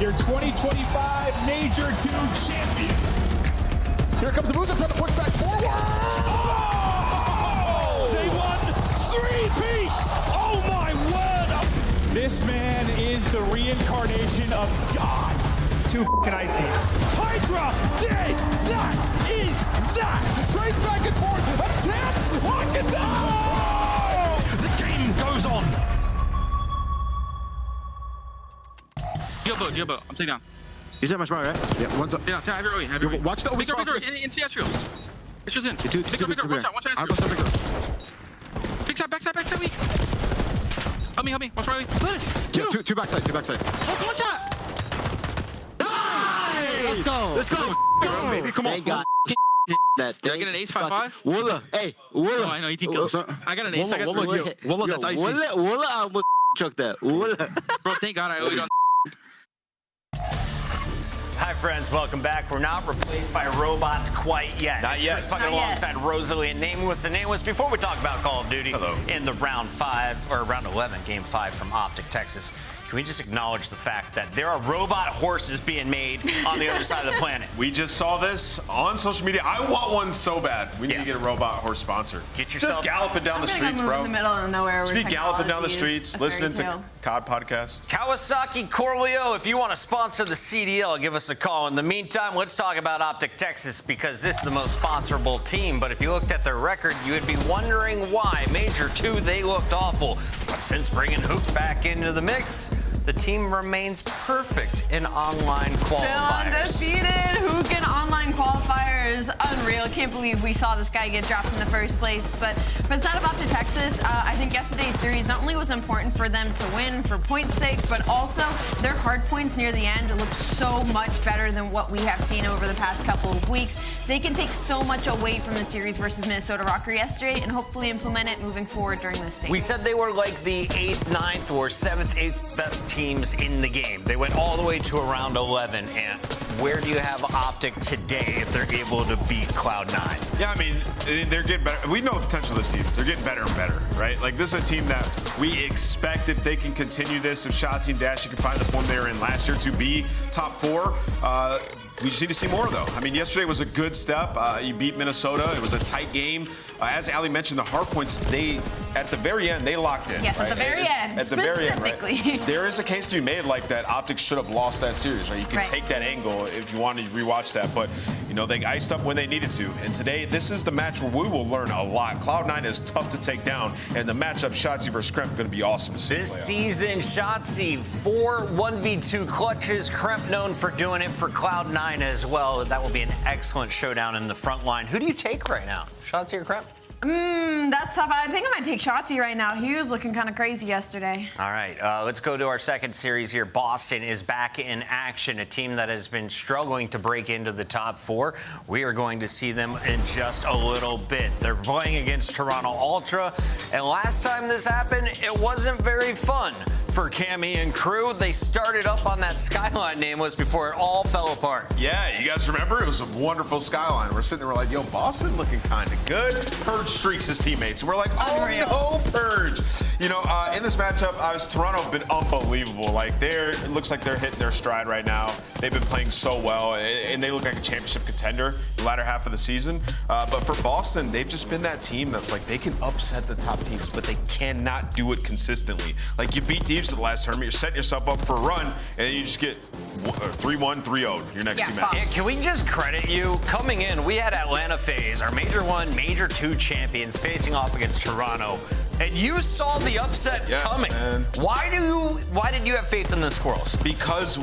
your 2025 Major 2 champions. Here comes the Musa trying to push back forward. Oh! Day one, three-piece. Oh, my word. This man is the reincarnation of God. Too f***ing icy. Hydra dead. That is that. Trades back and forth. Attacks. Lock it down. The game goes on. Yo, boat. I'm taking down. He's at my spot, right? Yeah, one's up. Yeah, have it early. Have it early. Watch the Big door, spot. into the Astros. It's just in. Big door. Watch out. I'll go stop big door. Backside, weak. Help me. Watch Riley. Yeah, two backside. Watch out. Nice! Let's go, baby. Come on. Thank God. That Did I get an ace 5-5? Walla. Hey, Walla. Oh, I know, he team kills. I got an ace. Walla, that's icy. Walla, I almost chucked that. Walla. Bro, thank God I owe you on. Hi, friends. Welcome back. We're not replaced by robots quite yet. Not yet. Chris Puckett alongside Rosalie and Nameless. And Nameless, before we talk about Call of Duty in the round 11, game 5 from Optic, Texas, can we just acknowledge the fact that there are robot horses being made on the other side of the planet? We just saw this on social media. I want one so bad. We need to get a robot horse sponsor. Get yourself just galloping down the streets, bro. In the middle of nowhere. Just be galloping down the streets, listening to COD podcast. Kawasaki Corleo, if you want to sponsor the CDL, give us a call. In the meantime, let's talk about Optic Texas, because this is the most sponsorable team. But if you looked at their record, you would be wondering why. Major 2, they looked awful. But since bringing Hook back into the mix, the team remains perfect in online qualifiers. Still undefeated. Hook in online qualifiers. Unreal. Can't believe we saw this guy get dropped in the first place. But for the side of Optic Texas, I think yesterday's series not only was important for them to win for points' sake, but also their hard points near the end looked so much better than what we have seen over the past couple of weeks. They can take so much away from the series versus Minnesota Rocker yesterday and hopefully implement it moving forward during this stage. We said they were like the 8th, 9th, or 7th, 8th best teams in the game. They went all the way to around 11. And where do you have Optic today if they're able to beat Cloud9? Yeah, I mean, they're getting better. We know the potential of this team. They're getting better and better, right? Like, this is a team that we expect, if they can continue this, if Shotzi and Dashi can find the form they were in last year to be top 4, we just need to see more, though. I mean, yesterday was a good step. You beat Minnesota. It was a tight game. As Ali mentioned, the hard points, at the very end, they locked in. Yes, right? at the very end. At the very end, right? There is a case to be made like that Optic should have lost that series, right? You can take that angle if you want to rewatch that. But, you know, they iced up when they needed to. And today, this is the match where we will learn a lot. Cloud9 is tough to take down. And the matchup, Shotzi versus Kremp, going to be awesome to see. This season, Shotzi, 4 1v2 clutches. Kremp known for doing it for Cloud9 as well. That will be an excellent showdown in the front line. Who do you take right now, Shotzi or Kremp? That's tough. I think I might take Shotzi right now. He was looking kind of crazy yesterday. All right, let's go to our second series here. Boston is back in action, a team that has been struggling to break into the top 4. We are going to see them in just a little bit. They're playing against Toronto Ultra, and last time this happened, it wasn't very fun for Cammy and crew. They started up on that skyline, Nameless, before it all fell apart. Yeah, you guys remember? It was a wonderful skyline. We're sitting there, we're like, yo, Boston looking kind of good. Purge streaks his teammates. And we're like, oh, no, Purge. You know, in this matchup, Toronto have been unbelievable. Like, it looks like they're hitting their stride right now. They've been playing so well, and they look like a championship contender the latter half of the season. But for Boston, they've just been that team that's like, they can upset the top teams, but they cannot do it consistently. Like, you beat Thieves at the last tournament, you're setting yourself up for a run, and then you just get 3-1, 3-0 your next two matches. Can we just credit you? Coming in, we had Atlanta FaZe, our Major 1, Major 2 champions, facing off against Toronto, and you saw the upset coming. Man. Why did you have faith in the Squirrels? Because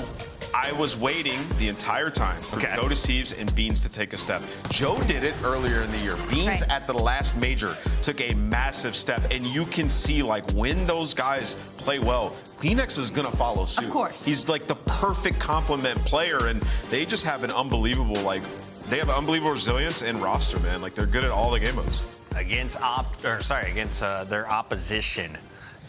I was waiting the entire time for Joe Deceives and Beans to take a step. Joe did it earlier in the year. Beans at the last major took a massive step, and you can see, like, when those guys play well, Kleenex is going to follow suit. Of course. He's like the perfect complement player, and they just have an unbelievable, they have unbelievable resilience and roster, man. Like, they're good at all the game modes. Against their opposition.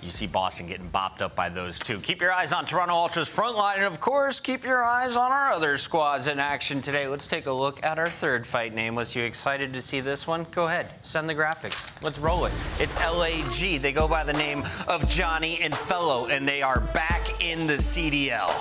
You see Boston getting bopped up by those two. Keep your eyes on Toronto Ultra's front line, and of course, keep your eyes on our other squads in action today. Let's take a look at our third fight, Nameless. You excited to see this one? Go ahead, send the graphics. Let's roll it. It's LAG. They go by the name of Johnny and Fellow, and they are back in the CDL.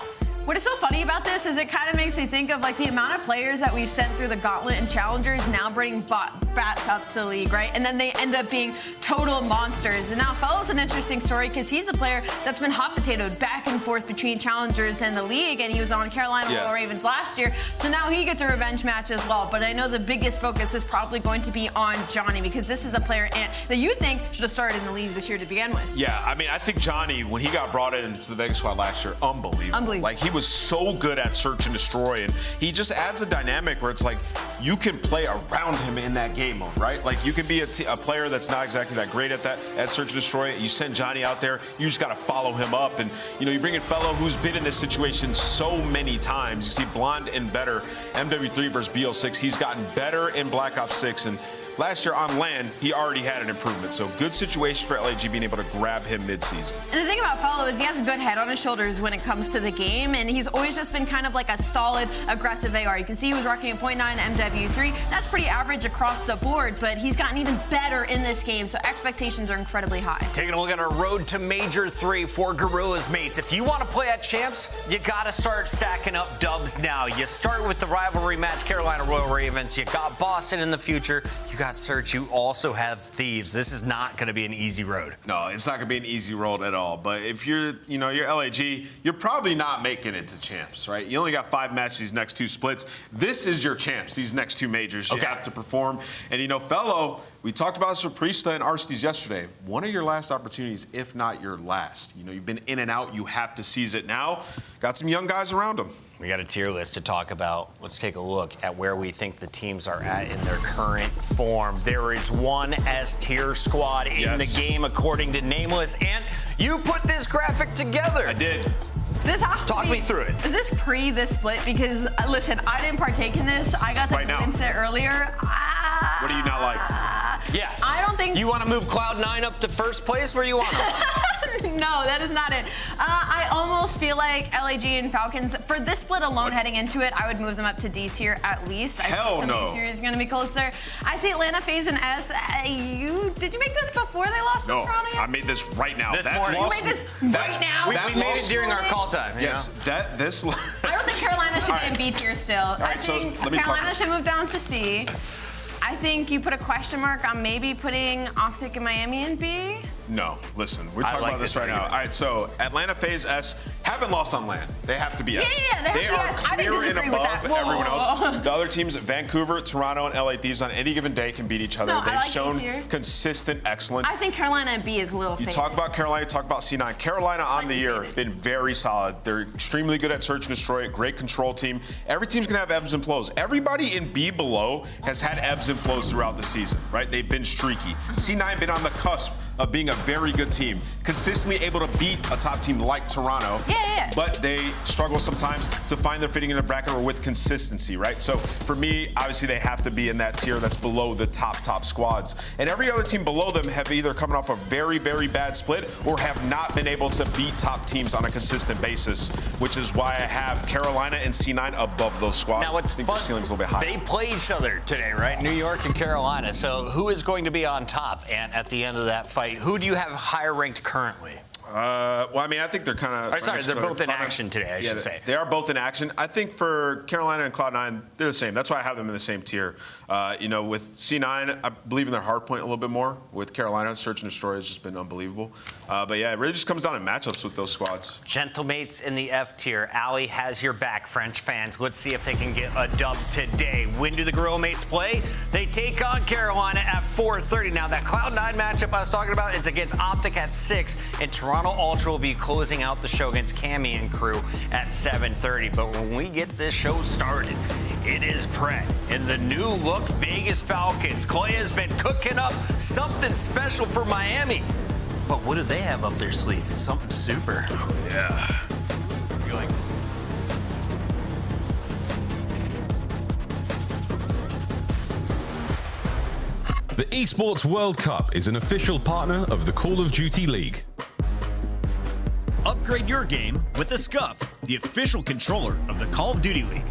What is so funny about this is it kind of makes me think of like the amount of players that we've sent through the gauntlet and challengers now bring back up to the league, right? And then they end up being total monsters. And now Fellow's an interesting story because he's a player that's been hot potatoed back and forth between challengers and the league, and he was on Carolina Royal Ravens last year. So now he gets a revenge match as well. But I know the biggest focus is probably going to be on Johnny because this is a player that you think should have started in the league this year to begin with. Yeah, I mean, I think Johnny, when he got brought into the Vegas squad last year, unbelievable. Like, he was so good at search and destroy, and he just adds a dynamic where it's like you can play around him in that game mode, right? Like, you can be a player that's not exactly that great at search and destroy. You send Johnny out there, you just got to follow him up, and you bring in Fellow who's been in this situation so many times. You see Blonde and better, MW3 versus BO6. He's gotten better in Black Ops 6, and last year on LAN, he already had an improvement. So good situation for LAG being able to grab him mid-season. And the thing about Fellow is he has a good head on his shoulders when it comes to the game, and he's always just been kind of like a solid, aggressive AR. You can see he was rocking a .9 MW3. That's pretty average across the board, but he's gotten even better in this game, so expectations are incredibly high. Taking a look at our road to Major 3 for Guerrillas, mates. If you want to play at Champs, you got to start stacking up dubs now. You start with the rivalry match, Carolina Royal Ravens. You got Boston in the future. You got Search. You also have Thieves. This is not going to be an easy road. No, it's not going to be an easy road at all. But if you're LAG, you're probably not making it to Champs, right? You only got 5 matches these next 2 splits. This is your Champs, these next 2 majors. You have to perform. And, Fellow, we talked about this with Priesta and Arstes yesterday. One of your last opportunities, if not your last. You've been in and out. You have to seize it now. Got some young guys around him. We got a tier list to talk about. Let's take a look at where we think the teams are at in their current form. There is one S-tier squad in the game, according to Nameless, and you put this graphic together. I did. This has to Talk me through it. Is this pre this split? Because, listen, I didn't partake in this. I got to glimpse it earlier. What do you not like? Yeah. I don't think... You want to move Cloud9 up to first place? Where you want them? No, that is not it. I almost feel like LAG and Falcons, for this split alone heading into it, I would move them up to D tier at least. I think some of these series is going to be closer. I see Atlanta, FaZe, and S. Did you make this before they lost to Toronto? I made this right now. This morning. You made this right now? We made it during our call time. Yes, I don't think Carolina should be in B tier still. I think Carolina should move down to C. I think you put a question mark on maybe putting Optic and Miami in B. No, listen, we're talking about this right now. All right, so Atlanta, FaZe, S haven't lost on LAN. They have to be S. Yeah, they are clear and above everyone else. The other teams, Vancouver, Toronto, and LA Thieves on any given day can beat each other. They've shown consistent excellence. I think Carolina and B is a little fake. You talk about Carolina, talk about C9. Carolina on the year been very solid. They're extremely good at search and destroy, great control team. Every team's gonna have ebbs and flows. Everybody in B below has had ebbs and flows throughout the season, right? They've been streaky. C9 been on the cusp of being a very good team, consistently able to beat a top team like Toronto. But they struggle sometimes to find their fitting in the bracket or with consistency, right? So for me, obviously they have to be in that tier that's below the top squads. And every other team below them have either coming off a very, very bad split or have not been able to beat top teams on a consistent basis, which is why I have Carolina and C9 above those squads. Now what's I think fun, their ceiling's a little bit higher. They play each other today, right? New York and Carolina. So who is going to be on top? And at the end of that fight, who do you have higher ranked currently? Well, I mean, I think they're kind of... Sorry, they're both in action today, I should say. They are both in action. I think for Carolina and Cloud9, they're the same. That's why I have them in the same tier. With C9, I believe in their hard point a little bit more. With Carolina, search and destroy has just been unbelievable. But yeah, it really just comes down to matchups with those squads. Gentlemates in the F tier. Ali has your back, French fans. Let's see if they can get a dub today. When do the Gorilla Mates play? They take on Carolina at 4:30. Now, that Cloud9 matchup I was talking about is against Optic at 6, and Toronto Ultra will be closing out the show against Cammy and crew at 7:30. But when we get this show started, it is Pret in the new look Vegas Falcons. Clay has been cooking up something special for Miami. But what do they have up their sleeve? It's something super. Yeah. The Esports World Cup is an official partner of the Call of Duty League. Upgrade your game with the Scuff, the official controller of the Call of Duty League.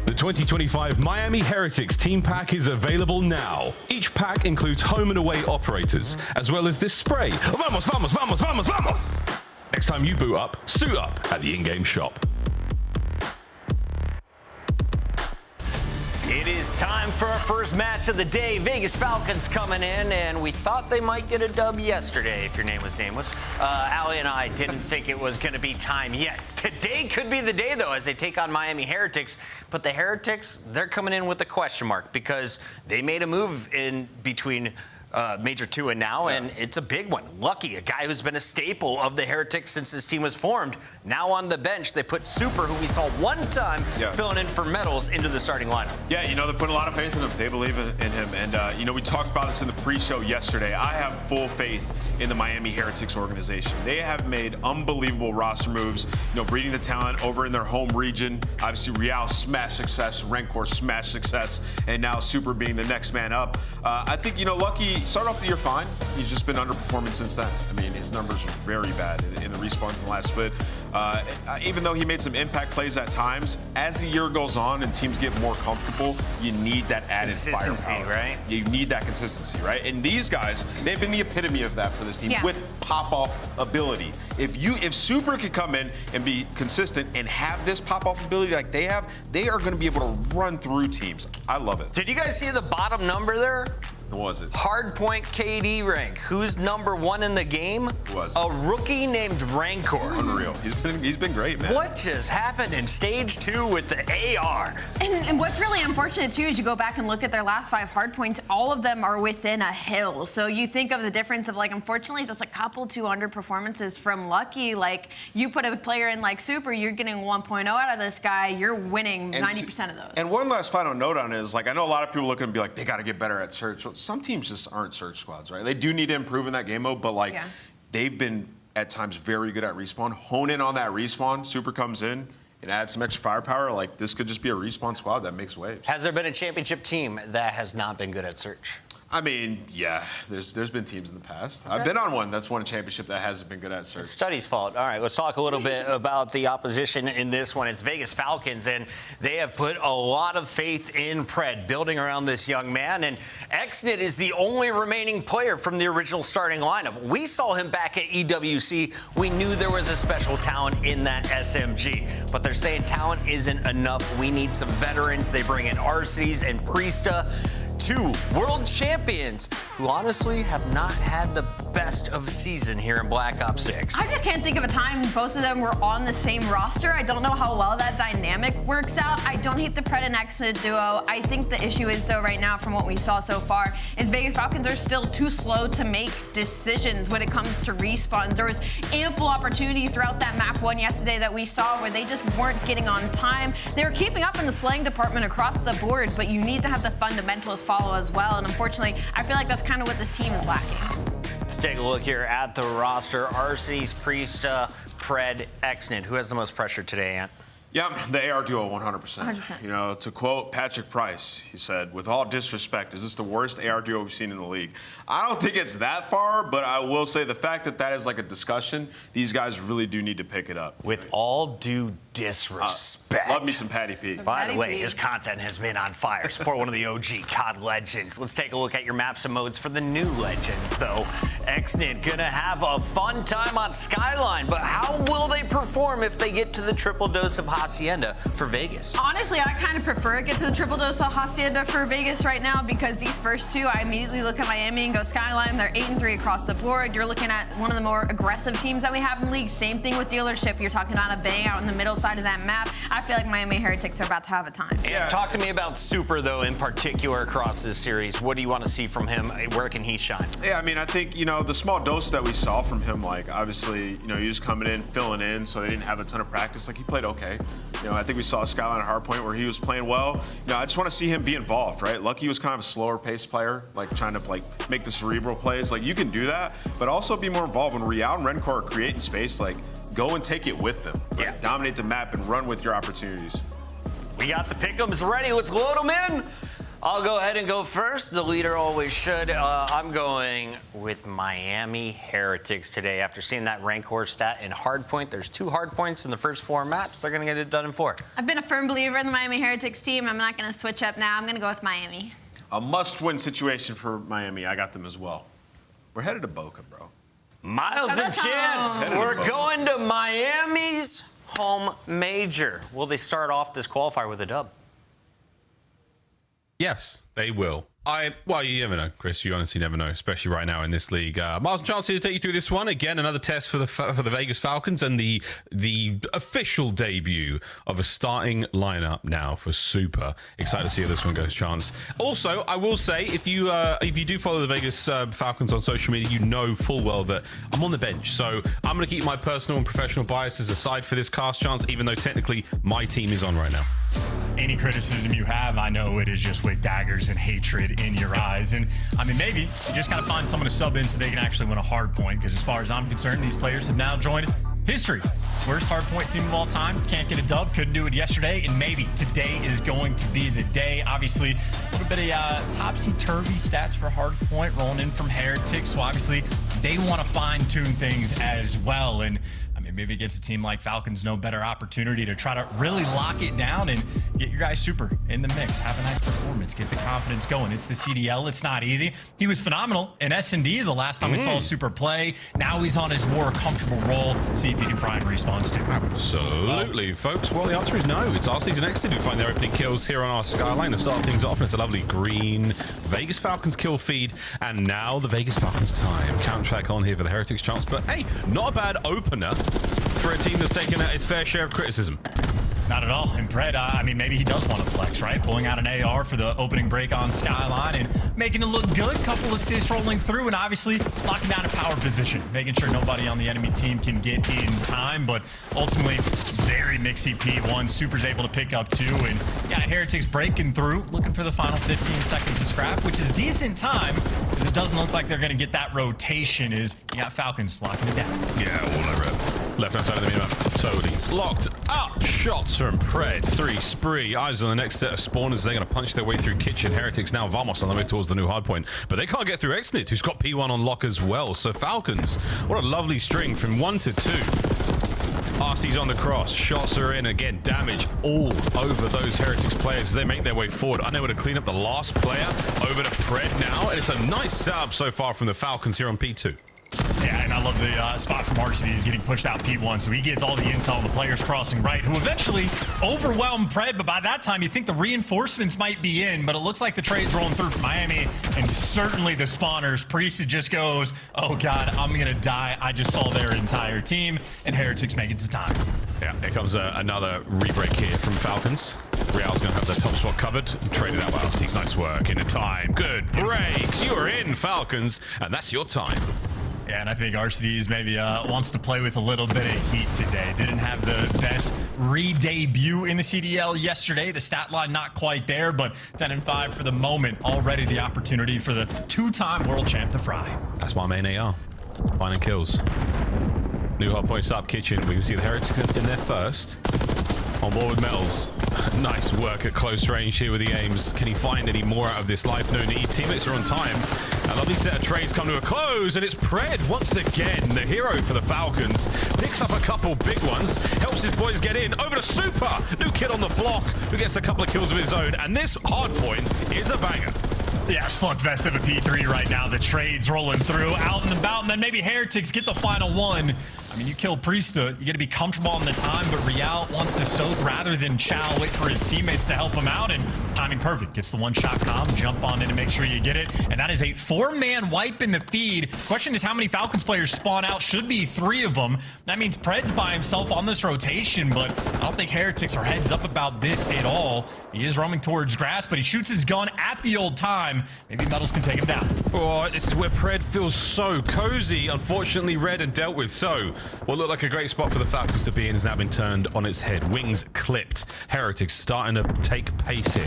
The 2025 Miami Heretics Team Pack is available now. Each pack includes home and away operators, as well as this spray. Vamos, vamos, vamos, vamos, vamos! Next time you boot up, suit up at the in-game shop. It is time for our first match of the day. Vegas Falcons coming in, and we thought they might get a dub yesterday if your name was nameless. Allie and I didn't think it was going to be time yet. Today could be the day, though, as they take on Miami Heretics. But the Heretics, they're coming in with a question mark because they made a move in between Major 2 and now, and it's a big one. Lucky, a guy who's been a staple of the Heretics since this team was formed. Now on the bench, they put Super, who we saw one time filling in for Metals, into the starting lineup. Yeah, you know, they're putting a lot of faith in him. They believe in him. And, you know, we talked about this in the pre-show yesterday. I have full faith in the Miami Heretics organization. They have made unbelievable roster moves, you know, breeding the talent over in their home region. Obviously, Real smash success, Rancor smash success, and now Super being the next man up. I think, you know, Lucky started off the year fine. He's just been underperforming since then. I mean, his numbers were very bad in the respawns in the last split. Even though he made some impact plays at times, as the year goes on and teams get more comfortable, you need that added consistency, firepower. right? You need that consistency, right? And these guys, they've been the epitome of that for this team with pop-off ability. If Super could come in and be consistent and have this pop-off ability like they have, they are going to be able to run through teams. I love it. Did you guys see the bottom number there? Who was it? Hardpoint KD rank. Who's number 1 in the game? Who was it? A rookie named Rancor. Unreal. He's been great, man. What just happened in stage 2 with the AR? And what's really unfortunate, too, is you go back and look at their last 5 hardpoints, all of them are within a hill. So you think of the difference of, like, unfortunately, just a couple 2 underperformances from Lucky. Like, you put a player in like Super, you're getting 1.0 out of this guy, you're winning 90% of those. And one last final note on it is, like, I know a lot of people look at and be like, they got to get better at search. Some teams just aren't search squads, right? They do need to improve in that game mode, but, like, they've been at times very good at respawn. Hone in on that respawn. Super comes in and adds some extra firepower. Like, this could just be a respawn squad that makes waves. Has there been a championship team that has not been good at search? I mean, yeah, there's been teams in the past. I've been on one that's won a championship that hasn't been good at search. It's Study's fault. All right, let's talk a little bit about the opposition in this one. It's Vegas Falcons, and they have put a lot of faith in Pred, building around this young man. And Xnit is the only remaining player from the original starting lineup. We saw him back at EWC. We knew there was a special talent in that SMG, but they're saying talent isn't enough. We need some veterans. They bring in Arcees and Priesta, 2 world champions who honestly have not had the best of season here in Black Ops 6. I just can't think of a time both of them were on the same roster. I don't know how well that dynamic works out. I don't hate the Pred and Xnit duo. I think the issue is, though, right now, from what we saw so far, is Vegas Falcons are still too slow to make decisions when it comes to respawns. There was ample opportunity throughout that map 1 yesterday that we saw where they just weren't getting on time. They were keeping up in the slaying department across the board, but you need to have the fundamentals follow as well. And unfortunately, I feel like that's kind of what this team is lacking. Let's take a look here at the roster. Arcees, Priesta, Pred, Xnit. Who has the most pressure today, Ant? Yeah, the AR duo, 100%. 100%. You know, to quote Patrick Price, he said, "With all disrespect, is this the worst AR duo we've seen in the league?" I don't think it's that far, but I will say the fact that that is like a discussion, these guys really do need to pick it up. With all due disrespect. Love me some Patty P. By the way, his content has been on fire. Support one of the OG COD legends. Let's take a look at your maps and modes for the new legends, though. Xnit gonna have a fun time on Skyline, but how will they perform if they get to the triple dose of Hacienda for Vegas? Honestly, I kind of prefer it get to the triple dose of Hacienda for Vegas right now because these first 2, I immediately look at Miami and go Skyline. They're 8-3 across the board. You're looking at one of the more aggressive teams that we have in the league. Same thing with Dealership. You're talking about a bang out in the middle side of that map. I feel like Miami Heretics are about to have a time. Yeah. Talk to me about Super, though, in particular across this series. What do you want to see from him? Where can he shine? Yeah, I mean, I think, you know, the small dose that we saw from him, like, obviously, you know, he was coming in, filling in, so they didn't have a ton of practice. Like, he played okay. You know, I think we saw Skyline at Hardpoint where he was playing well. You know, I just want to see him be involved, right? Lucky was kind of a slower paced player, like trying to like make the cerebral plays. Like, you can do that, but also be more involved. When Real and Rencor are creating space, like, go and take it with them. Right? Yeah. Dominate the map and run with your opportunities. We got the pick'ems ready. Let's load them in. I'll go ahead and go first. The leader always should. I'm going with Miami Heretics today. After seeing that Rancor stat in Hardpoint, there's 2 Hardpoints in the first 4 maps. They're going to get it done in 4. I've been a firm believer in the Miami Heretics team. I'm not going to switch up now. I'm going to go with Miami. A must-win situation for Miami. I got them as well. We're headed to Boca, bro. Miles and Chance, we're going to Miami's home major. Will they start off this qualifier with a dub? Yes, they will. Well, you never know, Chris. You honestly never know, especially right now in this league. Miles and Chance here to take you through this one. Again, another test for the Vegas Falcons and the official debut of a starting lineup now for Super. Excited to see how this one goes, Chance. Also, I will say, if you do follow the Vegas Falcons on social media, you know full well that I'm on the bench. So I'm going to keep my personal and professional biases aside for this cast, Chance, even though technically my team is on right now. Any criticism you have, I know it is just with daggers and hatred in your eyes. And I mean, maybe you just got to find someone to sub in so they can actually win a hard point. Because as far as I'm concerned, these players have now joined history. Worst hard point team of all time. Can't get a dub. Couldn't do it yesterday. And maybe today is going to be the day. Obviously, a little bit of topsy-turvy stats for hard point rolling in from Heretics. So obviously, they want to fine-tune things as well. And I mean, maybe against a team like Falcons, no better opportunity to try to really lock it down and get your guy Super in the mix. Have a nice performance. Get the confidence going. It's the CDL. It's not easy. He was phenomenal in S&D the last time we saw Super play. Now he's on his more comfortable role. See if he can find respawns too. Absolutely, folks. Well, the answer is no. It's our season next to find their opening kills here on our skyline to start things off. And it's a lovely green Vegas Falcons kill feed. And now the Vegas Falcons time. Counter-track on here for the Heretics Chance. But hey, not a bad opener for a team that's taken its fair share of criticism. Not at all. And Pred, I mean, maybe he does want to flex, right? Pulling out an AR for the opening break on Skyline and making it look good. Couple assists rolling through and obviously locking down a power position, making sure nobody on the enemy team can get in time. But ultimately, very mixed CP1. Super's able to pick up 2 and got Heretics breaking through, looking for the final 15 seconds to scrap, which is decent time because it doesn't look like they're going to get that rotation. Is you got Falcons locking it down. Yeah, all over it. Left-hand side of the minimap, totally locked up. Shots from Pred. 3 spree. Eyes on the next set of spawners. They're going to punch their way through Kitchen. Heretics now Vamos on the way towards the new hardpoint. But they can't get through Exnit, who's got P1 on lock as well. So Falcons, what a lovely string from 1 to 2. RC's on the cross. Shots are in. Again, damage all over those Heretics players as they make their way forward. Unable to clean up the last player. Over to Pred now. And it's a nice setup so far from the Falcons here on P2. Yeah, and I love the spot from RCD. He's getting pushed out P1, so he gets all the intel on the players crossing right, who eventually overwhelm Pred, but by that time, you think the reinforcements might be in, but it looks like the trade's rolling through from Miami, and certainly the spawners. Priest just goes, oh god, I'm gonna die. I just saw their entire team, and Heretics make it to time. Yeah, here comes another rebreak here from Falcons. Real's going to have the top spot covered. Traded out by Steve's. Nice work in a time. Good breaks. You're in, Falcons, and that's your time. Yeah, and I think RCD's maybe wants to play with a little bit of heat today. Didn't have the best re-debut in the CDL yesterday. The stat line not quite there, but 10-5 for the moment. Already the opportunity for the 2-time world champ to fry. That's my main AR. Finding kills. New hard points up Kitchen. We can see the Heretics in there first. On board with Metals. Nice work at close range here with the aims. Can he find any more out of this life? No need. Teammates are on time. A lovely set of trades come to a close, and it's Pred once again, the hero for the Falcons. Picks up a couple big ones, helps his boys get in. Over to Super. New kid on the block who gets a couple of kills of his own, and this hard point is a banger. Yeah, slugfest of a P3 right now. The trades rolling through, out and about, and then maybe Heretics get the final one. I mean, you kill Priesta, you got to be comfortable on the time, but Real wants to soak rather than Chow, wait for his teammates to help him out, and timing perfect. Gets the one-shot comm, jump on in to make sure you get it, and that is a 4-man wipe in the feed. Question is how many Falcons players spawn out? Should be 3 of them. That means Pred's by himself on this rotation, but I don't think Heretics are heads up about this at all. He is roaming towards grass, but he shoots his gun at the old time. Maybe Metals can take him down. Oh, this is where Pred feels so cozy. Unfortunately, read and dealt with. So, what looked like a great spot for the Falcons to be in has now been turned on its head. Wings clipped. Heretics starting to take pace here.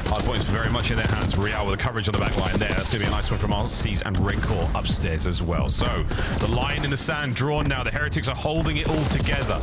Hard points very much in their hands. Real with the coverage on the back line there. That's going to be a nice one from RCs and Redcore upstairs as well. So, the line in the sand drawn now. The Heretics are holding it all together.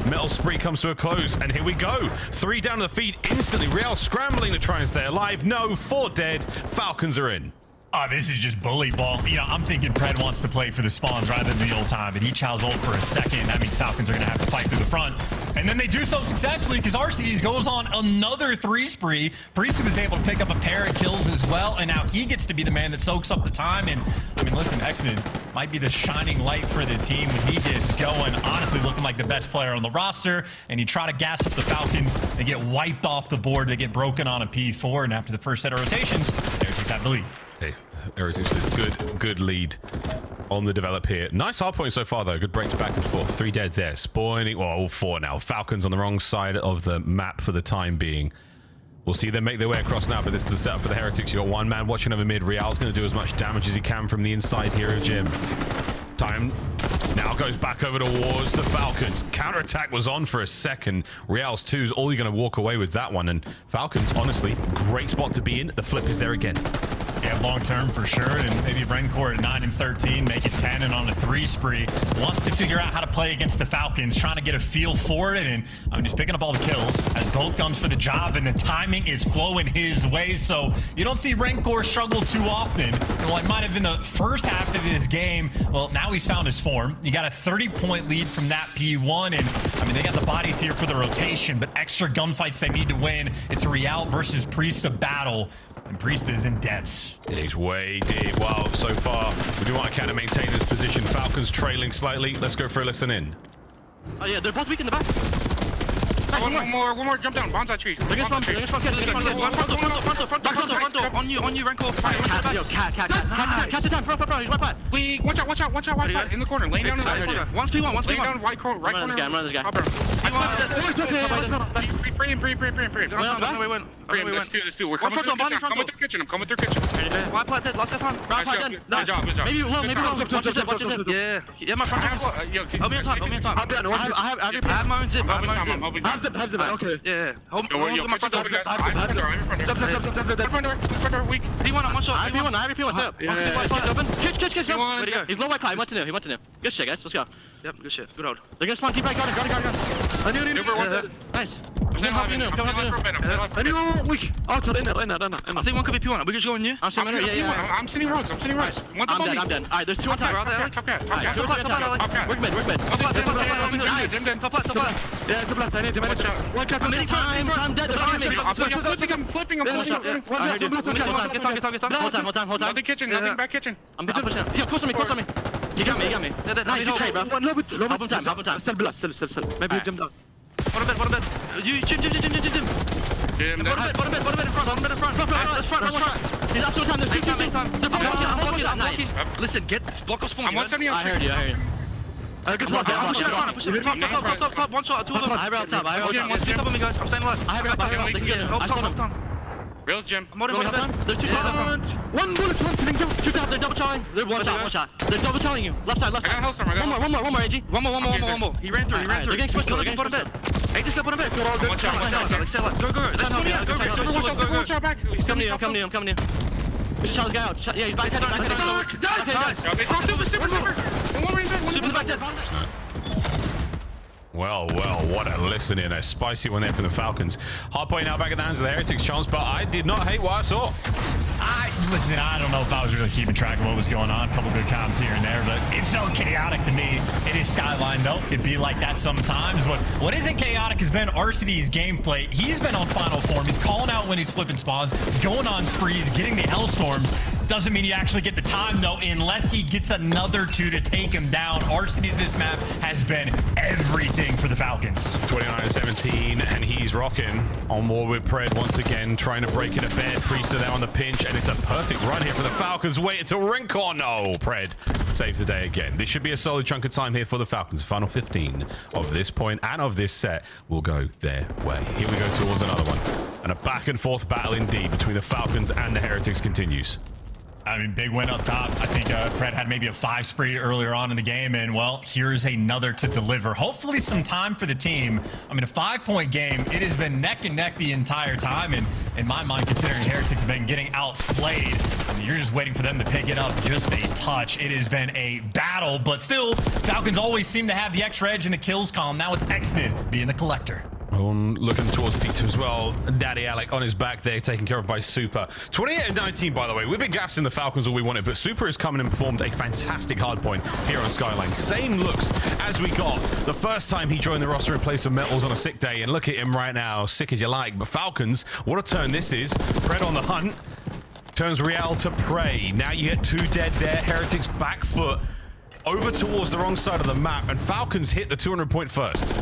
Metal spree comes to a close, and here we go. 3 down to the feed instantly. Real scrambling to try and stay alive. No, 4 dead. Falcons are in. Oh, this is just bully ball. You know, I'm thinking Pred wants to play for the spawns rather than the old time, but he chows ult for a second. That means Falcons are going to have to fight through the front. And then they do so successfully because RCDs goes on another 3 spree. Priest was able to pick up a pair of kills as well, and now he gets to be the man that soaks up the time. And, I mean, listen, Exodus might be the shining light for the team when he gets going. Honestly, looking like the best player on the roster, and you try to gas up the Falcons. They get wiped off the board. They get broken on a P4, and after the first set of rotations, Heretics have the lead. Hey, Heretics good lead on the develop here. Nice hard point so far, though. Good breaks back and forth. 3 dead there. Spawning, well, all 4 now. Falcons on the wrong side of the map for the time being. We'll see them make their way across now, but this is the setup for the Heretics. You got one man watching over mid. Real's going to do as much damage as he can from the inside here of Jim. Time now goes back over towards the Falcons. Counterattack was on for a second. Real's 2's all you're going to walk away with that one. And Falcons, honestly, great spot to be in. The flip is there again. Yeah, long term for sure, and maybe Rencor at 9 and 13, make it 10 and on a 3 spree. Wants to figure out how to play against the Falcons, trying to get a feel for it, and I mean, he's picking up all the kills, has both guns for the job, and the timing is flowing his way, so you don't see Rencor struggle too often. And while it might have been the first half of this game, well, now he's found his form. You got a 30-point lead from that P1, and I mean, they got the bodies here for the rotation, but extra gunfights they need to win. It's a Real versus Priesta battle. And Priest is in depths. He's way deep. Well, so far, we do want to kind of maintain this position. Falcons trailing slightly. Let's go for a listen in. Oh yeah, they're both weak in the back. One more, jump down, bonsai tree. On you, Renko. Catch the time, front, he's right back. Watch out, white in the corner, laying down in the corner. One P1. Laying down right corner. Run this guy. Free. Let's do. We're coming through the kitchen. I'm coming through kitchen. White plant dead, last guy found. Brown plant dead. Good job. Maybe low. Watch his zip. Yeah, my front. Help me on top. I have my own zip. Have zip. Okay. Yeah. Hold my front door. Front weak. P1 on one shot. I have P1. Up. Catch. He's low white pie. He went to new. Good shit, guys. Let's go. Yep, good shit. Good hold. They're gonna spawn deep right. Got it. I knew. Nice. I'm weak. Oh, in there. I think one could be P1. We just go in here. I'm sitting roads. I'm dead. Alright, there's 2 on top. Top cat. Work mid. Top left. Yeah, top left. I need to manage. One cut. Many times. I'm dead. I'm flipping. Get on. Hold time. Nothing kitchen. Nothing back kitchen. I'm pushing. Yo, close on me. You got me. Nice, good trade, bro. Low time. Still. Maybe jump down. Bottom bed. You, Jim. Bottom bed in front. Front. He's absolute time. There's 2 time. They're both nice. Listen, block off spawn. I'm 170 on I heard you. Good top. One shot. 2 of them. I have top. Top of me, guys. I'm staying left. I have top. Hold on. Reals, Jim. I'm on There's 2 top. One bullet. 2 top. They're double charging. They're one shot. They're double charging you. Left side. I got Hellstorm. One more, AG. One more. He ran through. They're getting switched. They're getting put in bed. Hey, just got put in bed. Go. Watch out back. I'm coming to you. We should shot this guy out. Yeah, he's back. Okay, guys. Super. Well, what a listen in. A spicy one there from the Falcons. Hard point now back in the hands of the Heretics chance, but I did not hate what I saw. Listen, I don't know if I was really keeping track of what was going on. A couple good comms here and there, but it felt chaotic to me. It is Skyline, though. It'd be like that sometimes, but what isn't chaotic has been RCD's gameplay. He's been on final form. He's calling out when he's flipping spawns, going on sprees, getting the Hellstorms. Doesn't mean you actually get the time, though, unless he gets another 2 to take him down. RCD's this map has been everything for the Falcons. 29-17, and he's rocking on more with Pred once again, trying to break it a bed. Priester there on the pinch, and it's a perfect run here for the Falcons. Wait until Rincon. No, Pred saves the day again. This should be a solid chunk of time here for the Falcons. Final 15 of this point and of this set will go their way. Here we go towards another one. And a back and forth battle indeed between the Falcons and the Heretics continues. I mean, big win up top. I think Pred had maybe a 5 spree earlier on in the game, and well, here's another to deliver. Hopefully some time for the team. I mean, a 5-point game. It has been neck and neck the entire time, and in my mind, considering Heretics have been getting outslayed, I mean, you're just waiting for them to pick it up just a touch. It has been a battle, but still, Falcons always seem to have the extra edge in the kills column. Now it's Exodus being the collector. Looking towards Peter as well. Daddy Alec on his back there, taken care of by Super. 28-19, by the way. We've been gassing the Falcons all we wanted, but Super has come in and performed a fantastic hard point here on Skyline. Same looks as we got the first time he joined the roster in place of Metals on a sick day. And look at him right now, sick as you like. But Falcons, what a turn this is. Pred on the hunt. Turns Real to prey. Now you get 2 dead there. Heretics back foot over towards the wrong side of the map, and Falcons hit the 200 point first.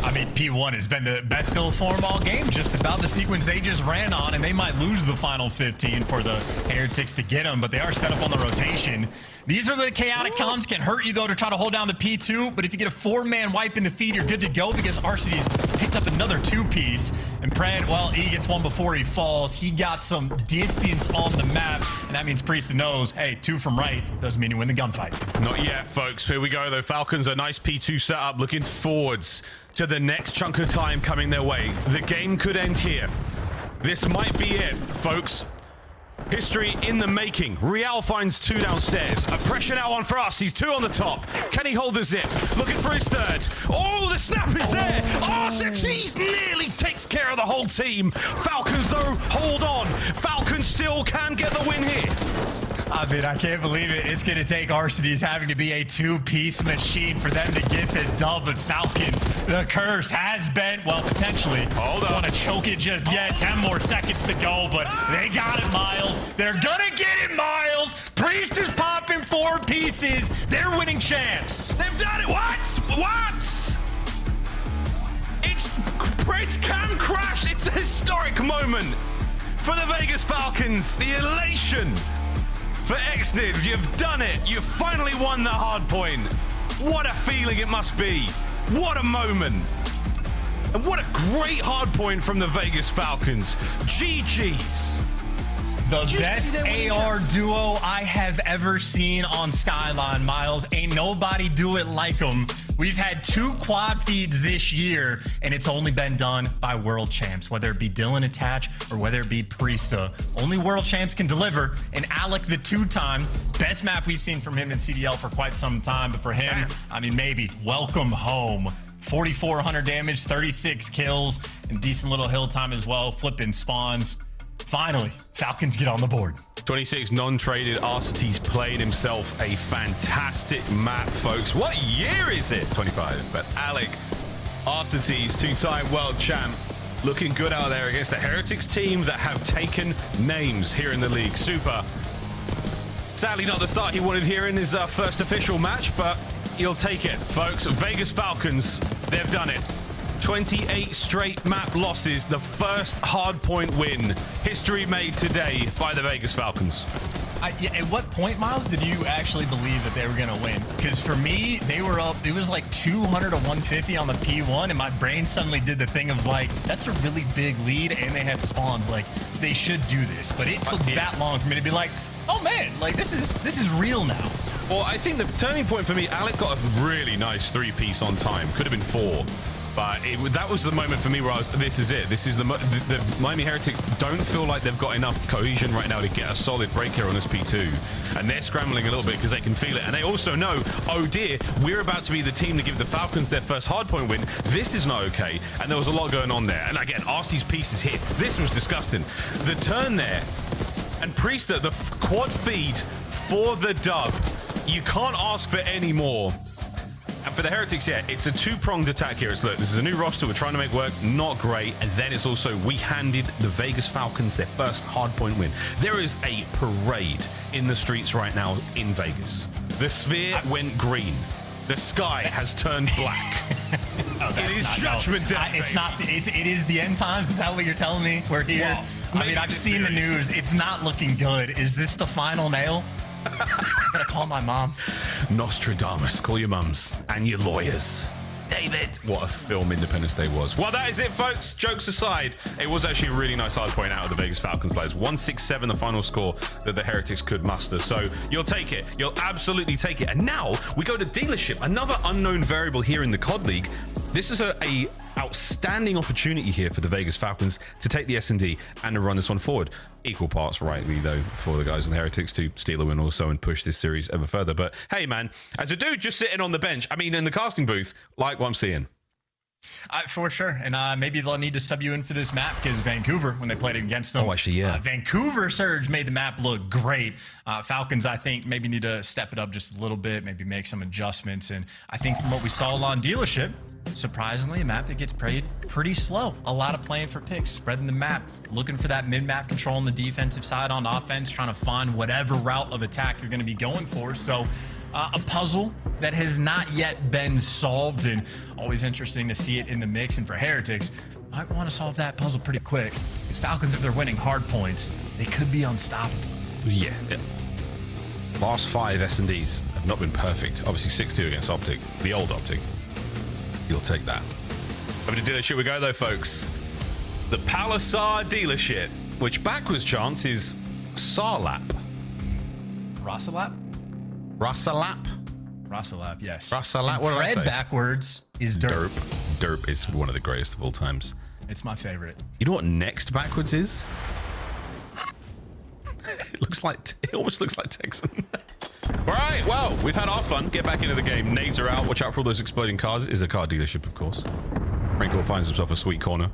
I mean, P1 has been the best still form all game, just about the sequence they just ran on, and they might lose the final 15 for the Heretics to get them, but they are set up on the rotation. These are the chaotic comms, can hurt you though to try to hold down the P2, but if you get a 4-man wipe in the feed, you're good to go because RCD's picked up another 2-piece, and Pred, well, he gets one before he falls. He got some distance on the map, and that means Priest knows, hey, 2 from right doesn't mean you win the gunfight. Not yet, folks. Here we go, though. Falcons, a nice P2 setup, looking forwards to the next chunk of time coming their way. The game could end here. This might be it, folks. History in the making. Real finds 2 downstairs. A pressure now on for us. He's 2 on the top. Can he hold the zip? Looking for his 3rd. Oh, the snap is there. RCT nearly takes care of the whole team. Falcons, though, hold on. Falcons still can get the win here. I mean, I can't believe it. It's going to take RCD's having to be a 2-piece machine for them to get the dub. But Falcons, the curse has been, well, potentially. Hold on. Want to choke it just yet. 10 more seconds to go, but they got it, Miles. They're going to get it, Miles. Priest is popping 4 pieces. They're winning champs. They've done it. What? It's cam crash. It's a historic moment for the Vegas Falcons. The elation for Exnid. You've done it. You've finally won the hard point. What a feeling it must be. What a moment. And what a great hard point from the Vegas Falcons. GG's. The best AR duo I have ever seen on Skyline, Miles. Ain't nobody do it like them. We've had 2 quad feeds this year, and it's only been done by world champs, whether it be Dylan Attach or whether it be Priesta. Only world champs can deliver, and Alec, the 2-time, best map we've seen from him in CDL for quite some time, but for him, I mean, maybe, welcome home. 4,400 damage, 36 kills, and decent little hill time as well, flipping spawns. Finally, Falcons get on the board. 26 non-traded. RCT's played himself a fantastic map, folks. What year is it? 25. But Alec, RCT's 2-time world champ, looking good out there against the Heretics team that have taken names here in the league. Super. Sadly, not the start he wanted here in his first official match, but he'll take it, folks. Vegas Falcons, they've done it. 28 straight map losses, the first hardpoint win. History made today by the Vegas Falcons. Yeah, at what point, Miles, did you actually believe that they were going to win? Because for me, they were up, it was like 200 to 150 on the P1, and my brain suddenly did the thing of like, that's a really big lead, and they had spawns. Like, they should do this. But it took that long for me to be like, oh man, like this is real now. Well, I think the turning point for me, Alec got a really nice 3-piece on time. Could have been 4. But that was the moment for me where I was, this is it. This is the Miami Heretics don't feel like they've got enough cohesion right now to get a solid break here on this P2. And they're scrambling a little bit because they can feel it. And they also know, oh dear, we're about to be the team to give the Falcons their first hardpoint win. This is not okay. And there was a lot going on there. And again, RC's pieces hit. This was disgusting. The turn there. And Priesta, the quad feed for the dub. You can't ask for any more. And for the Heretics, yeah, it's a 2-pronged attack here. It's, look, this is a new roster we're trying to make work, not great. And then it's also, we handed the Vegas Falcons their first hardpoint win. There is a parade in the streets right now in Vegas. The sphere went green. The sky has turned black. It is Judgment Day. It's not. It is the end times. Is that what you're telling me? We're here. Well, I mean, I've seen the news. It's not looking good. Is this the final nail? I'm gonna call my mom. Nostradamus, call your mums and your lawyers. David. What a film Independence Day was. Well, that is it, folks. Jokes aside, it was actually a really nice hard point out of the Vegas Falcons players. 167, the final score that the Heretics could muster. So you'll take it. You'll absolutely take it. And now we go to dealership, another unknown variable here in the COD League. This is a outstanding opportunity here for the Vegas Falcons to take the S&D and to run this one forward. Equal parts rightly, though, for the guys in the Heretics to steal a win also and push this series ever further. But hey, man, as a dude just sitting on the bench, I mean, in the casting booth, like what I'm seeing. For sure. And maybe they'll need to sub you in for this map because Vancouver, when they played against them. Oh, actually, yeah. Vancouver Surge made the map look great. Falcons, I think, maybe need to step it up just a little bit, maybe make some adjustments. And I think from what we saw on Dealership, surprisingly, a map that gets played pretty slow. A lot of playing for picks, spreading the map, looking for that mid-map control on the defensive side, on offense, trying to find whatever route of attack you're going to be going for. So a puzzle that has not yet been solved, and always interesting to see it in the mix. And for Heretics, might want to solve that puzzle pretty quick, because Falcons, if they're winning hard points, they could be unstoppable. Yeah. Last 5 S&Ds have not been perfect. Obviously 6-2 against Optic, the old Optic. You'll take that. Over to Dealership we go though, folks. The Palisade Dealership, which backwards chance is Sarlap. Rassalap? Rassalap? Rassalap, yes. Rassalap, what did I Fred say? backwards is Derp. Derp is one of the greatest of all times. It's my favorite. You know what next backwards is? It almost looks like Texan. All right, well, we've had our fun. Get back into the game. Nades are out. Watch out for all those exploding cars. It is a car dealership, of course. Rankle finds himself a sweet corner.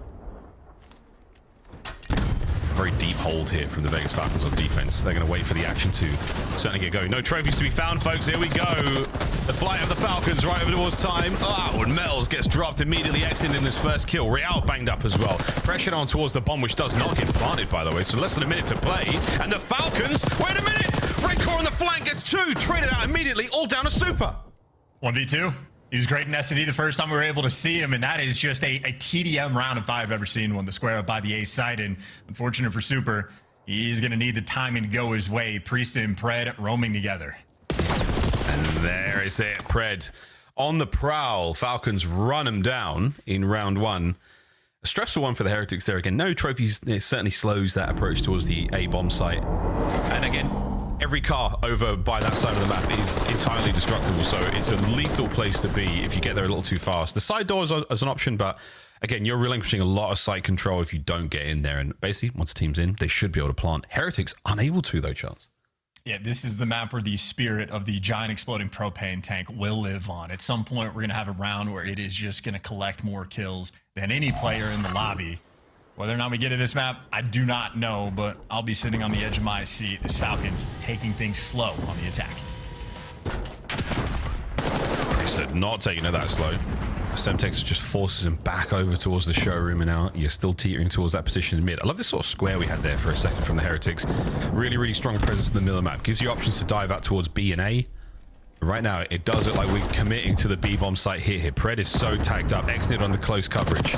Very deep hold here from the Vegas Falcons on defense. They're going to wait for the action to certainly get going. No trophies to be found, folks. Here we go. The flight of the Falcons right over towards time. Oh, and Mel's gets dropped immediately, exiting this first kill. Real banged up as well. Pressured on towards the bomb, which does not get planted, by the way. So less than a minute to play. And the Falcons, wait a minute. Rancor on the flank gets 2. Traded out immediately, all down to Super. 1v2. He was great in S&D the first time we were able to see him, and that is just a TDM round if I've ever seen one. The square up by the A side, and unfortunate for Super, he's going to need the timing to go his way. Priest and Pred roaming together. And there is it. Pred on the prowl. Falcons run him down in round 1. A stressful one for the Heretics there again. No trophies. It certainly slows that approach towards the A bomb site. And again, every car over by that side of the map is entirely destructible, so it's a lethal place to be if you get there a little too fast. The side doors are as an option, but again, you're relinquishing a lot of site control if you don't get in there. And basically, once the team's in, they should be able to plant. Heretics unable to, though, Chance. Yeah, this is the map where the spirit of the giant exploding propane tank will live on. At some point, we're going to have a round where it is just going to collect more kills than any player in the lobby. Whether or not we get to this map, I do not know, but I'll be sitting on the edge of my seat as Falcons taking things slow on the attack. They said not taking it that slow. Semtex just forces him back over towards the showroom, and now you're still teetering towards that position in mid. I love this sort of square we had there for a second from the Heretics. Really, really strong presence in the middle of the map. Gives you options to dive out towards B and A. Right now, it does look like we're committing to the B-bomb site here. Pred is so tagged up, exited on the close coverage.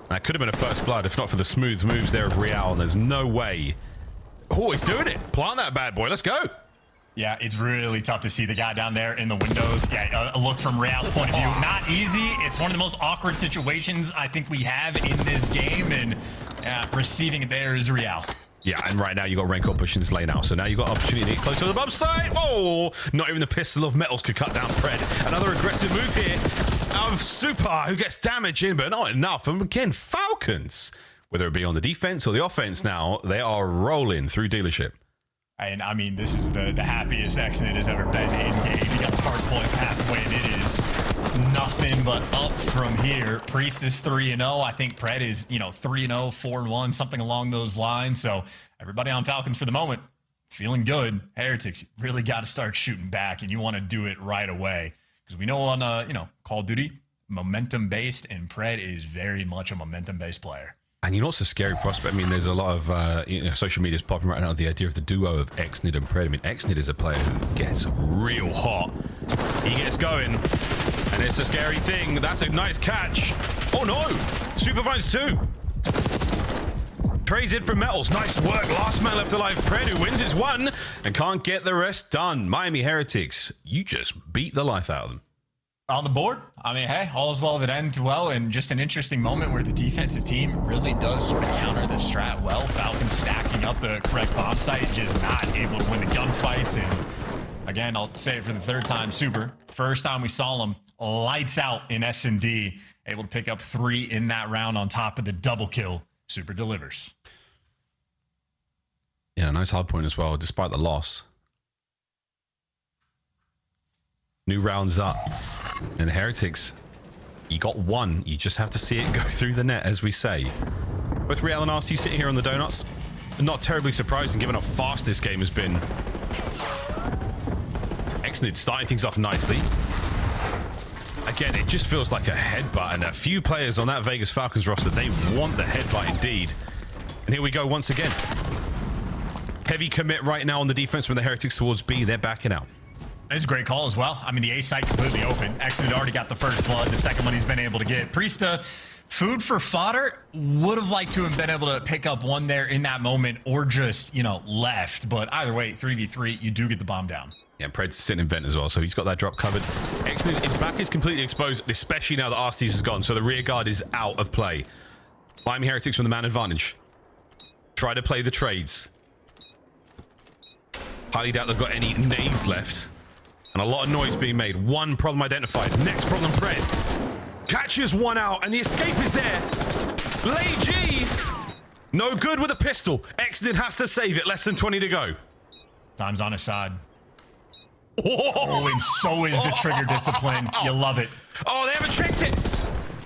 That could have been a first blood if not for the smooth moves there of Real, and there's no way. Oh, he's doing it. Plant that bad boy. Let's go. Yeah, it's really tough to see the guy down there in the windows. Yeah, a look from Real's point of view. Not easy. It's one of the most awkward situations I think we have in this game, and receiving it there is Real. Yeah, and right now you got Rancor pushing this lane out, so now you got opportunity to get closer to the bomb site. Whoa! Not even the pistol of metals could cut down Pred. Another aggressive move here of Super, who gets damage in, but not enough. And again, Falcons, whether it be on the defense or the offense now, they are rolling through dealership. And I mean, this is the happiest Exit has ever been in game. You got the hard point pathway, and it is nothing but up from here. Priest is 3-0. I think Pred is, 3-0, 4-1, something along those lines. So everybody on Falcons for the moment feeling good. Heretics, you really got to start shooting back, and you want to do it right away. Because we know on, Call of Duty, momentum-based, and Pred is very much a momentum-based player. And you know what's a scary prospect? I mean, there's a lot of social media is popping right now, the idea of the duo of Exnid and Pred. I mean, Exnid is a player who gets real hot. He gets going, and it's a scary thing. That's a nice catch. Oh no! Super finds 2. Trades in from Metals. Nice work. Last man left alive. Pred, who wins his 1 and can't get the rest done. Miami Heretics, you just beat the life out of them. On the board, I mean, hey, all is well that ends well, and just an interesting moment where the defensive team really does sort of counter the strat well. Falcons stacking up the correct bomb site, just not able to win the gunfights. And again, I'll say it for the 3rd time, Super. First time we saw him, lights out in S&D, able to pick up 3 in that round on top of the double kill. Super delivers. Yeah, nice hard point as well, despite the loss. New rounds up. And Heretics You got one. You just have to see it go through the net, as we say. Both Real and RC sitting here on the donuts. Not terribly surprising, given how fast this game has been. Exnid starting things off nicely. Again, it just feels like a headbutt, and a few players on that Vegas Falcons roster, they want the headbutt indeed. And here we go once again. Heavy commit right now on the defense from the Heretics towards B. They're backing out. It's a great call as well. I mean, the A site completely open. Exnid already got the first blood. The second one he's been able to get. Priesta, food for fodder. Would have liked to have been able to pick up one there in that moment, or just, you know, left. But either way, 3v3, you do get the bomb down. Yeah, Pred's sitting in vent as well, so he's got that drop covered. Exnid, his back is completely exposed, especially now that Arstes is gone, so the rear guard is out of play. Miami Heretics from the man advantage. Try to play the trades. Highly doubt they've got any nades left. And a lot of noise being made. One problem identified. Next problem, Pred. Catches one out, and the escape is there. Lay G. No good with a pistol. Exnid has to save it. Less than 20 to go. Time's on his side. Oh, and so is the trigger discipline. You love it. Oh, they haven't checked it.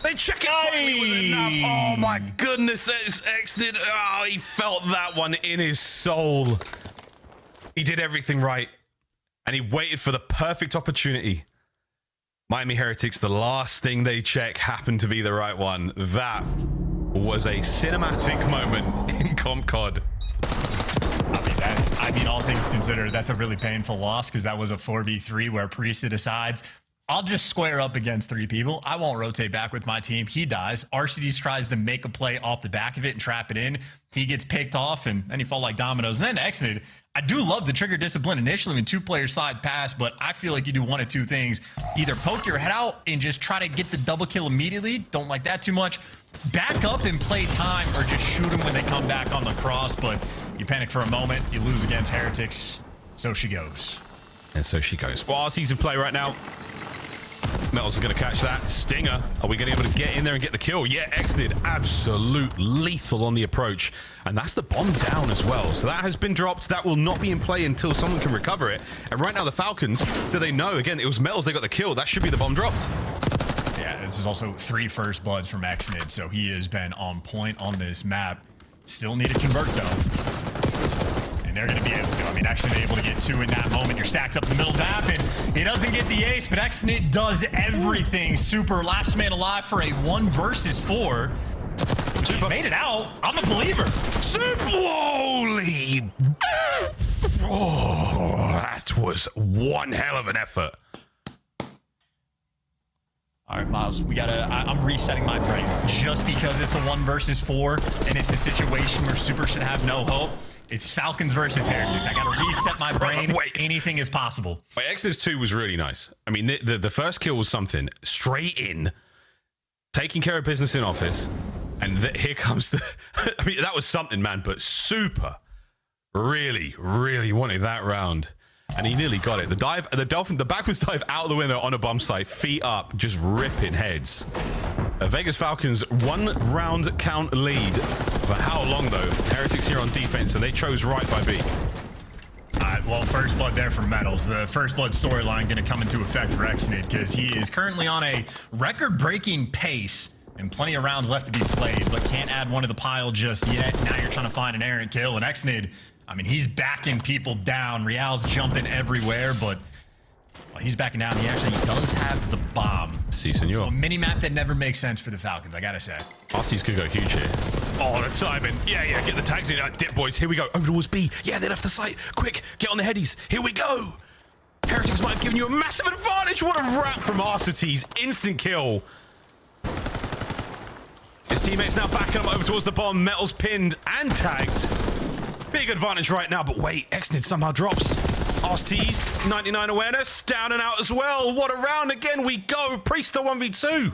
They check it enough. Oh my goodness, it's Exnid. Oh, he felt that one in his soul. He did everything right. And he waited for the perfect opportunity. Miami Heretics, the last thing they check happened to be the right one. That was a cinematic moment in Comp COD. I mean, all things considered, that's a really painful loss, because that was a 4v3 where Priesta decides, I'll just square up against 3 people. I won't rotate back with my team. He dies. RCDs tries to make a play off the back of it and trap it in. He gets picked off, and then he fall like dominoes. And then Exnid, I do love the trigger discipline initially when 2-player side pass, but I feel like you do one of 2 things. Either poke your head out and just try to get the double kill immediately. Don't like that too much. Back up and play time, or just shoot them when they come back on the cross. But you panic for a moment, you lose against Heretics. So she goes. And so she goes. Well, our season play right now. Metals is going to catch that. Stinger. Are we going to be able to get in there and get the kill? Yeah, Exnid. Absolute lethal on the approach. And that's the bomb down as well. So that has been dropped. That will not be in play until someone can recover it. And right now the Falcons, do they know? Again, it was Metals. They got the kill. That should be the bomb dropped. Yeah, this is also 3 first bloods from Exnid. So he has been on point on this map. Still need to convert though. And they're going to be able to. I mean, Exnid able to get 2 in that moment. You're stacked up in the middle map, and he doesn't get the ace, but Exnid does everything. Super last man alive for a 1 versus 4. Super made it out. I'm a believer. Super. Holy. Oh, that was one hell of an effort. All right, Miles, we gotta. I'm resetting my brain just because it's a 1 versus 4, and it's a situation where Super should have no hope. It's Falcons versus Heretics. I gotta reset my brain. Wait. Anything is possible. Wait, Exodus 2 was really nice. I mean, the first kill was something. Straight in, taking care of business in office, and here comes the... I mean, that was something, man, but Super really, really wanted that round. And he nearly got it. The dive, the backwards dive out of the window on a bomb site, feet up, just ripping heads. Vegas Falcons 1 round count lead. For how long though? Heretics here on defense, and they chose right by B. Well, first blood there for Metals. The first blood storyline going to come into effect for Exnid, because he is currently on a record-breaking pace and plenty of rounds left to be played, but can't add one to the pile just yet. Now you're trying to find an errant kill, and Exnid, I mean, he's backing people down. Real's jumping everywhere, but well, he's backing down. He actually does have the bomb. Si, senor. So a mini-map that never makes sense for the Falcons, I gotta say. Arsty's could go huge here. Oh, the timing. Yeah, get the tags in. Dip, boys. Here we go. Over towards B. Yeah, they left the site. Quick, get on the headies. Here we go. Heretics might have given you a massive advantage. What a wrap from Arcetes. Instant kill. His teammates now back up over towards the bomb. Metals pinned and tagged. Big advantage right now, but wait, Exnid somehow drops. Arcetes, 99 awareness, down and out as well. What a round again we go. Priest the 1v2.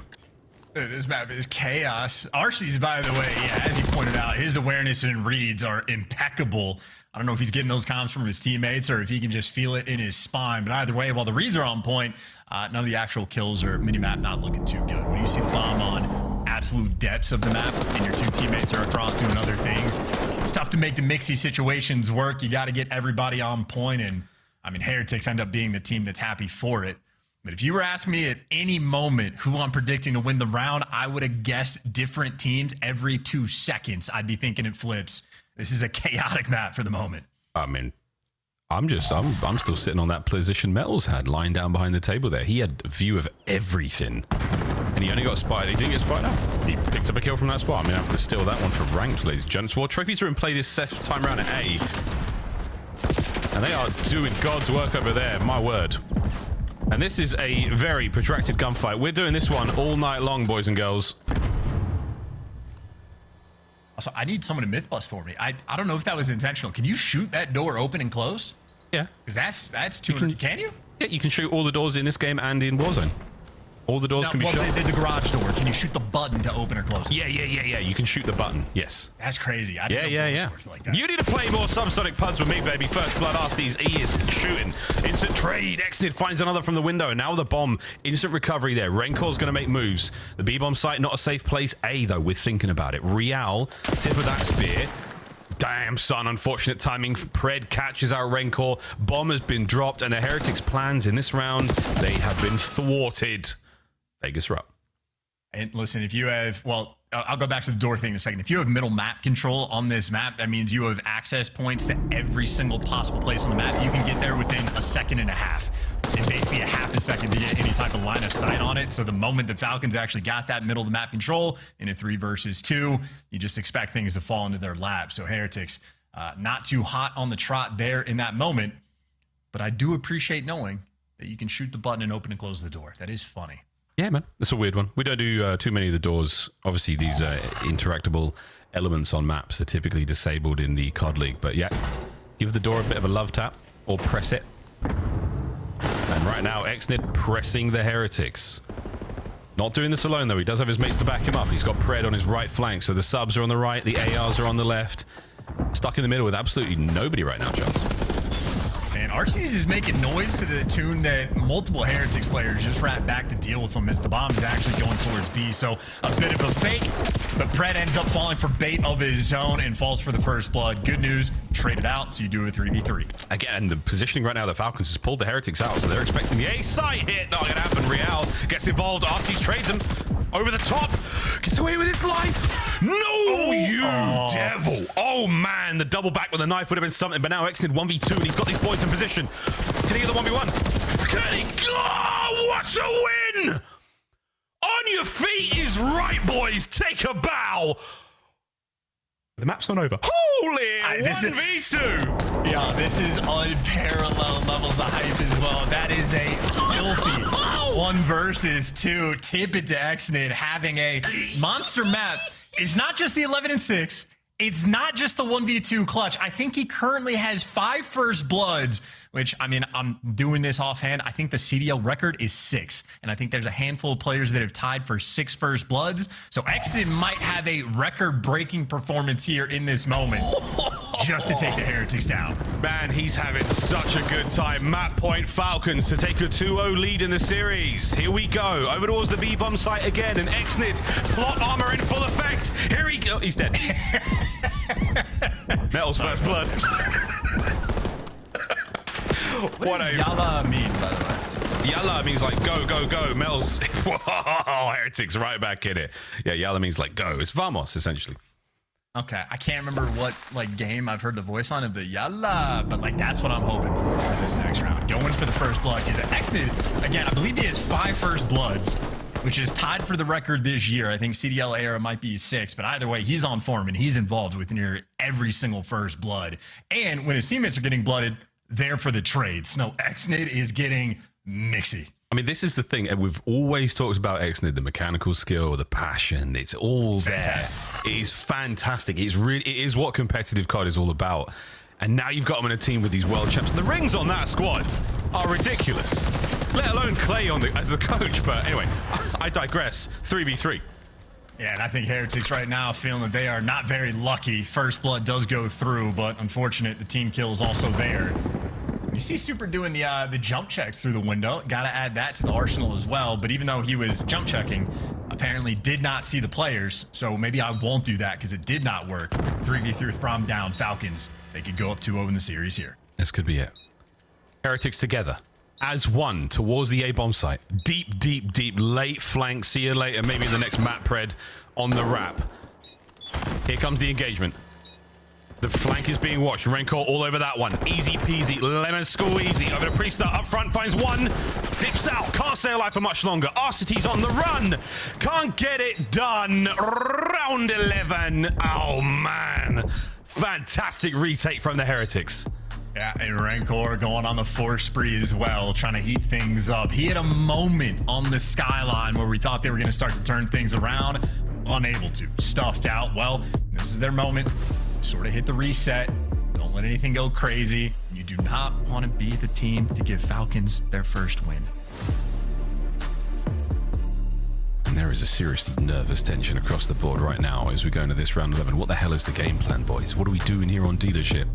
This map is chaos. Arcees, by the way, yeah, as you pointed out, his awareness and reads are impeccable. I don't know if he's getting those comms from his teammates or if he can just feel it in his spine. But either way, while the reads are on point, none of the actual kills or minimap not looking too good. When you see the bomb on absolute depths of the map and your 2 teammates are across doing other things, it's tough to make the mixy situations work. You got to get everybody on point, and I mean, Heretics end up being the team that's happy for it. But if you were asking me at any moment who I'm predicting to win the round, I would have guessed different teams every 2 seconds. I'd be thinking it flips. This is a chaotic map for the moment. I mean, I'm still sitting on that position Metals had lying down behind the table there. He had a view of everything. And he only got spotted. He didn't get spotted out. He picked up a kill from that spot. I'm going to have to steal that one for ranked, ladies and gents. Well, trophies are in play this time round at A. And they are doing God's work over there, my word. And this is a very protracted gunfight. We're doing this one all night long, boys and girls. Also, I need someone to myth bust for me. I don't know if that was intentional. Can you shoot that door open and closed? Yeah. Because that's too... Can you? Yeah, you can shoot all the doors in this game and in Warzone. All the doors can be shot. The garage door. Can you shoot the button to open or close? Yeah. You can shoot the button. Yes. That's crazy. I didn't know doors worked like that. You need to play more subsonic puds with me, baby. First blood Arsties. E is shooting. Instant trade. Exnid finds another from the window. And now with the bomb. Instant recovery there. Renkor's going to make moves. The B-bomb site, not a safe place. A, though, we're thinking about it. Real, tip of that spear. Damn, son. Unfortunate timing. Pred catches our Renkor. Bomb has been dropped. And the Heretics' plans in this round, they have been thwarted. Vegas are up. And listen, if you have, well, I'll go back to the door thing in a second. If you have middle map control on this map, that means you have access points to every single possible place on the map. You can get there within a second and a half. And basically a half a second to get any type of line of sight on it. So the moment the Falcons actually got that middle of the map control in a 3 versus 2, you just expect things to fall into their lap. So Heretics, not too hot on the trot there in that moment. But I do appreciate knowing that you can shoot the button and open and close the door. That is funny. Yeah, man. That's a weird one. We don't do too many of the doors. Obviously, these interactable elements on maps are typically disabled in the COD League. But yeah, give the door a bit of a love tap or press it. And right now, Exnid pressing the Heretics. Not doing this alone, though. He does have his mates to back him up. He's got Pred on his right flank. So the subs are on the right. The ARs are on the left. Stuck in the middle with absolutely nobody right now, Chance. And Arceus is making noise to the tune that multiple Heretics players just ran back to deal with him as the bomb is actually going towards B. So a bit of a fake, but Pred ends up falling for bait of his own and falls for the first blood. Good news, traded out, so you do a 3v3. Again, the positioning right now, the Falcons has pulled the Heretics out, so they're expecting the A site hit. Not gonna happen. Real gets involved. Arceus trades him over the top. Gets away with his life. No, you devil. Oh, man. The double back with the knife would have been something, but now Exnid 1v2, and he's got these boys in position. Can he get the 1v1? Can he? Oh, what a win! On your feet is right, boys. Take a bow. The map's not over. Holy 1v2. Yeah, this is unparalleled levels of hype as well. That is a filthy 1 versus 2. Tip it to Exnid. Having a monster map is not just the 11-6. It's not just the 1v2 clutch. I think he currently has 5 first bloods, which, I mean, I'm doing this offhand. I think the CDL record is 6. And I think there's a handful of players that have tied for 6 first bloods. So Exnid might have a record-breaking performance here in this moment just to take the Heretics down. Man, he's having such a good time. Map point Falcons to take a 2-0 lead in the series. Here we go. Over towards the B-bomb site again. And Exnid, plot armor in full effect. Here he goes. He's dead. Metal's first blood. What does Yalla mean, by the way? Yalla means like go, go, go. Metal's whoa, Heretics right back in it. Yeah, Yalla means like go. It's Vamos, essentially. Okay, I can't remember what like game I've heard the voice on of the Yalla, but like that's what I'm hoping for this next round. Going for the first blood because Exnid, again, I believe he has 5 first bloods, which is tied for the record this year. I think CDL era might be 6, but either way, he's on form and he's involved with near every single first blood. And when his teammates are getting blooded, they're for the trades. No, Exnid is getting mixy. I mean, this is the thing, and we've always talked about Exnid, the mechanical skill, the passion. It's all there. Fantastic. It is fantastic. It is what competitive COD is all about. And now you've got him in a team with these world champs. The rings on that squad are ridiculous. Let alone Clay as the coach. But anyway, I digress. 3v3. Yeah, and I think Heretics right now feeling that they are not very lucky. First blood does go through, but unfortunate the team kill is also there. You see Super doing the jump checks through the window. Got to add that to the arsenal as well. But even though he was jump checking, apparently did not see the players. So maybe I won't do that because it did not work. 3v3 from down Falcons. They could go up 2-0 in the series here. This could be it. Heretics together. as one towards the A-bomb site. Deep, deep, deep, late flank. See you later. Maybe the next map pred on the wrap. Here comes the engagement. The flank is being watched. Rancor all over that one. Easy peasy, lemon squeezy. Over to Priester up front, finds one. Dips out, can't stay alive for much longer. Arcity's on the run. Can't get it done. Round 11. Oh, man. Fantastic retake from the Heretics. Yeah, and Rancor going on the 4 spree as well, trying to heat things up. He had a moment on the skyline where we thought they were going to start to turn things around. Unable to. Stuffed out. Well, this is their moment. Sort of hit the reset. Don't let anything go crazy. You do not want to be the team to give Falcons their first win. And there is a seriously nervous tension across the board right now as we go into this round 11. What the hell is the game plan, boys? What are we doing here on dealership?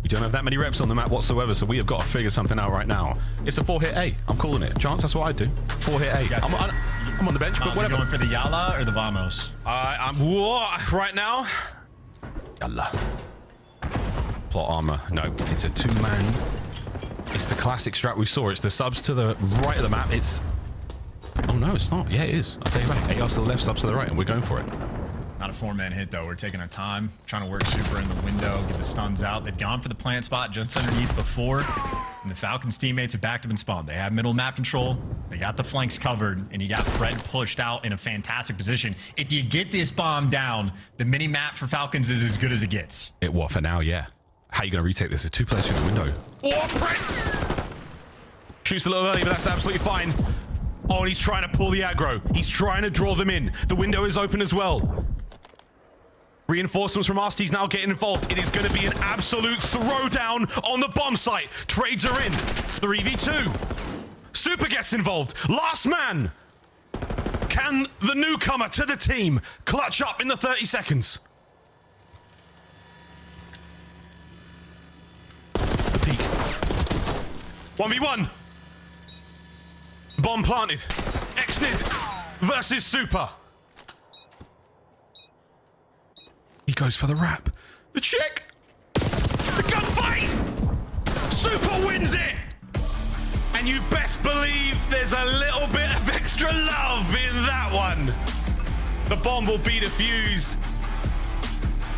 We don't have that many reps on the map whatsoever, so we have got to figure something out right now. It's a 4-hit A. I'm calling it. Chance, that's what I do. 4-hit A. I'm on the bench, but whatever. Going for the Yala or the Vamos? I'm right now. Yalla. Plot armor. No, it's a 2-man. It's the classic strat we saw. It's the subs to the right of the map. It's... Oh, no, it's not. Yeah, it is. I'll tell you about it. ARs to the left, subs to the right, and we're going for it. Not a 4-man hit, though. We're taking our time, trying to work super in the window, get the stuns out. They've gone for the plant spot just underneath before, and the Falcons teammates have backed up and spawned. They have middle map control. They got the flanks covered, and you got Fred pushed out in a fantastic position. If you get this bomb down, the mini map for Falcons is as good as it gets. It what for now, yeah. How are you going to retake this? There's 2 players through the window. Oh, Fred! Shoots a little early, but that's absolutely fine. Oh, and he's trying to pull the aggro. He's trying to draw them in. The window is open as well. Reinforcements from Arsty's now getting involved. It is going to be an absolute throwdown on the bomb site. Trades are in. 3v2. Super gets involved. Last man. Can the newcomer to the team clutch up in the 30 seconds? Peek. 1v1. Bomb planted. Exnid versus Super. He goes for the wrap. The check. The gunfight. Super wins it. And you best believe there's a little bit of extra love in that one. The bomb will be defused.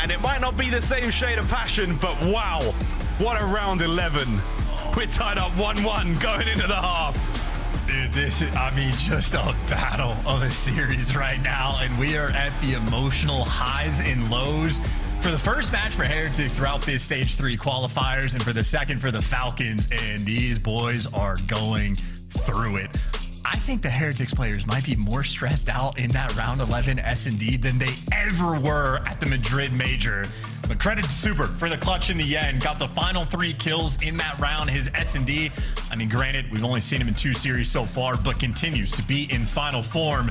And it might not be the same shade of passion, but wow. What a round 11. We're tied up 1-1 going into the half. Dude, this is, I mean, just a battle of a series right now, and we are at the emotional highs and lows for the first match for Heretics throughout this Stage 3 qualifiers, and for the second for the Falcons, and these boys are going through it. I think the Heretics players might be more stressed out in that round 11 S&D than they ever were at the Madrid Major. But credit to Super for the clutch in the end. Got the final 3 kills in that round. His S&D, I mean, granted, we've only seen him in 2 series so far, but continues to be in final form.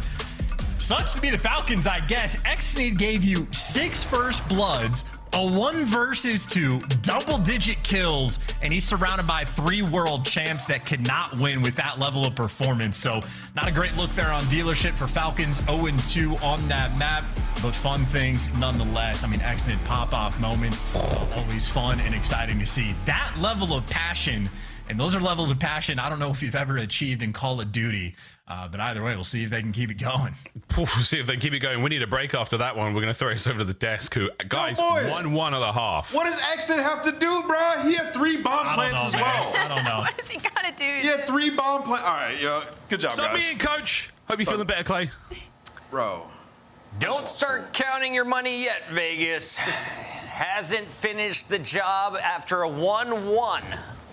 Sucks to be the Falcons, I guess. Exnid gave you 6 first bloods, a 1 versus 2, double-digit kills, and he's surrounded by 3 world champs that could not win with that level of performance. So not a great look there on dealership for Falcons. 0-2 on that map, but fun things nonetheless. I mean, Exnid pop-off moments, always fun and exciting to see. That level of passion, and those are levels of passion I don't know if you've ever achieved in Call of Duty. But either way, we'll see if they can keep it going. We'll see if they can keep it going. We need a break after that one. We're going to throw this over to the desk. Who, guys, 1-1 at the half. What does Exton have to do, bro? He had 3 bomb plants as well. I don't know. What does he got to do? He had 3 bomb plants. All right, good job, Sub guys. me in, coach. Hope you're feeling better, Clay. Bro. Don't start counting your money yet, Vegas. Hasn't finished the job after a 1-1.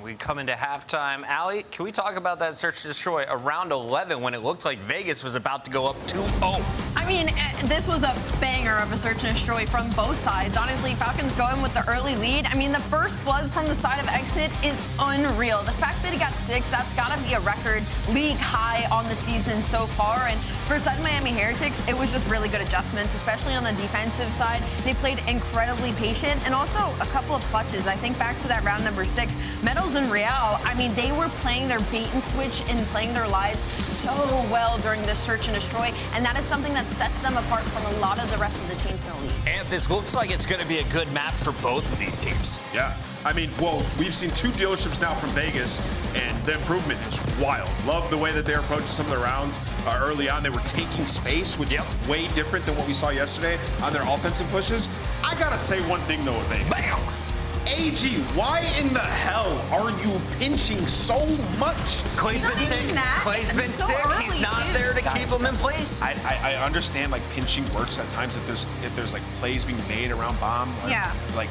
We come into halftime. Allie, can we talk about that search and destroy around 11 when it looked like Vegas was about to go up 2-0? I mean, this was a banger of a search and destroy from both sides. Honestly, Falcons going with the early lead. I mean, the first blood from the side of Exit is unreal. The fact that he got 6, that's got to be a record league high on the season so far. And for Sud Miami Heretics, it was just really good adjustments, especially on the defensive side. They played incredibly patient, and also a couple of clutches. I think back to that round number 6, Meadows Unreal, I mean, they were playing their bait and switch and playing their lives so well during this search and destroy, and that is something that sets them apart from a lot of the rest of the teams in the league. And this looks like it's going to be a good map for both of these teams. Yeah. I mean, well, we've seen 2 dealerships now from Vegas, and the improvement is wild. Love the way that they're approaching some of the rounds early on. They were taking space, which is way different than what we saw yesterday on their offensive pushes. I gotta say one thing though with Vegas. Bam! AG, why in the hell are you pinching so much? Clay's been sick. Clay's been sick. He's not there to keep him in place. I understand like pinching works at times if there's like plays being made around bomb. Like,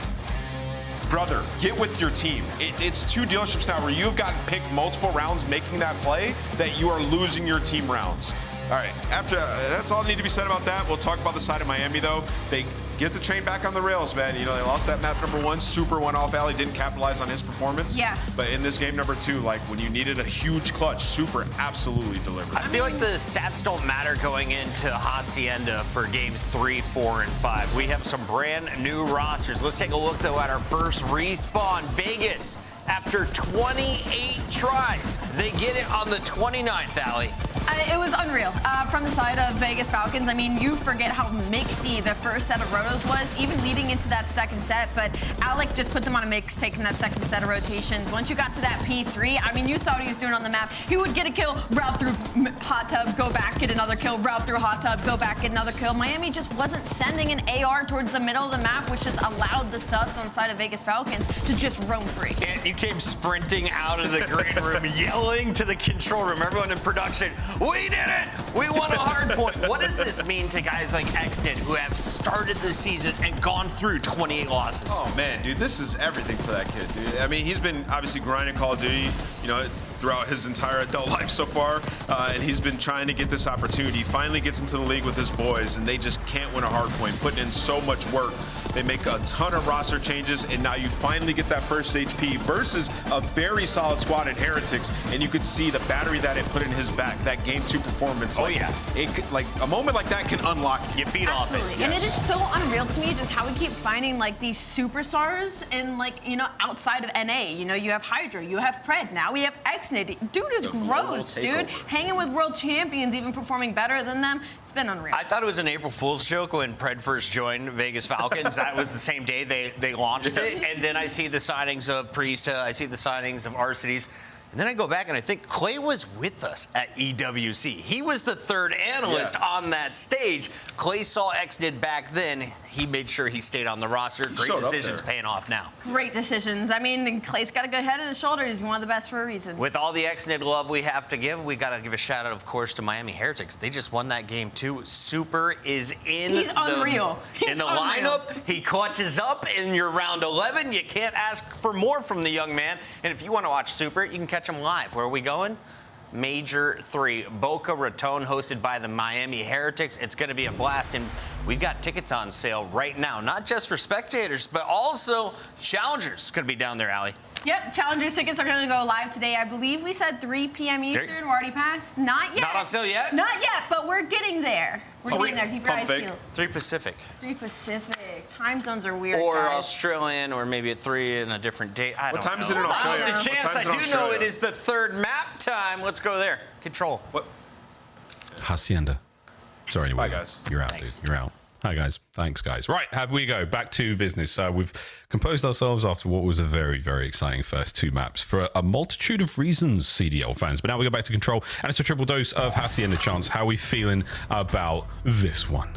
brother, get with your team. It's 2 dealerships now where you have gotten picked multiple rounds making that play that you are losing your team rounds. All right, after that's all that need to be said about that. We'll talk about the side of Miami though. They get the train back on the rails, man. You know, they lost that map number 1. Super went off alley, didn't capitalize on his performance. Yeah. But in this game number 2, like when you needed a huge clutch, Super absolutely delivered. I feel like the stats don't matter going into Hacienda for games 3, 4, and 5. We have some brand new rosters. Let's take a look though at our first respawn. Vegas, after 28 tries, they get it on the 29th, Allie. It was unreal. From the side of Vegas Falcons, I mean, you forget how mixy the first set of rotos was, even leading into that second set, but Alec just put them on a mix, taking that second set of rotations. Once you got to that P3, I mean, you saw what he was doing on the map. He would get a kill, route through hot tub, go back, get another kill, route through hot tub, go back, get another kill. Miami just wasn't sending an AR towards the middle of the map, which just allowed the subs on the side of Vegas Falcons to just roam free. And you came sprinting out of the green room, yelling to the control room, everyone in production, we did it! We won a hard point. What does this mean to guys like XNIT who have started the season and gone through 28 losses? Oh man, dude, this is everything for that kid, dude. I mean, he's been obviously grinding Call of Duty, you know, throughout his entire adult life so far, and he's been trying to get this opportunity. He finally gets into the league with his boys, and they just can't win a hard point, putting in so much work. They make a ton of roster changes, and now you finally get that first HP versus a very solid squad in Heretics, and you could see the battery that it put in his back, that Game 2 performance. Oh, yeah. It could, like, a moment like that can unlock you. Feed off it. Yes. And it is so unreal to me just how we keep finding, like, these superstars in, like, you know, outside of NA. You know, you have Hydra, you have Pred, now we have XNIT. Dude is gross, dude. Hanging with world champions, even performing better than them. It's been unreal. I thought it was an April Fool's joke when Pred first joined Vegas Falcons. That was the same day they launched it. And then I see the signings of Priesta, I see the signings of Arcides. And then I go back and I think Clay was with us at EWC. He was the third analyst on that stage. Clay saw XNIT back then. He made sure he stayed on the roster. Great decisions paying off now. Great decisions. I mean, Clay's got a good head on his shoulders. He's one of the best for a reason. With all the XNIT love we have to give, we got to give a shout out, of course, to Miami Heretics. They just won that game too. Super is in He's unreal. In the lineup. He clutches up in your round 11. You can't ask for more from the young man. And if you want to watch Super, you can catch him live. Where are we going? Major 3, Boca Raton, hosted by the Miami Heretics. It's going to be a blast, and we've got tickets on sale right now, not just for spectators, but also challengers. Going to be down there, Allie. Yep, Challengers tickets are going to go live today. I believe we said 3 p.m. Eastern. We're already past. Not yet. Not on sale yet? Not yet, but we're getting there. We're getting there. Keep your eyes peeled. 3 Pacific. 3 Pacific. Time zones are weird, Or guys. Australian, or maybe at 3 in a different date. I don't know. What time is it in Australia? There's a chance. I do know it is the third map time. Let's go there. Control. What? Hacienda. Sorry, bye, guys. You're out, Thanks. dude. You're out. Hi, guys. Thanks, guys. Right, here we go. Back to business. We've composed ourselves after what was a very, very exciting first 2 maps for a multitude of reasons, CDL fans. But now we go back to Control, and it's a triple dose of Hacienda Chance. How are we feeling about this one?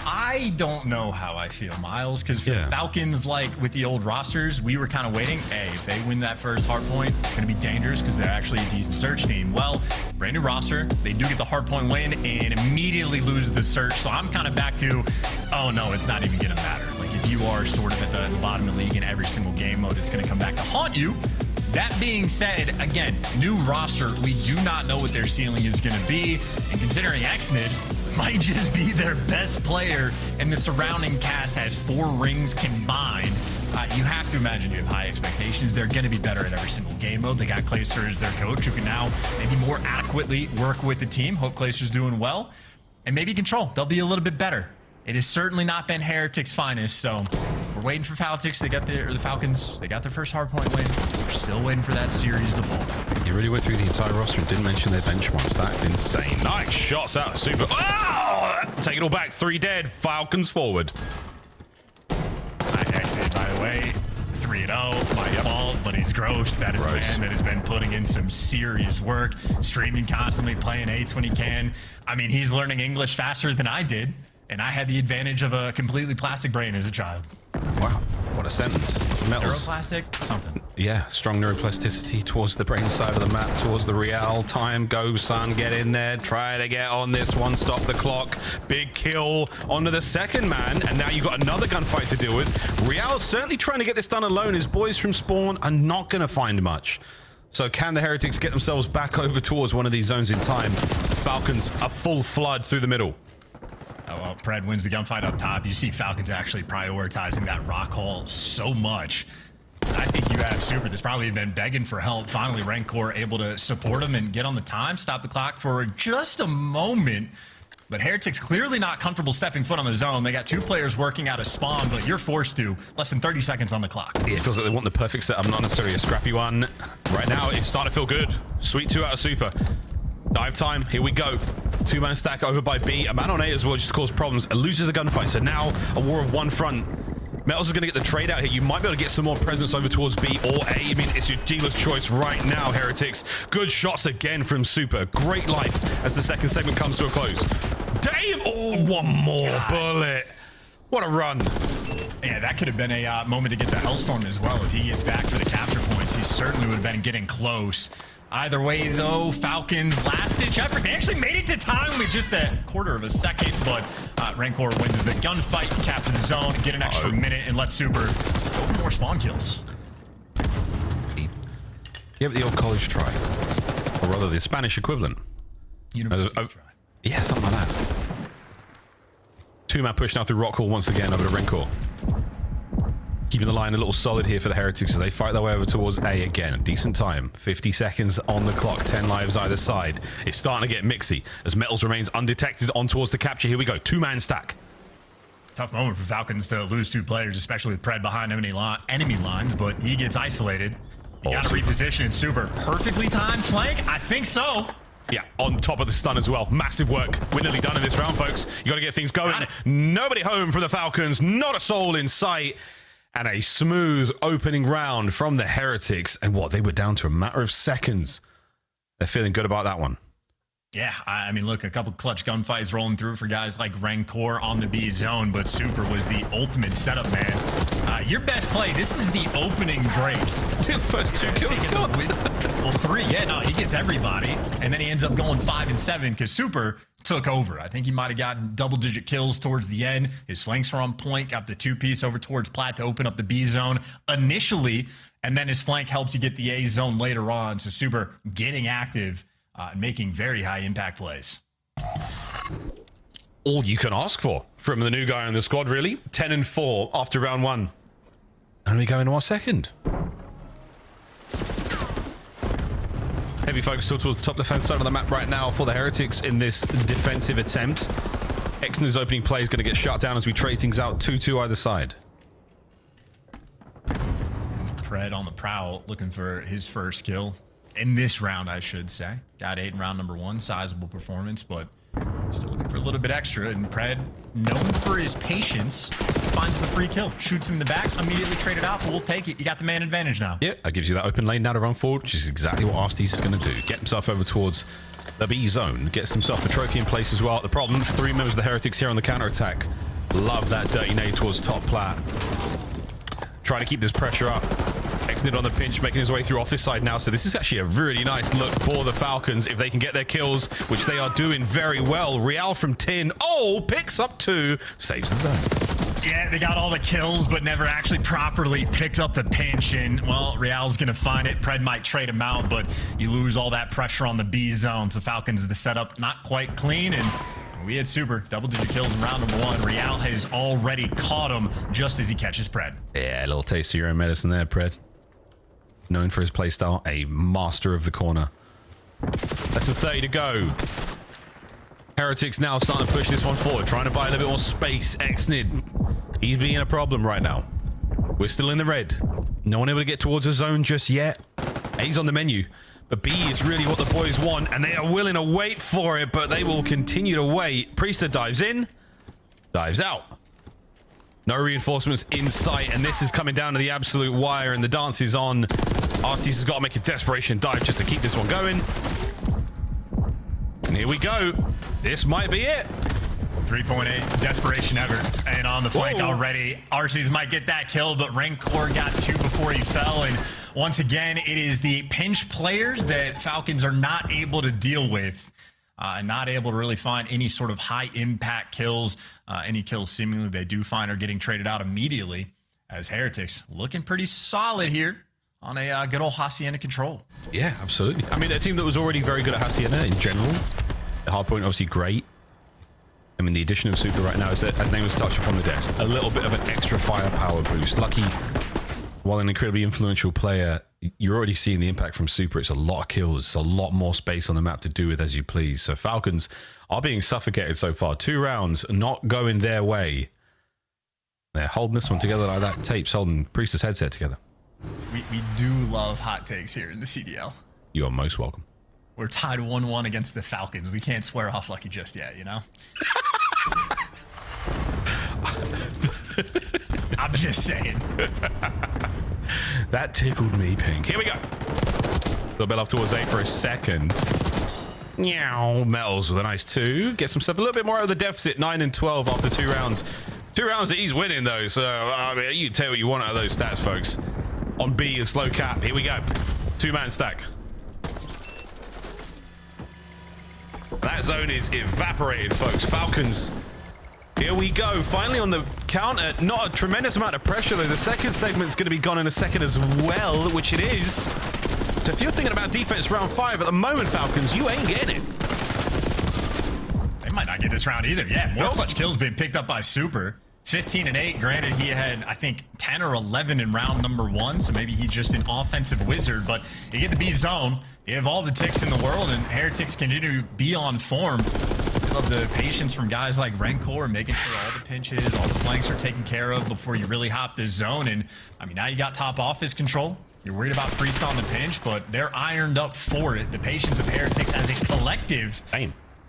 I don't know how I feel, Miles, because for the Falcons, like with the old rosters, we were kind of waiting. Hey, if they win that first hard point, it's going to be dangerous because they're actually a decent search team. Well, brand new roster, they do get the hard point win and immediately lose the search. So I'm kind of back to, oh no, it's not even going to matter. Like if you are sort of at the bottom of the league in every single game mode, it's going to come back to haunt you. That being said, again, new roster, we do not know what their ceiling is going to be. And considering XNIT might just be their best player and the surrounding cast has 4 rings combined, you have to imagine you have high expectations. They're going to be better at every single game mode. They got Clayster as their coach who can now maybe more adequately work with the team. Hope Clayster's doing well. And maybe Control, they'll be a little bit better. It has certainly not been Heretics' finest, so We're waiting for Falcons to get the Falcons. They got their first hardpoint win. We're still waiting for that series to fall. You really went through the entire roster and didn't mention their benchmarks. That's insane. Nice shots out of Super. Oh! Take it all back. 3 dead. Falcons forward. I exited, by the way. 3-0. My fault, but he's gross. That is a man that has been putting in some serious work, streaming constantly, playing eights when he can. I mean, he's learning English faster than I did, and I had the advantage of a completely plastic brain as a child. Wow, what a sentence. Metals. Neuroplastic? Something. Yeah, strong neuroplasticity towards the brain side of the map, towards the Real. Time, go, son, get in there. Try to get on this one, stop the clock. Big kill onto the second man, and now you've got another gunfight to deal with. Real's certainly trying to get this done alone. His boys from spawn are not going to find much. So can the Heretics get themselves back over towards one of these zones in time? Falcons, a full flood through the middle. Oh, well, Pred wins the gunfight up top. You see Falcons actually prioritizing that rock hole so much. I think you have Super that's probably been begging for help. Finally, Rancor able to support him and get on the time, stop the clock for just a moment. But Heretics clearly not comfortable stepping foot on the zone. They got 2 players working out of spawn, but you're forced to. Less than 30 seconds on the clock. Yeah, it feels like they want the perfect setup, not necessarily a scrappy one. Right now, it's starting to feel good. Sweet 2 out of Super. Dive time, here we go. 2-man stack over by B. A man on A as well just caused problems. It loses a gunfight, so now a war of one front. Metals is going to get the trade out here. You might be able to get some more presence over towards B or A. I mean, it's your dealer's choice right now, Heretics. Good shots again from Super. Great life as the second segment comes to a close. Damn! Oh, one more bullet. What a run. Yeah, that could have been a moment to get the Hellstorm as well. If he gets back for the capture points, he certainly would have been getting close. Either way, though, Falcons last-ditch effort. They actually made it to time with just a quarter of a second, but Rancor wins the gunfight, capture the zone, get an extra minute, and let Super go for more spawn kills. Give it the old college try. Or rather, the Spanish equivalent. University try. Yeah, something like that. 2-man push now through Rockhall once again over to Rancor. Keeping the line a little solid here for the Heretics as they fight their way over towards A again. Decent time. 50 seconds on the clock. 10 lives either side. It's starting to get mixy as Metals remains undetected on towards the capture. Here we go. 2-man stack. Tough moment for Falcons to lose 2 players, especially with Pred behind enemy lines, but he gets isolated. You got to reposition and Super. Perfectly timed flank? I think so. Yeah, on top of the stun as well. Massive work. We're nearly done in this round, folks. You got to get things going. Nobody home from the Falcons. Not a soul in sight. And a smooth opening round from the Heretics. And what, they were down to a matter of seconds. They're feeling good about that one. Yeah, I mean, look, a couple clutch gunfights rolling through for guys like Rancor on the B zone, but Super was the ultimate setup, man. Your best play, this is the opening break. First 2 kills got. Well, 3, yeah, no, he gets everybody, and then he ends up going 5 and 7 because Super took over. I think he might have gotten double-digit kills towards the end. His flanks were on point, got the 2-piece over towards Plat to open up the B zone initially, and then his flank helps you get the A zone later on, so Super getting active and making very high impact plays. All you can ask for from the new guy on the squad, really. 10 and 4 after round 1. And we go into our second. Heavy focus still towards the top left-hand side of the map right now for the Heretics in this defensive attempt. Exner's opening play is going to get shut down as we trade things out 2-2 either side. Pred on the prowl looking for his first kill. In this round, I should say. Got 8 in round number 1. Sizable performance, but still looking for a little bit extra. And Pred, known for his patience, finds the free kill. Shoots him in the back, immediately traded out, but we'll take it. You got the man advantage now. Yeah, that gives you that open lane now to run forward, which is exactly what Arstes is going to do. Get himself over towards the B zone. Gets himself a trophy in place as well. The problem, 3 members of the Heretics here on the counter-attack. Love that dirty nade towards top plat. Trying to keep this pressure up. Exnid on the pinch, making his way through office side now. So this is actually a really nice look for the Falcons if they can get their kills, which they are doing very well. Real from Tin. Oh, picks up 2. Saves the zone. Yeah, they got all the kills, but never actually properly picked up the pinch. And, well, Real's going to find it. Pred might trade him out, but you lose all that pressure on the B zone. So Falcons, the setup not quite clean. And we had Super double-digit kills in round number 1. Real has already caught him just as he catches Pred. Yeah, a little taste of your own medicine there, Pred. Known for his playstyle, a master of the corner. Less than 30 to go. Heretics now starting to push this one forward, trying to buy a little bit more space. Exnid, he's being a problem right now. We're still in the red. No one able to get towards the zone just yet. A's on the menu. But B is really what the boys want, and they are willing to wait for it, but they will continue to wait. Priester dives in, dives out. No reinforcements in sight, and this is coming down to the absolute wire, and the dance is on. Arstes has got to make a desperation dive just to keep this one going. And here we go. This might be it. 3.8 desperation ever, and on the flank already. Arstes might get that kill, but Rancor got 2 before he fell. And once again, it is the pinch players that Falcons are not able to deal with, and not able to really find any sort of high impact kills. Any kills seemingly they do find are getting traded out immediately, as Heretics looking pretty solid here on a good old Hacienda control. Yeah, absolutely. I mean, a team that was already very good at Hacienda in general. The hardpoint obviously great. I mean, the addition of Super right now, as name was touched upon the desk, a little bit of an extra firepower boost. Lucky, while an incredibly influential player, you're already seeing the impact from Super. It's a lot of kills. It's a lot more space on the map to do with as you please. So Falcons are being suffocated so far. 2 rounds not going their way. They're holding this one together like that. Tape's holding Priester's headset together. We do love hot takes here in the CDL. You are most welcome. We're tied 1-1 against the Falcons. We can't swear off Lucky just yet, you know? I'm just saying. That tickled me pink. Here we go. Little bit off towards A for a second. Meow. Metals with a nice 2. Gets himself a little bit more out of the deficit. 9 and 12 after 2 rounds. 2 rounds that he's winning, though. So, I mean, you can tell what you want out of those stats, folks. On B, a slow cap. Here we go. 2-man stack. That zone is evaporated, folks. Falcons, here we go. Finally on the counter. Not a tremendous amount of pressure, though. The second segment's going to be gone in a second as well, which it is. So if you're thinking about defense round 5 at the moment, Falcons, you ain't getting it. They might not get this round either. Yeah, more clutch kills being picked up by Super. 15 and 8. Granted, he had, I think, 10 or 11 in round number 1, so maybe he's just an offensive wizard, but you get the B zone. You have all the ticks in the world, and Heretics continue to be on form. I love the patience from guys like Rancor, making sure all the pinches, all the flanks are taken care of before you really hop this zone. And, I mean, now you got top office control. You're worried about Priest on the pinch, but they're ironed up for it. The patience of Heretics as a collective,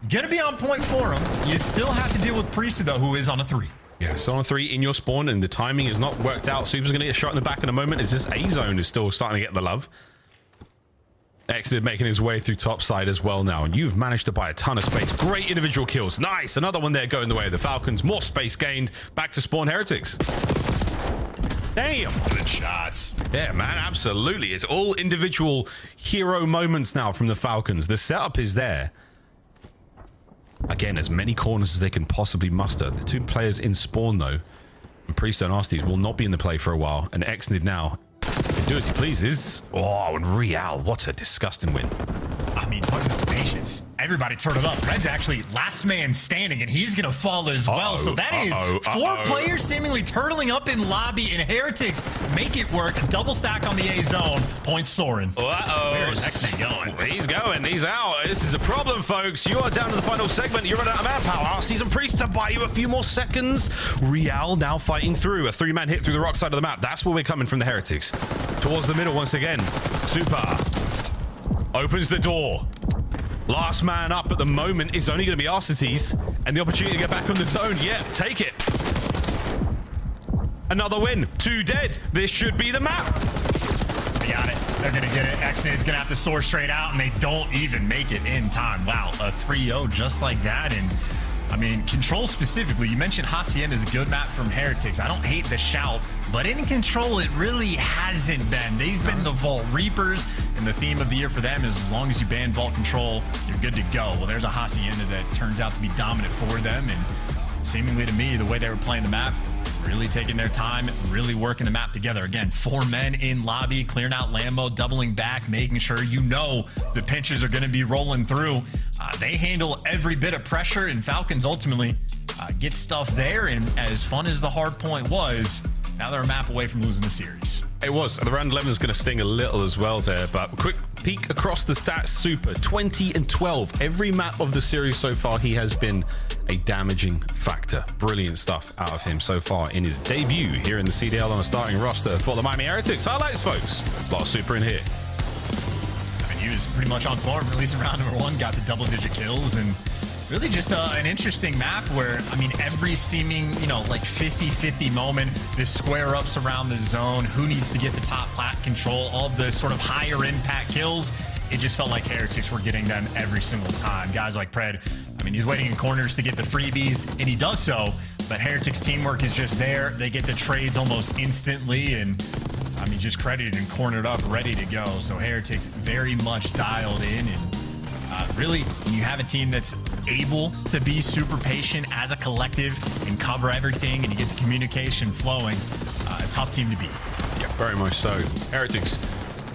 gonna be on point for them. You still have to deal with Priest, though, who is on a 3. Yeah, so on a 3 in your spawn, and the timing is not worked out. Super's going to get shot in the back in a moment as this A zone is still starting to get the love. Exit making his way through top side as well now, and you've managed to buy a ton of space. Great individual kills. Nice. Another one there going the way of the Falcons. More space gained. Back to spawn Heretics. Damn. Good shots. Yeah, man, absolutely. It's all individual hero moments now from the Falcons. The setup is there. Again, as many corners as they can possibly muster. The 2 players in spawn, though, and Priest and Arstes will not be in the play for a while. And Exnid now can do as he pleases. Oh, and Real, what a disgusting win. I mean, talking about patience. Everybody turn it up. Red's actually last man standing, and he's going to fall as well. So that is 4 players seemingly turtling up in lobby, and Heretics make it work. Double stack on the A zone. Points soaring. Where's Exnid going? He's going. He's out. This is a problem, folks. You are down to the final segment. You're running out of manpower. Arstes and Priest to buy you a few more seconds. Real now fighting through. A 3-man hit through the rock side of the map. That's where we're coming from the Heretics. Towards the middle once again. Super opens the door. Last man up at the moment is only going to be Arstes, and the opportunity to get back on the zone. Yeah, take it. Another win. 2 dead. This should be the map. They got it. They're going to get it. Exnid's going to have to soar straight out, and they don't even make it in time. Wow, a 3-0 just like that. And I mean, Control specifically, you mentioned Hacienda is a good map from Heretics. I don't hate the shout, but in Control, it really hasn't been. They've been the Vault Reapers, and the theme of the year for them is as long as you ban Vault Control, you're good to go. Well, there's a Hacienda that turns out to be dominant for them, and seemingly to me, the way they were playing the map, really taking their time, really working the map together. Again, 4 men in lobby, clearing out Lambo, doubling back, making sure you know the pinches are going to be rolling through. They handle every bit of pressure, and Falcons ultimately get stuff there. And as fun as the hard point was, now they're a map away from losing the series. It was. The round 11 is going to sting a little as well there, but quick peek across the stats. Super 20 and 12. Every map of the series so far, he has been a damaging factor. Brilliant stuff out of him so far in his debut here in the CDL on a starting roster for the Miami Heretics. Highlights, folks. A lot of super in here. I mean, he was pretty much on form, at least in round number 1, got the double-digit kills, and really just an interesting map where, I mean, every seeming, like 50-50 moment, this square ups around the zone, who needs to get the top plat control, all the sort of higher impact kills, it just felt like Heretics were getting them every single time. Guys like Pred, I mean, he's waiting in corners to get the freebies, and he does so, but Heretics teamwork is just there. They get the trades almost instantly, and I mean, just credited and cornered up, ready to go. So Heretics very much dialed in, and really, when you have a team that's able to be super patient as a collective and cover everything, and you get the communication flowing, a tough team to beat. Yeah, very much so. Heretics,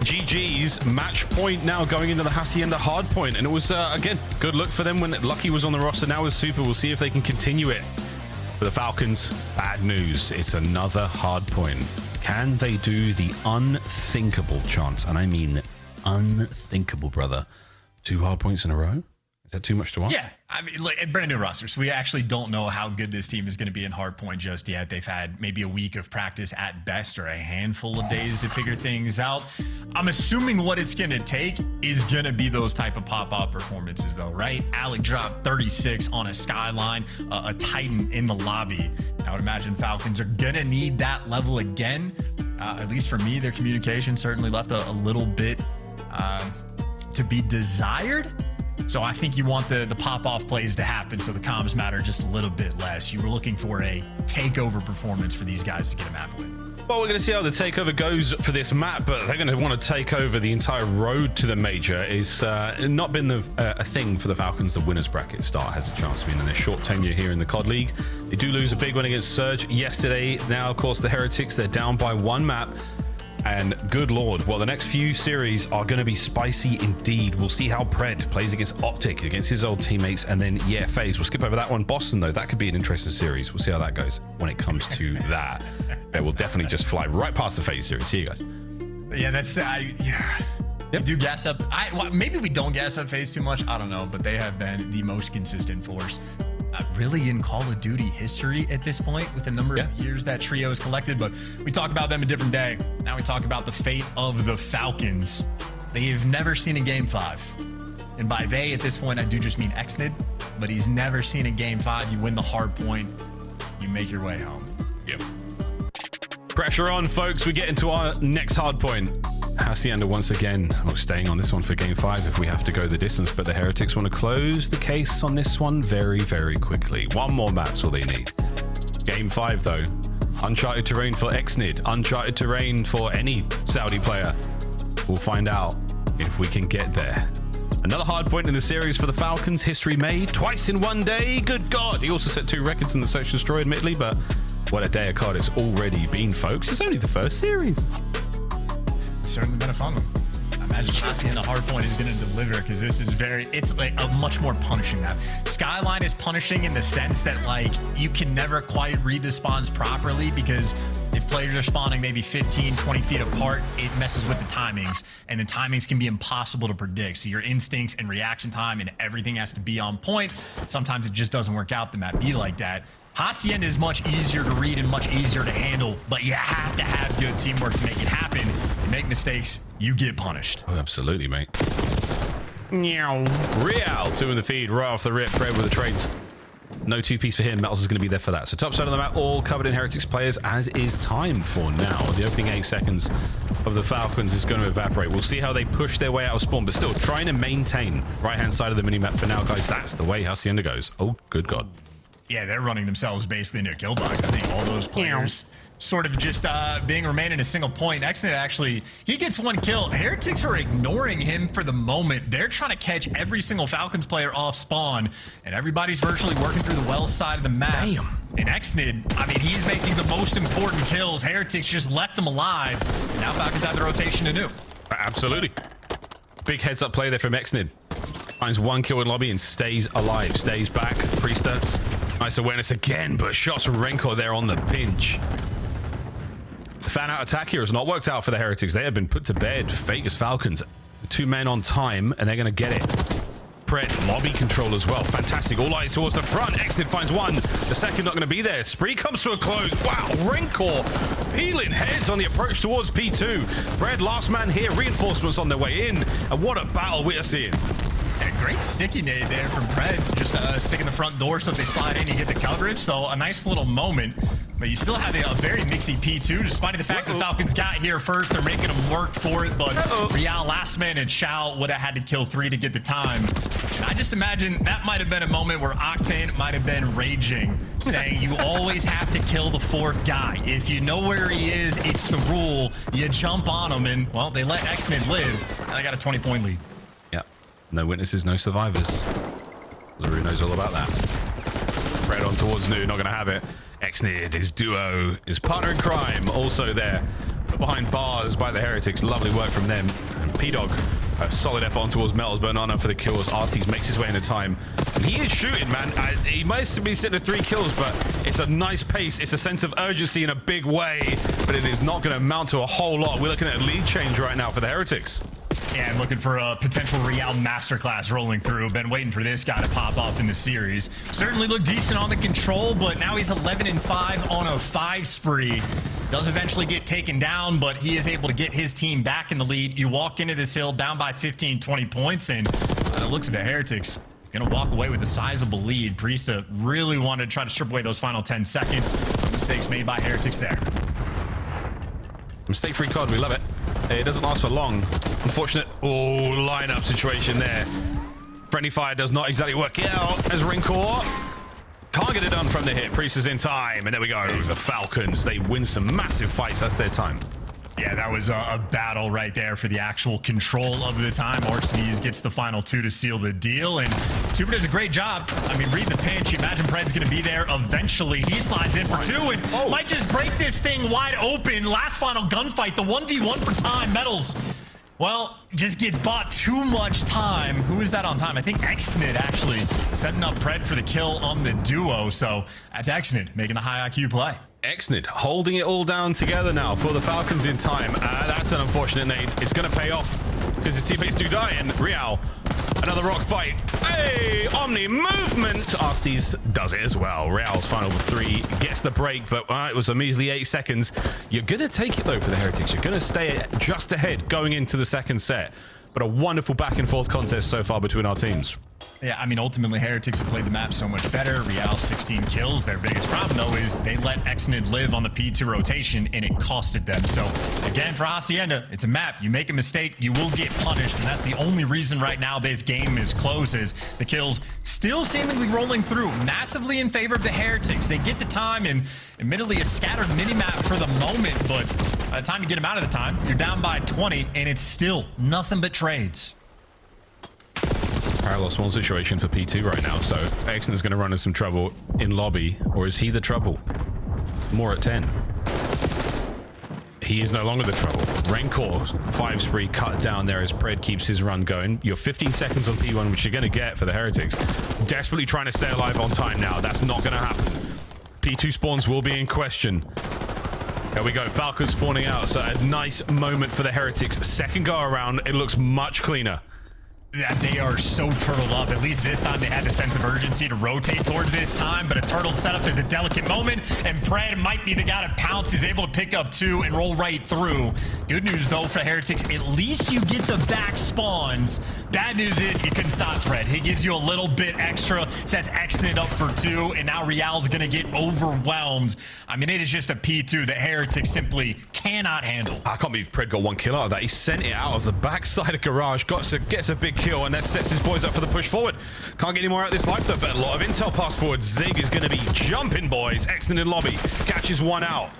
GG's match point now going into the Hacienda hard point, and it was, again, good look for them when Lucky was on the roster. Now with Super, we'll see if they can continue it. For the Falcons, bad news. It's another hard point. Can they do the unthinkable, Chance? And I mean unthinkable, brother. 2 hard points in a row? Is that too much to ask? Yeah, I mean, like, brand new roster, so we actually don't know how good this team is going to be in hardpoint just yet. They've had maybe a week of practice at best, or a handful of days to figure things out. I'm assuming what it's going to take is going to be those type of pop-up performances, though, right? Alec dropped 36 on a Skyline, a Titan in the lobby. I would imagine Falcons are going to need that level again. At least for me, their communication certainly left a little bit to be desired. So I think you want the pop-off plays to happen, so the comms matter just a little bit less. You were looking for a takeover performance for these guys to get a map win. Well, we're going to see how the takeover goes for this map, but they're going to want to take over the entire road to the major. It's not been a thing for the Falcons. The winners bracket start has a chance to be in their short tenure here in the COD League. They do lose a big one against Surge yesterday. Now, of course, the Heretics, they're down by 1 map. And good lord, well, the next few series are going to be spicy indeed. We'll see how Pred plays against Optic, against his old teammates, and then, yeah, FaZe. We'll skip over that one. Boston, though, that could be an interesting series. We'll see how that goes when it comes to that. Yeah, we'll definitely just fly right past the FaZe series. See you guys. Yeah, that's... Yep. Do gas up. Maybe we don't gas up FaZe too much. I don't know, but they have been the most consistent force. Really in Call of Duty history at this point, with the number of years that trio has collected. But we talk about them a different day. Now we talk about the fate of the Falcons. They have never seen a Game 5. And by they, at this point, I do just mean Xnid. But he's never seen a Game 5. You win the hard point. You make your way home. Yep. Pressure on, folks. We get into our next hard point. Hacienda once again, staying on this one for Game 5 if we have to go the distance, but the Heretics want to close the case on this one very, very quickly. 1 more map's all they need. Game 5, though. Uncharted terrain for Xnid. Uncharted terrain for any Saudi player. We'll find out if we can get there. Another hard point in the series for the Falcons. History made twice in 1 day. Good God. He also set 2 records in the Search and Destroy, admittedly, but what a day of COD it's already been, folks. It's only the first series. Certainly been a fun one. I imagine Hacienda hardpoint is going to deliver, because this is it's like a much more punishing map. Skyline is punishing in the sense that, like, you can never quite read the spawns properly, because if players are spawning maybe 15, 20 feet apart, it messes with the timings, and the timings can be impossible to predict. So your instincts and reaction time and everything has to be on point. Sometimes it just doesn't work out. The map be like that. Hacienda is much easier to read and much easier to handle, but you have to have good teamwork to make it happen. You make mistakes, you get punished. Oh, absolutely, mate. Real 2 in the feed, right off the rip. Fred with the trades. No 2-piece for him. Metals is going to be there for that. So top side of the map, all covered in Heretics players, as is time for now. The opening 8 seconds of the Falcons is going to evaporate. We'll see how they push their way out of spawn, but still trying to maintain right-hand side of the minimap for now, guys. That's the way Hacienda goes. Oh, good God. Yeah, they're running themselves basically into a kill box. I think all those players sort of just remain in a single point. Xnid actually, he gets 1 kill. Heretics are ignoring him for the moment. They're trying to catch every single Falcons player off spawn, and everybody's virtually working through the well side of the map. Damn. And Xnid, I mean, he's making the most important kills. Heretics just left him alive, and now Falcons have the rotation to do. Absolutely. Big heads up play there from Xnid. Finds 1 kill in lobby and stays alive. Stays back. Priester. Nice awareness again, but shots from Rencor there on the pinch. Fan-out attack here has not worked out for the Heretics. They have been put to bed. Vegas Falcons, 2 men on time, and they're going to get it. Pred, lobby control as well. Fantastic. All eyes towards the front. Exit finds one. The second not going to be there. Spree comes to a close. Wow, Rancor peeling heads on the approach towards P2. Pred, last man here. Reinforcements on their way in. And what a battle we are seeing. Yeah, great sticky nade there from Pred. Just sticking the front door so if they slide in, you get the coverage. So a nice little moment. But you still have a very mixy P2, despite the fact that the Falcons got here first. They're making them work for it. But Real, last man, and Shao would have had to kill 3 to get the time. And I just imagine that might have been a moment where Octane might have been raging, saying you always have to kill the 4th guy. If you know where he is, it's the rule. You jump on him, and, well, they let Exnid live. And I got a 20-point lead. Yep. No witnesses, no survivors. LaRue knows all about that. Fred on towards Nu, not going to have it. Exnid, his duo, his partner in crime, also there. Put behind bars by the Heretics. Lovely work from them. And P-Dog, a solid effort on towards Metals, but not enough for the kills. Arstes makes his way into time. And he is shooting, man. He might be sitting at 3 kills, but it's a nice pace. It's a sense of urgency in a big way, but it is not going to amount to a whole lot. We're looking at a lead change right now for the Heretics. And looking for a potential Real masterclass rolling through. Been waiting for this guy to pop off in the series. Certainly looked decent on the control, but now he's 11-5 on a 5 spree. Does eventually get taken down, but he is able to get his team back in the lead. You walk into this hill down by 15, 20 points, and it looks like the Heretics gonna walk away with a sizable lead. Priesta really wanted to try to strip away those final 10 seconds. No mistakes made by Heretics there. Mistake-free COD, we love it. It doesn't last for long. Unfortunate, lineup situation there. Friendly fire does not exactly work out as Rancor can't get it done from the hit. Priest is in time, and there we go. The Falcons, they win some massive fights. That's their time. Yeah, that was a battle right there for the actual control of the time. Arstes gets the final 2 to seal the deal, and Super does a great job. I mean, read the pinch. You imagine Pred's going to be there eventually. He slides in for 2 and might just break this thing wide open. Last final gunfight, the 1v1 for time. Metals, well, just gets bought too much time. Who is that on time? I think Exnid actually setting up Pred for the kill on the duo. So that's Exnid making the high IQ play. Exnid holding it all down together now for the Falcons in time. That's an unfortunate nade. It's going to pay off because his teammates do die. And Real, another rock fight. Hey, Omni movement. Arstes does it as well. Real's final 3 gets the break, but it was a measly 8 seconds. You're going to take it, though, for the Heretics. You're going to stay just ahead going into the second set. But a wonderful back and forth contest so far between our teams. Yeah, I mean, ultimately, Heretics have played the map so much better. Real 16 kills. Their biggest problem, though, is they let Exnid live on the P2 rotation, and it costed them. So, again, for Hacienda, it's a map. You make a mistake, you will get punished, and that's the only reason right now this game is close, is the kills still seemingly rolling through, massively in favor of the Heretics. They get the time, and admittedly, a scattered minimap for the moment, but by the time you get them out of the time, you're down by 20, and it's still nothing but trades. Parallel small situation for P2 right now, so Exnid's going to run into some trouble in lobby, or is he the trouble? More at 10. He is no longer the trouble. Rancor 5 spree cut down there as Pred keeps his run going. You're 15 seconds on P1, which you're going to get for the Heretics. Desperately trying to stay alive on time now. That's not going to happen. P2 spawns will be in question. There we go. Falcons spawning out. So a nice moment for the Heretics. Second go around, it looks much cleaner. They are so turtled up. At least this time they had the sense of urgency to rotate towards this time, but a turtle setup is a delicate moment, and Pred might be the guy to pounce. He's able to pick up 2 and roll right through. Good news, though, for Heretics. At least you get the back spawns. Bad news is you couldn't stop Pred. He gives you a little bit extra, sets Exnid up for 2, and now Real's going to get overwhelmed. I mean, it is just a P2 that Heretics simply cannot handle. I can't believe Pred got 1 kill out of that. He sent it out of the backside of Garage, gets a big kill, and that sets his boys up for the push forward. Can't get any more out of this life, though, but a lot of intel pass forward. Zig is going to be jumping, boys. Exnid in lobby, catches 1 out.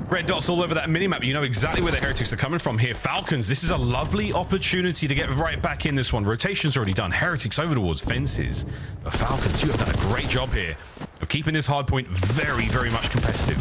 Red dots all over that minimap. You know exactly where the Heretics are coming from here. Falcons, this is a lovely opportunity to get right back in this one. Rotation's already done. Heretics over towards fences. But Falcons, you have done a great job here of keeping this hard point very, very much competitive.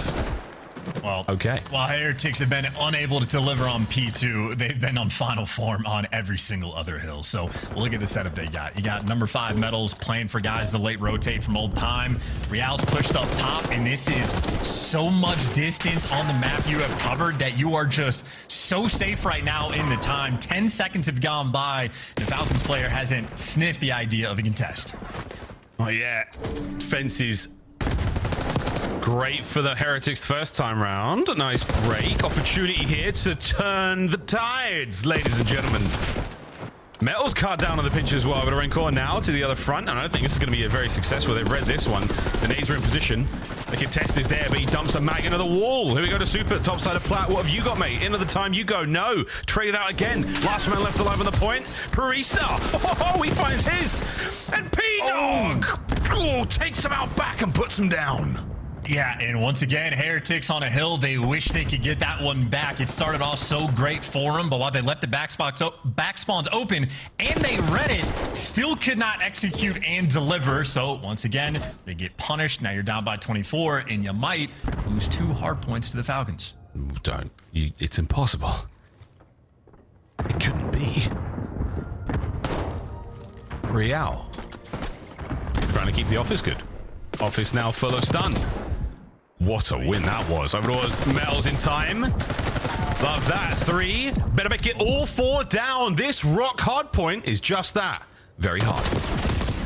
Well, okay. While Heretics have been unable to deliver on P2, they've been on final form on every single other hill. So look at the setup they got. You got number 5 Metals playing for guys to late rotate from old time. Real's pushed up top, and this is so much distance on the map you have covered that you are just so safe right now in the time. 10 seconds have gone by. The Falcons player hasn't sniffed the idea of a contest. Oh, yeah. Fences. Great for the Heretics first time round. Nice break. Opportunity here to turn the tides, ladies and gentlemen. Metal's cut down on the pinch as well, but a Rancor now to the other front. And I don't think this is going to be a very successful. They've read this one. The nades are in position. The contest is there, but he dumps a mag into the wall. Here we go to Super, top side of Plat. What have you got, mate? Into the time you go. No. Trade it out again. Last man left alive on the point. Parista. Oh, he finds his. And P-Dog takes him out back and puts him down. Yeah, and once again, Heretics on a hill. They wish they could get that one back. It started off so great for them, but while they left the back spawns open and they read it, still could not execute and deliver. So once again, they get punished. Now you're down by 24, and you might lose 2 hard points to the Falcons. Don't. It's impossible. It couldn't be. Real. Trying to keep the office good. Office now full of stun. What a win that was. Over was Metals in time. Love that. 3. Better make it all 4 down. This rock hard point is just that. Very hard.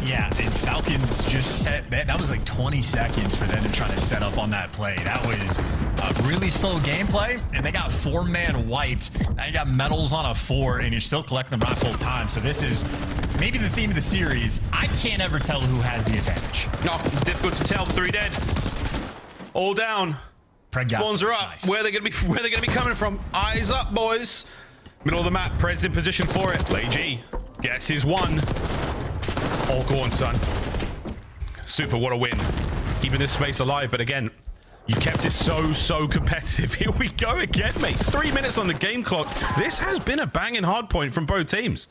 Yeah, and Falcons just set that was like 20 seconds for them to try to set up on that play. That was a really slow gameplay, and they got 4-man wiped. Now you got Metals on a 4, and you're still collecting them right full time. So this is maybe the theme of the series. I can't ever tell who has the advantage. No, difficult to tell. 3 dead. All down. Spawns are up. Nice. Where are they gonna be coming from? Eyes up, boys. Middle of the map. Pred's in position for it. Lay G gets his 1. All gone, son. Super, what a win. Keeping this space alive, but again, you've kept it so competitive. Here we go again, mate. 3 minutes on the game clock. This has been a banging hard point from both teams.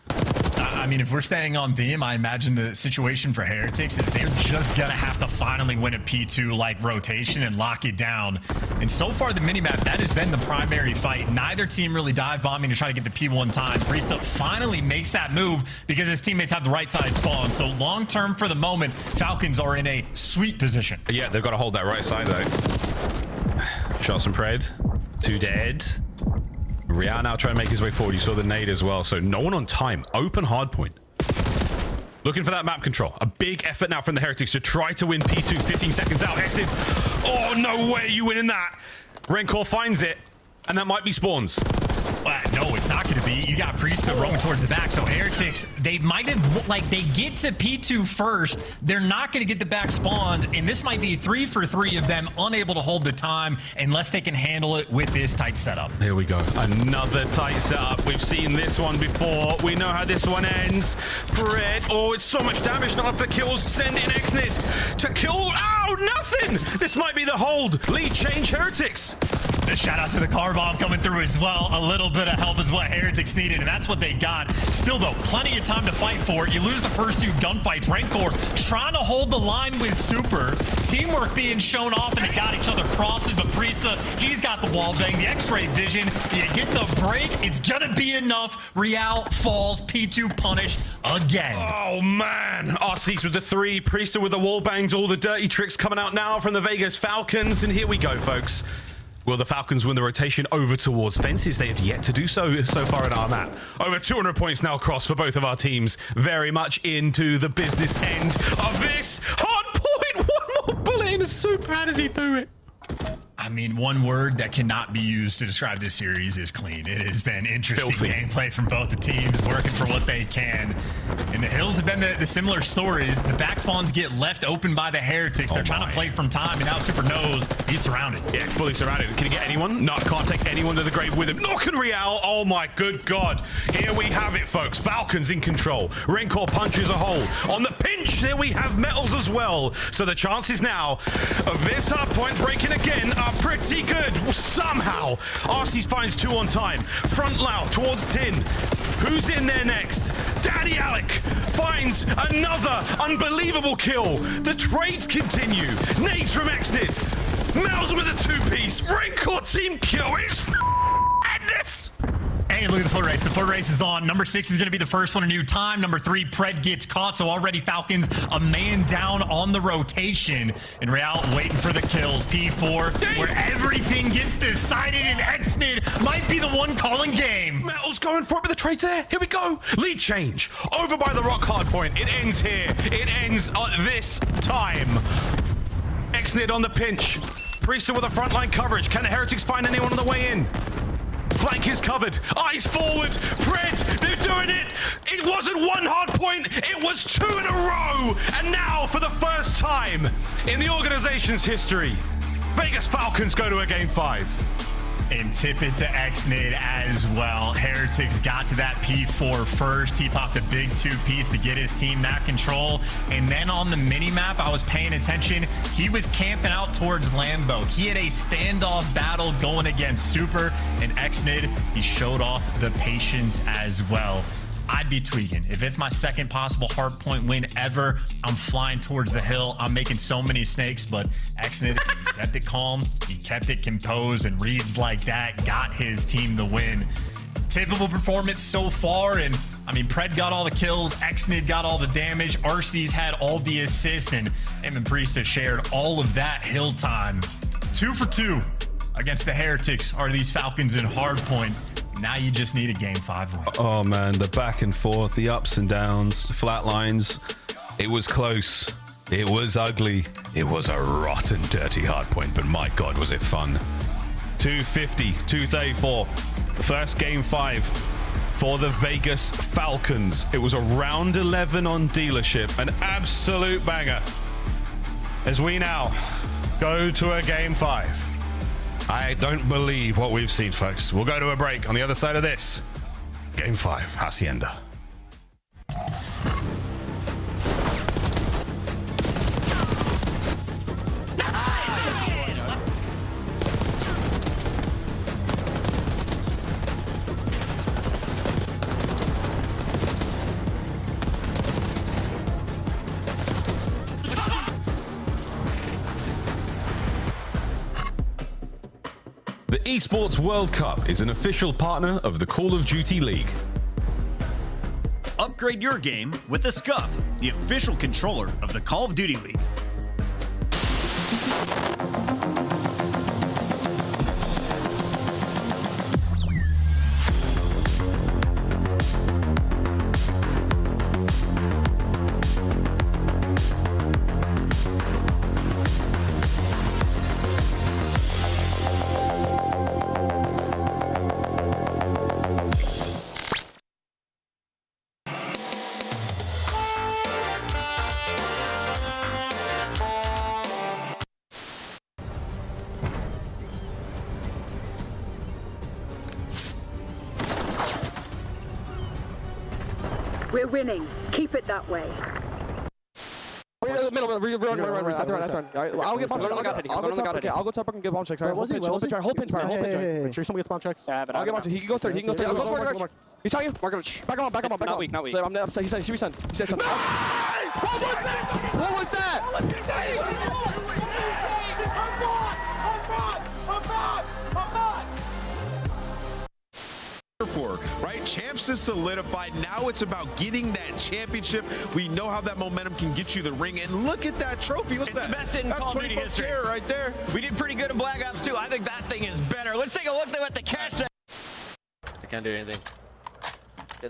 I mean, if we're staying on theme, I imagine the situation for Heretics is they're just gonna have to finally win a P2 like rotation and lock it down. And so far the minimap, that has been the primary fight. Neither team really dive bombing to try to get the P1 time. Priesta finally makes that move because his teammates have the right side spawn. So long term for the moment, Falcons are in a sweet position. Yeah, they've got to hold that right side though. Shots from Pred. 2 dead. Real now trying to make his way forward. You saw the nade as well. So no one on time. Open hardpoint. Looking for that map control. A big effort now from the Heretics to try to win P2. 15 seconds out. Exit. Oh, no way you winning that. Rancor finds it. And that might be spawns. No, it's not going to be. You got Priesta roaming towards the back. So Heretics, they might have, like, they get to P2 first. They're not going to get the back spawns. And this might be 3 for 3 of them unable to hold the time unless they can handle it with this tight setup. Here we go. Another tight setup. We've seen this one before. We know how this one ends. Pred. Oh, it's so much damage. Not enough for kills. Send in Xnit to kill. Oh, nothing. This might be the hold. Lead change Heretics. A shout out to the car bomb coming through as well. A little bit of help is what Heretics needed, and that's what they got. Still, though, plenty of time to fight for it. You lose the first 2 gunfights. Rancor trying to hold the line with Super. Teamwork being shown off, and they got each other crosses, but Priesta, he's got the wall bang, the X-ray vision. You get the break. It's gonna be enough. Real falls. P2 punished again. Oh, man. Arcees with the 3. Priesta with the wall bangs. All the dirty tricks coming out now from the Vegas Falcons, and here we go, folks. Will the Falcons win the rotation over towards Fences? They have yet to do so far in our map. Over 200 points now across for both of our teams. Very much into the business end of this hard point. One more bullet in the Super. How does he do it? I mean, one word that cannot be used to describe this series is clean. It has been interesting gameplay from both the teams, working for what they can. And the Hills have been the similar stories. The back spawns get left open by the Heretics. They're trying to play from time, and now Super knows he's surrounded. Yeah, fully surrounded. Can he get anyone? No, can't take anyone to the grave with him. Knock and Real. Oh my good God. Here we have it, folks. Falcons in control. Rancor punches a hole. On the pinch, there we have Metals as well. So the chances now of this hard point breaking again are pretty good. Somehow, Arcees finds 2 on time. Front Lao towards Tin. Who's in there next? Daddy Alec finds another unbelievable kill. The trades continue. Nades from Xnit. Mel's with a 2P. Nice! Wrinkle Team Q is madness! Hey, look at the foot race. The foot race is on. Number 6 is going to be the first one in new time. Number 3, Pred gets caught. So already Falcons a man down on the rotation. And Real waiting for the kills. P4, where everything gets decided, and Xnid might be the one calling game. Metal's going for it, but the trade's there. Here we go. Lead change. Over by the rock hard point. It ends here. It ends this time. Xnid on the pinch. Priester with a frontline coverage. Can the Heretics find anyone on the way in? Flank is covered. Eyes forward. Pred, they're doing it. It wasn't one hard point. It was 2 in a row. And now, for the first time in the organization's history, Vegas Falcons go to a game 5. And tip it to Xnid as well. Heretics got to that P4 first. He popped a big 2-piece to get his team that control. And then on the mini-map, I was paying attention. He was camping out towards Lambo. He had a standoff battle going against Super. And Xnid, he showed off the patience as well. I'd be tweaking. If it's my second possible hardpoint win ever, I'm flying towards the hill. I'm making so many snakes, but Xnid kept it calm. He kept it composed, and reads like that got his team the win. Typical performance so far, and I mean, Pred got all the kills, Xnid got all the damage, Arcees had all the assists, and him and Priesta shared all of that hill time. 2 for 2 against the Heretics are these Falcons in hardpoint. Now you just need a game 5 win. Oh man, the back and forth, the ups and downs, flat lines. It was close. It was ugly. It was a rotten, dirty hardpoint, but my God, was it fun. 250, 234. The first game 5 for the Vegas Falcons. It was a round 11 on dealership, an absolute banger. As we now go to a game 5. I don't believe what we've seen, folks. We'll go to a break. On the other side of this, game 5, Hacienda. The Esports World Cup is an official partner of the Call of Duty League. Upgrade your game with the Scuff, the official controller of the Call of Duty League. We're winning. Keep it that way. Middle, run. I'll get bomb checks. I'll go top and get bomb checks. Hold pinch, Make sure someone gets bomb checks. I'll get bomb checks. He can go third. I'll go third. He's telling you. Markovich. Back on. Not weak. He said, should be sent. He said something. What was that? Right? Champs is solidified. Now it's about getting that championship. We know how that momentum can get you the ring. And look at that trophy. What's that? The best in Call of Duty history right there. We did pretty good in Black Ops 2. I think that thing is better. Let's take a look at the catch that. I can't do anything.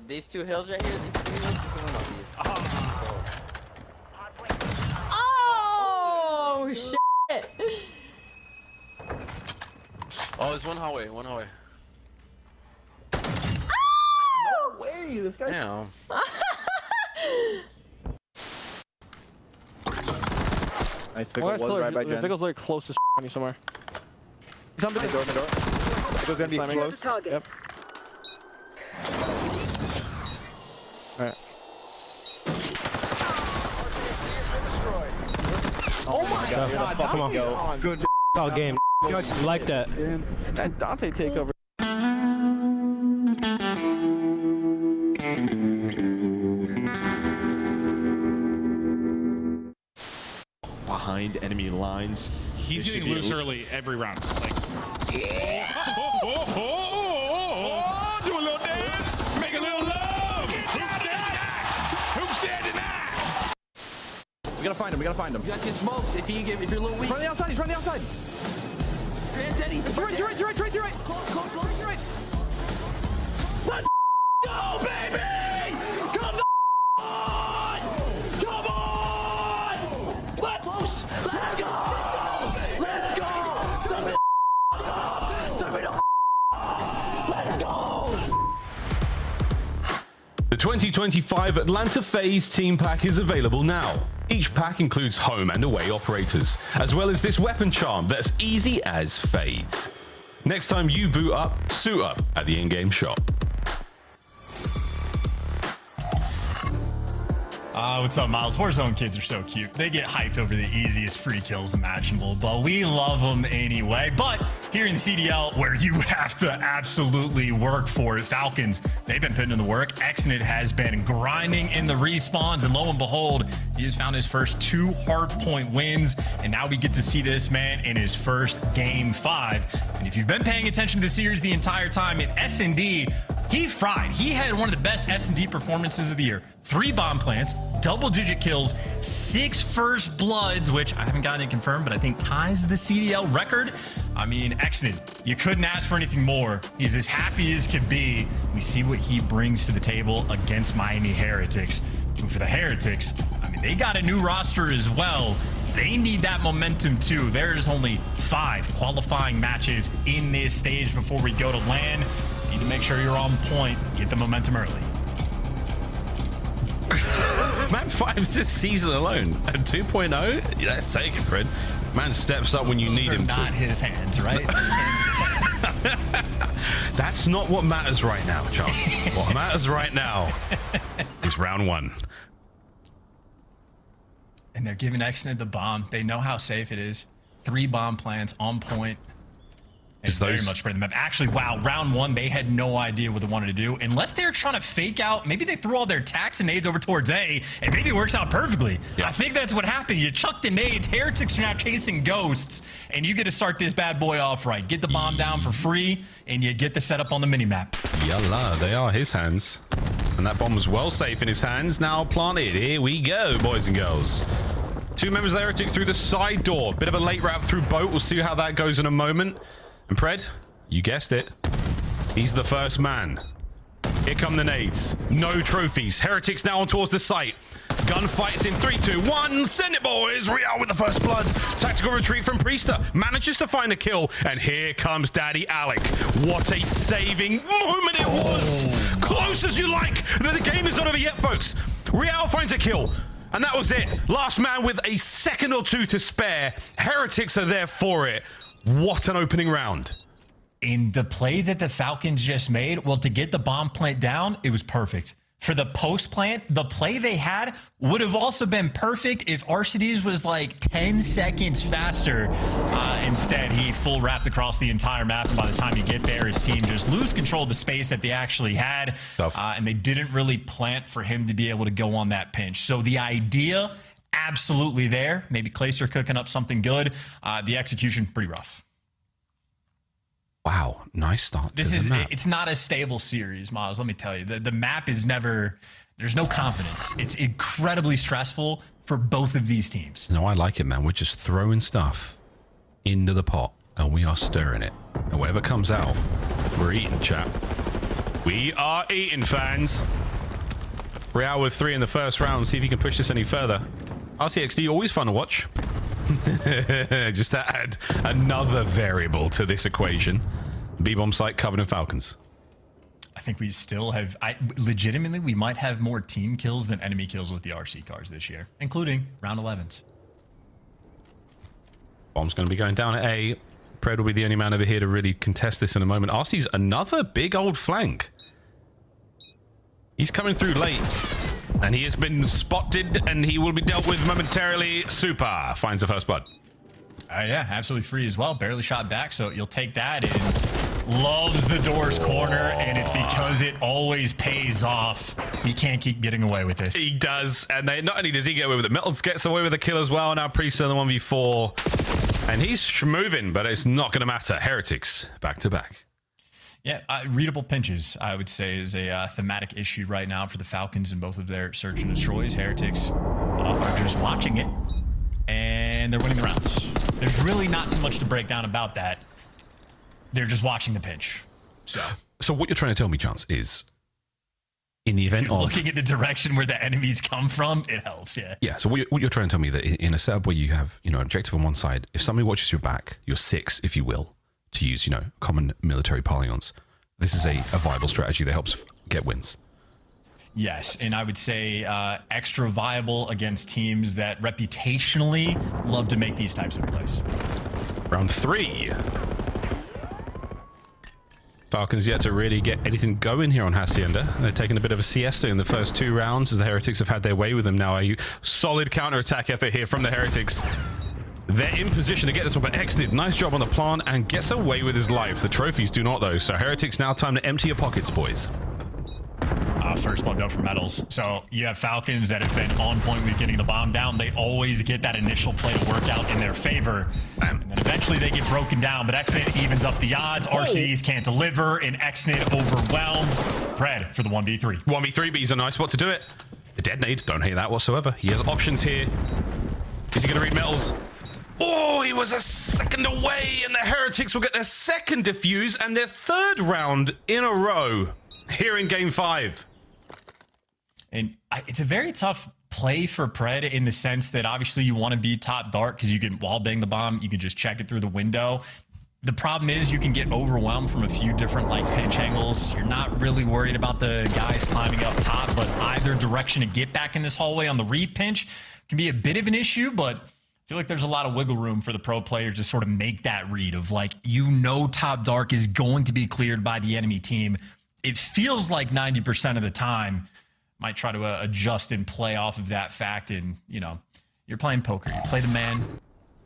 These 2 hills right here, these 2 hills are going up these. Oh, shit. Oh, there's one hallway. No way, this guy. Damn. Nice pickle. Right by Jen. Pickle's like close to on you somewhere. He's on the door. Pickle's gonna be close. Yep. Alright. Oh my God! Come on. Good game. Like that. That Dante takeover. behind enemy lines. He's getting loose early every round. Like, do a little dance, make a little love. Who's standing now? We gotta find him. We gotta find him. You guys get smokes if you're a little weak. He's running the outside. He's running the outside. You're right. Close. You're right. Let's go, baby! Come on! Come on! Let's go! Let's go! Let's go! The 2025 Atlanta FaZe Team Pack is available now. Each pack includes home and away operators, as well as this weapon charm that's easy as FaZe. Next time you boot up, suit up at the in-game shop. What's up, Miles? Warzone kids are so cute. They get hyped over the easiest free kills imaginable, but we love them anyway. But here in CDL, where you have to absolutely work for it, Falcons, they've been putting in the work. Exnit has been grinding in the respawns, and lo and behold, he has found his first 2 hardpoint wins, and now we get to see this man in his first Game 5. And if you've been paying attention to the series the entire time, in S&D, he fried. He had one of the best S&D performances of the year. 3 bomb plants, double-digit kills, 6 first bloods, which I haven't gotten it confirmed, but I think ties the CDL record. I mean, Exnid, you couldn't ask for anything more. He's as happy as could be. We see what he brings to the table against Miami Heretics. And for the Heretics, I mean, they got a new roster as well. They need that momentum too. There's only 5 qualifying matches in this stage before we go to LAN. Need to make sure you're on point. Get the momentum early. Map 5's this season alone at 2.0. Yeah, let's take it, Fred. Man steps up when you need him to. Not his hands, right? That's not what matters right now, Charles. What matters right now is round 1. And they're giving Exnid the bomb. They know how safe it is. 3 bomb plants on point. It's very much spreading the map. Actually, wow, round 1, they had no idea what they wanted to do. Unless they're trying to fake out, maybe they threw all their tax and nades over towards A, and maybe it works out perfectly. Yeah. I think that's what happened. You chucked the nades, Heretics are now chasing ghosts, and you get to start this bad boy off right. Get the bomb down for free, and you get the setup on the minimap. Yalla, they are his hands. And that bomb was well safe in his hands, now planted. Here we go, boys and girls. 2 members of the Heretic through the side door. Bit of a late route through boat. We'll see how that goes in a moment. And Pred, you guessed it. He's the first man. Here come the nades. No trophies. Heretics now on towards the site. Gunfights in 3, 2, 1. Send it, boys. Real with the first blood. Tactical retreat from Priester. Manages to find a kill. And here comes Daddy Alec. What a saving moment it was. Close as you like. But the game is not over yet, folks. Real finds a kill. And that was it. Last man with a second or 2 to spare. Heretics are there for it. What an opening round. In the play that the Falcons just made, well, to get the bomb plant down, it was perfect. For the post plant, the play they had would have also been perfect if Arcides was like 10 seconds faster. Instead, he full wrapped across the entire map. And by the time you get there, his team just lose control of the space that they actually had. And they didn't really plant for him to be able to go on that pinch. So the idea, absolutely there. Maybe Clayster cooking up something good. The execution, pretty rough. Wow, nice start. It's not a stable series, Miles. Let me tell you, the map is never. There's no confidence. It's incredibly stressful for both of these teams. No, I like it, man. We're just throwing stuff into the pot, and we are stirring it. And whatever comes out, we're eating, chap. We are eating, fans. Real with 3 in the first round. See if he can push this any further. RCXD, always fun to watch. Just to add another variable to this equation. B-bomb site, Covenant Falcons. I think we still have... legitimately, we might have more team kills than enemy kills with the RC cars this year, including round 11s. Bomb's going to be going down at A. Pred will be the only man over here to really contest this in a moment. RC's another big old flank. He's coming through late. And he has been spotted, and he will be dealt with momentarily. Super finds the first blood. Yeah, absolutely free as well. Barely shot back, so you'll take that. And loves the doors corner, and it's because it always pays off. He can't keep getting away with this. He does, and not only does he get away with it, Metals gets away with the kill as well. Now Priest in the 1v4, and he's moving, but it's not going to matter. Heretics back to back. Yeah, readable pinches, I would say, is a thematic issue right now for the Falcons in both of their search and destroys. Heretics are just watching it, and they're winning the rounds. There's really not too much to break down about that. They're just watching the pinch. So what you're trying to tell me, Chance, is in the event of looking at the direction where the enemies come from, it helps, yeah. Yeah, so what you're trying to tell me that in a setup where you have, an objective on one side, if somebody watches your back, your six, if you will, to use, common military parlance, this is a viable strategy that helps get wins. Yes, and I would say extra viable against teams that reputationally love to make these types of plays. Round 3. Falcons yet to really get anything going here on Hacienda. They're taking a bit of a siesta in the first 2 rounds as the Heretics have had their way with them. Now a solid counter-attack effort here from the Heretics. They're in position to get this one, but X did nice job on the plant and gets away with his life. The trophies do not, though. So Heretics, now time to empty your pockets, boys. First blood though for Metals. So you have Falcons that have been on point with getting the bomb down. They always get that initial play to work out in their favor. And then eventually they get broken down, but Exnit evens up the odds. RCDs can't deliver, and Exnit overwhelmed. Pred for the 1v3. 1v3, but he's a nice spot to do it. The dead nade, don't hate that whatsoever. He has options here. Is he going to read Metals? Oh, he was a second away, and the Heretics will get their second defuse and their 3rd round in a row here in game 5. And it's a very tough play for Pred in the sense that obviously you want to be top dark because you can wall bang the bomb. You can just check it through the window. The problem is you can get overwhelmed from a few different pinch angles. You're not really worried about the guys climbing up top, but either direction to get back in this hallway on the read pinch can be a bit of an issue, but I feel like there's a lot of wiggle room for the pro players to sort of make that read of top dark is going to be cleared by the enemy team. It feels like 90% of the time might try to adjust and play off of that fact. And, you're playing poker. You play the man,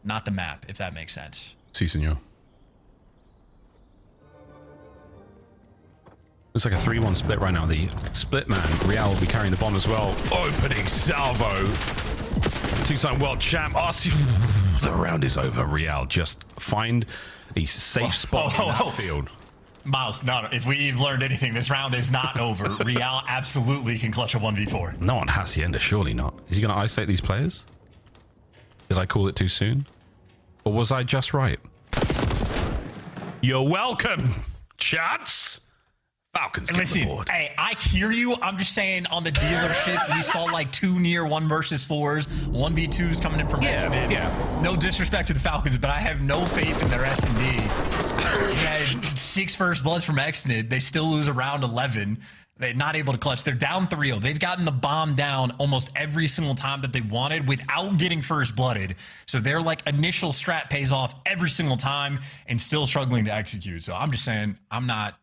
not the map, if that makes sense. Si, senor. Looks like a 3-1 split right now. The split man, Real, will be carrying the bomb as well. Opening salvo. 2-time world champ. The round is over. Real, just find a safe spot in that field. Miles, no, if we've learned anything, this round is not over. Real absolutely can clutch a 1v4. No on Hacienda, surely not. Is he going to isolate these players? Did I call it too soon? Or was I just right? You're welcome, chats. Falcons get the board. Hey, I hear you. I'm just saying on the dealership, we saw 2 near 1 versus 4s, 1v2s coming in from Exnit. Yeah. No disrespect to the Falcons, but I have no faith in their S&D. They had 6 first bloods from Exnit. They still lose around 11. They're not able to clutch. They're down 3-0. They've gotten the bomb down almost every single time that they wanted without getting first blooded. So their initial strat pays off every single time and still struggling to execute. So I'm just saying I'm not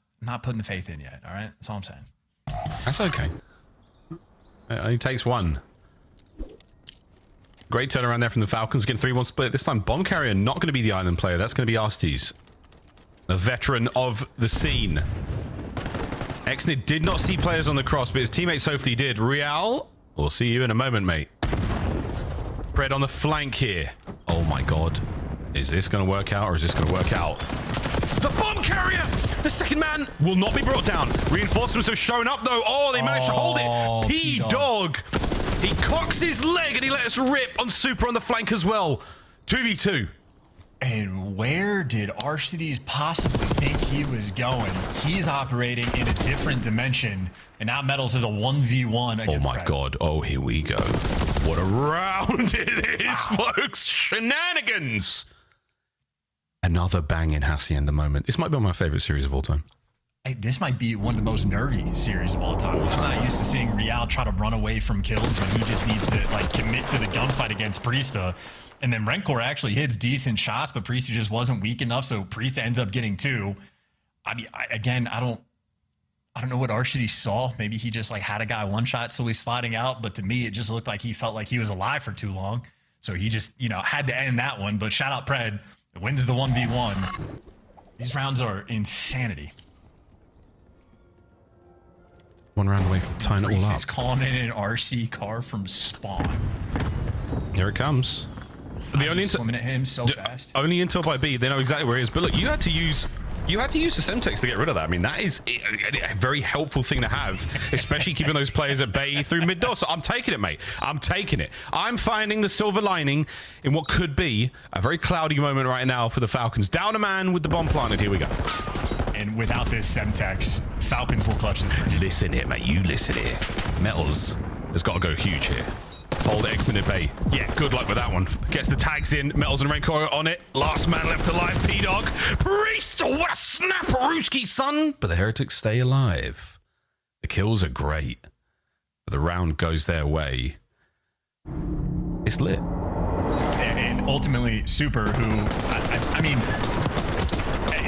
putting the faith in yet. All right, that's all I'm saying. That's okay. It only takes 1. Great turnaround there from the Falcons. Again, 3-1 split. This time, bomb carrier not going to be the island player. That's going to be Arstes, a veteran of the scene. Exnit did not see players on the cross, but his teammates hopefully did. Real, we'll see you in a moment, mate. Pred on the flank here. Oh my god. Is this going to work out, or is this going to work out? The bomb carrier! The second man will not be brought down. Reinforcements have shown up, though. Oh, they managed to hold it. P-Dog. He cocks his leg, and he let us rip on Super on the flank as well. 2v2. And where did Arcides possibly think he was going? He's operating in a different dimension, and now Metals is a 1v1 against Oh my god. Oh, here we go. What a round it is, folks. Shenanigans. Another banging Hacienda moment. This might be my favorite series of all time. Hey, this might be one of the most nervy series of all time. I'm not used to seeing Real try to run away from kills when he just needs to commit to the gunfight against Priesta. And then Rencor actually hits decent shots, but Priesta just wasn't weak enough, so Priesta ends up getting 2. I mean, I don't know what Arcides saw. Maybe he just had a guy one shot, so he's sliding out. But to me, it just looked like he felt like he was alive for too long. So he just, had to end that one. But shout out Pred. Wins the 1v1. These rounds are insanity. 1 round away from tying it all up. He's calling in an RC car from spawn. Here it comes. The only swimming at him so fast. Only intel by B. They know exactly where he is. But look, you had to use the Semtex to get rid of that. I mean, that is a very helpful thing to have, especially keeping those players at bay through mid-door. So I'm taking it, mate. I'm taking it. I'm finding the silver lining in what could be a very cloudy moment right now for the Falcons. Down a man with the bomb planted. Here we go. And without this Semtex, Falcons will clutch this thing. Listen here, mate. You listen here. Metals has got to go huge here. Hold X in the bay. Yeah, good luck with that one. Gets the tags in. Metals and Raincoil on it. Last man left alive. P-Dog. Priest. Oh, what a snap, Rooski, son. But the Heretics stay alive. The kills are great. But the round goes their way. It's lit. And ultimately, Super, who, I mean,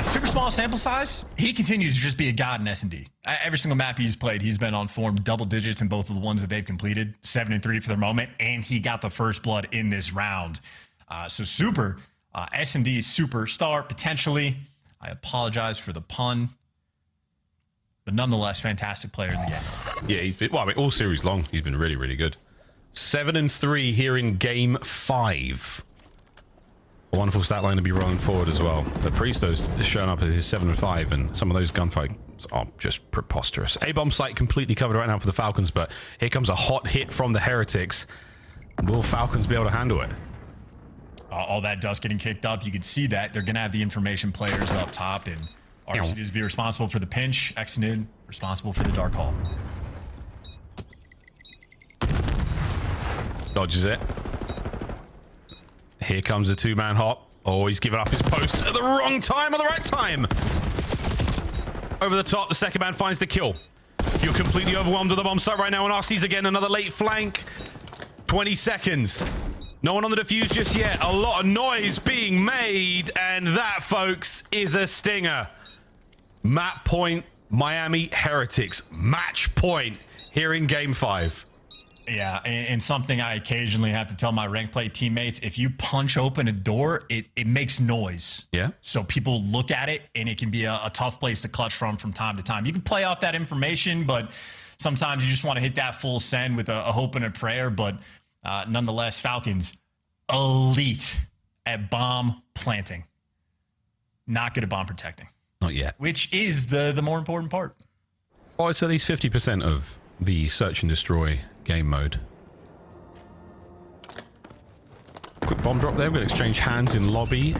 super small sample size, he continues to just be a god in S&D. Every single map he's played, he's been on form double digits in both of the ones that they've completed, 7-3 for their moment, and he got the first blood in this round. So Super, S&D superstar, potentially. I apologize for the pun, but nonetheless, fantastic player in the game. Yeah, he's been, well, I mean, all series long, he's been really, really good. 7-3 here in game 5. A wonderful stat line to be rolling forward as well. The Priest is showing up as his 7-5, and some of those gunfights are just preposterous. A-bomb site completely covered right now for the Falcons, but here comes a hot hit from the Heretics. Will Falcons be able to handle it? All that dust getting kicked up, you can see that. They're going to have the information players up top, and RCDs be responsible for the pinch. Exonid responsible for the Dark Hall. Dodges it. Here comes a 2-man hop. Oh, he's given up his post at the wrong time or the right time. Over the top, the second man finds the kill. You're completely overwhelmed with the bomb site right now, and RC's again another late flank. 20 seconds. No one on the defuse just yet. A lot of noise being made, and that, folks, is a stinger. Map point, Miami Heretics. Match point here in game 5. Yeah, and something I occasionally have to tell my rank play teammates, if you punch open a door, it makes noise. Yeah. So people look at it, and it can be a tough place to clutch from time to time. You can play off that information, but sometimes you just want to hit that full send with a hope and a prayer. But nonetheless, Falcons, elite at bomb planting. Not good at bomb protecting. Not yet. Which is the more important part. Well, it's at least 50% of the search and destroy game mode. Quick bomb drop there. We're going to exchange hands in lobby.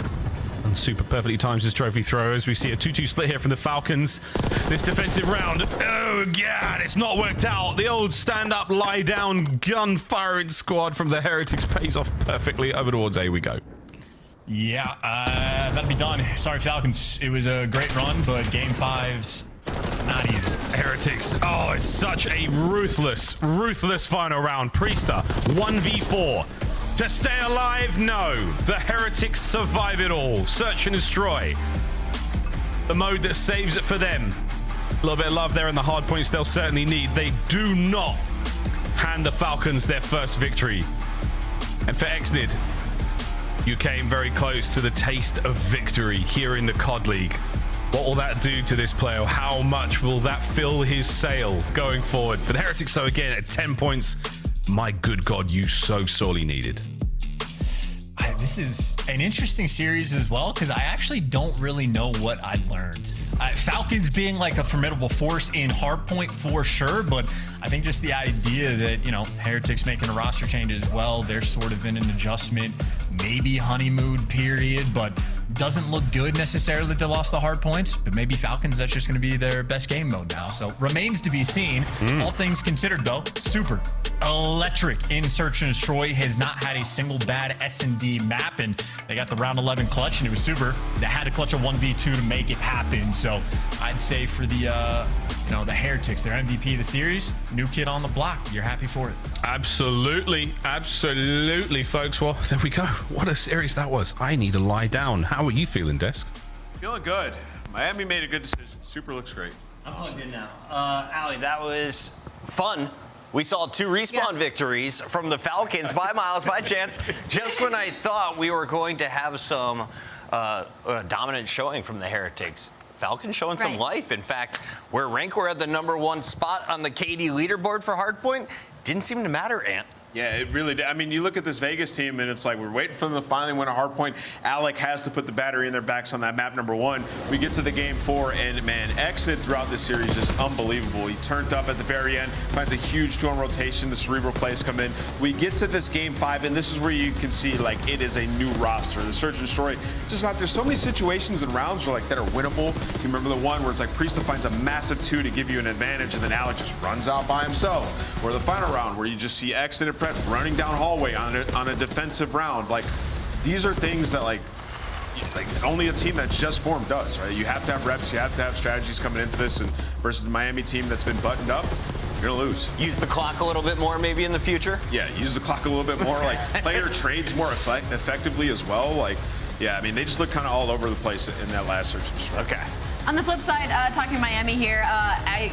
And Super perfectly times his trophy throw as we see a 2-2 split here from the Falcons. This defensive round, oh god, it's not worked out. The old stand-up, lie-down, gun-firing squad from the Heretics pays off perfectly. Over towards A we go. Yeah, that'll be done. Sorry, Falcons. It was a great run, but game 5's not easy. Heretics. Oh, it's such a ruthless final round. Priester, 1v4. To stay alive? No. The Heretics survive it all. Search and destroy. The mode that saves it for them. A little bit of love there in the hard points they'll certainly need. They do not hand the Falcons their first victory. And for Exnid, you came very close to the taste of victory here in the COD League. What will that do to this player? How much will that fill his sail going forward? For the Heretics, so again, at 10 points, my good God, you so sorely needed. This is an interesting series as well, because I actually don't really know what I learned. Falcons being like a formidable force in hardpoint for sure, but I think just the idea that, you know, Heretics making a roster change as well, they're sort of in an adjustment, maybe honeymoon period, but doesn't look good necessarily that they lost the hard points, but maybe Falcons, that's just going to be their best game mode now. So remains to be seen. All things considered, though, Super electric in Search and Destroy, has not had a single bad S&D map, and they got the round 11 clutch, and it was Super that had to clutch a 1v2 to make it happen. So I'd say for the you know, the Heretics, their MVP of the series, new kid on the block. You're happy for it? Absolutely, folks. Well, there we go. What a series that was. I need to lie down. How are you feeling, Desk? Feeling good. Miami made a good decision. Super looks great. I'm feeling good now. Allie, that was fun. We saw 2 respawn victories from the Falcons by Miles, by chance, just when I thought we were going to have some dominant showing from the Heretics. Falcons showing some life. In fact, where Rancor had the #1 spot on the KD leaderboard for Hardpoint, didn't seem to matter, Ant. Yeah, it really did. I mean, you look at this Vegas team, and it's like we're waiting for them to finally win a hard point. Alec has to put the battery in their backs on that map #1. We get to the game 4, and, man, Exit throughout this series is unbelievable. He turned up at the very end, finds a huge 2-on rotation. The Cerebral plays come in. We get to this game 5, and this is where you can see, like, it is a new roster. The Search and Destroy, just not, there's so many situations and rounds where, like, that are winnable. You remember the one where it's like Priestess finds a massive 2 to give you an advantage, and then Alec just runs out by himself. Or the final round where you just see Exit and Pret running down hallway on a defensive round. Like, these are things that like only a team that's just formed does, right? You have to have reps, you have to have strategies coming into this, and versus the Miami team that's been buttoned up, you're gonna lose. Use the clock a little bit more maybe in the future? Yeah, use the clock a little bit more. Like, player trades more effectively as well. Like, yeah, I mean, they just look kind of all over the place in that last Search and Destroy. Okay. On the flip side, talking Miami here,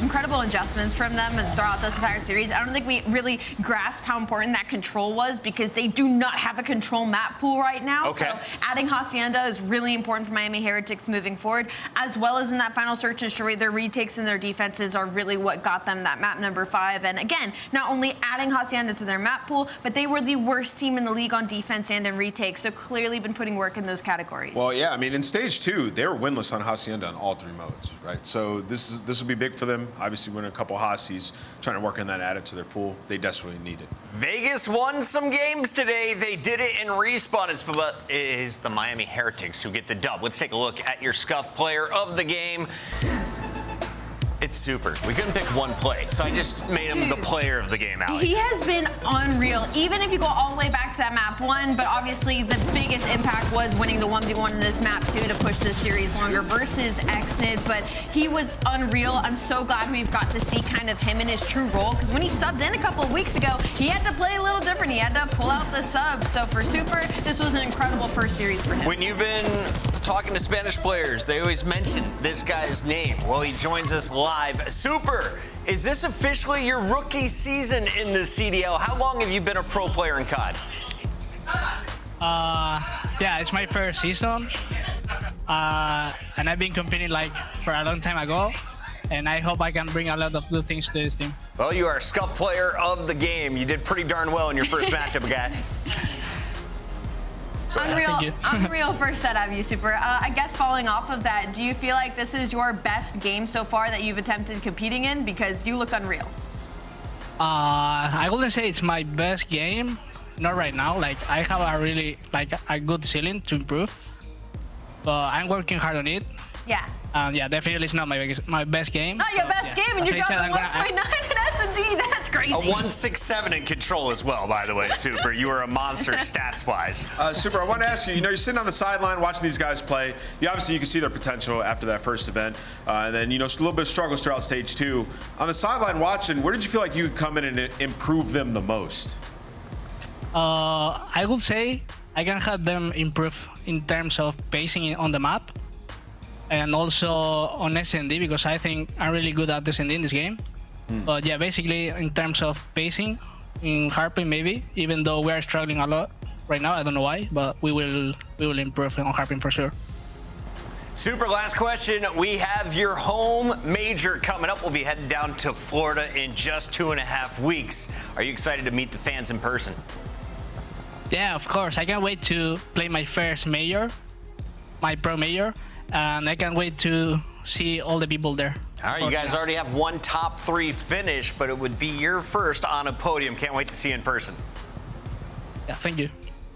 incredible adjustments from them throughout this entire series. I don't think we really grasp how important that control was because they do not have a control map pool right now. Okay. So adding Hacienda is really important for Miami Heretics moving forward, as well as in that final Search and Destroy. Their retakes and their defenses are really what got them that map #5. And again, not only adding Hacienda to their map pool, but they were the worst team in the league on defense and in retakes. So clearly been putting work in those categories. Well, yeah, I mean, in stage 2, they were winless on Hacienda on all 3 modes, right? So this will be big for them. Obviously, winning a couple Hacies, trying to work on that, add it to their pool. They desperately need it. Vegas won some games today. They did it in Respawn. It is the Miami Heretics who get the dub. Let's take a look at your Scuff player of the game. It's Super. We couldn't pick one play, so I just made him the player of the game, Alex. He has been unreal, even if you go all the way back to that map 1, but obviously the biggest impact was winning the 1v1 in this map 2 to push the series longer versus Xnid, but he was unreal. I'm so glad we've got to see kind of him in his true role, because when he subbed in a couple of weeks ago, he had to play a little different. He had to pull out the sub. So for Super, this was an incredible first series for him. When you've been talking to Spanish players, they always mention this guy's name. Well, he joins us live. Super, is this officially your rookie season in the CDL? How long have you been a pro player in COD? Yeah, it's my first season. And I've been competing like for a long time ago. And I hope I can bring a lot of good things to this team. Well, you are a Scuff player of the game. You did pretty darn well in your first matchup, guy. Unreal first set out of you, Super. I guess following off of that, do you feel like this is your best game so far that you've attempted competing in? Because you look unreal. I wouldn't say it's my best game. Not right now. Like, I have a really, like, a good ceiling to improve. But I'm working hard on it. Yeah. Yeah, definitely it's not my best game. Not your best game, and you're dropping 1.9 in S&D. That's crazy. A 167 in control as well, by the way, Super. You are a monster stats-wise. Super, I want to ask you, you're sitting on the sideline watching these guys play. You can see their potential after that first event. And then, a little bit of struggles throughout stage 2. On the sideline watching, where did you feel like you could come in and improve them the most? I would say I can have them improve in terms of pacing on the map. And also on S&D, because I think I'm really good at S&D in this game. But yeah, basically in terms of pacing, in Harping maybe, even though we're struggling a lot right now, I don't know why, but we will improve on Harping for sure. Super, last question. We have your home major coming up. We'll be heading down to Florida in just 2.5 weeks. Are you excited to meet the fans in person? Yeah, of course. I can't wait to play my first major, my pro major. And I can't wait to see all the people there. All right, you guys already have one top 3 finish, but it would be your first on a podium. Can't wait to see you in person. Yeah, thank you.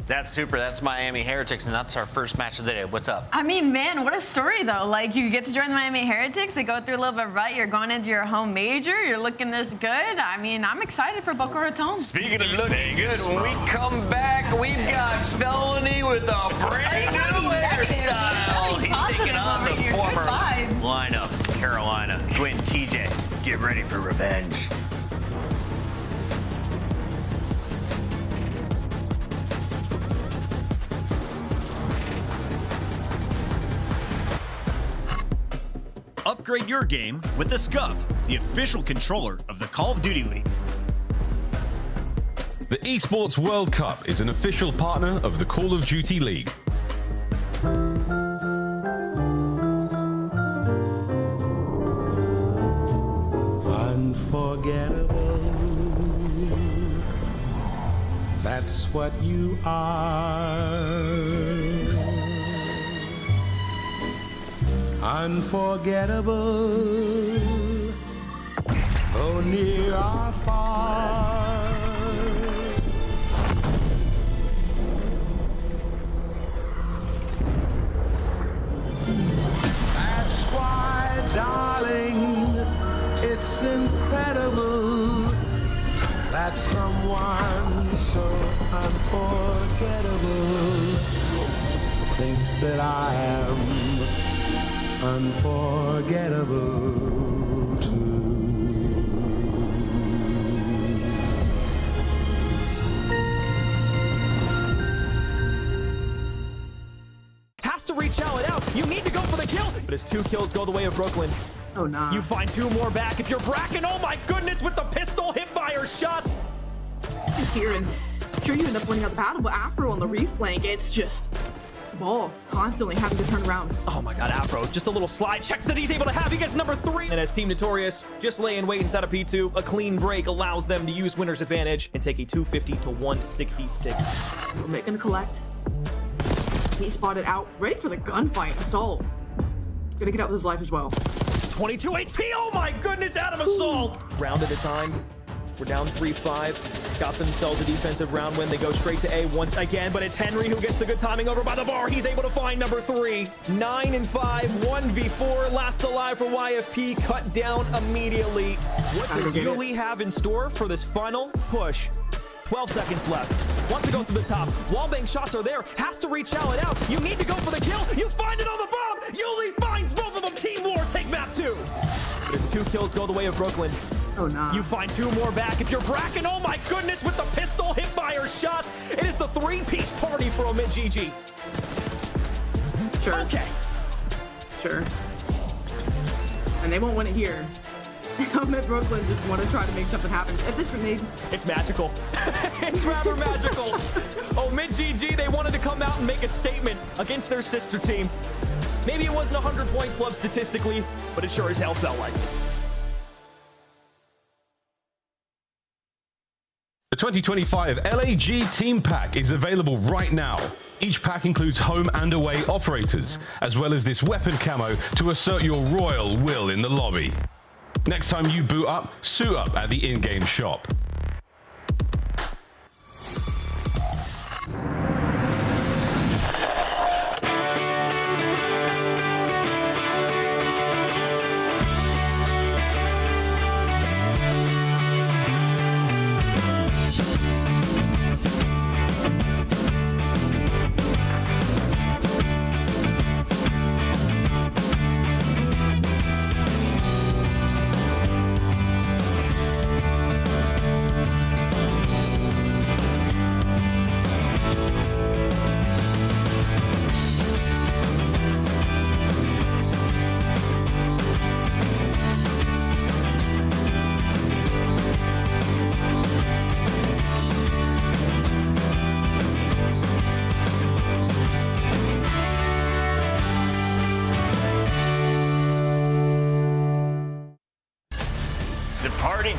That's Super. That's Miami Heretics, and that's our first match of the day. What's up? I mean, man, what a story, though. Like, you get to join the Miami Heretics. They go through a little bit of rut. You're going into your home major. You're looking this good. I mean, I'm excited for Boca Raton. Speaking of looking good, when we come back, we've got Felony with a brand new hairstyle. He's taking on the former lineup, Carolina. Quinn, TJ, get ready for revenge. Upgrade your game with the Scuff, the official controller of the Call of Duty League. The Esports World Cup is an official partner of the Call of Duty League. what you are. Unforgettable, though near or far. That's why, darling, it's incredible that someone so unforgettable thinks that I am unforgettable too. Has to reach out and out. You need to go for the kill. But his 2 kills go the way of Brooklyn. Oh, nah. You find 2 more back. If you're Bracken, oh my goodness, with the pistol hipfire shot. Here, and sure you end up winning out the battle, but Afro on the reflank, it's just ball constantly having to turn around. Oh my god, Afro, just a little slide checks that he's able to have. He gets number 3. And as Team Notorious just lay in wait inside of P2, a clean break allows them to use winner's advantage and take a 250 to 166. We're making a collect. He spotted out, ready for the gunfight. Assault gonna get out with his life as well. 22 HP, oh my goodness, out of Assault. Round at a time. We're down 3-5. Got themselves a defensive round win. They go straight to A once again, but it's Henry who gets the good timing over by the bar. He's able to find number 3. 9-5, 1v4. Last alive for YFP. Cut down immediately. What does Yuli have in store for this final push? 12 seconds left. Wants to go through the top. Wallbang shots are there. Has to reach out and out. You need to go for the kill. You find it on the bomb. Yuli finds both of them. Team War take map 2. But his 2 kills go the way of Brooklyn. Oh, nah. You find 2 more back. If you're Bracken, oh my goodness, with the pistol hipfire shot, it is the 3-piece party for Omid GG. Sure. Okay. Sure. And they won't win it here. Omid Brooklyn just want to try to make something happen. If this grenade... It's magical. It's rather magical. Omid GG, they wanted to come out and make a statement against their sister team. Maybe it wasn't a 100-point club statistically, but it sure as hell felt like it. The 2025 LAG Team Pack is available right now. Each pack includes home and away operators, as well as this weapon camo to assert your royal will in the lobby. Next time you boot up, suit up at the in-game shop.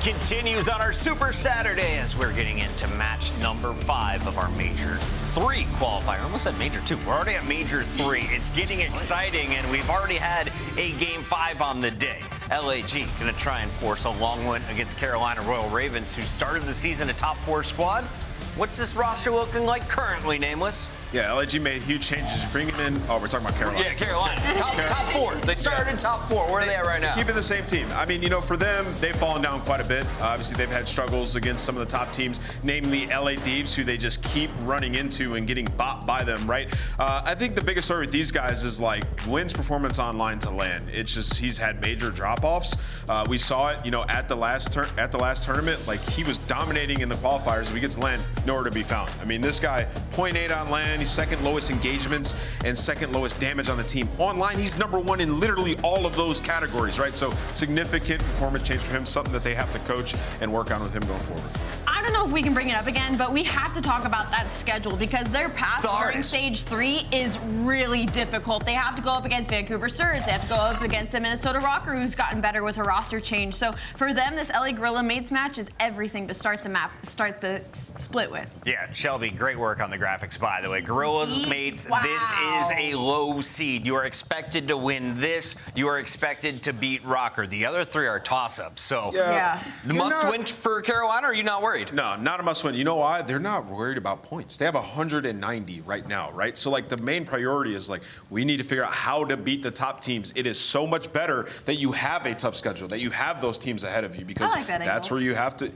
Continues on our Super Saturday as we're getting into match number 5 of our Major 3 qualifier. I almost said Major 2. We're already at Major 3. It's getting exciting, and we've already had a Game 5 on the day. LAG going to try and force a long one against Carolina Royal Ravens, who started the season a top 4 squad. What's this roster looking like currently, Nameless? Yeah, LAG made huge changes, bringing in. Oh, we're talking about Carolina. Yeah, Carolina. Top 4. They started top 4. Where are they at right now? Keeping the same team. I mean, you know, for them, they've fallen down quite a bit. Obviously, they've had struggles against some of the top teams, namely LA Thieves, who they just keep running into and getting bought by them, right? I think the biggest story with these guys is like Wynn's performance online to LAN. It's just he's had major drop-offs. We saw it, you know, at the last tournament. Like he was dominating in the qualifiers. If we get to LAN, nowhere to be found. I mean, this guy 0.8 on LAN. He's second lowest engagements and second lowest damage on the team. Online, he's number 1 in literally all of those categories, right? So significant performance change for him, something that they have to coach and work on with him going forward. I I don't know if we can bring it up again, but we have to talk about that schedule because their path during stage 3 is really difficult. They have to go up against Vancouver Surge. They have to go up against the Minnesota Rocker, who's gotten better with a roster change. So for them, this LA Gorilla Mates match is everything to start the split with. Yeah, Shelby, great work on the graphics, by the way. Gorillas Mates, this is a low seed. You are expected to win this. You are expected to beat Rocker. The other 3 are toss-ups. So the must-win for Carolina, or are you not worried? No, not a must-win. You know why? They're not worried about points. They have 190 right now, right? So, like, the main priority is, like, we need to figure out how to beat the top teams. It is so much better that you have a tough schedule, that you have those teams ahead of you, because that's where you have to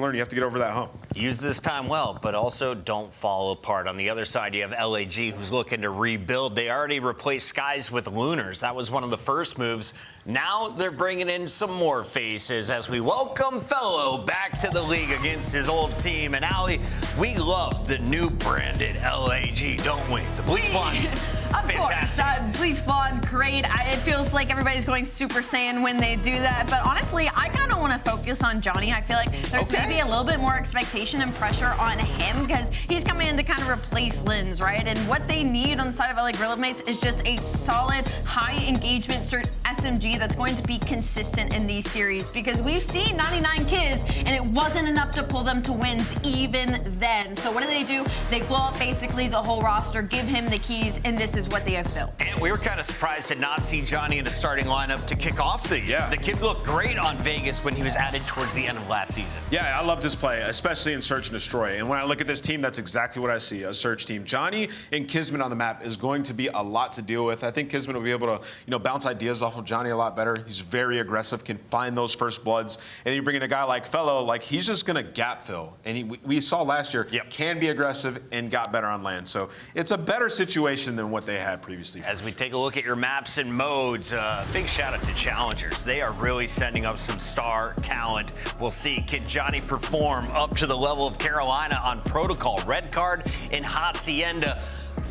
learn. You have to get over that hump. Use this time well, but also don't fall apart. On the other side, you have LAG, who's looking to rebuild. They already replaced Skies with Lunars. That was one of the first moves. Now they're bringing in some more faces as we welcome Fellow back to the league against his old team. And Ali, we love the new branded LAG, don't we? The Bleach Blondes. Of course, Bleach Blonde, great. It feels like everybody's going Super Saiyan when they do that. But honestly, I kind of want to focus on Johnny. I feel like there's maybe a little bit more expectation and pressure on him because he's coming in to kind of replace Lins, right? And what they need on the side of LA Gorilla Mates is just a solid, high engagement SMG that's going to be consistent in these series. Because we've seen 99 kills, and it wasn't enough to pull them to wins even then. So what do? They blow up basically the whole roster, give him the keys, and this is what they have built. And we were kind of surprised to not see Johnny in the starting lineup to kick off the year. The kid looked great on Vegas when he was added towards the end of last season. Yeah, I loved his play, especially in Search and Destroy. And when I look at this team, that's exactly what I see, a Search team. Johnny and Kismet on the map is going to be a lot to deal with. I think Kismet will be able to, bounce ideas off of Johnny a lot better. He's very aggressive, can find those first bloods. And you bring in a guy like Fellow, like he's just going to gap fill. And we saw last year, can be aggressive and got better on land. So it's a better situation than what they had previously. As we take a look at your maps and modes, big shout out to Challengers. They are really sending up some star talent. We'll see, can Johnny perform up to the level of Carolina on Protocol, Red Card, and Hacienda?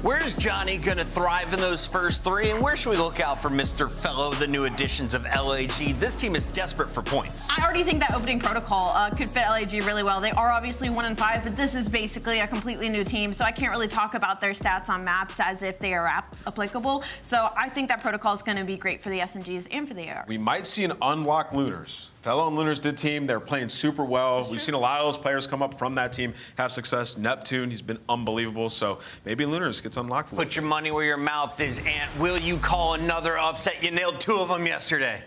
Where's Johnny going to thrive in those first 3? And where should we look out for Mr. Fellow, the new additions of LAG? This team is desperate for points. I already think that opening Protocol could fit LAG really well. They are obviously 1-5, but this is basically a completely new team, so I can't really talk about their stats on maps as if they are applicable. So I think that Protocol is going to be great for the SMGs and for the AR. We might see an unlock Lunars. Fellow and Lunars did team. They're playing super well. We've seen a lot of those players come up from that team, have success. Neptune, he's been unbelievable. So maybe Lunars gets unlocked. Put your money where your mouth is, Ant. Will you call another upset? You nailed 2 of them yesterday.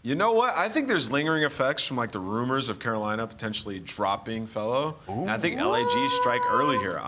You know what? I think there's lingering effects from like the rumors of Carolina potentially dropping Fellow. And I think LAG strike early here.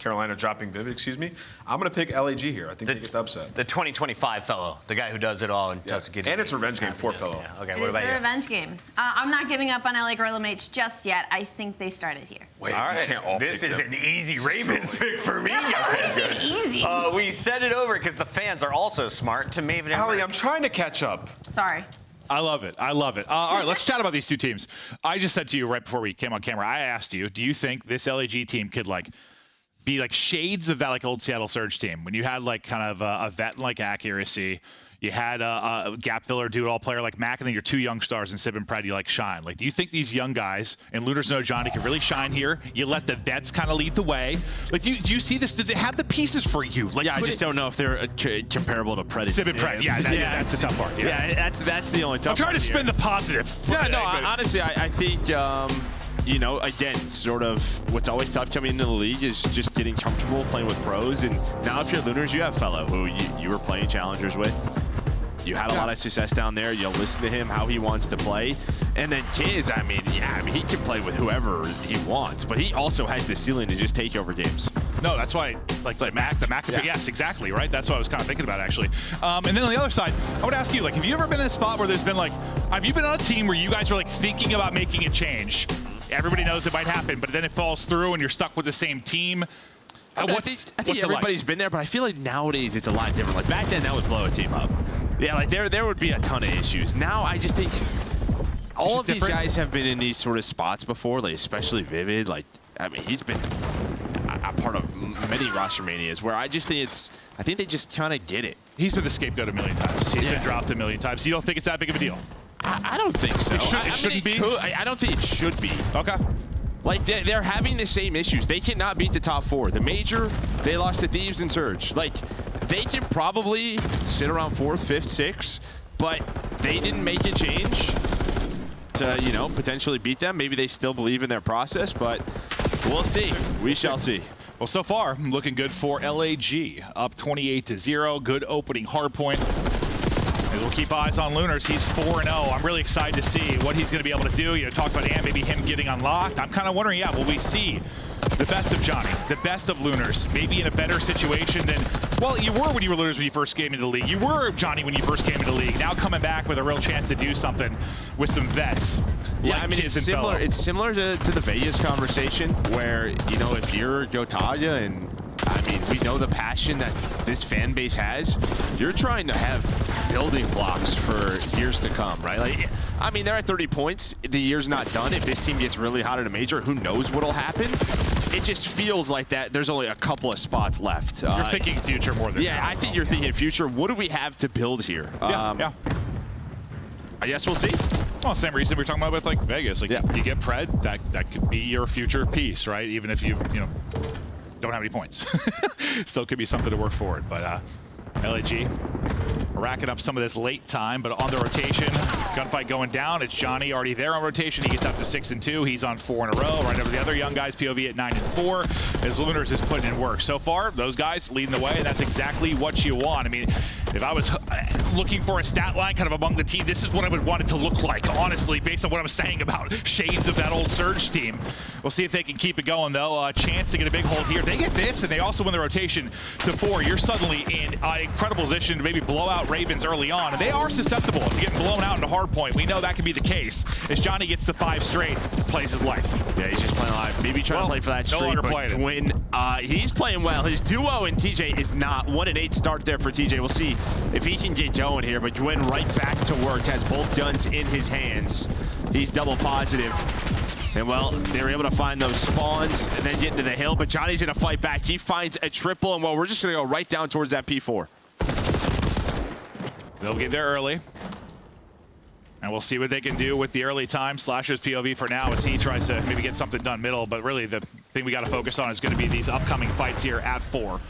Carolina dropping Vivid, excuse me. I'm going to pick LAG here. I think they get the upset. The 2025 Fellow, the guy who does it all and doesn't get it. And it's a revenge game for Fellow. Yeah. Okay, It what is about a you? revenge game. I'm not giving up on LA Gorilla Mates just yet. I think they started here. Wait, all right. can't all this pick is them. an easy Ravens pick for me, guys. Easy. We set it over because the fans are also smart to Maven and Allie, I'm trying to catch up. Sorry. I love it. I love it. All right, let's chat about these 2 teams. I just said to you right before we came on camera, I asked you, do you think this LAG team could be like shades of that old Seattle Surge team when you had kind of a vet accuracy, you had a gap filler do it all player like Mac, and then your 2 young stars in Sib and Pred, you shine. Do you think these young guys and Lunars know Johnny can really shine here? You let the vets kind of lead the way. Do you see this? Does it have the pieces for you? I just don't know if they're comparable to Pred. Sib and Pred, that's the tough part. Yeah, that's the only tough part. I'm trying to spin the positive. Honestly, I think again, sort of what's always tough coming into the league is just getting comfortable playing with pros. And now if you're Lunars, you have Fellow, who you were playing Challengers with. You had a lot of success down there. You'll listen to him, how he wants to play. And then Kiz, he can play with whoever he wants, but he also has the ceiling to just take over games. No, that's why, the Mac, yes, exactly, right? That's what I was kind of thinking about, actually. And then on the other side, I would ask you, have you ever been in a spot where there's been, have you been on a team where you guys were, thinking about making a change? Everybody knows it might happen, but then it falls through and you're stuck with the same team. I think everybody's been there, but I feel like nowadays it's a lot different. Back then, that would blow a team up. Yeah, there would be a ton of issues. Now, I just think all of these guys have been in these sort of spots before, especially Vivid. He's been a part of many roster manias where I think they just kind of get it. He's been the scapegoat a million times. He's been dropped a million times. You don't think it's that big of a deal? I don't think so. It shouldn't be? I don't think it should be. Okay. Like, they're having the same issues. They cannot beat the top 4. The Major, they lost to Thieves and Surge. Like, they can probably sit around 4th, 5th, 6th, but they didn't make a change to, you know, potentially beat them. Maybe they still believe in their process, but we'll see. We shall see. Well, so far, looking good for LAG. Up 28-0. Good opening hardpoint. As we'll keep eyes on Lunars, he's 4-0. I'm really excited to see what he's going to be able to do. You know, talk about maybe him getting unlocked. I'm kind of wondering, yeah, will we see the best of Johnny, the best of Lunars, maybe in a better situation than, well, you were when you were Lunars when you first came into the league. You were Johnny when you first came into the league. Now coming back with a real chance to do something with some vets. Yeah, like I mean, it's similar. It's similar to the Vegas conversation where, you know, if you're Gotalia, and I mean, we know the passion that this fan base has, you're trying to have building blocks for years to come, right? Like, I mean, they're at 30 points. The year's not done. If this team gets really hot at a major, who knows what'll happen? It just feels like that there's only a couple of spots left. You're thinking future more than yeah, I think you're thinking future. What do we have to build here? Yeah. I guess we'll see. Well, same reason we were talking about with like Vegas. Like, you get Pred, that could be your future piece, right? Even if you don't have any points, still could be something to work forward. But LAG racking up some of this late time, but on the rotation, gunfight going down. It's Johnny already there on rotation. He gets up to 6-2. He's on 4 in a row, right over the other young guys. POV at 9-4. As Lunars is putting in work so far. Those guys leading the way, and that's exactly what you want. I mean, if I was looking for a stat line kind of among the team, this is what I would want it to look like, honestly, based on what I was saying about shades of that old Surge team. We'll see if they can keep it going, though. A chance to get a big hold here. If they get this, and they also win the rotation to 4, you're suddenly in an incredible position to maybe blow out Ravens early on. And they are susceptible to getting blown out into hard point. We know that can be the case. As Johnny gets to 5 straight, plays his life. Yeah, he's just playing live. Maybe trying to play for that streak, but Gwyn, he's playing well. His duo and TJ is not. 1-8 start there for TJ. We'll see if he can get going here, but Gwyn right back to work, has both guns in his hands. He's double positive. And, well, they were able to find those spawns and then get into the hill, but Johnny's going to fight back. He finds a triple, and, well, we're just going to go right down towards that P4. They'll get there early. And we'll see what they can do with the early time. Slasher's POV for now as he tries to maybe get something done middle, but really the thing we got to focus on is going to be these upcoming fights here at 4.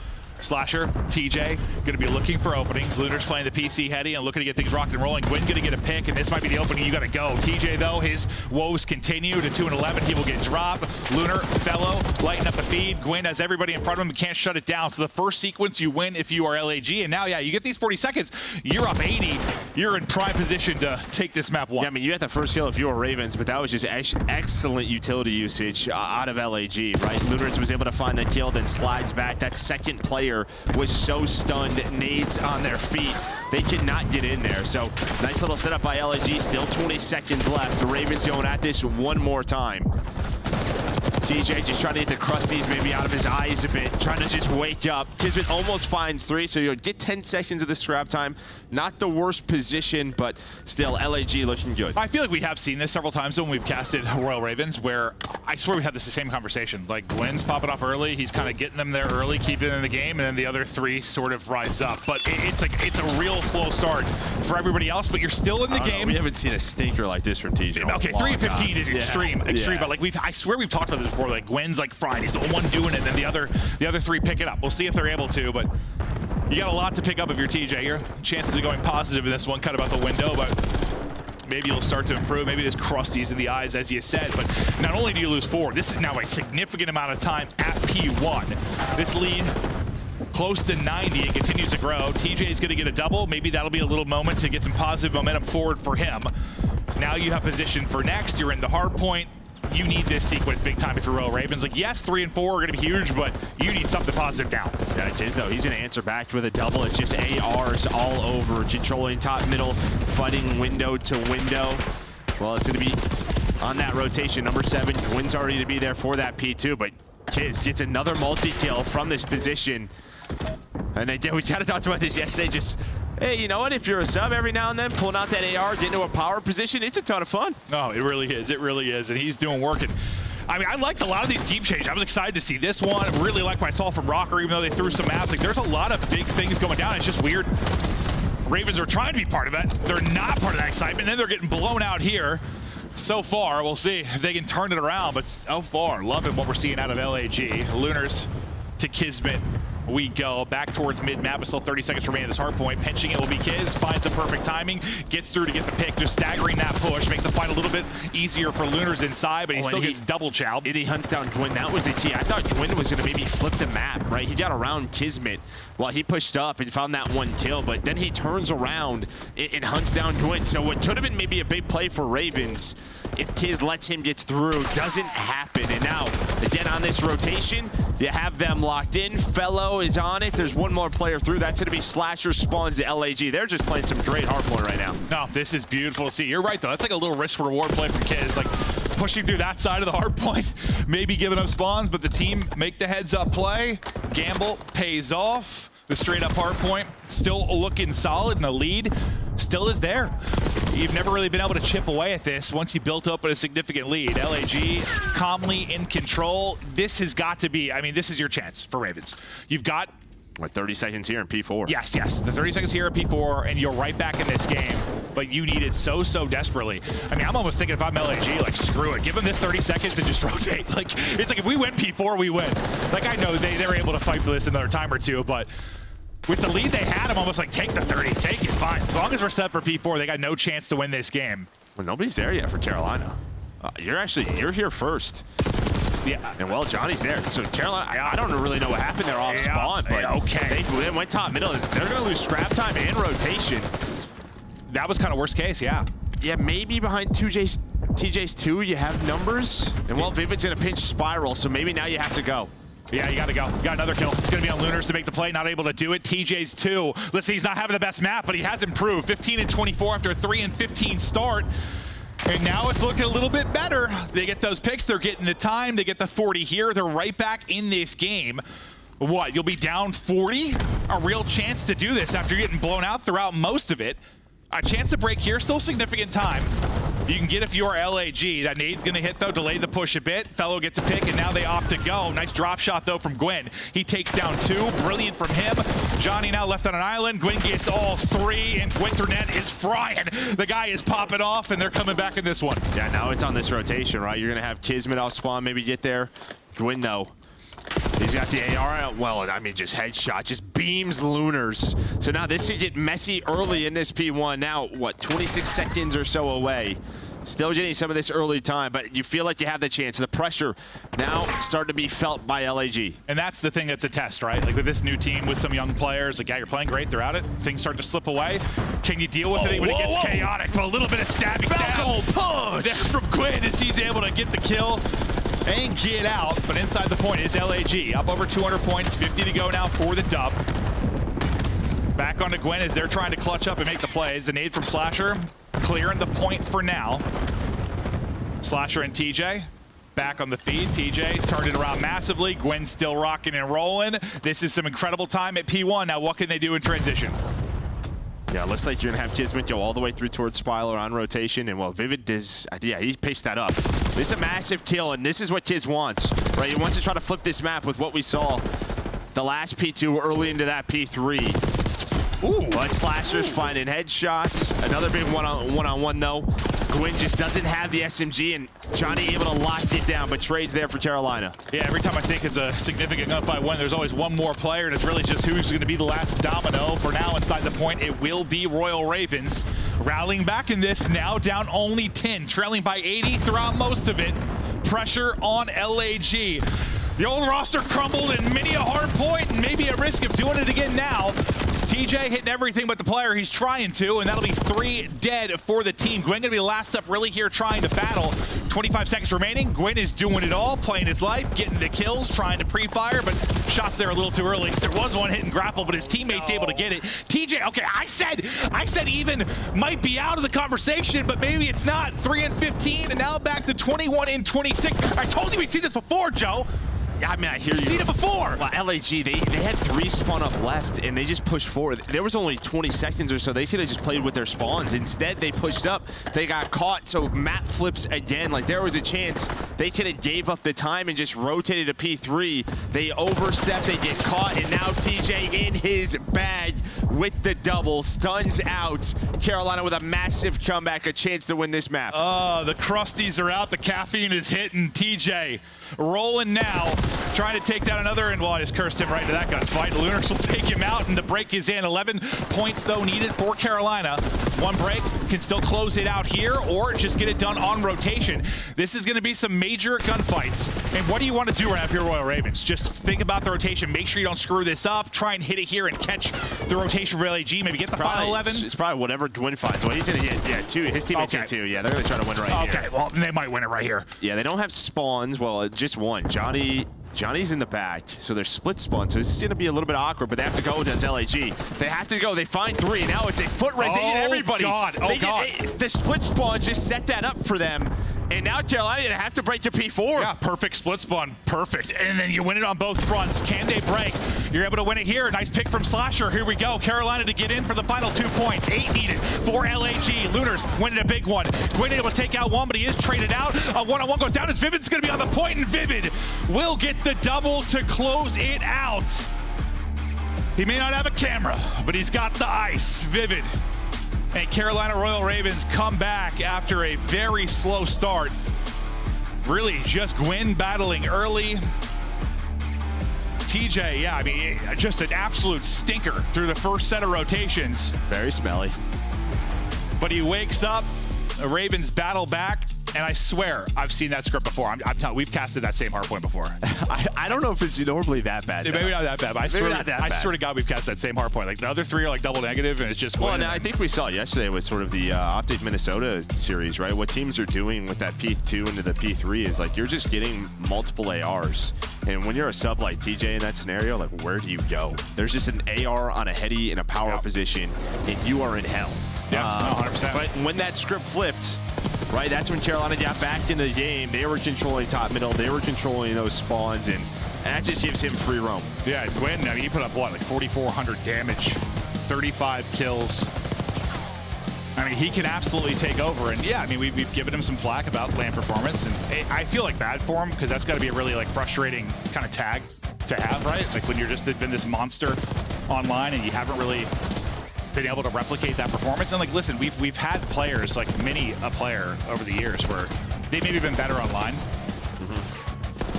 Slasher, TJ, going to be looking for openings. Lunar's playing the PC heady and looking to get things rocked and rolling. Gwyn going to get a pick, and this might be the opening you got to go. TJ, though, his woes continue to 2-11. He will get dropped. Lunar, Fellow, lighten up the feed. Gwyn has everybody in front of him and can't shut it down. So the first sequence you win if you are LAG, and now, yeah, you get these 40 seconds. You're up 80. You're in prime position to take this map 1. Yeah, I mean, you had the first kill if you were Ravens, but that was just excellent utility usage out of LAG, right? Lunars was able to find the kill, then slides back. That second player was so stunned, nades on their feet, they could not get in there. So nice little setup by LAG, still 20 seconds left. The Ravens going at this one more time. TJ just trying to get the crusties maybe out of his eyes a bit, trying to just wake up. Kismet almost finds 3, so you'll get 10 seconds of the scrap time. Not the worst position, but still LAG looking good. I feel like we have seen this several times when we've casted Royal Ravens, where I swear we had this same conversation. Like, Gwyn's popping off early, he's kind of getting them there early, keeping them in the game, and then the other 3 sort of rise up. But it's a real slow start for everybody else, but you're still in the game. We haven't seen a stinker like this from TJ. Okay, 3-15 is extreme, but like I swear we've talked about this before. Like, Gwyn's like fried, he's the one doing it, and then the other 3 pick it up. We'll see if they're able to, but you got a lot to pick up if you're TJ. Your chances of going positive in this one kind of out the window, but maybe you'll start to improve. Maybe there's crusties in the eyes, as you said, but not only do you lose 4, this is now a significant amount of time at P1. This lead close to 90 and continues to grow. TJ is going to get a double. Maybe that'll be a little moment to get some positive momentum forward for him. Now you have position for next. You're in the hard point. You need this sequence big time if you're Royal Ravens. Like, yes, 3 and 4 are going to be huge, but you need something positive now. Yeah, it is, though. He's going to answer back with a double. It's just ARs all over, controlling top, middle, fighting window to window. Well, it's going to be on that rotation. Number 7, Gwyn's already to be there for that P2, but Kiz gets another multi-kill from this position. And we kind of talked about this yesterday, just, hey, you know what? If you're a sub every now and then, pulling out that AR, getting into a power position, it's a ton of fun. No, it really is. It really is. And he's doing work. And I mean, I liked a lot of these team changes. I was excited to see this one. I really like what I saw from Rocker, even though they threw some maps. Like, there's a lot of big things going down. It's just weird. Ravens are trying to be part of that. They're not part of that excitement. Then they're getting blown out here. So far, we'll see if they can turn it around, but so far, loving what we're seeing out of LAG. Lunars to Kismet. We go back towards mid-map with still 30 seconds remaining at this hard point. Pinching it will be Kiz, finds the perfect timing, gets through to get the pick, just staggering that push, makes the fight a little bit easier for Lunars inside, but he still gets double chowed. And he hunts down Gwyn. That was the key. I thought Gwyn was going to maybe flip the map, right? He got around Kismet while he pushed up and found that one kill, but then he turns around and hunts down Gwyn. So what could have been maybe a big play for Ravens, if Kiz lets him get through, doesn't happen. And now, again, on this rotation, you have them locked in. Fellow is on it. There's one more player through. That's going to be Slasher spawns to LAG. They're just playing some great hardpoint right now. No, this is beautiful to see. You're right, though. That's like a little risk-reward play from Kiz. Like, pushing through that side of the hardpoint, maybe giving up spawns, but the team make the heads-up play. Gamble pays off. The straight-up hardpoint still looking solid, and the lead still is there. You've never really been able to chip away at this once you built up a significant lead. LAG calmly in control. This has got to be, I mean, this is your chance for Ravens. You've got... What, 30 seconds here in P4? Yes, yes. The 30 seconds here at P4, and you're right back in this game. But you need it so, so desperately. I mean, I'm almost thinking if I'm LAG, like, screw it. Give them this 30 seconds to just rotate. Like, it's like if we win P4, we win. Like, I know they were able to fight for this another time or two, but... with the lead they had, I'm almost like, take the 30, take it, fine. As long as we're set for P4, they got no chance to win this game. Well, nobody's there yet for Carolina. You're here first. Yeah. And well, Johnny's there. So Carolina, I don't really know what happened there off spawn, but okay. They went top middle. They're going to lose scrap time and rotation. That was kind of worst case, yeah. Yeah, maybe behind TJ's 2, you have numbers. And well, Vivid's going to pinch Spiral, so maybe now you have to go. Yeah, you got to go. You got another kill. It's going to be on Lunars to make the play. Not able to do it. TJ's 2. Listen, he's not having the best map, but he has improved. 15 and 24 after a 3 and 15 start. And now it's looking a little bit better. They get those picks. They're getting the time. They get the 40 here. They're right back in this game. What, you'll be down 40? A real chance to do this after getting blown out throughout most of it. A chance to break here. Still significant time. You can get if you are LAG. That nade's going to hit, though. Delay the push a bit. Fellow gets a pick, and now they opt to go. Nice drop shot, though, from Gwyn. He takes down 2. Brilliant from him. Johnny now left on an island. Gwyn gets all 3, and Gwinternet is frying. The guy is popping off, and they're coming back in this one. Yeah, now it's on this rotation, right? You're going to have Kismet off spawn, maybe get there. Gwyn, though. He's got the AR out. Well, I mean, just headshot, just beams Lunars. So now this could get messy early in this P1. Now, what, 26 seconds or so away. Still getting some of this early time, but you feel like you have the chance. The pressure now starting to be felt by LAG. And that's the thing that's a test, right? Like with this new team, with some young players, like, yeah, you're playing great throughout it. Things start to slip away. Can you deal with it when it gets chaotic? But a little bit of stab push from Gwyn as he's able to get the kill and get out. But inside the point is LAG. Up over 200 points, 50 to go now for the dub. Back onto Gwyn as they're trying to clutch up and make the plays. The nade from Slasher, clearing the point for now. Slasher and TJ back on the feed. TJ turned it around massively. Gwyn still rocking and rolling. This is some incredible time at P1. Now what can they do in transition? Yeah, looks like you're going to have Kismet go all the way through towards Spyler on rotation. And, well, Vivid does, yeah, he paced that up. This is a massive kill, and this is what Kiz wants, right? He wants to try to flip this map with what we saw the last P2 early into that P3. Ooh, but Slasher's finding headshots. Another big one-on-one, though. Gwyn just doesn't have the SMG, and Johnny able to lock it down, but trades there for Carolina. Yeah, every time I think it's a significant gunfight win, there's always one more player, and it's really just who's going to be the last domino. For now, inside the point, it will be Royal Ravens. Rallying back in this, now down only 10, trailing by 80 throughout most of it. Pressure on LAG. The old roster crumbled in many a hard point, and maybe at risk of doing it again now. TJ hitting everything but the player he's trying to, and that'll be 3 dead for the team. Gwyn gonna be last up really here trying to battle. 25 seconds remaining. Gwyn is doing it all, playing his life, getting the kills, trying to pre-fire, but shots there a little too early. There was one hit and grapple, but his teammate's able to get it. TJ, okay, I said even might be out of the conversation, but maybe it's not. 3 and 15, and now back to 21 and 26. I told you we'd see this before, Joe. Yeah, I mean, I hear you. Seen it before. Well, LAG, they had 3 spawn up left, and they just pushed forward. There was only 20 seconds or so. They could have just played with their spawns. Instead, they pushed up. They got caught, so map flips again. Like, there was a chance they could have gave up the time and just rotated to P3. They overstepped, they get caught, and now TJ in his bag. with the double, stuns out. Carolina with a massive comeback, a chance to win this map. The crusties are out, the caffeine is hitting. TJ rolling now, trying to take down another, and well, I just cursed him right into that gunfight. Lunars will take him out, and the break is in. 11 points, though, needed for Carolina. One break can still close it out here, or just get it done on rotation. This is going to be some major gunfights. And what do you want to do right now if you're Royal Ravens? Just think about the rotation. Make sure you don't screw this up. Try and hit it here and catch the rotation for LAG. Maybe get the final 11. It's probably whatever Gwyn finds. Well, he's going to get, two. His teammates get 2. Yeah, they're going to try to win right here. Okay, well, they might win it right here. Yeah, they don't have spawns. Well, just one. Johnny's in the back, so they're split spawn, so this is going to be a little bit awkward, but they have to go against LAG. They have to go. They find 3. Now it's a foot race. They need everybody. God. The split spawn just set that up for them, and now Carolina going to have to break to P4. Yeah, perfect split spawn. Perfect. And then you win it on both fronts. Can they break? You're able to win it here. Nice pick from Slasher. Here we go. Carolina to get in for the final 2 points. 8 needed for LAG. Lunars winning a big one. Gwyn able to take out one, but he is traded out. A one-on-one goes down as Vivid's going to be on the point, and Vivid will get the double to close it out. He may not have a camera, but he's got the ice. Vivid. And Carolina Royal Ravens come back after a very slow start. Really just Gwyn battling early. TJ, yeah, I mean, just an absolute stinker through the first set of rotations. Very smelly. But he wakes up, the Ravens battle back, and I swear I've seen that script before. I'm telling, we've casted that same hardpoint before. I don't know if it's normally that bad. Maybe not that bad, but I swear to God we've cast that same hardpoint. Like the other 3 are like double negative, and it's just well. I think we saw it yesterday with sort of the Optic Minnesota series, right? What teams are doing with that P2 into the P3 is like you're just getting multiple ARs, and when you're a sub like TJ in that scenario, like where do you go? There's just an AR on a heady in a power position, and you are in hell. Yeah, 100%. But when that script flipped, right, that's when Carolina got back into the game. They were controlling top middle. They were controlling those spawns, and that just gives him free roam. Yeah, Gwyn, I mean, he put up, what, like 4,400 damage, 35 kills. I mean, he can absolutely take over. And yeah, I mean, we've given him some flack about land performance, and I feel like bad for him because that's got to be a really like frustrating kind of tag to have, right? Like when you're just been this monster online and you haven't really been able to replicate that performance. And like, listen, we've had players like many a player over the years where they maybe been better online,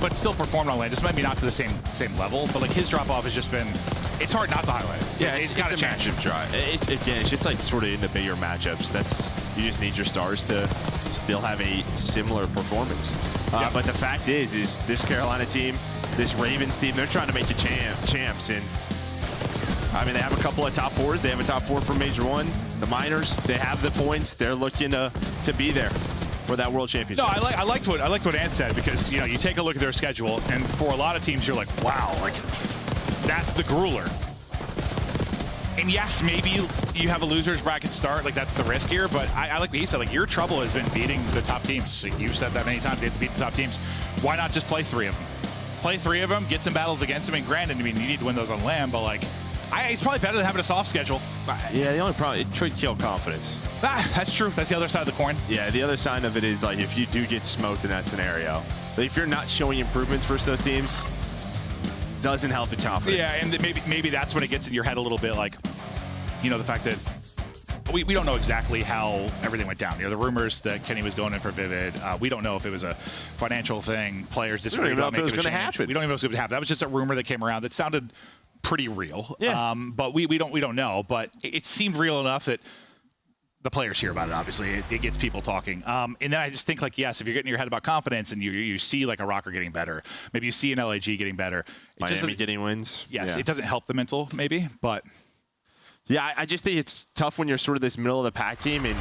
but still performed online. Just might be not to the same level, but like his drop off has just been. It's hard not to highlight. Yeah, it's got a matchup draw. Again, it's just like sort of in the bigger matchups. You just need your stars to still have a similar performance. But the fact is this Carolina team, this Ravens team, they're trying to make the champs. And I mean, they have a couple of top 4s. They have a top 4 from Major 1. The Miners, they have the points. They're looking to be there for that World Championship. No, I liked what Ant said because, you know, you take a look at their schedule, and for a lot of teams, you're like, wow, like that's the grueler. And yes, maybe you have a loser's bracket start, like that's the risk here, but I like what he said, like your trouble has been beating the top teams. You've said that many times, you have to beat the top teams. Why not just play 3 of them? Play 3 of them, get some battles against them, and granted, I mean, you need to win those on land, but like, it's probably better than having a soft schedule. Yeah, the only problem, it could kill confidence. That's true. That's the other side of the coin. Yeah, the other side of it is like if you do get smoked in that scenario, but if you're not showing improvements versus those teams, doesn't help the confidence. Yeah, and maybe that's when it gets in your head a little bit, like, you know, the fact that we don't know exactly how everything went down. You know, the rumors that Kenny was going in for Vivid, we don't know if it was a financial thing, players disagreed about making a change. We don't even know if it was going to happen. That was just a rumor that came around that sounded pretty real. Yeah. But we don't know. But it seemed real enough that the players hear about it. Obviously, it gets people talking. And then I just think, like, yes, if you're getting your head about confidence and you see like a Rocker getting better, maybe you see an LAG getting better, Miami getting wins. Yes, it doesn't help the mental, maybe, but yeah, I just think it's tough when you're sort of this middle of the pack team, and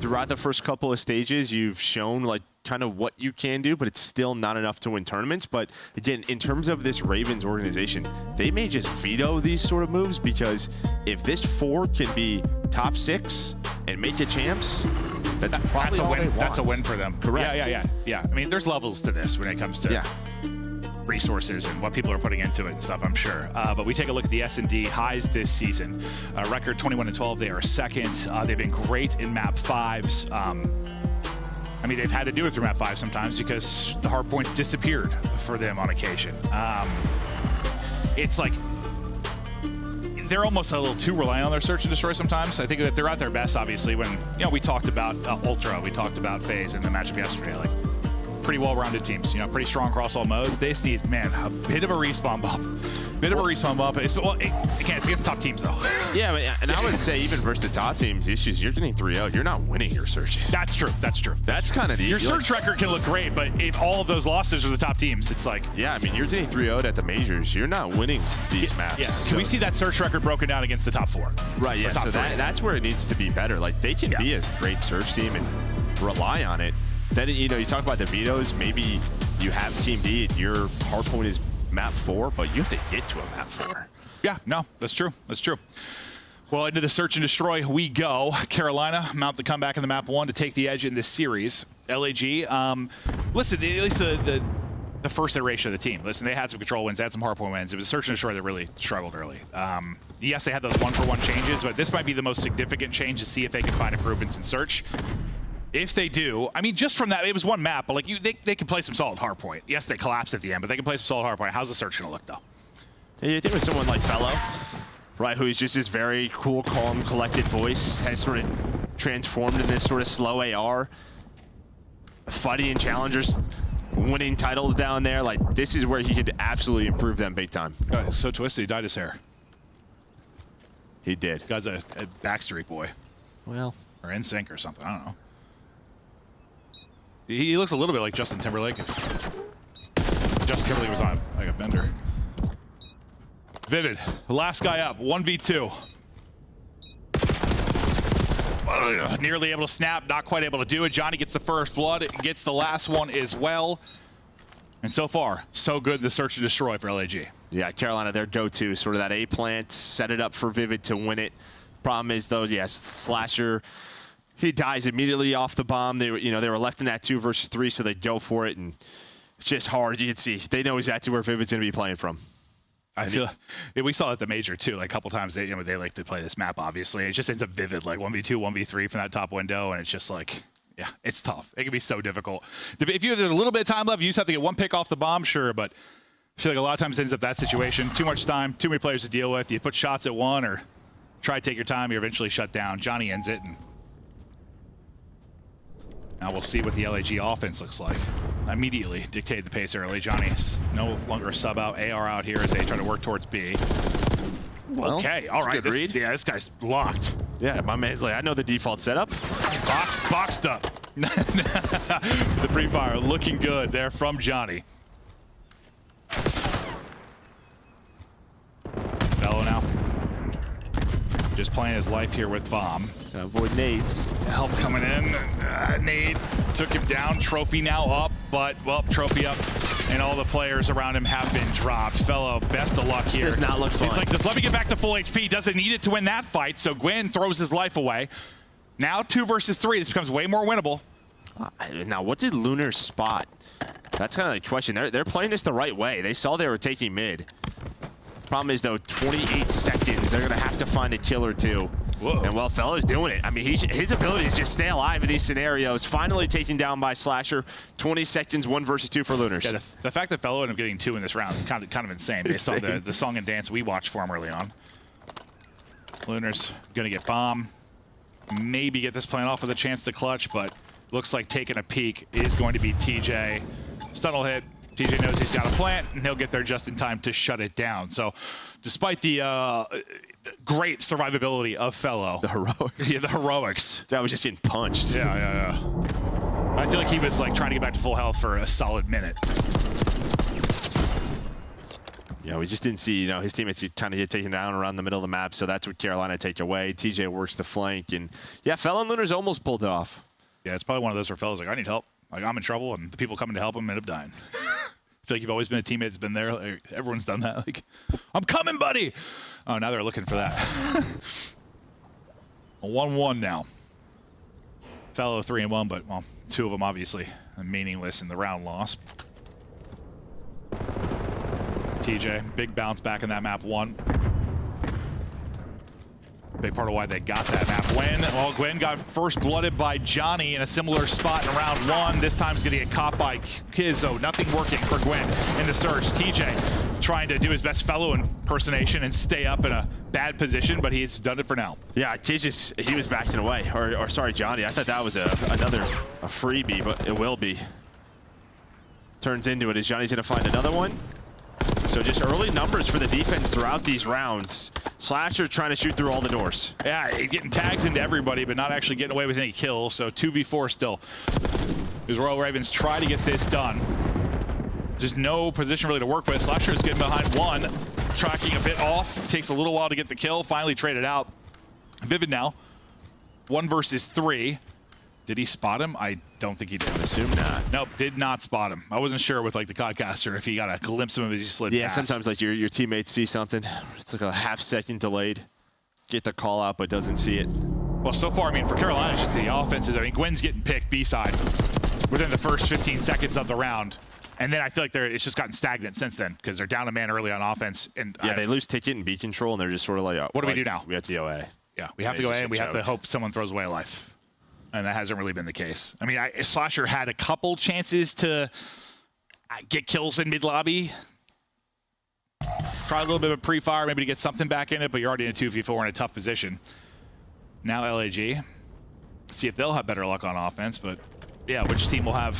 throughout the first couple of stages, you've shown like kind of what you can do, but it's still not enough to win tournaments. But again, in terms of this Ravens organization, they may just veto these sort of moves, because if this 4 can be top 6 and make it champs, that's probably a win. They want. That's a win for them. Correct. Yeah. I mean, there's levels to this when it comes to resources and what people are putting into it and stuff, I'm sure. But we take a look at the S&D highs this season. Record 21-12. They are second. They've been great in map 5s. I mean, they've had to do it through map 5 sometimes because the hard point disappeared for them on occasion. It's like they're almost a little too reliant on their search and destroy sometimes. I think that they're at their best, obviously, when, you know, we talked about Ultra, we talked about FaZe in the matchup yesterday. Like, pretty well-rounded teams, you know, pretty strong across all modes. They just need, man, a bit of a respawn bump. Well, it can't see against top teams, though. Yeah, and I would say even versus the top teams, issues, you're getting 3-0. You're not winning your searches. That's true. That's true. That's kind of the... Your search record can look great, but if all of those losses are the top teams, it's like... Yeah, I mean, you're getting 3-0'd at the majors. You're not winning these maps. Yeah, can we see that search record broken down against the top 4? Right, yeah, so that's where it needs to be better. Like, they can be a great search team and rely on it. Then, you know, you talk about the vetoes, maybe you have Team D and your hard point is map 4, but you have to get to a map 4. Yeah, no, that's true. That's true. Well, into the search and destroy we go. Carolina mount the comeback in the map 1 to take the edge in this series. LAG, listen, at least the first iteration of the team, listen, they had some control wins, they had some hardpoint wins. It was search and destroy that really struggled early. Yes, they had those 1-for-1 changes, but this might be the most significant change to see if they can find improvements in search. If they do, I mean, just from that, it was one map, but like they can play some solid hardpoint. Yes, they collapsed at the end, but they can play some solid hardpoint. How's the search gonna look, though? I think with someone like Fellow, right, who's just this very cool, calm, collected voice, has sort of transformed in this sort of slow AR, fighting in challengers, winning titles down there. Like, this is where he could absolutely improve them big time. So twisted, he dyed his hair. He did. Guy's a Backstreet Boy. Well. Or NSYNC or something, I don't know. He looks a little bit like Justin Timberlake if Justin Timberlake was on like a bender. Vivid, last guy up, 1v2. Nearly able to snap, not quite able to do it. Johnny gets the first blood, gets the last one as well. And so far, so good the search and destroy for LAG. Yeah, Carolina, their go-to, sort of that A plant, set it up for Vivid to win it. Problem is, though, yes, Slasher, he dies immediately off the bomb. They were left in that 2 versus 3, so they go for it, and it's just hard. You can see they know exactly where Vivid's going to be playing from. I feel we saw it at the major too. Like a couple times, they like to play this map. Obviously, it just ends up Vivid, like 1v2, 1v3 from that top window, and it's just like, yeah, it's tough. It can be so difficult. If you have a little bit of time left, you just have to get one pick off the bomb, sure, but I feel like a lot of times it ends up that situation. Too much time, too many players to deal with. You put shots at one or try to take your time, you're eventually shut down. Johnny ends it, and now we'll see what the LAG offense looks like. Immediately dictate the pace early. Johnny's no longer a sub out, AR out here as they try to work towards B. Well, okay, all right. This guy's locked. Yeah, my man's like, I know the default setup. Boxed up. The pre-fire looking good there from Johnny. Bello now. Just playing his life here with Bomb. Gotta avoid nades. Help coming in. Nade took him down. Trophy now up, but, well, Trophy up. And all the players around him have been dropped. Fellow, best of luck here. This does not look fun. He's like, just let me get back to full HP. Doesn't need it to win that fight, so Gwyn throws his life away. Now 2 versus 3. This becomes way more winnable. Now, what did Lunar spot? That's kind of the question. They're playing this the right way. They saw they were taking mid. Problem is, though, 28 seconds. They're going to have to find a kill or two. Whoa. And, well, Fellow's doing it. I mean, his ability is just stay alive in these scenarios. Finally taken down by Slasher. 20 seconds, 1 versus 2 for Lunars. Yeah, the fact that Fellow ended up getting 2 in this round is kind of insane based on the song and dance we watched for him early on. Lunars going to get Bomb. Maybe get this plan off with a chance to clutch, but looks like taking a peek is going to be TJ. Stun will hit. TJ knows he's got a plant, and he'll get there just in time to shut it down. So despite the great survivability of Fellow. The heroics. Yeah, the heroics. That was just getting punched. Yeah. I feel like he was like trying to get back to full health for a solid minute. Yeah, we just didn't see, his teammates kind of get taken down around the middle of the map, so that's what Carolina take away. TJ works the flank, and yeah, Fellow and Lunars almost pulled it off. Yeah, it's probably one of those where Fellow's like, I need help. Like, I'm in trouble, and the people coming to help him end up dying. I feel like you've always been a teammate that's been there. Like, everyone's done that. Like, I'm coming, buddy. Oh, now they're looking for that. 1-1 now. Fellow 3-1, but, well, 2 of them obviously meaningless in the round loss. TJ, big bounce back in that map 1. Big part of why they got that map win. Well, Gwyn got first blooded by Johnny in a similar spot in round 1. This time he's going to get caught by Kizzo. Nothing working for Gwyn in the search. TJ trying to do his best fellow impersonation and stay up in a bad position, but he's done it for now. Yeah, he was backing away. Or sorry, Johnny. I thought that was another freebie, but it will be. Turns into it as Johnny's going to find another one. So just early numbers for the defense throughout these rounds. Slasher trying to shoot through all the doors. Yeah, he's getting tags into everybody, but not actually getting away with any kills. So 2v4 still. As Royal Ravens try to get this done. Just no position really to work with. Slasher is getting behind one. Tracking a bit off. Takes a little while to get the kill. Finally traded out. Vivid now. 1 versus 3. Did he spot him? I don't think he did. Assume not. Nope, did not spot him. I wasn't sure with like the Codcaster if he got a glimpse of him as he slid past. Sometimes like your teammates see something. It's like a half-second delayed. Get the call out, but doesn't see it. Well, so far, I mean, for Carolina, it's just the offenses. I mean, Gwen's getting picked B-side within the first 15 seconds of the round. And then I feel like it's just gotten stagnant since then because they're down a man early on offense. And they lose ticket and B control, and they're just sort of like, what do we do now? We have to go A. Yeah, we have to go A, and we have to hope someone throws away a life. And that hasn't really been the case. I mean, Slasher had a couple chances to get kills in mid-lobby. Try a little bit of a pre-fire, maybe to get something back in it, but you're already in a 2v4 in a tough position. Now LAG. See if they'll have better luck on offense, but yeah, which team will have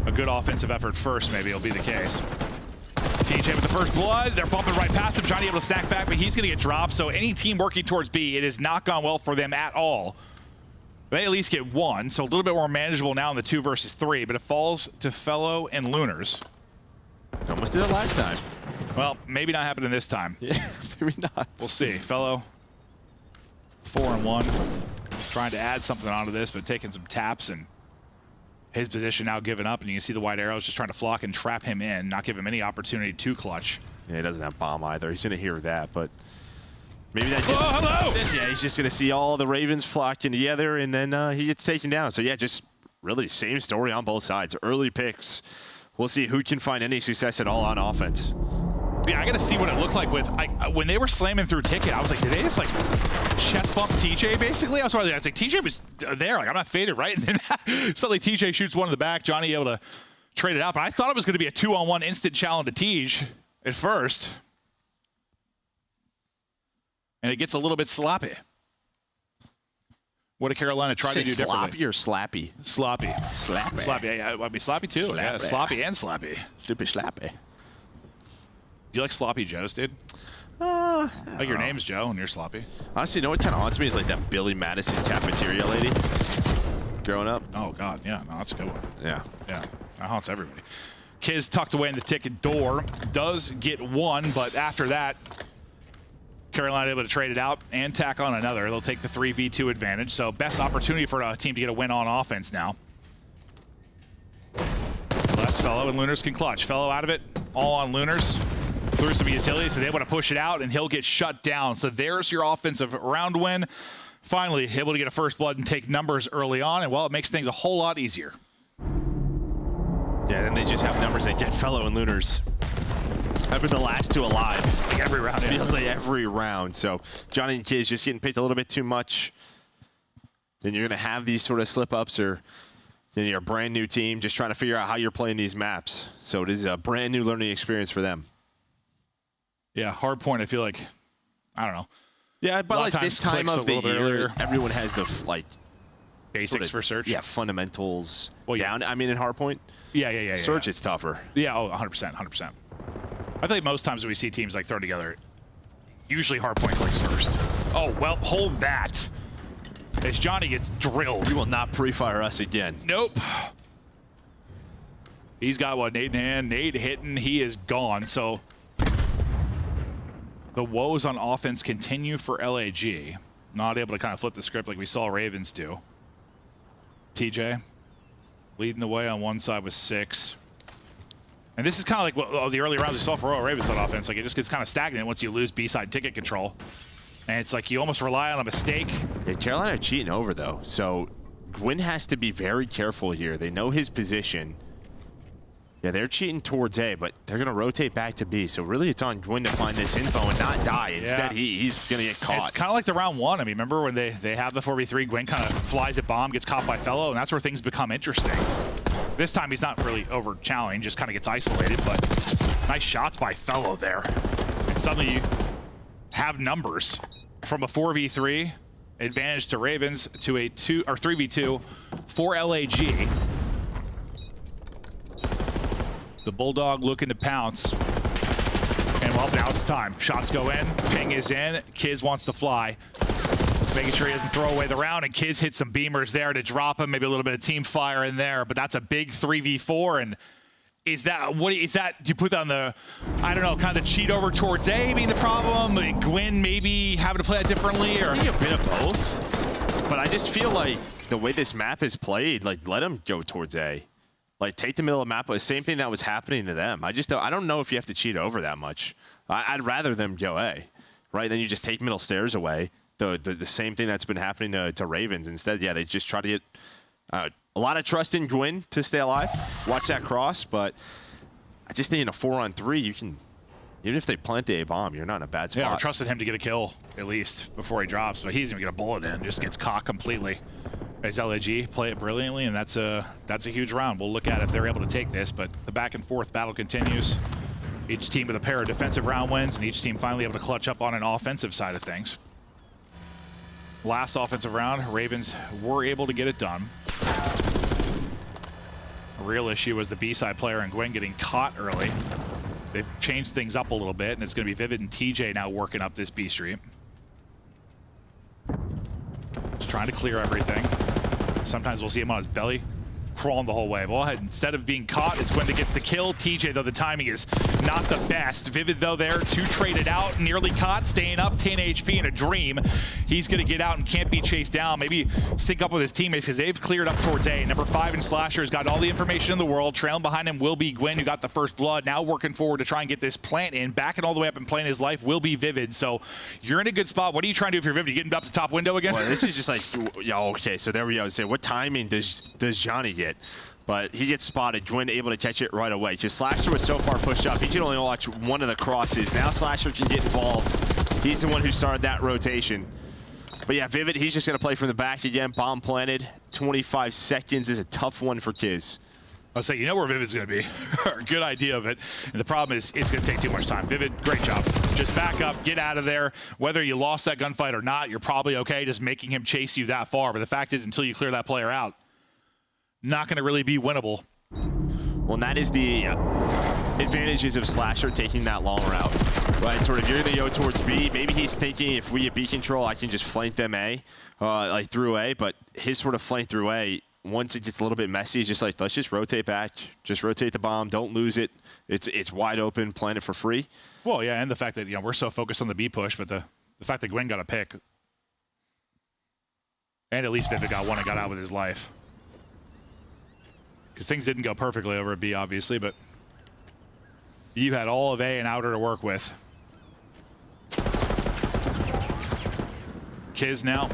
a good offensive effort first, maybe will be the case. TJ with the first blood. They're bumping right past him. Johnny able to stack back, but he's going to get dropped. So any team working towards B, it has not gone well for them at all. They at least get 1, so a little bit more manageable now in the 2 versus 3, but it falls to Fellow and Lunars. Almost did it last time. Well, maybe not happening this time. Yeah, maybe not. We'll see. Fellow, 4-1. Trying to add something onto this, but taking some taps, and his position now given up, and you can see the white arrows just trying to flock and trap him in, not give him any opportunity to clutch. Yeah, he doesn't have bomb either. He's going to hear that, but maybe that. Hello! Yeah, he's just going to see all the Ravens flocking together, and then he gets taken down. So yeah, just really same story on both sides. Early picks. We'll see who can find any success at all on offense. Yeah, I got to see what it looked like with when they were slamming through ticket. I was like, did they just like chest bump TJ basically? I was like, TJ was there. Like, I'm not faded, right? And then suddenly TJ shoots one in the back. Johnny able to trade it out, but I thought it was going to be a 2-on-1 instant challenge to Tej at first. And it gets a little bit sloppy. What did Carolina try to do differently? Sloppy or slappy? Sloppy. Slappy. Sloppy. Yeah, I'd be sloppy too. Slappy. Yeah, sloppy and slappy. Stupid slappy. Do you like sloppy Joes, dude? Like your name's Joe and you're sloppy. Honestly, you know what kind of haunts me is like that Billy Madison cafeteria lady growing up. Oh, God. Yeah, no, that's a good one. Yeah. Yeah, that haunts everybody. Kiz tucked away in the ticket door. Does get 1, but after that, Carolina able to trade it out and tack on another. They'll take the 3v2 advantage. So best opportunity for a team to get a win on offense now. Less Fellow and Lunars can clutch. Fellow out of it, all on Lunars. Through some utility, so they want to push it out, and he'll get shut down. So there's your offensive round win. Finally able to get a first blood and take numbers early on, and well, it makes things a whole lot easier. Yeah, then they just have numbers that get Fellow and Lunars. Have been the last 2 alive. Like every round. It feels like every round. So Johnny and Kiz just getting picked a little bit too much. Then you're going to have these sort of slip-ups, or then you're a brand new team just trying to figure out how you're playing these maps. So it is a brand new learning experience for them. Yeah, hard point. I feel like, I don't know. Yeah, but like this time of the year, everyone has the basics for search. Yeah, fundamentals down. I mean, in hardpoint. Yeah. Search is tougher. Yeah, 100%. I think most times when we see teams like throw together, usually hardpoint clicks first. Oh, well, hold that. As Johnny gets drilled. You will not pre-fire us again. Nope. He's got what, nade in hand, nade hitting. He is gone. So the woes on offense continue for LAG. Not able to kind of flip the script like we saw Ravens do. TJ leading the way on one side with 6. And this is kind of like what the early rounds we saw for Royal Ravens on offense. Like, it just gets kind of stagnant once you lose B-side ticket control. And it's like you almost rely on a mistake. Yeah, Carolina are cheating over, though. So Gwyn has to be very careful here. They know his position. Yeah, they're cheating towards A, but they're going to rotate back to B. So really it's on Gwyn to find this info and not die. Instead, he's going to get caught. It's kind of like the round 1. I mean, remember when they have the 4v3, Gwyn kind of flies at bomb, gets caught by Fellow, and that's where things become interesting. This time he's not really over-challenged, just kind of gets isolated, but nice shots by Fellow there. And suddenly you have numbers from a 4v3 advantage to Ravens to a 3v2 for LAG. The Bulldog looking to pounce. And well, now it's time. Shots go in, ping is in, Kiz wants to fly. Making sure he doesn't throw away the round, and Kiz hit some beamers there to drop him, maybe a little bit of team fire in there, but that's a big 3v4, and is that, what is that, do you put that on the, I don't know, kind of the cheat over towards A being the problem, Gwyn maybe having to play that differently, or? I think a bit of both, but I just feel like the way this map is played, like, let him go towards A. Like, take the middle of the map, the same thing that was happening to them. I don't know if you have to cheat over that much. I'd rather them go A, right? Then you just take middle stairs away. The same thing that's been happening to Ravens. Instead, yeah, they just try to get a lot of trust in Gwyn to stay alive. Watch that cross, but I just think in a 4-on-3, you can, even if they plant a bomb, you're not in a bad spot. Yeah, we're trusting him to get a kill, at least, before he drops, but he doesn't even get a bullet in, just gets caught completely. As LAG play it brilliantly, and that's a huge round. We'll look at if they're able to take this, but the back and forth battle continues. Each team with a pair of defensive round wins, and each team finally able to clutch up on an offensive side of things. Last offensive round, Ravens were able to get it done. A real issue was the B-side player and Gwyn getting caught early. They've changed things up a little bit, and it's going to be Vivid and TJ now working up this B street. Just trying to clear everything. Sometimes we'll see him on his belly, crawling the whole way. Well, instead of being caught, it's Gwyn that gets the kill. TJ, though, the timing is not the best. Vivid, though, there, 2 traded out, nearly caught, staying up, 10 HP in a dream. He's going to get out and can't be chased down. Maybe sync up with his teammates because they've cleared up towards A. Number 5 in Slasher has got all the information in the world. Trailing behind him will be Gwyn, who got the first blood. Now working forward to try and get this plant in. Backing all the way up and playing his life will be Vivid. So you're in a good spot. What are you trying to do if you're Vivid? You getting up to top window again? Well, this is just like, yeah, okay, so there we go. So what timing does Johnny get? But he gets spotted. Gwyn able to catch it right away. Just Slasher was so far pushed up, he can only watch one of the crosses. Now Slasher can get involved. He's the one who started that rotation. But yeah, Vivid, he's just going to play from the back again. Bomb planted. 25 seconds is a tough one for Kiz. I'll say, you know where Vivid's going to be. Good idea of it. And the problem is, it's going to take too much time. Vivid, great job. Just back up, get out of there. Whether you lost that gunfight or not, you're probably okay just making him chase you that far. But the fact is, until you clear that player out, not going to really be winnable. Well, and that is the advantages of Slasher taking that long route, right? Sort of, you're going to go towards B. Maybe he's thinking, if we get B control, I can just flank them A, like through A. But his sort of flank through A, once it gets a little bit messy, it's just like, let's just rotate back, just rotate the bomb, don't lose it. It's wide open, plant it for free. Well, yeah, and the fact that, you know, we're so focused on the B push, but the fact that Gwyn got a pick, and at least Vivid got one and got out with his life. Because things didn't go perfectly over at B, obviously, but you had all of A and outer to work with. Kiz now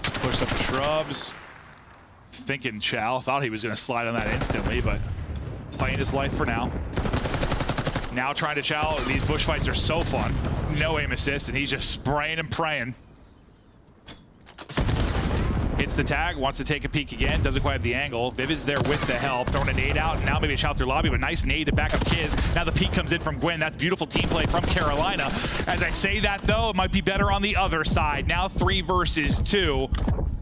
pushed up the shrubs. Thinking Chow, thought he was going to slide on that instantly, but playing his life for now. Now trying to Chow. These bush fights are so fun. No aim assist, and he's just spraying and praying. Hits the tag, wants to take a peek again, doesn't quite have the angle. Vivid's there with the help, throwing a nade out, and now maybe a Chow through lobby, but nice nade to back up Kiz. Now the peek comes in from Gwyn. That's beautiful team play from Carolina. As I say that, though, it might be better on the other side. Now 3 versus 2.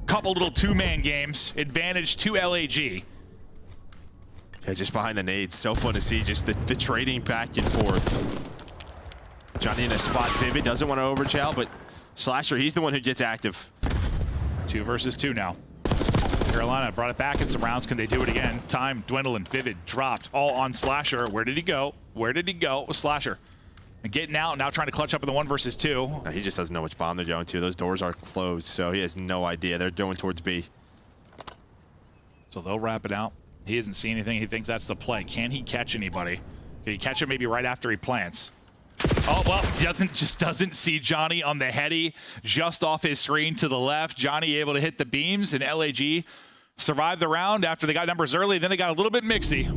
Couple little 2-man games. Advantage to LAG. Yeah, just behind the nades. So fun to see just the trading back and forth. Johnny in a spot. Vivid doesn't want to overchow, but Slasher, he's the one who gets active. 2 versus 2 now. Carolina brought it back in some rounds. Can they do it again? Time dwindling. Vivid dropped all on Slasher. Where did he go? Where did he go? Slasher. And getting out, now trying to clutch up in the 1 versus 2. He just doesn't know which bomb they're going to. Those doors are closed, so he has no idea. They're going towards B. So they'll wrap it out. He doesn't see anything. He thinks that's the play. Can he catch anybody? Can he catch him maybe right after he plants? Oh, well, he doesn't see Johnny on the heady, just off his screen to the left. Johnny able to hit the beams, and LAG survived the round after they got numbers early. Then they got a little bit mixy.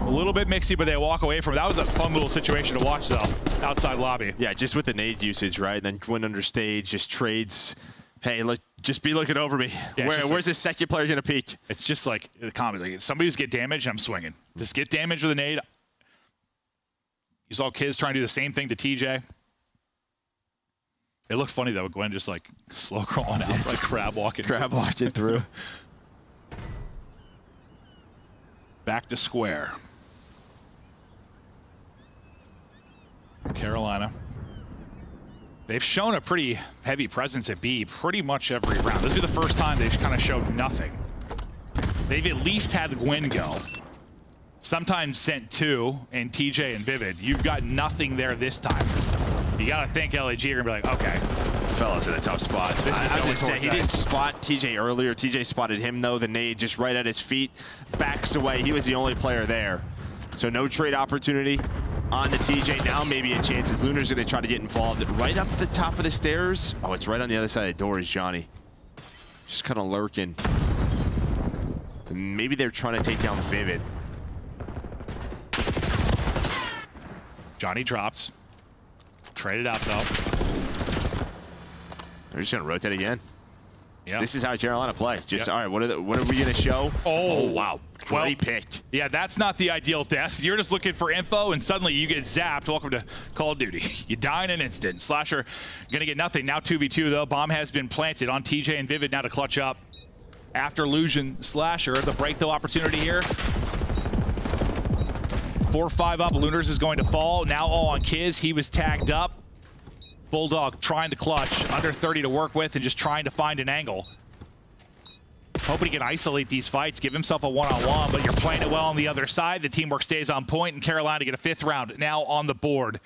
A little bit mixy, but they walk away from it. That was a fun little situation to watch, though, outside lobby. Yeah, just with the nade usage, right? And then Gwyn under stage just trades. Hey, look, Just be looking over me. Yeah, Where's the second player going to peek? It's just like the comment. Like, if somebody's get damaged, I'm swinging. Just get damaged with a nade. You saw Kiz trying to do the same thing to TJ. It looked funny, though. Gwen just, like, slow crawling out. Just crab walking. Crab walking through. Back to square. Carolina. They've shown a pretty heavy presence at B pretty much every round. This will be the first time they've kind of showed nothing. They've at least had Gwen go. Sometimes sent 2 and TJ and Vivid. You've got nothing there this time. You got to think LAG are going to be like, okay. Fella's in a tough spot. I was just saying, he didn't spot TJ earlier. TJ spotted him, though. The nade just right at his feet. Backs away. He was the only player there. So no trade opportunity on the TJ. Now maybe a chance as Lunar's going to try to get involved. Right up the top of the stairs. Oh, it's right on the other side of the door is Johnny. Just kind of lurking. And maybe they're trying to take down Vivid. Johnny drops. Traded out, though. They're just going to rotate again. Yeah. This is how Carolina play. Just, all right, what are we going to show? Oh, wow. Great pick. Yeah, that's not the ideal death. You're just looking for info, and suddenly you get zapped. Welcome to Call of Duty. You die in an instant. Slasher going to get nothing. Now 2v2, though. Bomb has been planted on TJ and Vivid now to clutch up. After illusion, Slasher, the break, though, opportunity here. 4-5 up. Lunars is going to fall. Now all on Kiz. He was tagged up. Bulldog trying to clutch. Under 30 to work with and just trying to find an angle. Hoping he can isolate these fights, give himself a one-on-one, but you're playing it well on the other side. The teamwork stays on point, and Carolina to get a 5th round now on the board.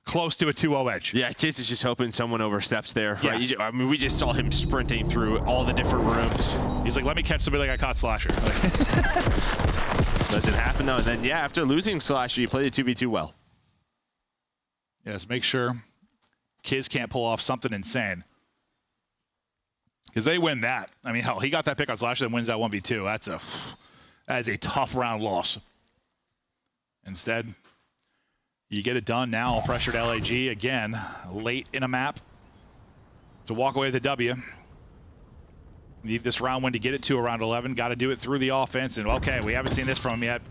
Close to a 2-0 edge. Yeah, Kiz is just hoping someone oversteps there. Yeah. Right? I mean, we just saw him sprinting through all the different rooms. He's like, let me catch somebody like I caught Slasher. Doesn't happen, though. And then, yeah, after losing Slasher, you play the 2v2 well. Yes, make sure Kiz can't pull off something insane. Because they win that. I mean, hell, he got that pick on Slasher and wins that 1v2. That is a tough round loss. Instead, you get it done now. Pressured LAG again, late in a map to walk away with the W. Need this round win to get it to around 11. Got to do it through the offense. And okay, we haven't seen this from him yet.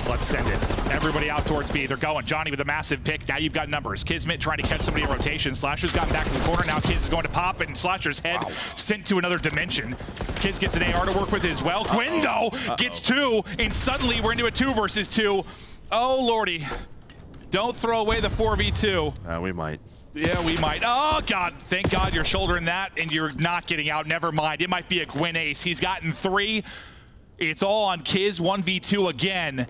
Let's send it. Everybody out towards B. They're going. Johnny with a massive pick. Now you've got numbers. Kismet trying to catch somebody in rotation. Slasher's gotten back in the corner. Now Kiz is going to pop, and Slasher's head sent to another dimension. Kiz gets an AR to work with as well. Quinn, though, gets 2, and suddenly we're into a 2 versus 2. Oh, Lordy. Don't throw away the 4v2. We might. Yeah, we might. Oh, God. Thank God you're shouldering that, and you're not getting out. Never mind. It might be a Gwyn ace. He's gotten 3. It's all on Kiz. 1v2 again.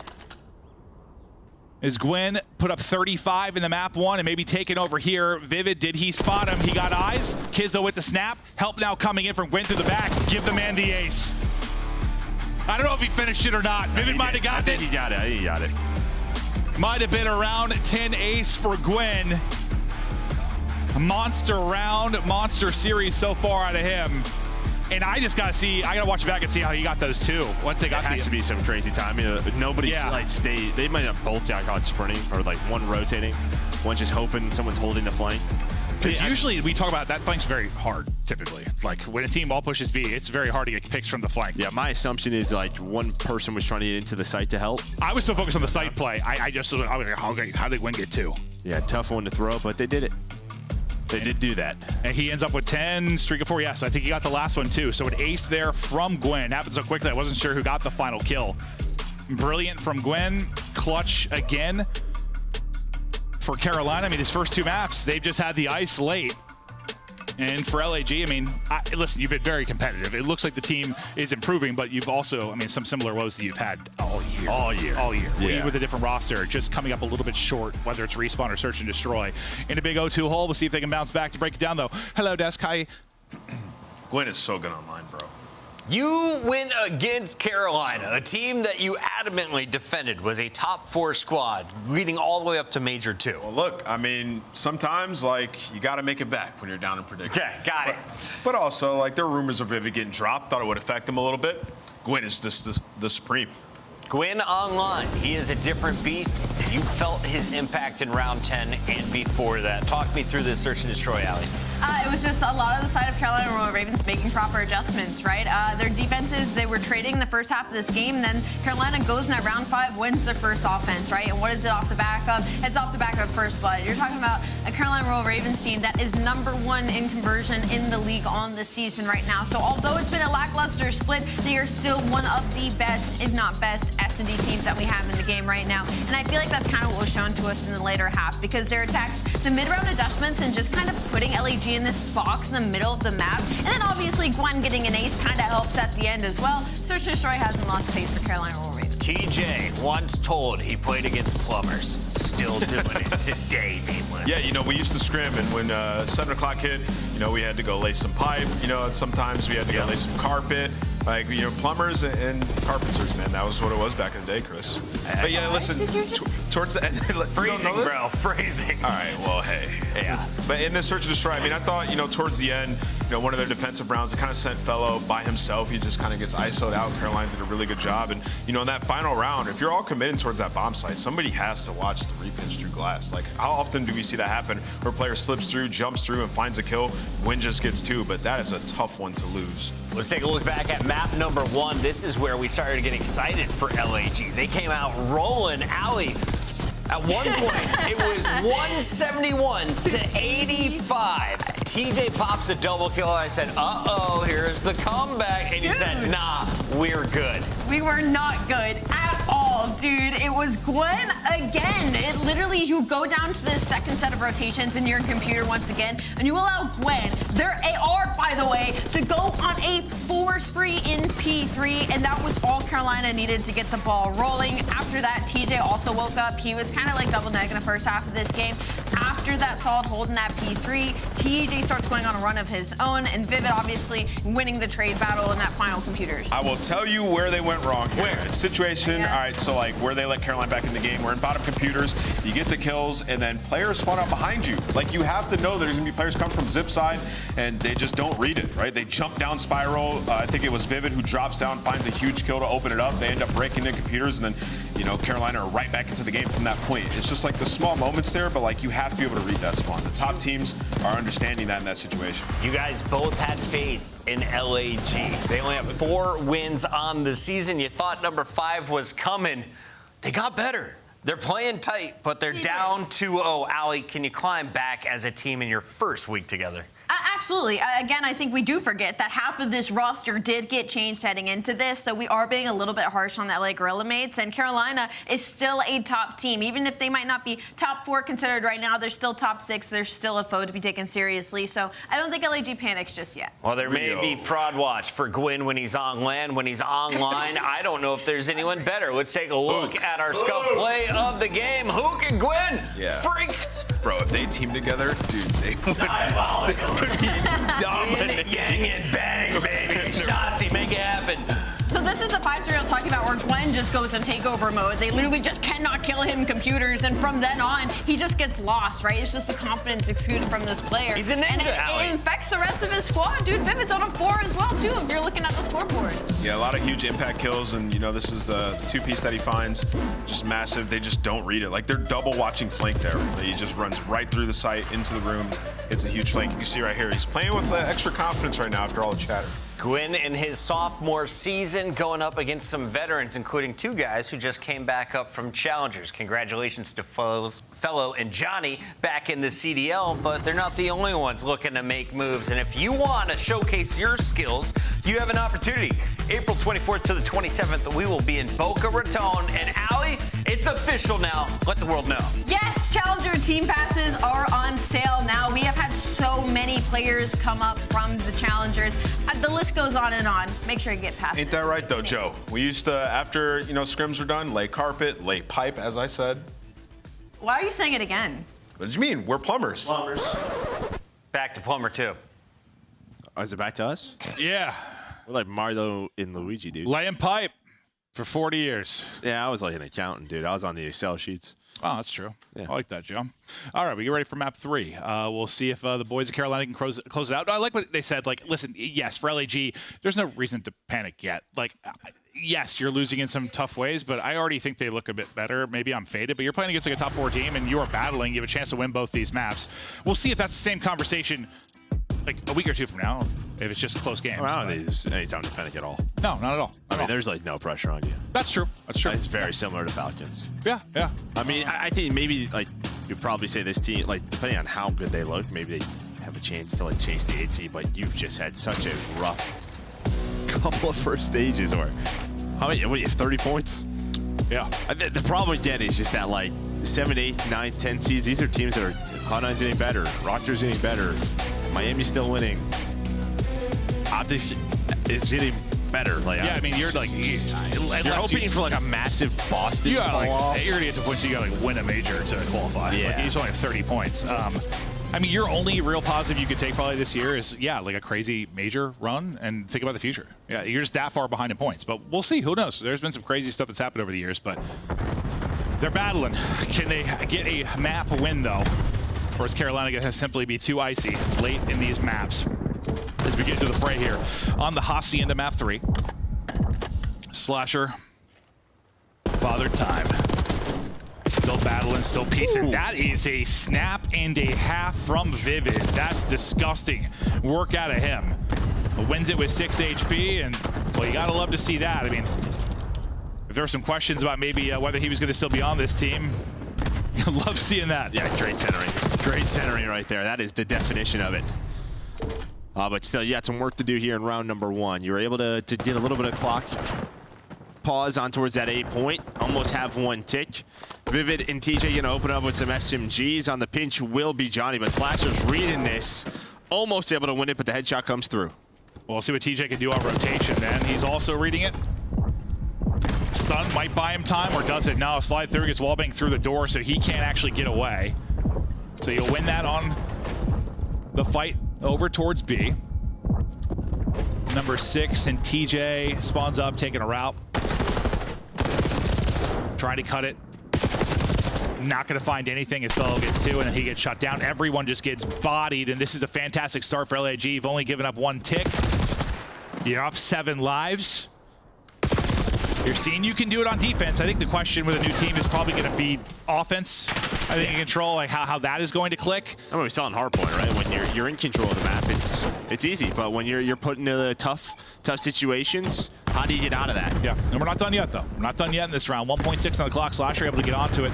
As Gwyn put up 35 in the map 1 and maybe taken over here. Vivid, did he spot him? He got eyes. Kiz, though, with the snap. Help now coming in from Gwyn through the back. Give the man the ace. I don't know if he finished it or not. Vivid might have got it. He got it. He got it. Might have been around 10 ace for Gwyn. Monster round, monster series so far out of him. And I just gotta see, I gotta watch back and see how he got those 2. Once they got it has to be some crazy timing. Nobody's like they might have both got caught sprinting, or like one rotating, one just hoping someone's holding the flank. Because usually we talk about that flank's very hard, typically. Like when a team all pushes B, it's very hard to get picks from the flank. Yeah, my assumption is like one person was trying to get into the site to help. I was so focused on the site play. I was like, how did Gwyn get 2? Yeah, tough one to throw, but they did it. They did do that. And he ends up with 10, streak of 4. Yes, I think he got the last one too. So an ace there from Gwyn. Happened so quickly, I wasn't sure who got the final kill. Brilliant from Gwyn. Clutch again for Carolina. I mean, his first 2 maps, they've just had the ice late. And for LAG, I mean, listen, you've been very competitive. It looks like the team is improving, but you've also, I mean, some similar woes that you've had all year. All year. Yeah. With a different roster, just coming up a little bit short, whether it's respawn or search and destroy. In a big O2 hole, we'll see if they can bounce back to break it down, though. Hello, Desk. Hi. Gwyn is so good online, bro. You win against Carolina, a team that you adamantly defended was a top 4 squad, leading all the way up to Major 2. Well, look, I mean, sometimes, like, you got to make it back when you're down in predicament. Okay, got it. But also, like, there are rumors of Vivid getting dropped. Thought it would affect him a little bit. Gwyn is just the supreme. Gwyn online. He is a different beast. You felt his impact in round 10 and before that. Talk me through this search and destroy, Ali. It was just a lot of the side of Carolina Royal Ravens making proper adjustments, right? Their defenses, they were trading the first half of this game, and then Carolina goes in that round 5, wins their first offense, right? And what is it off the back of? It's off the back of first blood. You're talking about a Carolina Royal Ravens team that is #1 in conversion in the league on the season right now. So although it's been a lackluster split, they are still one of the best, if not best, S&D teams that we have in the game right now. And I feel like that's kind of what was shown to us in the later half, because their attacks, the mid-round adjustments, and just kind of putting LAG in this box in the middle of the map. And then obviously Gwen getting an ace kind of helps at the end as well. Search and Destroy hasn't lost pace for Carolina Royal Ravens. TJ once told he played against plumbers. Still doing it today, nameless. Yeah, you know, we used to scrim, and when 7 o'clock hit, you know, we had to go lay some pipe. You know, and sometimes we had to go lay some carpet. Like, you know, plumbers and carpenters, man. That was what it was back in the day, Chris. But yeah, listen, towards the end. Freezing, bro. Freezing. All right, well, hey. Yeah. But in this search and destroy, I mean, I thought, you know, towards the end, you know, one of their defensive rounds, it kind of sent Fellow by himself. He just kind of gets ISO'd out. Carolina did a really good job. And, you know, in that final round, if you're all committed towards that bomb site, somebody has to watch the repitch through glass. Like, how often do we see that happen where a player slips through, jumps through, and finds a kill? Win just gets 2, but that is a tough one to lose. Let's take a look back at map #1. This is where we started to get excited for LAG. They came out rolling. Ali, at one point, it was 171 to 85. TJ pops a double kill. I said, uh-oh, here's the comeback. And you said, nah, we're good. We were not good at all, dude. It was Gwen again. It literally, you go down to the second set of rotations in your computer once again, and you allow Gwen, their AR, by the way, to go on a 4 spree in P3, and that was all Carolina needed to get the ball rolling. After that, TJ also woke up. He was kind of like double neg in the first half of this game. After that solid hold in that P3, TJ starts going on a run of his own, and Vivid obviously winning the trade battle in that final computers. I will tell you where they went wrong here. Where? Situation, all right, so like where they let Carolina back in the game, we're in bottom computers, you get the kills, and then players spawn out behind you. Like, you have to know that there's gonna be players come from zip side, and they just don't read it, right? They jump down spiral. I think it was Vivid who drops down, finds a huge kill to open it up. They end up breaking in computers, and then, you know, Carolina are right back into the game from that point. It's just like the small moments there, but like you have to be able to read that spawn. The top teams are understanding that in that situation. You guys both had faith in LAG. They only have 4 wins on the season. You thought #5 was coming. They got better. They're playing tight, but they're down 2-0. Ali, can you climb back as a team in your first week together? Absolutely. Again, I think we do forget that half of this roster did get changed heading into this, so we are being a little bit harsh on the LA Gorilla mates, and Carolina is still a top team. Even if they might not be top 4 considered right now, they're still top 6. They're still a foe to be taken seriously, so I don't think LAG panics just yet. Well, there may be fraud watch for Gwyn when he's on land. When he's online, I don't know if there's anyone better. Let's take a look at our scuff play of the game. Hook and Gwyn, freaks. Bro, if they team together, dude, they would be dominant. Yang and bang, baby. Shotsy, make it happen. So this is the 5-3 I was talking about, where Gwen just goes in takeover mode. They literally just cannot kill him computers, and from then on, he just gets lost, right? It's just the confidence exuded from this player. He's a ninja, and it infects the rest of his squad. Dude, Vivid's on a 4 as well, too, if you're looking at the scoreboard. Yeah, a lot of huge impact kills, and, you know, this is the 2-piece that he finds. Just massive. They just don't read it. Like, they're double watching flank there. He just runs right through the site, into the room. It's a huge flank. You can see right here. He's playing with extra confidence right now after all the chatter. Gwyn in his sophomore season going up against some veterans, including 2 guys who just came back up from Challengers. Congratulations to Fellow and Johnny back in the CDL, but they're not the only ones looking to make moves. And if you want to showcase your skills, you have an opportunity. April 24th to the 27th, we will be in Boca Raton. And Ali, it's official now. Let the world know. Yes, Challenger team passes are on sale now. We have had so many players come up from the Challengers. The list goes on and on. Make sure you get past Ain't that right, though, Joe? We used to, after, you know, scrims were done, lay carpet, lay pipe, as I said. Why are you saying it again? What did you mean? We're plumbers. Back to Plumber 2. Oh, is it back to us? Yeah. We're like Mario and Luigi, dude. Laying pipe for 40 years. Yeah, I was like an accountant, dude. I was on the Excel sheets. Oh, that's true. Yeah. I like that, Joe. All right, we get ready for map 3. We'll see if the boys of Carolina can close it out. I like what they said. Like, listen, yes, for LAG, there's no reason to panic yet. Like, yes, you're losing in some tough ways, but I already think they look a bit better. Maybe I'm faded, but you're playing against like a top 4 team, and you are battling. You have a chance to win both these maps. We'll see if that's the same conversation like a week or two from now, if it's just close games. I don't think there's any time to panic at all. No, not at all. I mean, there's like no pressure on you. That's true. That's true. It's very similar to Falcons. Yeah, yeah. I mean, I think maybe like you'd probably say this team, like depending on how good they look, maybe they have a chance to like chase the 8 seed, but you've just had such a rough couple of first stages. Or how many? What do you have? 30 points? Yeah. The problem again is just that like 7, 8, 9, 10 seeds. These are teams that are Cloud9's getting better, Raptors getting better, Miami's still winning. Optics is getting better. Like, yeah, I mean, you're like you're hoping for like a massive Boston fall off. You're gonna get to points so you gotta like win a major to qualify. Yeah. Like, you just only have 30 points. I mean, your only real positive you could take probably this year is, yeah, like a crazy major run and think about the future. Yeah, you're just that far behind in points, but we'll see. Who knows? There's been some crazy stuff that's happened over the years, but they're battling. Can they get a map win though? Or is Carolina going to simply be too icy late in these maps? As we get into the fray here on the hacienda map 3. Slasher, Father Time. Still battling, still piecing. That is a snap and a half from Vivid. That's disgusting work out of him. Wins it with 6 HP, and well, you gotta love to see that. I mean, if there were some questions about maybe whether he was gonna still be on this team, love seeing that. Yeah, great centering. Great centering right there. That is the definition of it. But still, you had some work to do here in round number 1. You were able to get a little bit of clock pause on towards that 8 point. Almost have 1 tick. Vivid and TJ gonna open up with some SMGs. On the pinch will be Johnny, but Slasher's reading this. Almost able to win it, but the headshot comes through. Well, we'll see what TJ can do on rotation then. He's also reading it. Stun might buy him time, or does it? No, slide through, gets wallbang through the door, so he can't actually get away. So you'll win that on the fight over towards B. Number 6 and TJ spawns up, taking a route. Trying to cut it. Not going to find anything. His fellow gets 2, and then he gets shut down. Everyone just gets bodied, and this is a fantastic start for LAG. You've only given up 1 tick. You're up 7 lives. You're seeing you can do it on defense. I think the question with a new team is probably going to be offense. I think in control, like how that is going to click. I mean, we saw in Hardpoint, right? When you're in control of the map, it's easy. But when you're put into the tough situations, how do you get out of that? Yeah, and we're not done yet, though. We're not done yet in this round. 1.6 on the clock. Slasher able to get onto it.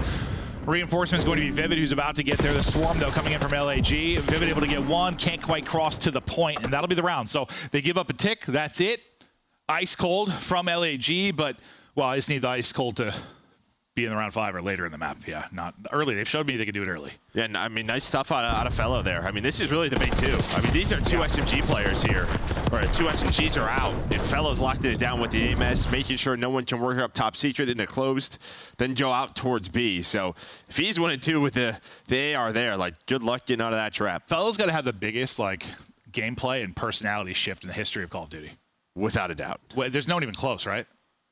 Reinforcement is going to be Vivid, who's about to get there. The Swarm, though, coming in from LAG. Vivid able to get 1, can't quite cross to the point, and that'll be the round. So they give up a tick. That's it. Ice cold from LAG, but, well, I just need the ice cold to be in the round 5 or later in the map. Yeah, not early. They've showed me they can do it early. Yeah, I mean, nice stuff out of Fellow there. I mean, this is really the big 2. I mean, these are 2 SMG players here, or 2 SMGs are out, and Fellow's locking it down with the AMS, making sure no one can work up top secret into closed, then go out towards B. So if he's 1-2 with the AR there, like, good luck getting out of that trap. Fellow's got to have the biggest, like, gameplay and personality shift in the history of Call of Duty. Without a doubt. Well, there's no one even close, right?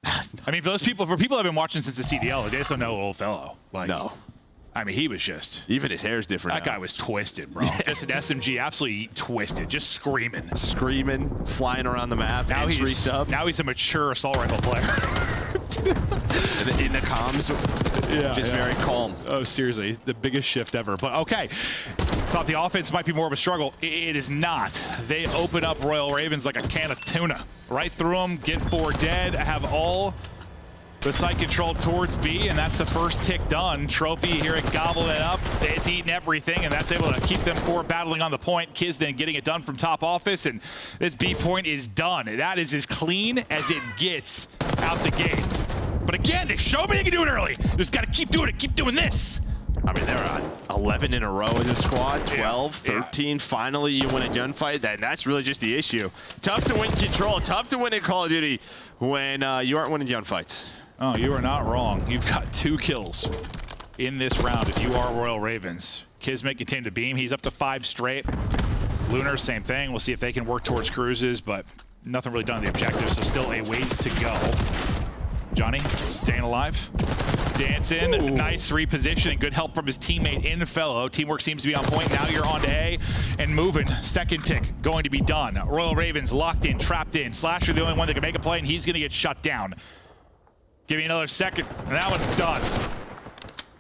I mean, for people that have been watching since the CDL, they just don't know old Fellow. Like, no. I mean, he was just... Even his hair's different That now. guy was twisted, bro. Just an SMG, absolutely twisted, just screaming. Screaming, flying around the map, now he's a mature assault rifle player. in the comms, just very calm. Oh, seriously, the biggest shift ever. But okay, thought the offense might be more of a struggle. It is not. They open up Royal Ravens like a can of tuna. Right through them, get 4 dead, have all the site control towards B, and that's the first tick done. Trophy here at gobbling it up. It's eating everything, and that's able to keep them 4 battling on the point. Kiz then getting it done from top office, and this B point is done. That is as clean as it gets out the gate. But again, they showed me they can do it early. Just got to keep doing it, keep doing this. I mean, they're on 11 in a row in the squad, 12, 13. Finally, you win a gunfight. That's really just the issue. Tough to win control, tough to win in Call of Duty when you aren't winning gunfights. Oh, you are not wrong. You've got 2 kills in this round if you are Royal Ravens. Kismet continued to beam. He's up to 5 straight. Lunar, same thing. We'll see if they can work towards cruises, but nothing really done on the objective, so still a ways to go. Johnny, staying alive. Dancing, nice repositioning, good help from his teammate in fellow. Teamwork seems to be on point. Now you're on to A and moving. Second tick going to be done. Royal Ravens locked in, trapped in. Slasher the only one that can make a play, and he's going to get shut down. Give me another second, and that one's done.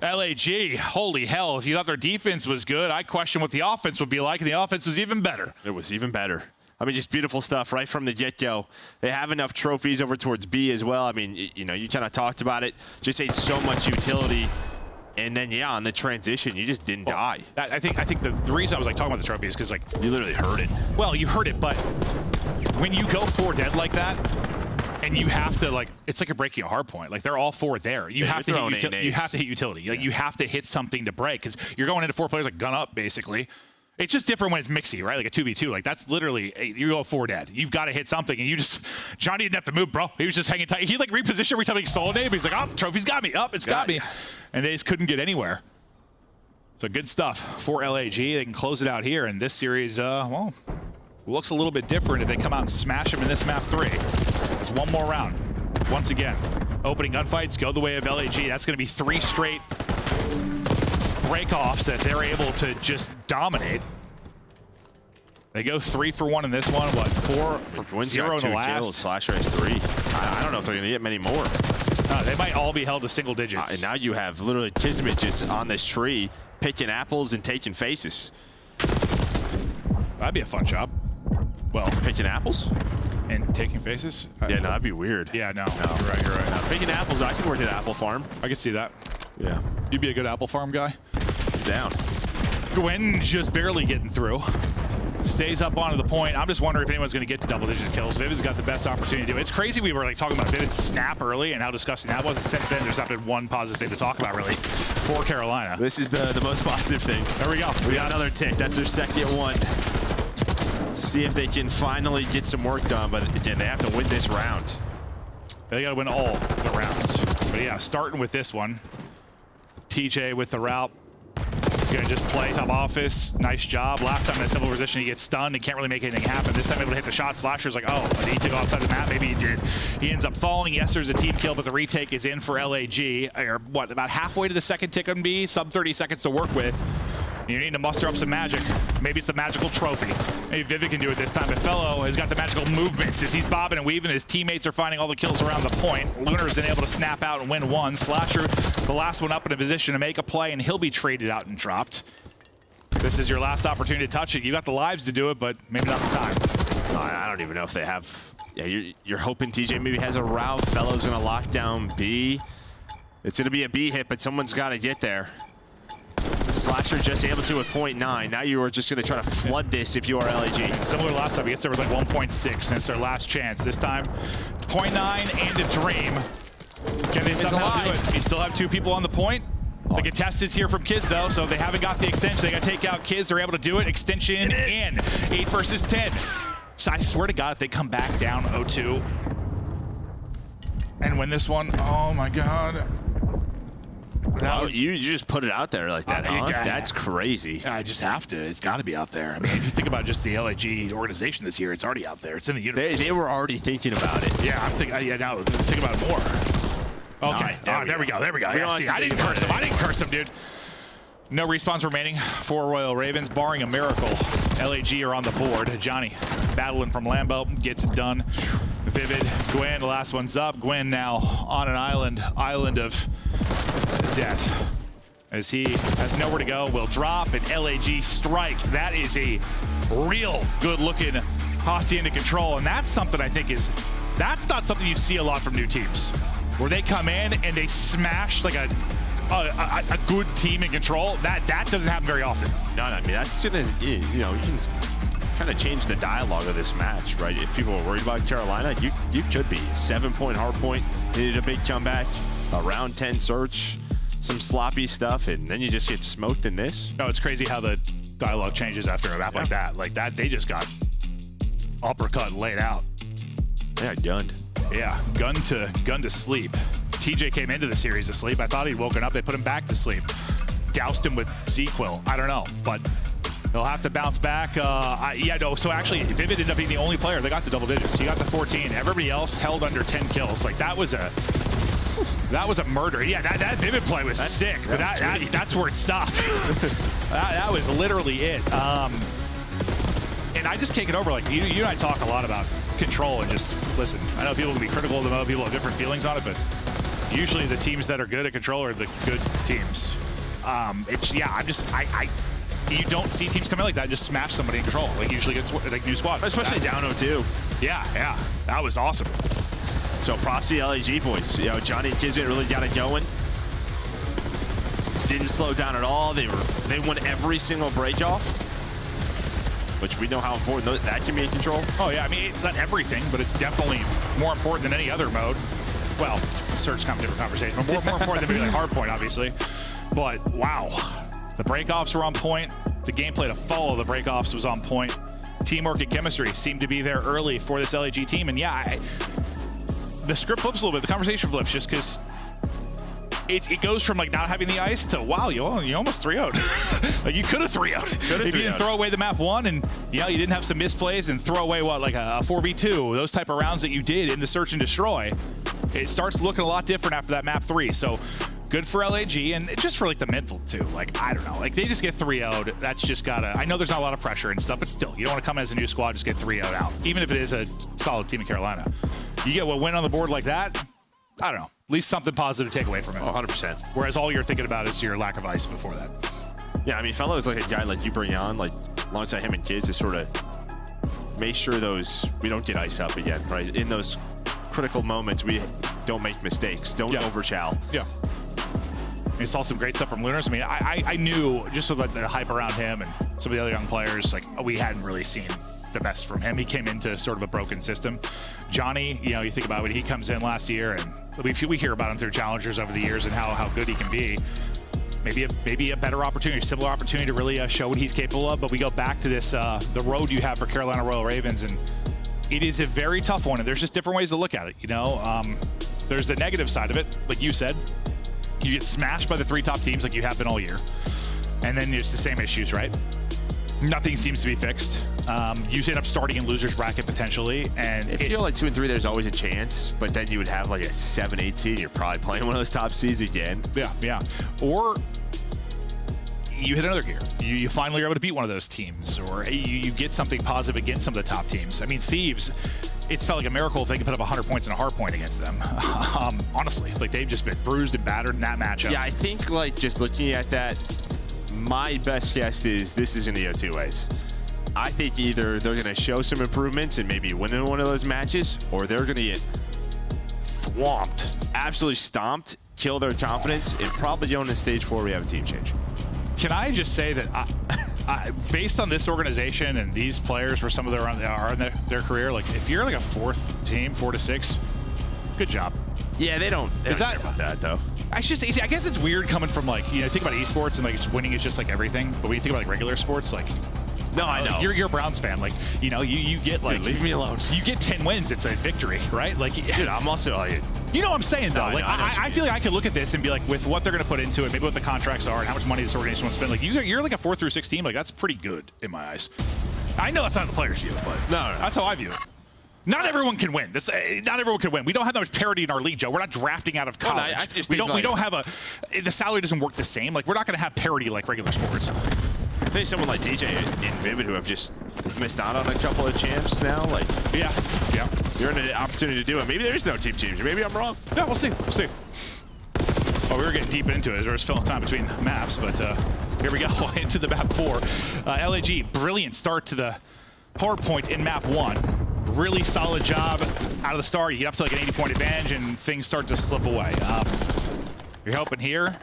LAG, holy hell, if you thought their defense was good, I question what the offense would be like, and the offense was even better. It was even better. I mean, just beautiful stuff right from the get-go. They have enough trophies over towards B as well. I mean, you know, you kind of talked about it. Just ate so much utility. And then, yeah, on the transition, you just didn't die. I think the reason I was like talking about the trophy is because like you literally heard it. Well, you heard it, but when you go 4 dead like that, and you have to like, it's like you're breaking a hard point. Like they're all 4 there. You have to hit you have to hit utility. Like you have to hit something to break because you're going into 4 players like gun up basically. It's just different when it's mixy, right? Like a 2v2. Like that's literally, you go 4 dead. You've got to hit something, and you just, Johnny didn't have to move, bro. He was just hanging tight. He like repositioned every time he saw a name. He's like, oh, the trophy's got me. Up, it's got me. And they just couldn't get anywhere. So good stuff for LAG. They can close it out here. And this series, well, looks a little bit different if they come out and smash them in this map 3. There's one more round. Once again, opening gunfights go the way of LAG. That's going to be 3 straight breakoffs that they're able to just dominate. They go 3 for 1 in this one. What, 4-0 in the last? Slasher has 3. I don't know if they're going to get many more. They might all be held to single digits. And now you have literally Kismet just on this tree, picking apples and taking faces. That'd be a fun job. Well, picking apples? And taking faces? Yeah, no, that'd be weird. Yeah, no. You're right, you're right. Now, picking apples, I could work at Apple Farm. I could see that. Yeah. You'd be a good Apple Farm guy. Down. Gwen just barely getting through. Stays up onto the point. I'm just wondering if anyone's going to get to double-digit kills. Vivid's got the best opportunity to do it. It's crazy we were like talking about Vivid's snap early and how disgusting that was. Since then, there's not been one positive thing to talk about, really, for Carolina. This is the most positive thing. There we go. We got another tick. That's their second one. Let's see if they can finally get some work done, but again, they have to win this round. They got to win all the rounds. But yeah, starting with this one. TJ with the route. Gonna just play top office. Nice job. Last time in a simple position, he gets stunned and can't really make anything happen. This time able to hit the shot. Slasher's like, oh, did he take outside the map? Maybe he did. He ends up falling. Yes, there's a team kill, but the retake is in for LAG. Or what, about halfway to the second tick on B, sub 30 seconds to work with. You need to muster up some magic. Maybe it's the magical trophy. Maybe Vivid can do it this time. But Fellow has got the magical movements as he's bobbing and weaving. His teammates are finding all the kills around the point. Lunar's been able to snap out and win 1. Slasher, the last one up in a position to make a play, and he'll be traded out and dropped. This is your last opportunity to touch it. You got the lives to do it, but maybe not the time. I don't even know if they have. Yeah, you're hoping TJ maybe has a route. Fellow's gonna lock down B. It's gonna be a B hit, but someone's got to get there. Slasher just able to at 0.9. Now you are just going to try to flood this if you are LAG. Similar to last time, he gets there with like 1.6, and it's their last chance. This time, 0.9 and a dream. Can they somehow do it? You still have 2 people on the point. The contest is here from Kiz, though, so they haven't got the extension. They got to take out Kiz. They're able to do it. Extension in. 8 versus 10. So I swear to God, if they come back down 0-2 and win this one, oh my God. Wow, you just put it out there like that, huh? That's crazy. I just have to. It's got to be out there. I mean, if you think about just the LAG organization this year, it's already out there. It's in the universe. They were already thinking about it. Yeah, I'm thinking. Yeah, now think about it more. Okay. There we go. There we go. Yeah, see, I didn't curse him. I didn't curse him, dude. No respawns remaining for Royal Ravens, barring a miracle. LAG are on the board. Johnny battling from Lambo, gets it done. Vivid, Gwen, the last one's up. Gwen now on an island of death. As he has nowhere to go, will drop an LAG strike. That is a real good-looking Hacienda control, and that's something I think that's not something you see a lot from new teams, where they come in and they smash like a good team in control. That doesn't happen very often. No, I mean, that's gonna, you can kind of change the dialogue of this match, right? If people are worried about Carolina, you could be. 7-point hard point, needed a big comeback, a round 10 search, some sloppy stuff, and then you just get smoked in this. No, it's crazy how the dialogue changes after a map like that. Like that, they just got uppercut laid out. Yeah, gunned. Yeah, gun to sleep. TJ came into the series asleep. I thought he'd woken up. They put him back to sleep. Doused him with Z-Quill. I don't know, but they'll have to bounce back. So actually, Vivid ended up being the only player that got to double digits. He got to 14. Everybody else held under 10 kills. Like, that was a That was a murder. Yeah, that Vivid play was sick, but that's where it stopped. that was literally it. And I just can't get over, like, you and I talk a lot about control and just, listen, I know people can be critical of them, other people have different feelings on it, but usually the teams that are good at control are the good teams. You don't see teams come in like that and just smash somebody in control. Like, usually gets like new squads. Especially down 0-2. Yeah. That was awesome. So props to the LAG boys. You know, Johnny and Kismet really got it going. Didn't slow down at all. They won every single break off, which we know how important that can be in control. Oh yeah, I mean, it's not everything, but it's definitely more important than any other mode. Well, search kind of different conversation, but more important than maybe like hardpoint, obviously. But wow, the breakoffs were on point. The gameplay to follow the breakoffs was on point. Teamwork and chemistry seemed to be there early for this LAG team, and yeah, the script flips a little bit, the conversation flips, just because it goes from like not having the ice to, wow, you almost 3-0'd. Like, you could have 3-0'd if you didn't throw away the map 1 and you didn't have some misplays and throw away like a 4v2, those type of rounds that you did in the search and destroy. It starts looking a lot different after that map 3. So good for LAG, and just for like the mental too. Like, I don't know, like they just get 3-0'd. That's just gotta, I know there's not a lot of pressure and stuff, but still, you don't want to come as a new squad, just get 3-0'd out. Even if it is a solid team in Carolina. You get a win on the board like that, I don't know, at least something positive to take away from it. 100%. Whereas all you're thinking about is your lack of ice before that. Yeah, I mean, Fellow is like a guy like you bring on, like alongside him and Kids, to sort of make sure we don't get ice up again, right? In those critical moments, we don't make mistakes, don't overchow. Yeah. We saw some great stuff from Lunars. I mean, I knew just with like the hype around him and some of the other young players, like we hadn't really seen the best from him. He came into sort of a broken system. Johnny, you think about when he comes in last year, and we hear about him through challengers over the years and how good he can be. Maybe a better opportunity, similar opportunity to really show what he's capable of. But we go back to this, the road you have for Carolina Royal Ravens, and it is a very tough one. And there's just different ways to look at it. There's the negative side of it, like you said. You get smashed by the 3 top teams like you have been all year, and then it's the same issues, right? Nothing seems to be fixed. You end up starting in loser's bracket potentially, and if you're like 2 and 3, there's always a chance. But then you would have like a 7-8 seed. You're probably playing one of those top seeds again. Yeah. Or you hit another gear. You finally are able to beat one of those teams, or you get something positive against some of the top teams. I mean, Thieves, it felt like a miracle if they could put up 100 points and a hard point against them. Honestly, like they've just been bruised and battered in that matchup. Yeah, I think like just looking at that, my best guess is this is in the O2 ways. I think either they're going to show some improvements and maybe win in one of those matches, or they're going to get swamped, absolutely stomped, kill their confidence, and probably go into stage 4 we have a team change. Can I just say that based on this organization and these players for some of their career, like if you're like a 4th team, 4 to 6, good job. Yeah, they don't care about that though. I guess it's weird coming from like, think about esports and like winning is just like everything, but when you think about like regular sports, like, no, I know. You're a Browns fan. Like, you get like... Dude, leave me alone. You get 10 wins, it's a victory, right? Like, dude, I'm also like... You know what I'm saying, though? No, like, I feel like I could look at this and be like, with what they're going to put into it, maybe what the contracts are and how much money this organization wants to spend, like, you're like a 4 through 6 team. Like, that's pretty good in my eyes. I know that's not the players' view, but no, that's how I view it. Not everyone can win. Not everyone can win. We don't have that much parity in our league, Joe. We're not drafting out of college. We don't have the salary doesn't work the same. Like, we're not going to have parity like regular sports. I think someone like DJ and Vivid who have just missed out on a couple of champs now. Like, yeah. You're in an opportunity to do it. Maybe there is no team change. Maybe I'm wrong. Yeah, we'll see. Oh, we were getting deep into it as we were filling time between maps, but here we go into the map 4. LAG, brilliant start to the hard point in map 1. Really solid job out of the start. You get up to like an 80-point advantage, and things start to slip away. You're helping here.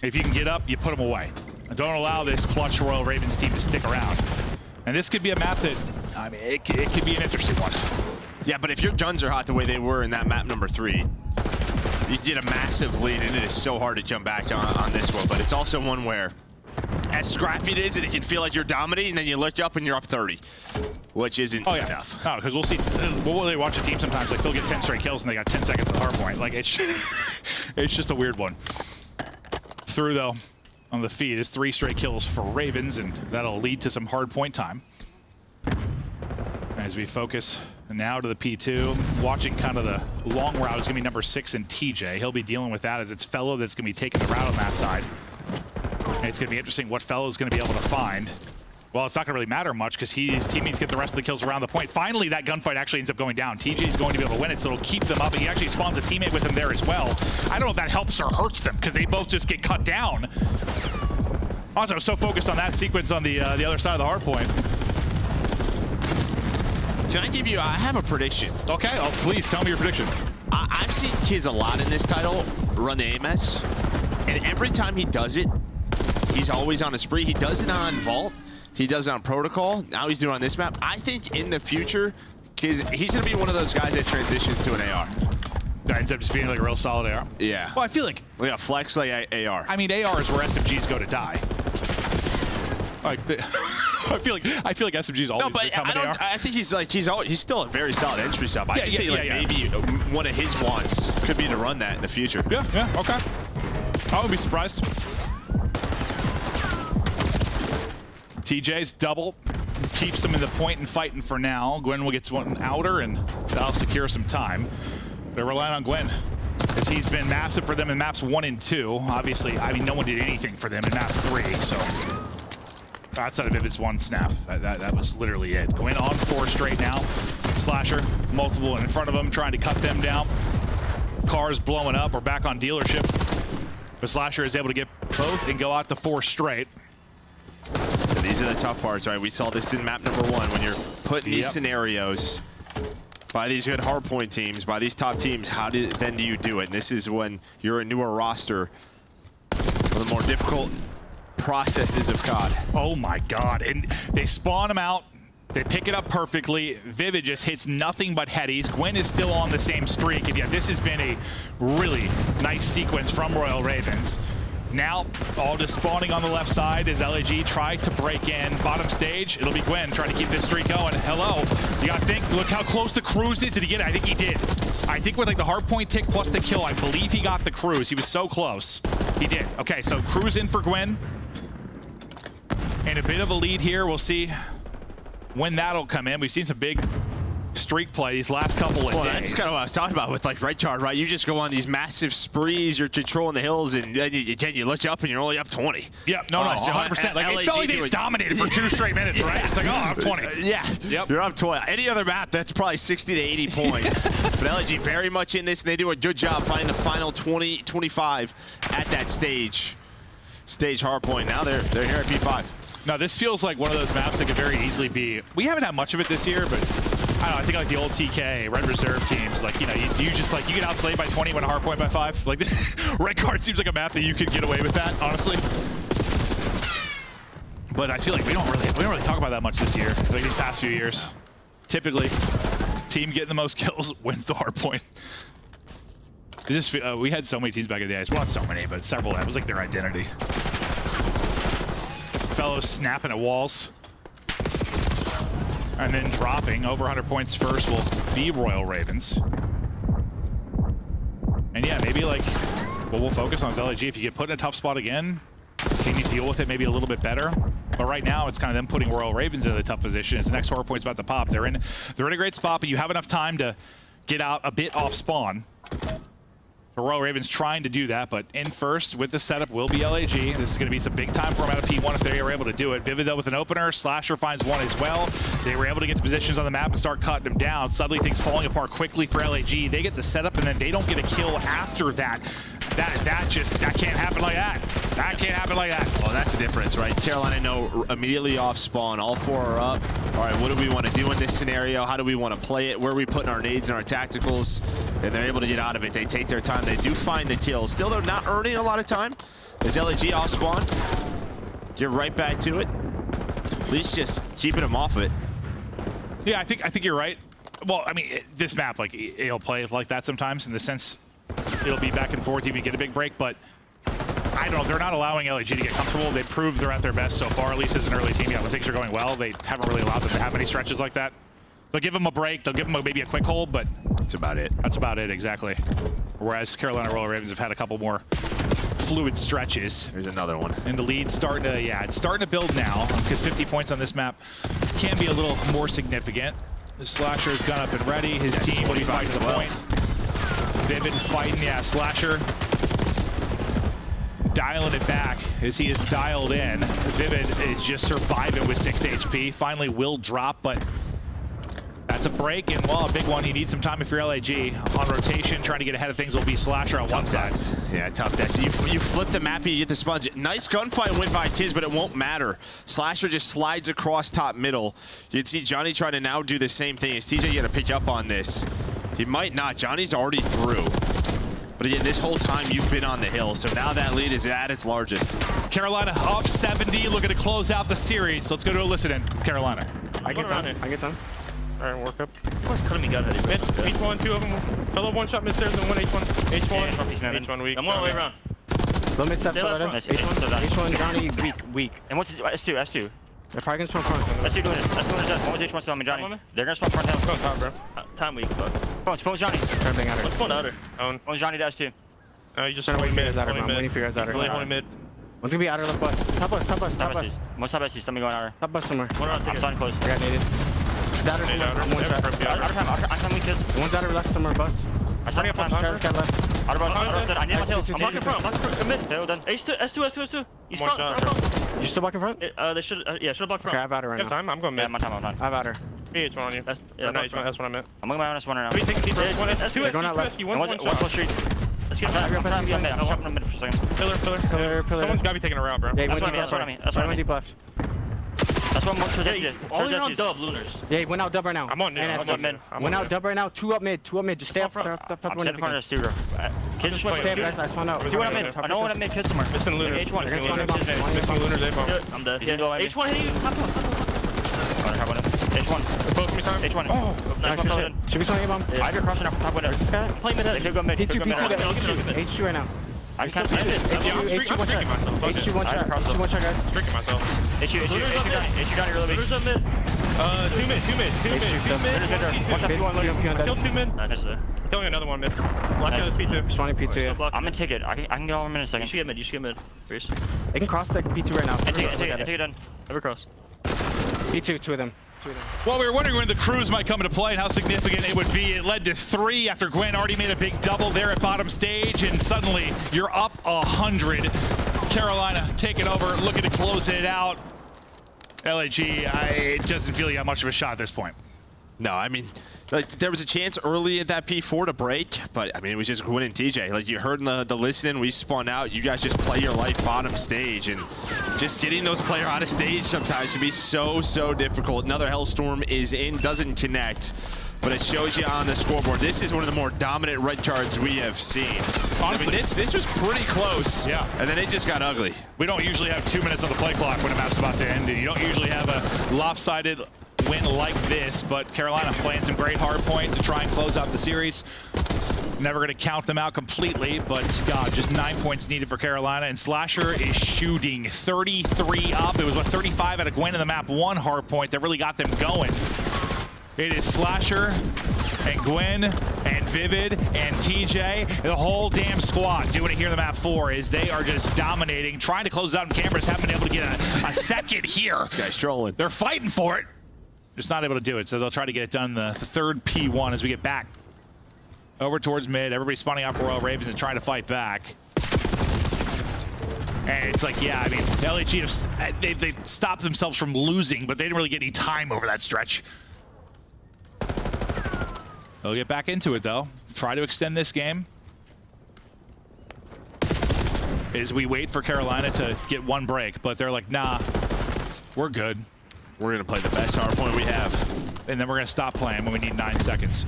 If you can get up, you put them away. Don't allow this clutch Royal Ravens team to stick around. And this could be a map that, I mean, it could be an interesting one. Yeah, but if your guns are hot the way they were in that map number 3, you get a massive lead, and it is so hard to jump back on this one. But it's also one where, as scrappy it is, and it can feel like you're dominating, and then you look up and you're up 30, which isn't enough. No, because we'll see. We'll watch a team sometimes, like they'll get 10 straight kills and they got 10 seconds at the hard point. Like, it's just a weird one. Through, though, on the feed is 3 straight kills for Ravens, and that'll lead to some hard point time as we focus And now to the P2. Watching kind of the long route is going to be number 6 in TJ. He'll be dealing with that as it's Fellow that's going to be taking the route on that side. And it's going to be interesting what Fellow is going to be able to find. Well, it's not going to really matter much because his teammates get the rest of the kills around the point. Finally, that gunfight actually ends up going down. TJ is going to be able to win it, so it'll keep them up. And he actually spawns a teammate with him there as well. I don't know if that helps or hurts them because they both just get cut down. Also, so focused on that sequence on the other side of the hard point. Can I give you, I have a prediction. Okay, oh, please tell me your prediction. I've seen kids a lot in this title run the AMS, and every time he does it, he's always on a spree. He does it on Vault, he does it on Protocol, now he's doing it on this map. I think in the future, he's going to be one of those guys that transitions to an AR. That ends up just being like a real solid AR? Yeah. Well, I feel like... Yeah, flex like AR. I mean, AR is where SMGs go to die. Like, I feel like SMG's always become an AR. I think he's still a very solid entry sub. I just think maybe one of his wants could be to run that in the future. Yeah, okay. I wouldn't be surprised. TJ's double keeps him in the point and fighting for now. Gwen will get one outer, and that'll secure some time. They're relying on Gwen, as he's been massive for them in maps 1 and 2. Obviously, I mean, no one did anything for them in map 3, so outside of Vivid's one snap, that was literally it. Gwen on 4 straight now. Slasher, multiple in front of him, trying to cut them down. Cars blowing up. We're back on dealership. But Slasher is able to get both and go out to 4 straight. And these are the tough parts, right? We saw this in map number 1 when you're put in these scenarios by these good hardpoint teams, by these top teams. Then do you do it? And this is when you're a newer roster, one of the more difficult processes of COD. Oh my God! And they spawn him out. They pick it up perfectly. Vivid just hits nothing but headies. Gwen is still on the same streak. And yeah, this has been a really nice sequence from Royal Ravens. Now, all just spawning on the left side as LAG tried to break in. Bottom stage, it'll be Gwen trying to keep this streak going. Hello. You gotta think, look how close the cruise is. Did he get it? I think he did. I think with like the hard point tick plus the kill, I believe he got the cruise. He was so close. He did. Okay, so cruise in for Gwen. And a bit of a lead here. We'll see when that'll come in. We've seen some big streak play these last couple of days. That's kind of what I was talking about with like Right Chart, right? You just go on these massive sprees, you're controlling the hills, and then you look up and you're only up 20. Yep, no, 100%. Like, it felt like they dominated for 2 straight minutes, right? It's like, oh, I'm 20. Yeah, yep. You're up 20. Any other map, that's probably 60 to 80 points. But LG very much in this, and they do a good job finding the final 20, 25 at that stage hardpoint. Now they're here at P5. Now, this feels like one of those maps that could very easily be... We haven't had much of it this year, but I don't know, I think like the old TK, Red Reserve teams, like, you know, you just like, you get outslayed by 20, win a hardpoint by 5. Like, Red Card seems like a map that you could get away with that, honestly. But I feel like we don't really talk about that much this year, like these past few years. Typically, team getting the most kills wins the hardpoint. We had so many teams back in the day. Well, not so many, but several. That was like their identity. Fellows snapping at walls. And then dropping over 100 points first will be Royal Ravens. And yeah, maybe like what we'll focus on is LAG. If you get put in a tough spot again, can you deal with it maybe a little bit better? But right now, it's kind of them putting Royal Ravens into the tough position. As the next hard point's about to pop, they're in a great spot, but you have enough time to get out a bit off spawn. The Royal Ravens trying to do that, but in first with the setup will be LAG. This is going to be some big time for them out of P1 if they are able to do it. Vivid, though, with an opener. Slasher finds one as well. They were able to get to positions on the map and start cutting them down. Suddenly, things falling apart quickly for LAG. They get the setup, and then they don't get a kill after that. That can't happen like that. That can't happen like that. Well, that's the difference, right? Carolina know immediately off spawn. All 4 are up. All right, what do we want to do in this scenario? How do we want to play it? Where are we putting our nades and our tacticals? And they're able to get out of it. They take their time. They do find the kills. Still, they're not earning a lot of time. As LAG off spawn, get right back to it. At least just keeping them off it. Yeah, I think you're right. Well, I mean, this map, like, it'll play like that sometimes in the sense it'll be back and forth. You can get a big break, but I don't know. They're not allowing LAG to get comfortable. They proved they're at their best so far, at least as an early team. Yeah, when things are going well, they haven't really allowed them to have any stretches like that. They'll give them a break. They'll give them maybe a quick hold, but that's about it. That's about it, exactly. Whereas Carolina Royal Ravens have had a couple more fluid stretches. There's another one. And the lead's starting to, it's starting to build now because 50 points on this map can be a little more significant. The Slasher's gun up and ready. His team will be fighting the point. Vivid fighting, yeah, Slasher. Dialing it back as he is dialed in. Vivid is just surviving with 6 HP. Finally will drop, but that's a break, and well, a big one. You need some time if you're LAG. On rotation, trying to get ahead of things will be Slasher on one side. Yeah, tough deaths. You flip the map, you get the sponge. Nice gunfight win by Tiz, but it won't matter. Slasher just slides across top middle. You'd see Johnny trying to now do the same thing. As TJ, you got to pick up on this. He might not. Johnny's already through. But again, this whole time you've been on the hill, so now that lead is at its largest. Carolina up 70, looking to close out the series. Let's go to a listen-in. Carolina. I get time. Alright, work up. He was cutting me gut headed. Mid, H1, 2 of them. Fellow one shot mid stairs and one H1. H1 weak. I'm one way around. Low mid step, H1 Johnny, weak. And what's S2, S2. They're probably gonna spawn front. S2 doing it. S2 doing it. One was H1 still on me, Johnny. They're gonna spawn front down. Go top, bro. Time weak, but. Phone's Johnny. Let's phone the other. One's Johnny to S2. No, you just wait mid. I'm waiting for you guys out. Only mid. One's gonna be outer left bus. Top bus. Most top S2. Somebody going outer. Top bus somewhere. I'm starting close. I got naded. Outer time, we kids. One's outer left somewhere, bus. I started up on left. Outer bus, I need my tail. I'm blocking front, mid. Tail done. S2. He's front. You still blocking front? They should, should block front. Okay, I have outer right now. Time, I'm going mid. Yeah, my time. I have outer. H1 on you. That's what I meant. I'm going my honest one right now. Take deep breath. S2, going out left. One full street. Let's get back. I'm jumping in the mid for a second. Pillar. Someone's gotta be taking a route, bro. Yeah, that's what I mean. That's what I mean. Deep left. That's what I'm going to all on dub, Lunars. Yeah, he went out dub right now. I'm on mid. Went out dub right now. 2 up mid. Just stay up. I'm standing in front of the studio. Kids just went for guys. I spawned out. Do what I'm in. I know what I'm in. Kids somewhere. Missing Lunar. H1. Missing Lunar's A-bomb. I'm dead. H1 hit you. H1. Both me time. H1. Oh, should be something A-bomb. I have your crossing off top window. Play mid. They could go mid. H2 right now. I can't see it. H2 one shot. H2 one shot. H2 one shot, guys. Tricking myself. H2 down here really big. Two mid. One shot, P1 Killed 2 mid. Nice. Killing another one mid. Last guy's P2. Spawning P2, yeah. I'm gonna take it. I can get all in a second. You should get mid. Bruce. They can cross like P2 right now. Take it done. Never cross. P2, 2 of them. Well, we were wondering when the crews might come into play and how significant it would be. It led to 3 after Gwen already made a big double there at bottom stage, and suddenly you're up 100. Carolina taking over, looking to close it out. LAG, it doesn't feel you have much of a shot at this point. No, I mean, like, there was a chance early at that P4 to break, but I mean, it was just Gwen and TJ. Like you heard in the listening, we spawned out. You guys just play your life bottom stage, and just getting those players out of stage sometimes can be so difficult. Another Hellstorm is in, doesn't connect, but it shows you on the scoreboard. This is one of the more dominant red cards we have seen. Honestly, I mean, this was pretty close. Yeah. And then it just got ugly. We don't usually have 2 minutes on the play clock when a map's about to end. You don't usually have a lopsided win like this, but Carolina playing some great hard point to try and close out the series. Never going to count them out completely, but God, just 9 points needed for Carolina, and Slasher is shooting 33 up. It was, 35 out of Gwen in the map, 1 hard point that really got them going. It is Slasher and Gwen and Vivid and TJ, the whole damn squad doing it here in the map 4 as they are just dominating, trying to close it out, and cameras haven't been able to get a second here. This guy's trolling. They're fighting for it. Just not able to do it, so they'll try to get it done the third P1 as we get back over towards mid. Everybody's spawning out for Royal Ravens and trying to fight back. And it's like, yeah, I mean, LAG, they stopped themselves from losing, but they didn't really get any time over that stretch. They'll get back into it, though. Try to extend this game as we wait for Carolina to get 1 break, but they're like, nah, we're good. We're going to play the best hard point we have. And then we're going to stop playing when we need 9 seconds.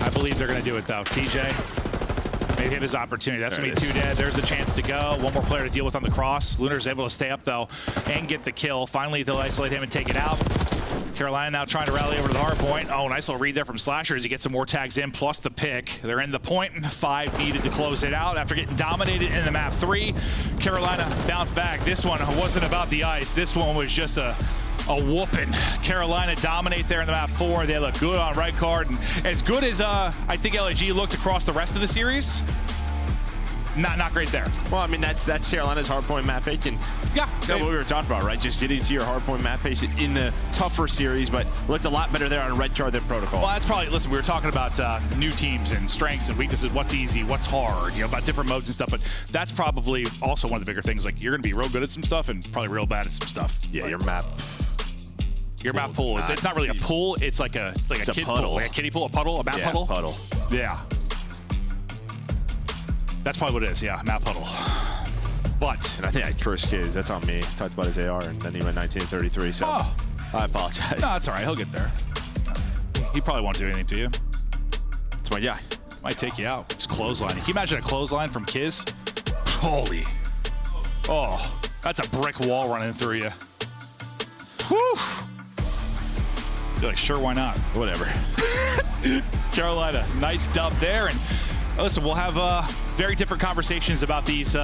I believe they're going to do it, though. TJ may hit his opportunity. That's going to be 2 dead. There's a chance to go. 1 more player to deal with on the cross. Lunar's able to stay up, though, and get the kill. Finally, they'll isolate him and take it out. Carolina now trying to rally over to the hard point. Oh, nice little read there from Slasher as he gets some more tags in, plus the pick. They're in the point. 5 needed to close it out after getting dominated in the map 3. Carolina bounced back. This one wasn't about the ice. This one was just a whooping. Carolina dominate there in the map 4. They look good on right card. And as good as I think LAG looked across the rest of the series, not great there. Well, I mean, that's Carolina's hardpoint map pace, and that's what we were talking about, right? Just getting to your hardpoint map pace in the tougher series, but looked a lot better there on Red Card than Protocol. Well, that's probably, listen, we were talking about new teams and strengths and weaknesses, what's easy, what's hard, about different modes and stuff, but that's probably also one of the bigger things. Like, you're going to be real good at some stuff and probably real bad at some stuff. Yeah, like, your map pool is, it's not really a pool, it's like a kid puddle. pool, like a kiddie pool, a puddle, a map puddle? Puddle. Yeah. That's probably what it is, yeah, map puddle. But. And I think I cursed Kiz, that's on me. Talked about his AR, and then he went 1933, so I apologize. No, that's all right, he'll get there. He probably won't do anything to you. That's my guy. Might take you out, just clothesline. Can you imagine a clothesline from Kiz? Holy. Oh, that's a brick wall running through you. Whew. You're like, sure, why not? Whatever. Carolina, nice dub there. And listen, we'll have very different conversations about these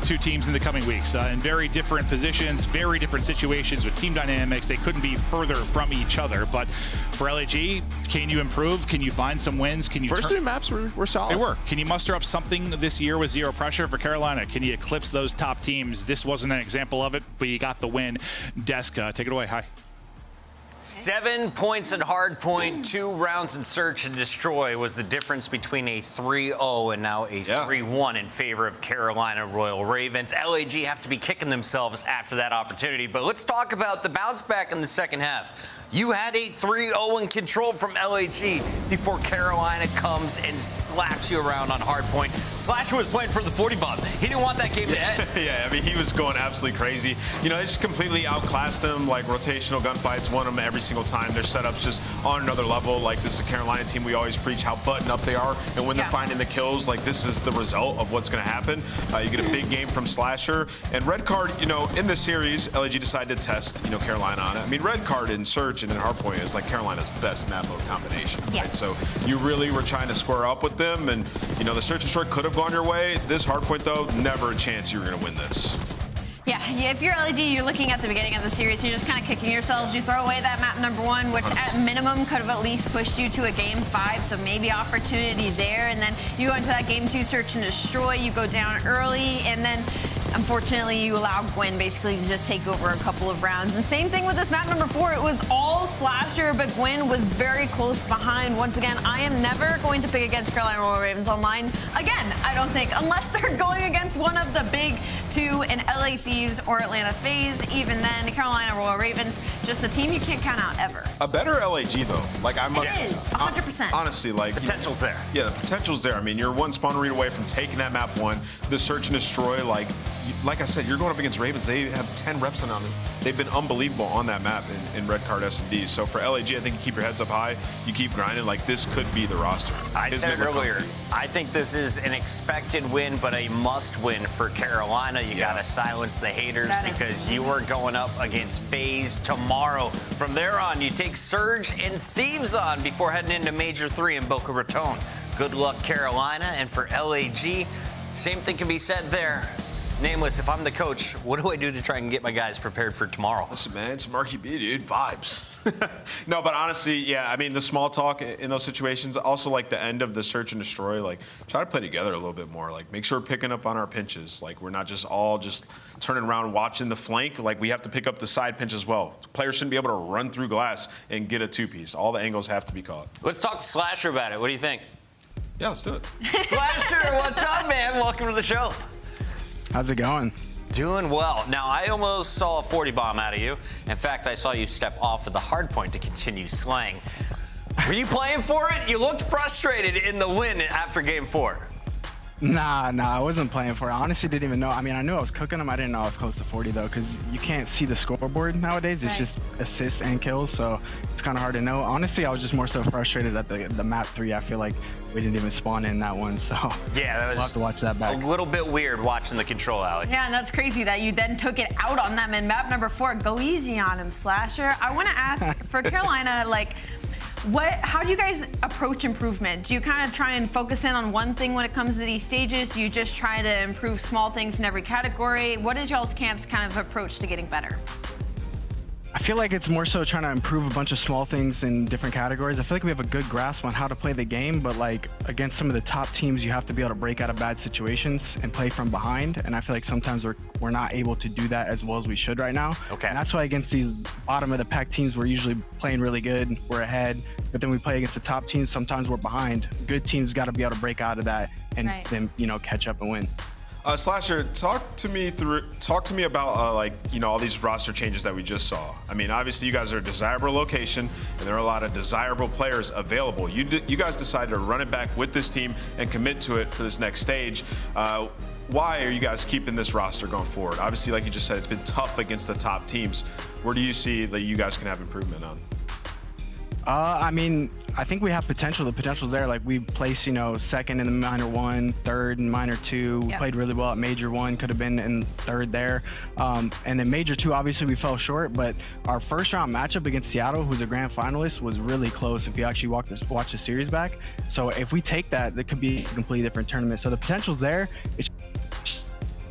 two teams in the coming weeks. In very different positions, very different situations with team dynamics. They couldn't be further from each other. But for LAG, can you improve? Can you find some wins? Can you First three maps were solid. They were. Can you muster up something this year with zero pressure for Carolina? Can you eclipse those top teams? This wasn't an example of it, but you got the win. Desk, take it away. Hi. 7 points in hardpoint, 2 rounds in search and destroy was the difference between a 3-0 and now a 3-1 in favor of Carolina Royal Ravens. LAG have to be kicking themselves after that opportunity, but let's talk about the bounce back in the second half. You had a 3-0 in control from LAG before Carolina comes and slaps you around on hardpoint. Slasher was playing for the 40 bomb. He didn't want that game to end. Yeah, I mean, he was going absolutely crazy. They just completely outclassed him, like rotational gunfights, won them every single time. Their setup's just on another level. Like, this is a Carolina team. We always preach how buttoned up they are, and when they're finding the kills, like, this is the result of what's going to happen. You get a big game from Slasher. And Red Card, in this series, LAG decided to test, Carolina on it. I mean, Red Card in Surge and in Hardpoint is like Carolina's best map mode combination. Yeah. Right? So you really were trying to square up with them, and, the Search and Destroy could have gone your way. This Hardpoint, though, never a chance you were going to win this. Yeah, if you're LAG, you're looking at the beginning of the series, you're just kind of kicking yourselves. You throw away that map number 1, which 100%. At minimum could have at least pushed you to a game 5, so maybe opportunity there. And then you go into that game 2, Search and Destroy, you go down early, and then unfortunately you allow Gwen basically to just take over a couple of rounds. And same thing with this map number 4, it was all Slasher, but Gwen was very close behind. Once again, I am never going to pick against Carolina Royal Ravens online again, I don't think, unless they're going against one of the big 2 in LA Thieves or Atlanta FaZe. Even then, Carolina Royal Ravens, just a team you can't count out ever. A better LAG, though. Like, I must. It is, 100%. Honestly, like. Potential's there. Yeah, the potential's there. I mean, you're one spawn read away from taking that map 1. The Search and Destroy, like I said, you're going up against Ravens. They have 10 reps on them. They've been unbelievable on that map in Red Card S&D. So for LAG, I think you keep your heads up high. You keep grinding. Like, this could be the roster. I said it earlier. I think this is an expected win, but a must-win for Carolina. You got to silence the haters because you are going up against FaZe tomorrow. From there on, you take Surge and Thieves on before heading into Major 3 in Boca Raton. Good luck, Carolina. And for LAG, same thing can be said there. Nameless, if I'm the coach, what do I do to try and get my guys prepared for tomorrow? Listen, man, it's Marky B, dude. Vibes. No, but honestly, yeah, I mean, the small talk in those situations, also like the end of the Search and Destroy, like, try to play together a little bit more. Like, make sure we're picking up on our pinches. Like, we're not just all just turning around watching the flank. Like, we have to pick up the side pinch as well. Players shouldn't be able to run through glass and get a 2-piece. All the angles have to be caught. Let's talk to Slasher about it. What do you think? Yeah, let's do it. Slasher, what's up, man? Welcome to the show. How's it going? Doing well. Now, I almost saw a 40 bomb out of you. In fact, I saw you step off of the hard point to continue slaying. Were you playing for it? You looked frustrated in the win after game 4. Nah, I wasn't playing for it. I honestly didn't even know. I mean, I knew I was cooking them. I didn't know I was close to 40, though, because you can't see the scoreboard nowadays. It's just assists and kills, so it's kind of hard to know. Honestly, I was just more so frustrated at the map 3. I feel like we didn't even spawn in that one, so yeah, that was we'll have to watch that back. A little bit weird watching the control alley. Yeah, and that's crazy that you then took it out on them in map number 4. Go easy on him, Slasher. I want to ask, for Carolina, like, how do you guys approach improvement? Do you kind of try and focus in on one thing when it comes to these stages? Do you just try to improve small things in every category? What is y'all's camp's kind of approach to getting better? I feel like it's more so trying to improve a bunch of small things in different categories. I feel like we have a good grasp on how to play the game, but like against some of the top teams, you have to be able to break out of bad situations and play from behind. And I feel like sometimes we're not able to do that as well as we should right now. Okay. And that's why against these bottom of the pack teams, we're usually playing really good. We're ahead, but then we play against the top teams. Sometimes we're behind. Good teams got to be able to break out of that and then, you know, catch up and win. Slasher, talk to me about like, you know, all these roster changes that we just saw. I mean, obviously you guys are a desirable location and there are a lot of desirable players available. You guys decided to run it back with this team and commit to it for this next stage. Why are you guys keeping this roster going forward? Obviously, like you just said, it's been tough against the top teams. Where do you see that you guys can have improvement on? I mean, I think we have potential. The potential's there. Like we placed, you know, second in the minor 1, third in minor 2. We played really well at major 1. Could have been in third there. And then major 2, obviously we fell short. But our first round matchup against Seattle, who's a grand finalist, was really close. If you actually watch the series back, so if we take that, that could be a completely different tournament. So the potential's there. It's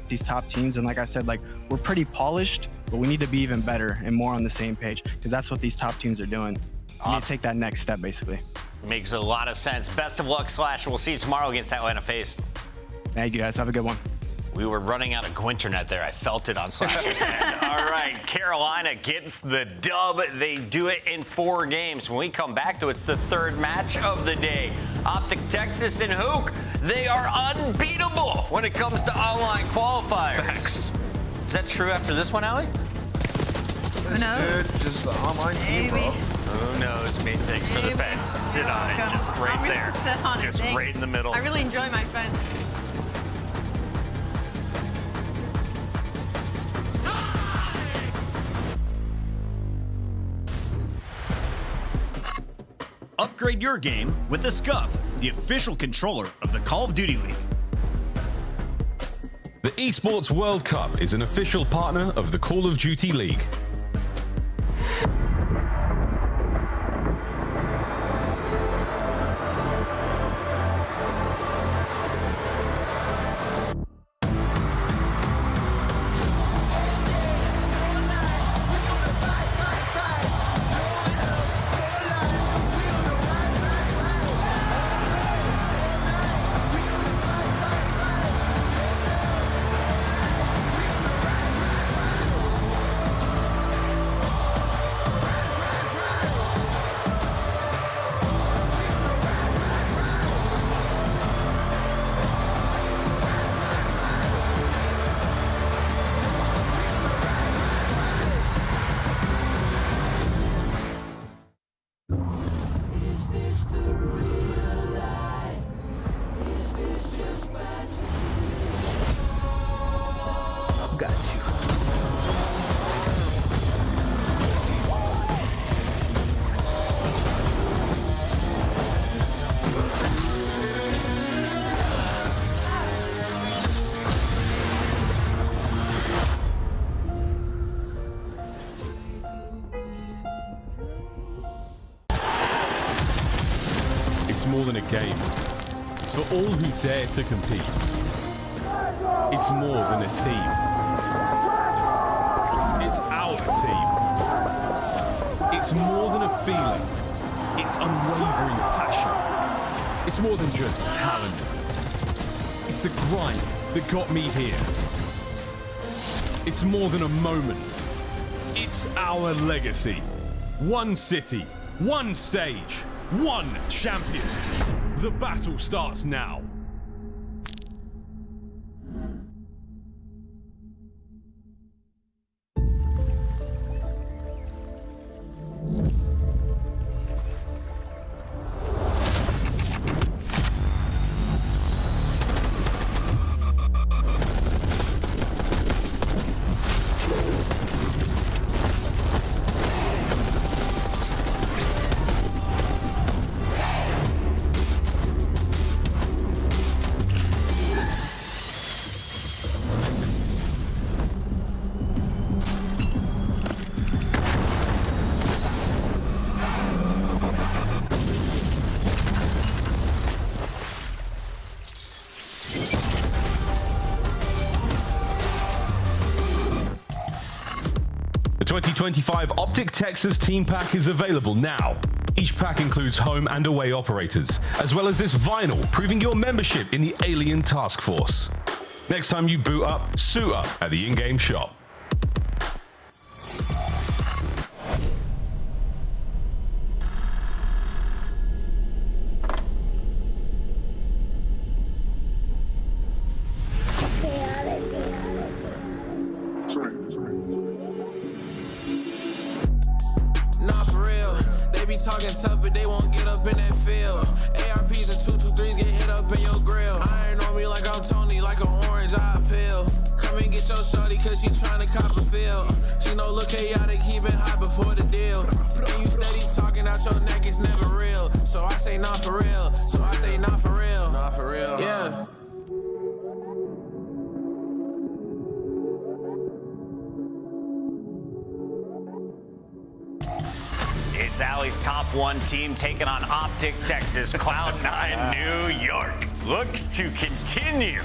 these top teams, and like I said, like we're pretty polished, but we need to be even better and more on the same page because that's what these top teams are doing. Awesome. You need to take that next step, basically. Makes a lot of sense. Best of luck, Slash. We'll see you tomorrow against Atlanta FaZe. Thank you, guys. Have a good one. We were running out of Gwinternet there. I felt it on Slash's end. All right, Carolina gets the dub. They do it in 4 games. When we come back to it, it's the 3rd match of the day. Optic Texas and Hook, they are unbeatable when it comes to online qualifiers. Facts. Is that true after this one, Allie? Who knows? It's just the online team, bro. Who knows? Me, thanks for the fence. Sit on it, just right there. Sit on just it, right in the middle. I really enjoy my fence. Upgrade your game with the Scuff, the official controller of the Call of Duty League. The Esports World Cup is an official partner of the Call of Duty League. It's more than a game. It's for all who dare to compete. It's more than a team. It's our team. It's more than a feeling. It's unwavering passion. It's more than just talent. It's the grind that got me here. It's more than a moment. It's our legacy. One city, one stage, one champion. The battle starts now. 2025 Optic Texas Team Pack is available now. Each pack includes home and away operators, as well as this vinyl proving your membership in the Alien Task Force. Next time you boot up, suit up at the in-game shop. Nah, for real. They be talking tough, but they won't get up in that field. ARPs and 223s get hit up in your grill. Iron on me like I'm Tony, like an orange eye pill. Come and get your shorty, cause she tryna cop a feel. She know look chaotic, keep it hot before the deal. And you steady talking out your neck, it's never real. So I say nah for real. So I say nah for real. Nah for real. Yeah. It's Allie's top 1 team taking on Optic Texas. Cloud9 New York looks to continue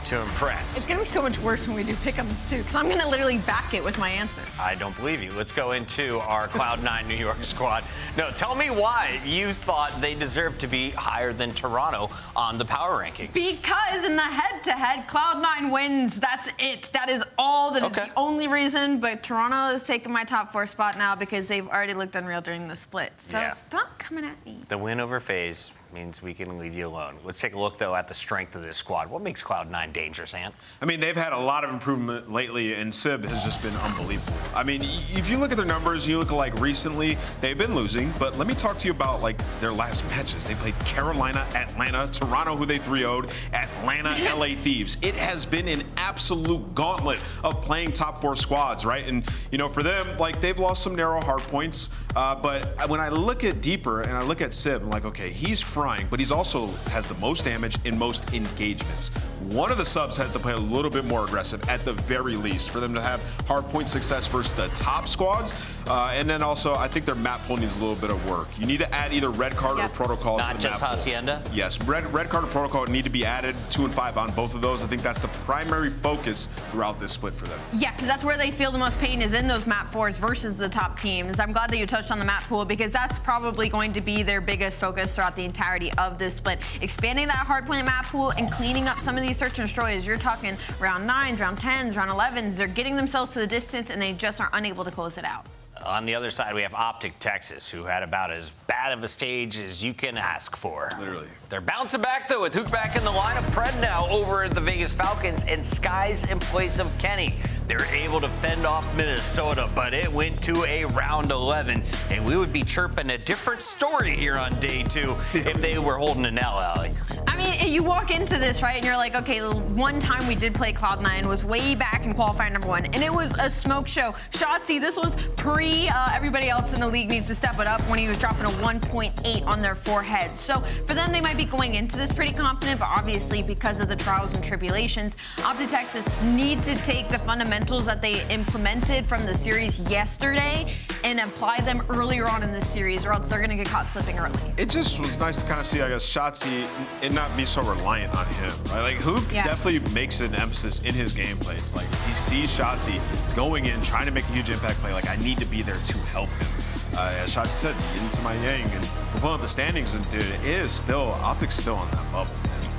to impress. It's going to be so much worse when we do pick'ems too, because I'm going to literally back it with my answer. I don't believe you. Let's go into our Cloud9 New York squad. No, tell me why you thought they deserved to be higher than Toronto on the power rankings. Because in the head-to-head, Cloud9 wins. That's it. That is all. That is the only reason. But Toronto is taking my top 4 spot now because they've already looked unreal during the split. So stop coming at me. The win over FaZe means we can leave you alone. Let's take a look, though, at the strength of this squad. What makes Cloud9 dangerous, Ant? I mean, they've had a lot of improvement lately, and Sib has just been unbelievable. I mean, if you look at their numbers, you look like recently, they've been losing, but let me talk to you about, like, their last matches. They played Carolina, Atlanta, Toronto, who they 3-0'd, Atlanta, LA Thieves. It has been an absolute gauntlet of playing top 4 squads, right? And, you know, for them, like, they've lost some narrow hard points, but when I look at deeper and I look at Sib, I'm like, okay, he's frying, but he's also has the most damage in most engagements. One of the subs has to play a little bit more aggressive at the very least for them to have hard point success versus the top squads. And then also, I think their map pool needs a little bit of work. You need to add either red card or protocol to the map pool. Not just Hacienda? Yes, red card or protocol need to be added 2 and 5 on both of those. I think that's the primary focus throughout this split for them. Yeah, because that's where they feel the most pain is in those map 4s versus the top teams. I'm glad that you touched on the map pool because that's probably going to be their biggest focus throughout the entirety of this split. Expanding that hardpoint map pool and cleaning up some of these search and destroys. You're talking round 9s, round 10s, round 11s. They're getting themselves to the distance and they just are unable to close it out. On the other side, we have Optic Texas, who had about as bad of a stage as you can ask for. Literally. They're bouncing back, though, with Hook back in the lineup. Pred now over at the Vegas Falcons, and Skies in place of Kenny. They're able to fend off Minnesota, but it went to a round 11, and we would be chirping a different story here on day 2 if they were holding an L, Allie. I mean, you walk into this, right, and you're like, okay, the one time we did play Cloud9 was way back in qualifier number 1, and it was a smoke show. Shotzzy, this was pre everybody else in the league needs to step it up when he was dropping a 1.8 on their forehead. So for them, they might be going into this pretty confident, but obviously because of the trials and tribulations, Optic Texas need to take the fundamentals that they implemented from the series yesterday and apply them earlier on in the series, or else they're going to get caught slipping early. It just was nice to kind of see, I guess, Shotzzy and not be so reliant on him, right? Like, Hook definitely makes an emphasis in his gameplay. It's like, he sees Shotzzy going in, trying to make a huge impact play, like, I need to be there to help him. As Shotzzy said, into my yang, and we're pulling up the standings, and dude, it is still, Optic's still on that bubble.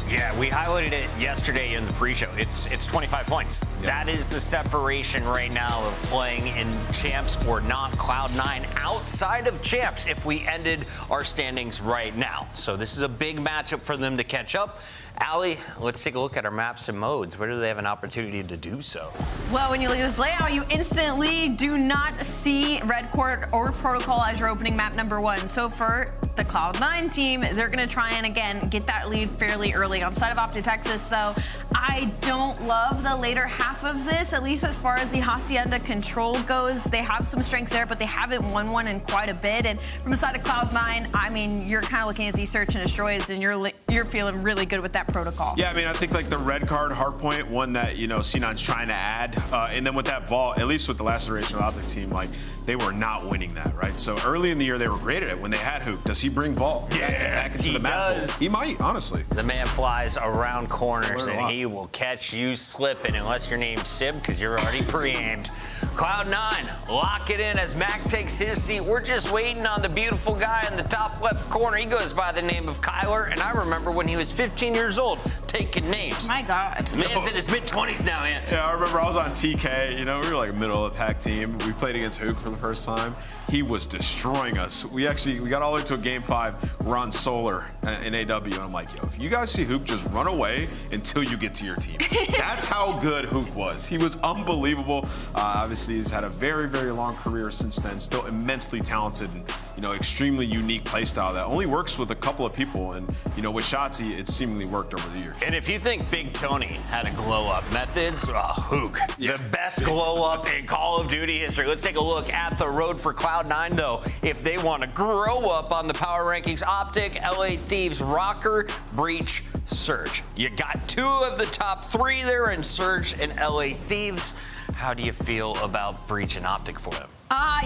Yeah, we highlighted it yesterday in the pre-show. It's 25 points. That is the separation right now of playing in champs or not. Cloud9 outside of champs if we ended our standings right now. So this is a big matchup for them to catch up. Allie, let's take a look at our maps and modes. Where do they have an opportunity to do so? Well, when you look at this layout, you instantly do not see Red Court or Protocol as your opening map number 1. So for the Cloud9 team, they're going to try and, again, get that lead fairly early. On side of Optic Texas, though, I don't love the later half of this, at least as far as the Hacienda control goes. They have some strengths there, but they haven't won one in quite a bit. And from the side of Cloud9, I mean, you're kind of looking at these search and destroys, and you're feeling really good with that protocol. Yeah, I mean, I think like the red card hardpoint, one that, you know, C9's trying to add. And then with that vault, at least with the last iteration of Optic team, like they were not winning that, right? So early in the year, they were great at it when they had Hook. Does he bring vault? Yes, back into he the map does. He might, honestly. The man flies around corners Learn a and lot. he will catch you slipping unless you're named Sib because you're already pre-aimed. Cloud9, lock it in as Mac takes his seat. We're just waiting on the beautiful guy in the top left corner. He goes by the name of Kyler, and I remember when he was 15 years old taking names. My God. Man's in his mid-20s now, man. Yeah, I remember I was on TK. You know, we were like a middle of the pack team. We played against Hook for the first time. He was destroying us. We got all the way to a game 5. We're on Solar in AW, and I'm like, yo, if you guys see Hook, just run away until you get to your team. That's how good Hook was. He was unbelievable. Obviously, he's had a very, very long career since then. Still immensely talented and, you know, extremely unique playstyle that only works with a couple of people. And, you know, with Shotzi, it's seemingly worked over the years. And if you think Big Tony had a glow-up methods, Hook, the best glow-up in Call of Duty history. Let's take a look at the road for Cloud9, though. If they want to grow up on the power rankings, Optic, LA Thieves, Rocker, Breach, Surge. You got 2 of the top 3 there in Surge and LA Thieves. How do you feel about Breach and Optic for them?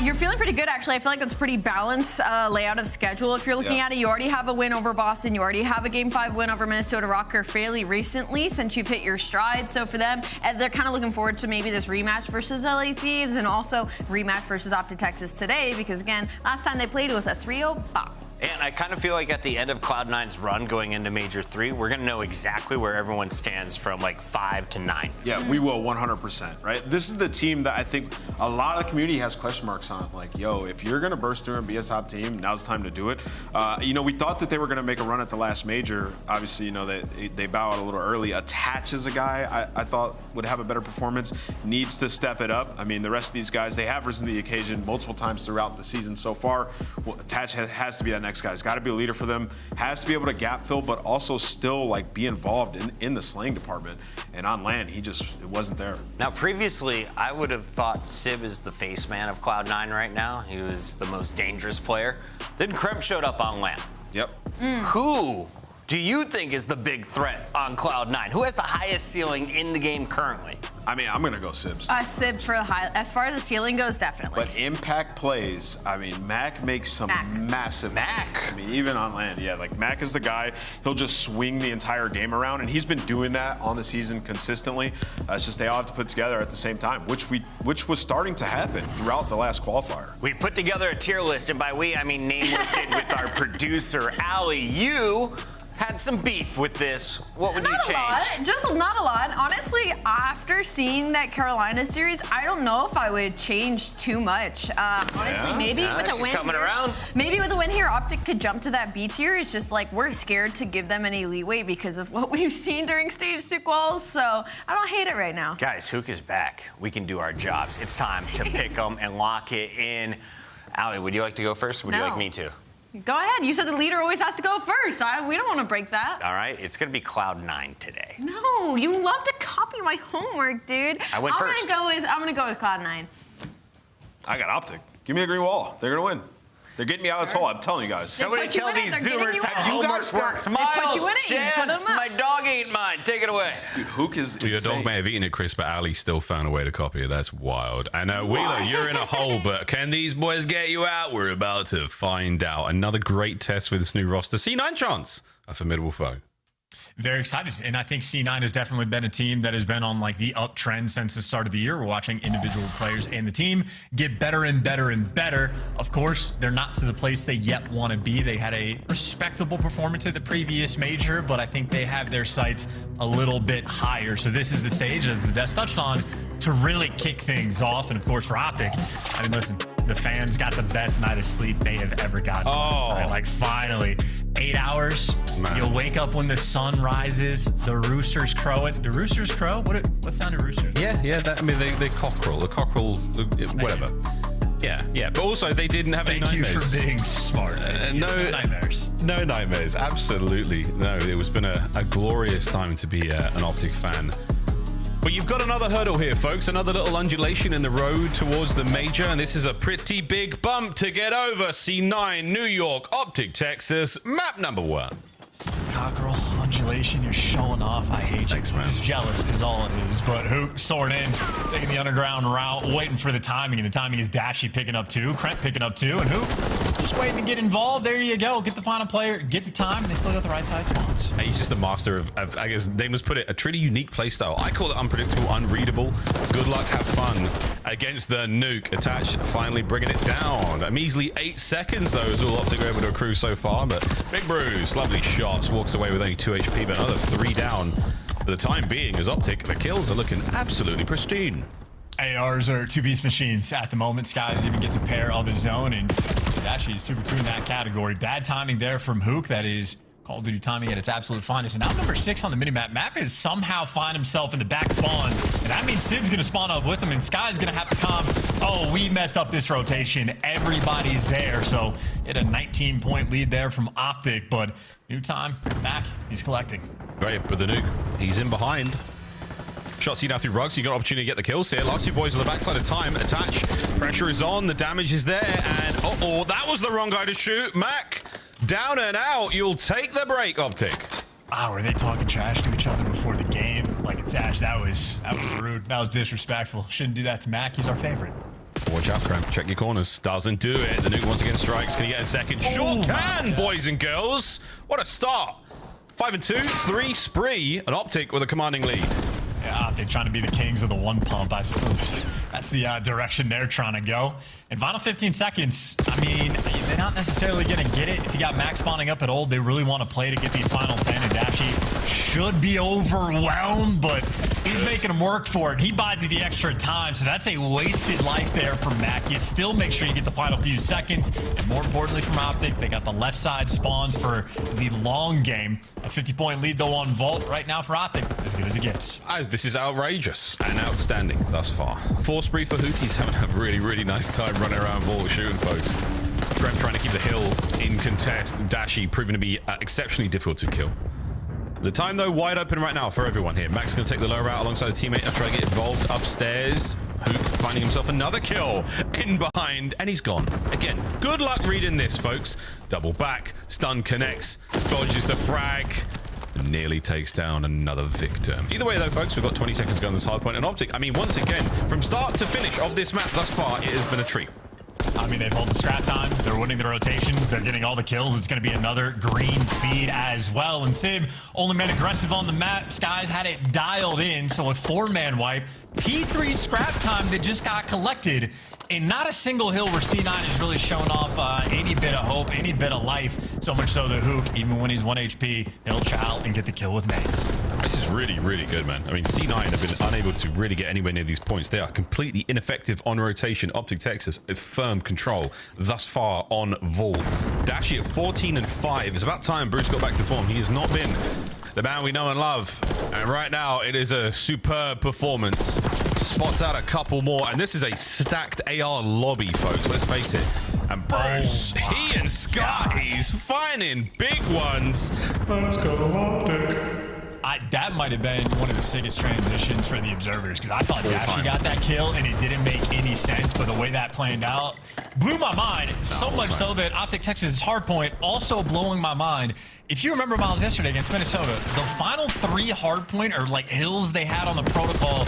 You're feeling pretty good, actually. I feel like that's pretty balanced layout of schedule. If you're looking at it, you already have a win over Boston. You already have a Game 5 win over Minnesota Rocker fairly recently since you've hit your stride. So for them, they're kind of looking forward to maybe this rematch versus LA Thieves and also rematch versus Optic Texas today because, again, last time they played, it was a 3-0 bop. And I kind of feel like at the end of Cloud9's run going into Major 3, we're going to know exactly where everyone stands from like 5 to 9. Yeah, we will 100%, right? This is the team that I think a lot of the community has question marks on. Like, yo, if you're going to burst through and be a top team, now's the time to do it. You know, we thought that they were going to make a run at the last major. Obviously, you know, they bow out a little early. Attach is a guy I thought would have a better performance, needs to step it up. I mean, the rest of these guys, they have risen to the occasion multiple times throughout the season so far. Well, Attach has to be that next guy. He's got to be a leader for them, has to be able to gap fill, but also still, like, be involved in the slaying department. And on land, it wasn't there. Now, previously, I would have thought Sib is the face man of Cloud9 right now. He was the most dangerous player. Then Kremp showed up on land. Yep. Who do you think is the big threat on Cloud9? Who has the highest ceiling in the game currently? I mean, I'm going to go Sibs. Sib for the high. As far as the ceiling goes, definitely. But impact plays, I mean, Mac makes some massive. Mac? I mean, even on land, yeah. Like, Mac is the guy. He'll just swing the entire game around, and he's been doing that on the season consistently. It's just they all have to put together at the same time, which was starting to happen throughout the last qualifier. We put together a tier list, and by we, I mean name listed with our producer, Allie. You had some beef with this. What would you change? Not a lot. Honestly, after seeing that Carolina series, I don't know if I would change too much. Honestly, maybe with a win here, maybe with a win here, Optic could jump to that B tier. It's just like we're scared to give them any leeway because of what we've seen during stage 2 quals. So I don't hate it right now. Guys, Hook is back. We can do our jobs. It's time to pick them and lock it in. Allie, would you like to go first, or would you like me to? Go ahead. You said the leader always has to go first. We don't want to break that. All right, it's going to be Cloud9 today. No, you love to copy my homework, dude. I went first. I'm gonna go with Cloud9. I got Optic. Give me a green wall. They're going to win. They're getting me out of this hole, I'm telling you guys. Somebody tell these Zoomers how homework works. Miles, Chance, my dog ate mine. Take it away. Dude, Hook is insane. Your dog may have eaten it, Chris, but Ali still found a way to copy it. That's wild. And Wheeler, you're in a hole, but can these boys get you out? We're about to find out. Another great test for this new roster. C9 chance, a formidable foe. Very excited. And I think C9 has definitely been a team that has been on like the uptrend since the start of the year. We're watching individual players and the team get better and better and better. Of course, they're not to the place they yet want to be. They had a respectable performance at the previous major, but I think they have their sights a little bit higher. So this is the stage, as the Des touched on, to really kick things off. And of course, for Optic, I mean, listen, the fans got the best night of sleep they have ever gotten last night. Like, finally, 8 hours. Man. You'll wake up when the sun rises. The roosters crowing. Do roosters crow? What sound do roosters? Yeah. I mean, they cockerel. The cockerel, whatever. Yeah. But also, they didn't have any nightmares. Thank you for being smart. No nightmares. No nightmares. Absolutely. No, it was been a glorious time to be an Optic fan. But you've got another hurdle here, folks. Another little undulation in the road towards the major. And this is a pretty big bump to get over. C9, New York, Optic, Texas, map number 1. cockerel, undulation, you're showing off. I hate you. I'm just jealous is all it is. But Hook soared in, taking the underground route, waiting for the timing, and the timing is Dashy picking up 2, Krent picking up 2, and Hook just waiting to get involved. There you go. Get the final player, get the time, and they still got the right side spawns. He's just a master of I guess Nameless put it, a truly unique playstyle. I call it unpredictable, unreadable. Good luck, have fun against the nuke. Attached, finally bringing it down. A measly 8 seconds, though, is all Optic were able to accrue so far. But Big Bruce, lovely shots, walks away with only 2 HP, but another 3 down for the time being. As Optic, the kills are looking absolutely pristine. ARs are 2-piece machines at the moment. Skies even gets a pair of his own, and actually is 2 for 2 in that category. Bad timing there from Hook. That is Call of Duty timing at its absolute finest. And now number 6 on the minimap. Map is somehow find himself in the back spawns, and that means Sib's gonna spawn up with him, and Sky's gonna have to come. Oh, we messed up this rotation. Everybody's there, so it a 19-point lead there from Optic, but new time, Mac, he's collecting. Right, but the nuke, he's in behind. Shot seen out through rugs, so you got an opportunity to get the kills here. Last 2 boys on the backside of time. Attach, pressure is on, the damage is there, and uh-oh, that was the wrong guy to shoot. Mac, down and out. You'll take the break, Optic. Oh, were they talking trash to each other before the game? Like, Attach, that was rude. That was disrespectful. Shouldn't do that to Mac. He's our favorite. Watch out, Cramp. Check your corners. Doesn't do it. The nuke once again strikes. Can he get a second? Sure can, boys and girls. What a start. 5 and 2, 3 spree. An Optic with a commanding lead. Yeah, they're trying to be the kings of the one pump, I suppose. That's the direction they're trying to go. And final 15 seconds, I mean, they're not necessarily going to get it. If you got Max spawning up at old, they really want to play to get these final 10, and Dashy should be overwhelmed, but he's making them work for it. He buys you the extra time, so that's a wasted life there for Mac. You still make sure you get the final few seconds, and more importantly from Optic, they got the left side spawns for the long game. A 50-point lead, though, on Vault right now for Optic, as good as it gets. This is outrageous and outstanding thus far. 4 spree for Hook. He's having a really, really nice time running around Vault shooting folks. Graham trying to keep the hill in contest. Dashy proving to be exceptionally difficult to kill. The time, though, wide open right now for everyone here. Max going to take the low route alongside a teammate and try to get involved upstairs. Hook finding himself another kill in behind, and he's gone. Again, good luck reading this, folks. Double back, stun connects, dodges the frag, and nearly takes down another victim. Either way, though, folks, we've got 20 seconds to go on this hard point. And Optic, I mean, once again, from start to finish of this map thus far, it has been a treat. I mean, they've held the scrap time. They're winning the rotations. They're getting all the kills. It's going to be another green feed as well. And Sib only made aggressive on the map. Skies had it dialed in. So a 4-man wipe. P3 scrap time that just got collected. And not a single hill where C9 is really showing off any bit of hope, any bit of life. So much so that Hook, even when he's 1 HP, he'll chow and get the kill with nades. This is really, really good, man. I mean, C9 have been unable to really get anywhere near these points. They are completely ineffective on rotation. Optic Texas, a firm control thus far on Vault. Dashy at 14 and 5. It's about time Bruce got back to form. He has not been the man we know and love. And right now, it is a superb performance. Spots out a couple more, and this is a stacked AR lobby, folks. Let's face it. And Bruce, he and Skies finding big ones. Let's go Optic. That might have been one of the sickest transitions for the observers, because I thought Dashy got that kill and it didn't make any sense, but the way that planned out blew my mind. So much so that Optic Texas' hardpoint also blowing my mind. If you remember, Miles, yesterday against Minnesota, the final 3 hardpoint or like hills they had on the protocol,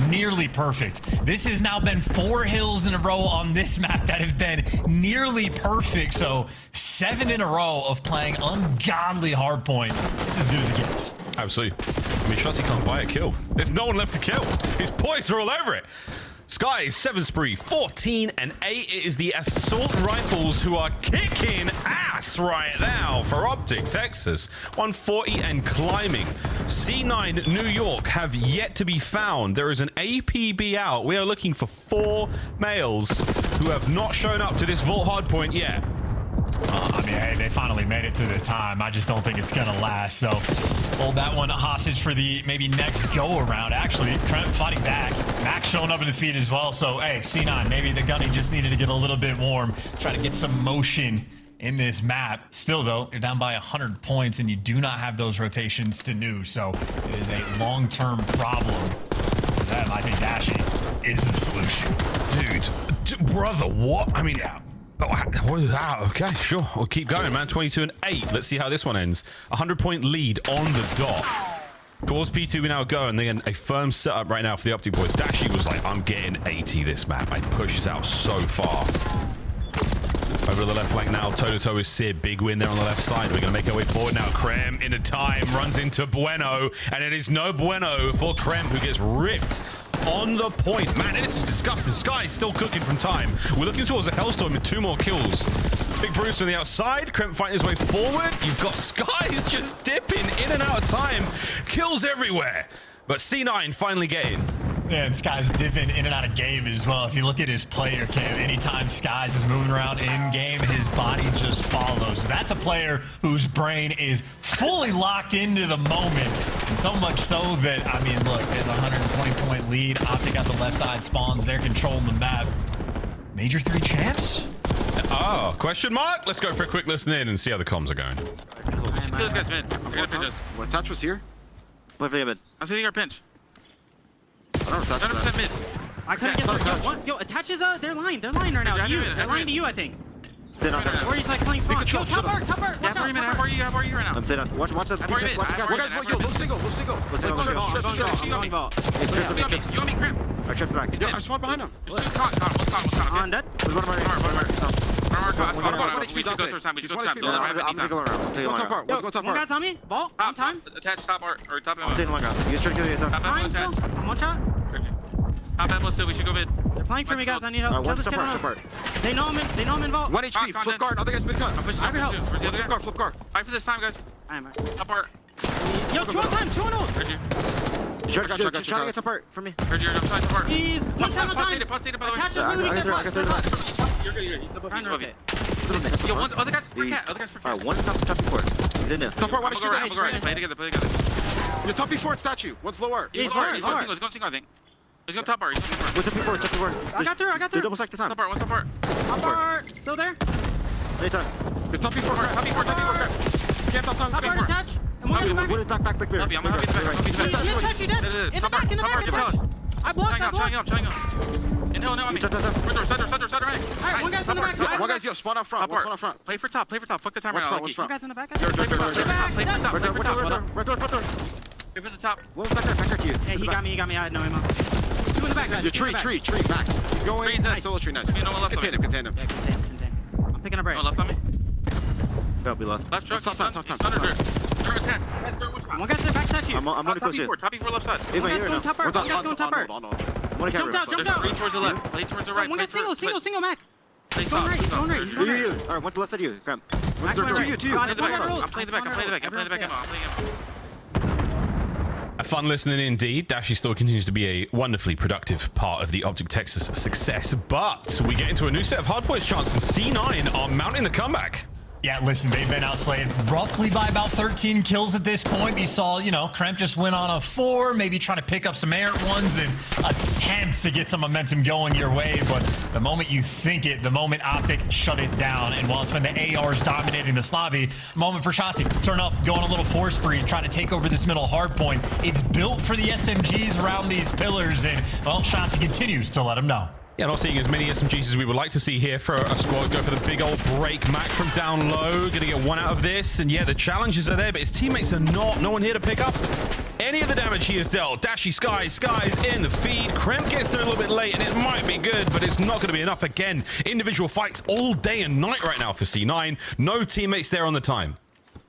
nearly perfect. This has now been 4 hills in a row on this map that have been nearly perfect. So 7 in a row of playing ungodly hardpoint. It's as good as it gets. Absolutely. I mean, Shotzi can't buy a kill. There's no one left to kill. His points are all over it. Sky 7 spree, 14 and 8. It is the assault rifles who are kicking ass right now for Optic Texas. 140 and climbing. C9 New York have yet to be found. There is an APB out. We are looking for 4 males who have not shown up to this Vault hardpoint yet. I mean, hey, they finally made it to the time. I just don't think it's going to last. So hold that one hostage for the maybe next go around. Actually, Trent fighting back. Max showing up in the feed as well. So, hey, C9, maybe the gunny just needed to get a little bit warm. Try to get some motion in this map. Still, though, you're down by 100 points, and you do not have those rotations to new. So it is a long-term problem for them. I think Dashy is the solution. Dude, brother, what? I mean, yeah. Oh, okay, sure. We'll keep going, man. 22-8. Let's see how this one ends. 100-point lead on the dot. Towards P2 we now go, and then a firm setup right now for the Optic boys. Dashy was like, I'm getting 80 this map. It pushes out so far. Over the left flank now, toe-to-toe with Sid. Big win there on the left side. We're going to make our way forward now. Krem into time, runs into Bueno, and it is no bueno for Krem, who gets ripped on the point. Man, this is disgusting. Sky is still cooking from time. We're looking towards a Hellstorm with 2 more kills. Big Bruce on the outside. Krem fighting his way forward. You've got Skies just dipping in and out of time. Kills everywhere. But C9 finally getting. Yeah, and Skies dipping in and out of game as well. If you look at his player cam, anytime Skies is moving around in game, his body just follows. That's a player whose brain is fully locked into the moment. And so much so that, I mean, look, there's a 120-point lead. Optic at the left side spawns. They're controlling the map. Major 3 champs? Oh, question mark? Let's go for a quick listen in and see how the comms are going. Kill this guy's mid. We're gonna pinch us. What touch was here? Play for the mid. I'm sitting our pinch. I don't know 100% mid. I couldn't get yo, attaches they're lying right now. They're lying to you, I think. Or he's like playing spawn. Yo, top art. How are you right now? I'm sitting on. Watch that. How are you? Yo, low single. You want me crimp? I tripped back. Yo, I spawned behind him. Just do con. On dead. There's one of my We should go third time. Let's go top part. Let's go top One part. guy's on me. Ball. On time. Attach top art or top I'm taking one guy. You guys try to kill you. Top Fine, attach. still. I'm one shot. Top ammo still. We should go mid. They're playing for me, guys. I need help. Kill this kid on part. They know I'm involved. 1 HP. Flip guard. Other guy's mid cut. I'm pushing. I help. Flip guard. Fight for this time, guys. I am. Top art. Yo, 2 on time. 2 on ult. Heard you. Try to get top part from me. Heard you. I'm trying top art. He's 1 shot on time. Post data, by the way. Attaches really weak. I got third. You're good. He's above you. Yo, other guy's for cat. Alright, one top before. He's in there. Top part. 1 I'm going HP. Play together. Your top before statue. One's lower. He's going single, I think. He's going top art. What's up before? I got through. Double stack the time. Top art. What's top art? Top art. Still there. Anytime. Your top before. Scan top time. Top art attach. And one in the back. What is back bear? I'm gonna help you He attached, he dead. In the back. I blocked. Trying up. And no, I mean. Side door, right. Alright, one guy's in the back. One guy's spawn up front. Spawn up front. Play for top. Fuck the timer now. What's front? One guy's in the back. Play for top. Right door. Play for the top. One's back there to you. Yeah, he got me. I had no ammo. 2 in the back, guys. Your tree, back. He's going. Solo tree, nice. Contain him. Yeah, contain. I'm picking up right. No left on me. No, we left. Left truck. Tough time. One guy's in the back side you. I'm gonna close you. Top before left side. Hey, One guy's going top part. One guy's going top part. Jumped out. Play towards the left. Play towards the right. One guy's single, Mac. He's going right. You. Alright, one to the left side of you. Grab. To you. I'm playing the back ammo. A fun listening indeed. Dashy still continues to be a wonderfully productive part of the Optic Texas success, but we get into a new set of hardpoints chance, and C9 are mounting the comeback. Yeah, listen, they've been outslayed roughly by about 13 kills at this point. You saw, Kremp just went on a 4, maybe trying to pick up some errant ones and attempt to get some momentum going your way. But the moment you think it, the moment Optic shut it down. And while it's been the ARs dominating this lobby, moment for Shotzi to turn up, go on a little force spree, try to take over this middle hard point. It's built for the SMGs around these pillars, and, well, Shotzi continues to let them know. Yeah, not seeing as many SMGs as we would like to see here for a squad. Go for the big old break. Mac from down low. Gonna get 1 out of this. And yeah, the challenges are there, but his teammates are not. No one here to pick up any of the damage he has dealt. Dashy Skies in the feed. Kremp gets there a little bit late, and it might be good, but it's not going to be enough. Again, individual fights all day and night right now for C9. No teammates there on the time.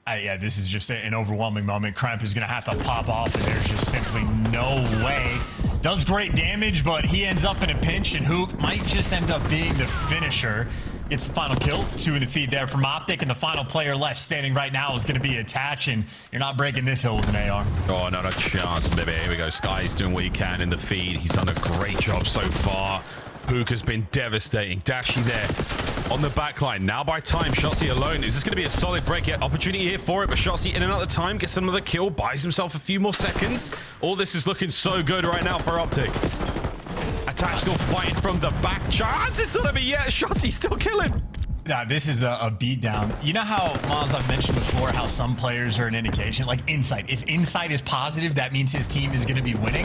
Yeah, this is just an overwhelming moment. Kremp is going to have to pop off, and there's just simply no way. Does great damage, but he ends up in a pinch, and Hook might just end up being the finisher. Gets the final kill. 2 in the feed there from Optic, and the final player left standing right now is going to be Attach, and you're not breaking this hill with an AR. Oh, not a chance, baby. Here we go. Sky's doing what he can in the feed. He's done a great job so far. Hook has been devastating. Dashy there on the back line. Now by time, Shotzi alone. Is this going to be a solid break? Yeah, opportunity here for it, but Shotzi in another time gets another kill, buys himself a few more seconds. All this is looking so good right now for Optic. Attach still fighting from the back. Chance it's not over yet. Shotzi still killing. Nah, this is a beatdown. You know how, Maz, I've mentioned before how some players are an indication, like insight. If insight is positive, that means his team is going to be winning.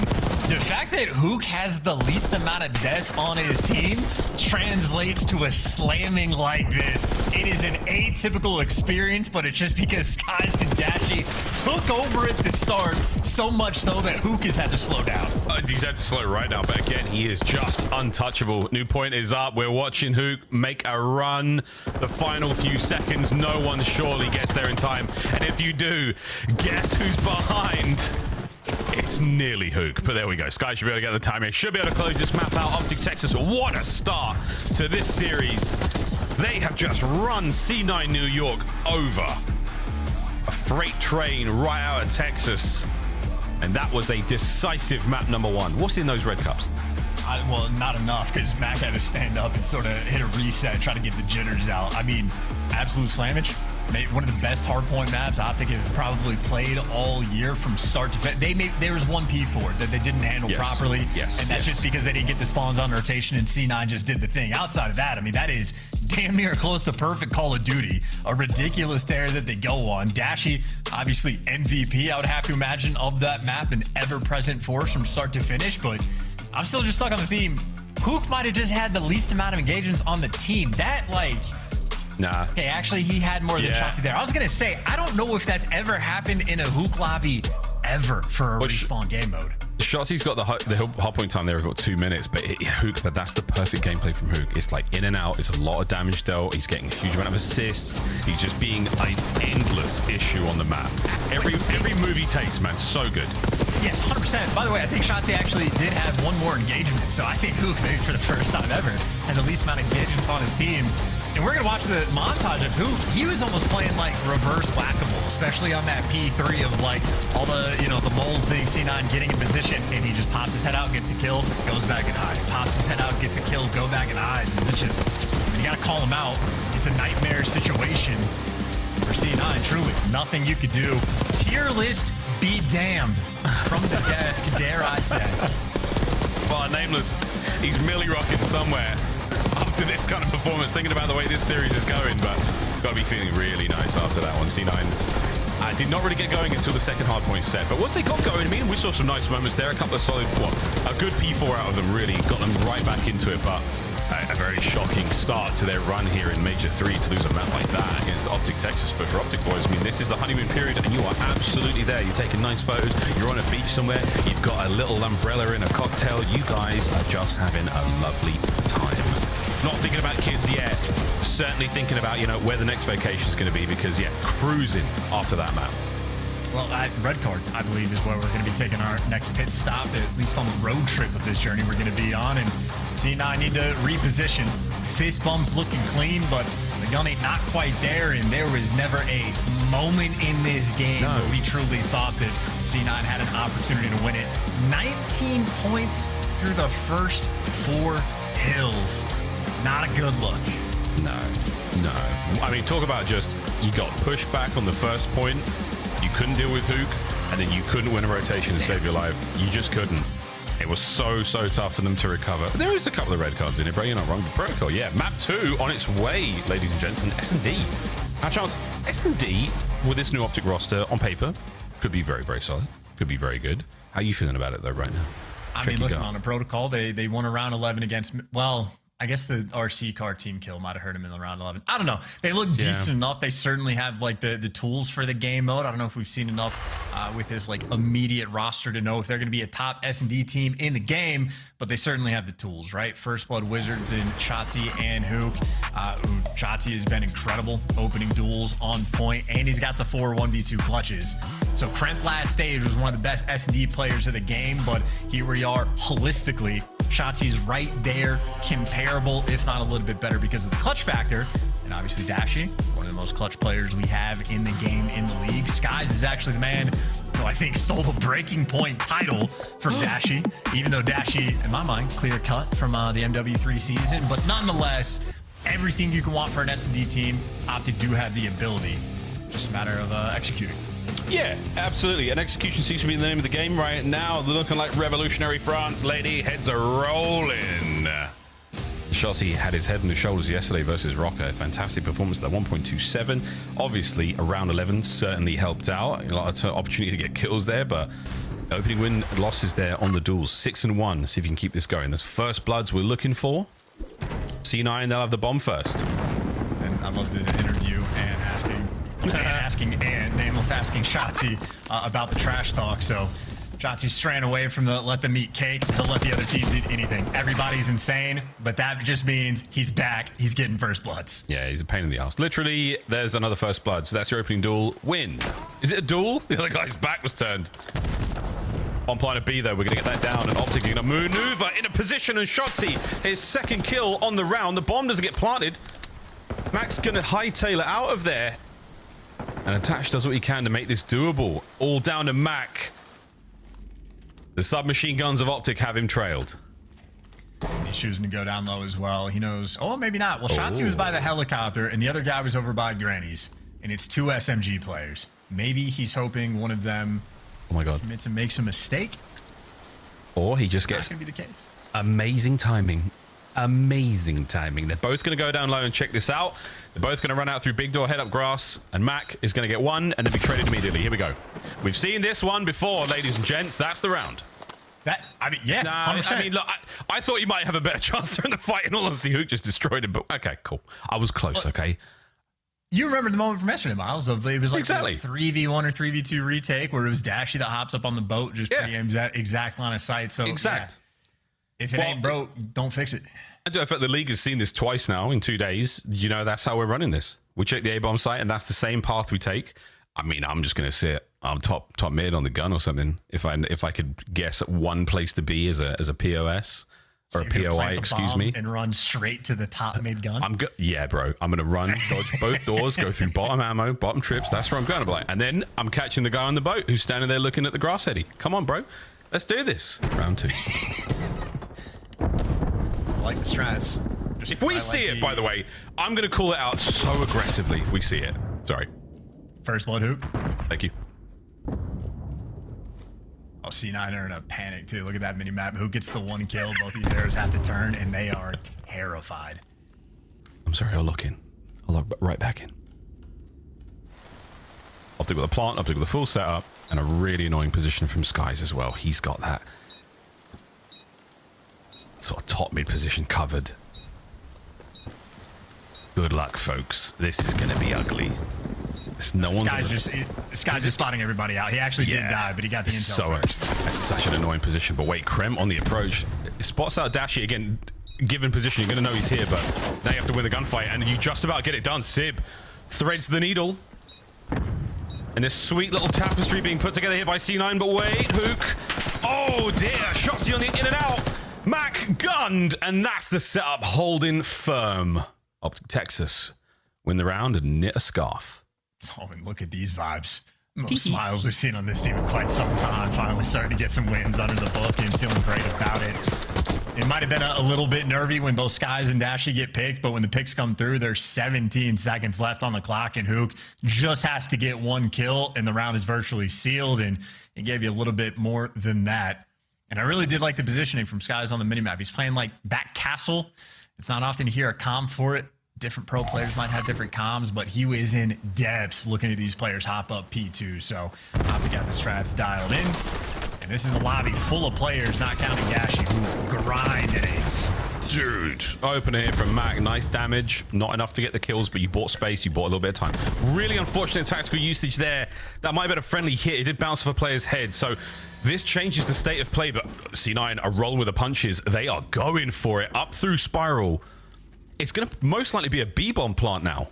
The fact that Hook has the least amount of deaths on his team translates to a slamming like this. It is an atypical experience, but it's just because Skies and Dashy took over at the start, so much so that Hook has had to slow down. He's had to slow right now, but again, he is just untouchable. New point is up. We're watching Hook make a run. The final few seconds, no one surely gets there in time. And if you do, guess who's behind? It's nearly Hook, but there we go. Sky should be able to get the timing. Should be able to close this map out. Optic Texas, what a start to this series. They have just run C9 New York over. A freight train right out of Texas. And that was a decisive map number 1. What's in those red cups? Well, not enough, because Mac had to stand up and sort of hit a reset, try to get the jitters out. I mean, absolute slammage. One of the best hardpoint maps Optic have probably played all year from start to finish. There was one P4 that they didn't handle properly, and that's just because they didn't get the spawns on rotation, and C9 just did the thing. Outside of that, I mean, that is damn near close to perfect Call of Duty. A ridiculous tear that they go on. Dashy, obviously MVP, I would have to imagine, of that map, an ever-present force from start to finish, but I'm still just stuck on the theme. Hook might have just had the least amount of engagements on the team. That, like... Nah. Okay, actually, he had more than Shotzi there. I was going to say, I don't know if that's ever happened in a Hook lobby ever for a respawn game mode. Shotzi's got the hardpoint time there. We've got 2 minutes, but Hook, but that's the perfect gameplay from Hook. It's like in and out. It's a lot of damage dealt. He's getting a huge amount of assists. He's just being an endless issue on the map. Every move he takes, man, so good. Yes, 100%. By the way, I think Shotzi actually did have one more engagement, so I think Hook, maybe for the first time ever, had the least amount of engagements on his team. And we're going to watch the montage of Hook. He was almost playing like reverse whack-a-mole, especially on that P3 of like all the, the moles being C9 getting in position, and he just pops his head out, gets a kill, goes back and hides. Pops his head out, gets a kill, go back and hides. And it's just, you got to call him out. It's a nightmare situation for C9, truly. Nothing you could do. Tier list be damned from the desk, dare I say. Well, Nameless, he's milli rocking somewhere after this kind of performance, thinking about the way this series is going, but gotta be feeling really nice after that one. C9 did not really get going until the second hardpoint set, but once they got going, I mean, we saw some nice moments there, a couple of solid, a good P4 out of them, really got them right back into it, but a very shocking start to their run here in Major 3 to lose a map like that against Optic Texas. But for Optic boys, I mean, this is the honeymoon period and you are absolutely there. You're taking nice photos, you're on a beach somewhere, you've got a little umbrella in a cocktail. You guys are just having a lovely time. Not thinking about kids yet, certainly thinking about, where the next vacation is going to be, because, cruising after that map. Well, Red Card, I believe, is where we're going to be taking our next pit stop, at least on the road trip of this journey we're going to be on. And C9 need to reposition. Fist bumps looking clean, but the gun ain't not quite there, and there was never a moment in this game where we truly thought that C9 had an opportunity to win it. 19 points through the first 4 hills. Not a good look. No. I mean, talk about just, you got pushed back on the first point, you couldn't deal with Hook, and then you couldn't win a rotation and save your life. You just couldn't. It was so tough for them to recover. But there is a couple of red cards in it, bro. You're not wrong. The protocol, map 2 on its way, ladies and gents, and S&D. Our chance, S&D, with this new Optic roster, on paper, could be very, very solid. Could be very good. How are you feeling about it, though, right now? I mean, listen, on a protocol, they won a round 11 against, well, I guess the RC car team kill might have hurt him in the round 11. I don't know. They look decent enough. They certainly have like the tools for the game mode. I don't know if we've seen enough with this like immediate roster to know if they're going to be a top S&D team in the game, but they certainly have the tools, right? First Blood Wizards in Shotzi and Hook. Shotzi has been incredible, opening duels on point, and he's got the 4 1v2 clutches. So Kremp last stage was one of the best S&D players of the game, but here we are holistically. Shotzi's right there, comparable, if not a little bit better because of the clutch factor. And obviously Dashy, one of the most clutch players we have in the game, in the league. Skies is actually the man who I think stole the Breaking Point title from Dashy, even though Dashy, in my mind, clear cut from the MW3 season. But nonetheless, everything you can want for an S&D team, Optic do have the ability. Just a matter of executing. Yeah, absolutely. And execution seems to be the name of the game right now. They're looking like revolutionary France, lady. Heads are rolling. Chelsea had his head and his shoulders yesterday versus Rocker. Fantastic performance at 1.27. Obviously, around 11 certainly helped out. A lot of opportunity to get kills there, but Opening win losses there on the duels. 6-1. See if you can keep this going. There's first bloods we're looking for. C9, they'll have the bomb first. And I love the interview and asking Shotzi about the trash talk. So Shotzi's straying away from the let them eat cake to let the other teams eat anything. Everybody's insane, but that just means he's back. He's getting first bloods. Yeah, he's a pain in the ass. Literally, there's another first blood. So that's your opening duel. Win. Is it a duel? The other guy's back was turned. On planet B, though, we're going to get that down. And Optic going to maneuver in a position. And Shotzi, his second kill on the round. The bomb doesn't get planted. Mac's going to hightail it out of there. And Attach does what he can to make this doable. All down to Mac. The submachine guns of Optic have him trailed. He's choosing to go down low as well. He knows, oh, maybe not. Well, Shotzi was by the helicopter, and the other guy was over by Granny's. And it's 2 SMG players. Maybe he's hoping one of them commits and makes a mistake. Or he just gets... That's going to be the case. Amazing timing. Amazing timing. They're both going to go down low and check this out. They're both going to run out through big door, head up grass, and Mac is going to get one and then be traded immediately. Here we go. We've seen this one before, ladies and gents. That's the round. I mean, look, I thought you might have a better chance during the fight. In all honesty, Hook just destroyed him. But okay, cool. I was close. Okay. You remember the moment from yesterday, Miles? Of it was like a 3v1 or 3v2 retake where it was Dashy that hops up on the boat, just pre-aims that exact line of sight. So if it ain't broke, don't fix it. I do. In fact, the league has seen this twice now in 2 days. You know, that's how we're running this. We check the A-bomb site, and that's the same path we take. I mean, I'm just going to sit top mid on the gun or something. If I could guess at one place to be as a POS or a POI, excuse me, and run straight to the top mid gun. Yeah, bro. I'm going to run, dodge both doors, go through bottom ammo, bottom trips. That's where I'm going to be. And then I'm catching the guy on the boat who's standing there looking at the grass eddy. Come on, bro. Let's do this. Round 2. I like the strats. If we see it, by the way, I'm going to call it out so aggressively if we see it. Sorry. First blood hoop. Thank you. Oh, C9 are in a panic, too. Look at that mini-map. Who gets the one kill? Both these arrows have to turn, and they are terrified. I'm sorry, I'll lock in. I'll log right back in. Optic with a plant, Optic with a full setup, and a really annoying position from Skies as well. He's got that sort of top mid position covered. Good luck, folks. This is going to be ugly. Sky's just spotting everybody out. He actually did die, but he got the intel first. That's such an annoying position. But wait, Krem on the approach. Spots out Dashy again. Given position, you're going to know he's here, but now you have to win the gunfight, and you just about get it done. Sib threads the needle. And this sweet little tapestry being put together here by C9, but wait, Hook. Oh dear, Shotzi on the in and out. Mac gunned, and that's the setup holding firm. Optic Texas win the round and knit a scarf. Oh, and look at these vibes. Most smiles we've seen on this team in quite some time. Finally starting to get some wins under the book and feeling great about it. It might have been a little bit nervy when both Skies and Dashy get picked, but when the picks come through, there's 17 seconds left on the clock, and Hook just has to get one kill, and the round is virtually sealed, and it gave you a little bit more than that. And I really did like the positioning from Skies on the minimap. He's playing like back castle. It's not often you hear a comm for it. Different pro players might have different comms, but he was in depths looking at these players hop up P2. So Optic got the strats dialed in. And this is a lobby full of players, not counting Dashy, who grindinates. Dude, opener here from Mac. Nice damage. Not enough to get the kills, but you bought space. You bought a little bit of time. Really unfortunate tactical usage there. That might have been a friendly hit. It did bounce off a player's head. So this changes the state of play, but C9 are rolling with the punches. They are going for it. Up through Spiral. It's going to most likely be a B-bomb plant now.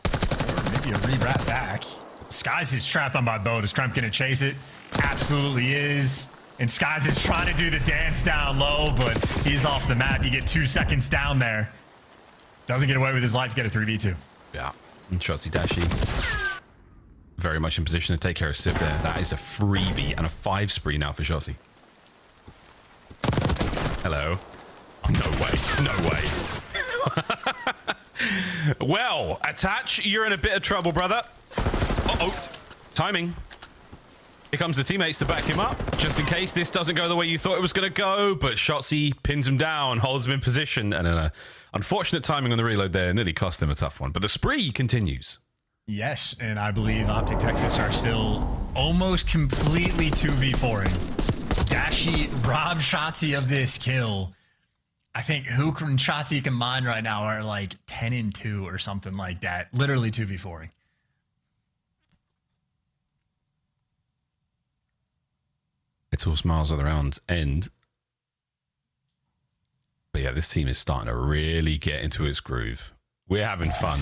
Or maybe a re-wrap back. Skies is trapped on my boat. Is Kremp going to chase it? Absolutely is. And Skies is trying to do the dance down low, but he's off the map. You get 2 seconds down there. Doesn't get away with his life. Get a 3v2. Yeah. And Shotzi Dashy very much in position to take care of Sib there. That is a freebie and a 5 spree now for Shotzi. Hello. No way. No way. Well, Attach, you're in a bit of trouble, brother. Uh-oh. Timing. Here comes the teammates to back him up, just in case this doesn't go the way you thought it was going to go. But Shotzi pins him down, holds him in position, and an unfortunate timing on the reload there nearly cost him a tough one. But the spree continues. Yes, and I believe Optic Texas are still almost completely 2v4ing. Dashi robbed Shotzi of this kill. I think Hook and Shotzi combined right now are like 10-2 or something like that. Literally 2v4ing. It's all smiles at the round end. But yeah, this team is starting to really get into its groove. We're having fun.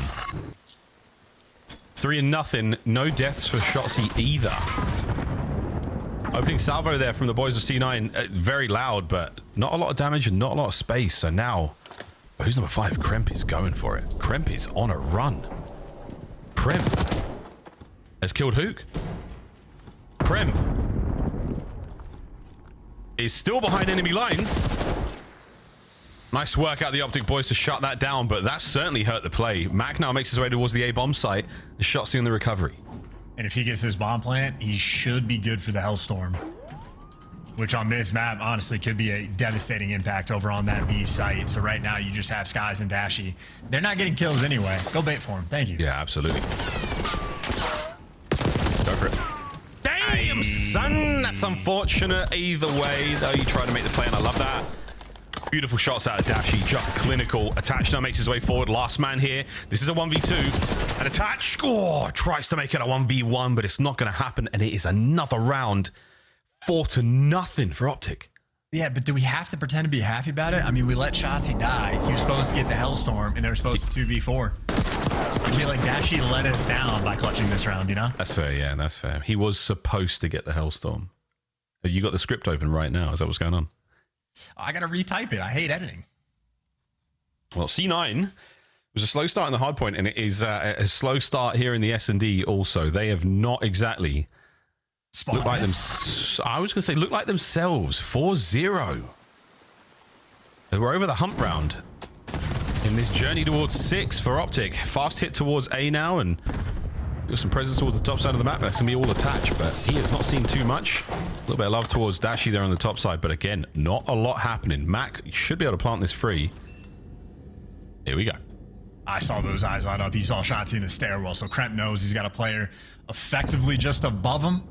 3-0. No deaths for Shotzi either. Opening salvo there from the boys of C9. Very loud, but not a lot of damage and not a lot of space. So now, who's number 5? Kremp is going for it. Kremp is on a run. Kremp has killed Hook. Kremp is still behind enemy lines. Nice work out of the Optic boys to shut that down, but that certainly hurt the play. Mac now makes his way towards the A-bomb site. The Shotzi in the recovery. And if he gets this bomb plant, he should be good for the Hellstorm. Which on this map, honestly, could be a devastating impact over on that B site. So right now, you just have Skies and Dashi. They're not getting kills anyway. Go bait for him. Thank you. Yeah, absolutely. Go for it. Damn, son! That's unfortunate either way, though. You try to make the play, and I love that. Beautiful shots out of Dashi, just clinical. Attach now makes his way forward. Last man here. This is a 1v2. And Attach tries to make it a 1v1, but it's not going to happen. And it is another round. 4-0 for Optic. Yeah, but do we have to pretend to be happy about it? I mean, we let Shotzi die. He was supposed to get the Hellstorm, and they were supposed to 2v4. I feel like Dashi let us down by clutching this round, you know? That's fair, yeah, that's fair. He was supposed to get the Hellstorm. You got the script open right now. Is that what's going on? I got to retype it. I hate editing. Well, C9 was a slow start in the hard point, and it is a slow start here in the S&D also. They have not exactly looked like them. I was going to say look like themselves. 4-0. We're over the hump round in this journey towards 6 for Optic. Fast hit towards A now, and got some presence towards the top side of the map. That's going to be all attached, but he has not seen too much. A little bit of love towards Dashi there on the top side, but again, not a lot happening. Mac should be able to plant this free. Here we go. I saw those eyes light up. He saw Shotzi in the stairwell, so Kremp knows he's got a player effectively just above him.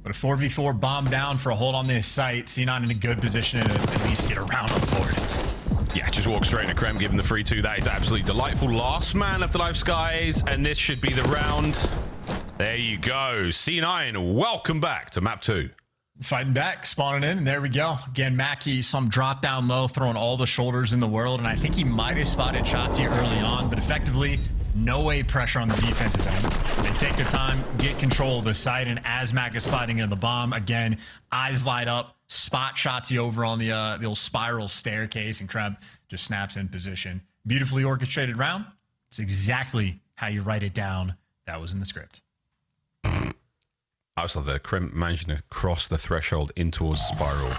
But a 4v4 bomb down for a hold on this site. C9 in a good position to at least get around on the board. Yeah, just walk straight into Kremp, give him the 3-2. That is absolutely delightful. Last man left alive, Skies, and this should be the round. There you go. C9, welcome back to map 2. Fighting back, spawning in, and there we go. Again, Mackie, some drop down low, throwing all the shoulders in the world, and I think he might have spotted Shotzi early on, but effectively, no way pressure on the defensive end. They take their time, get control of the site, and as Mac is sliding into the bomb, again, eyes light up, spot Shotzi over on the old spiral staircase, and Kremp just snaps in position. Beautifully orchestrated round. It's exactly how you write it down. That was in the script. I also love that Kremp managing to cross the threshold in towards spiral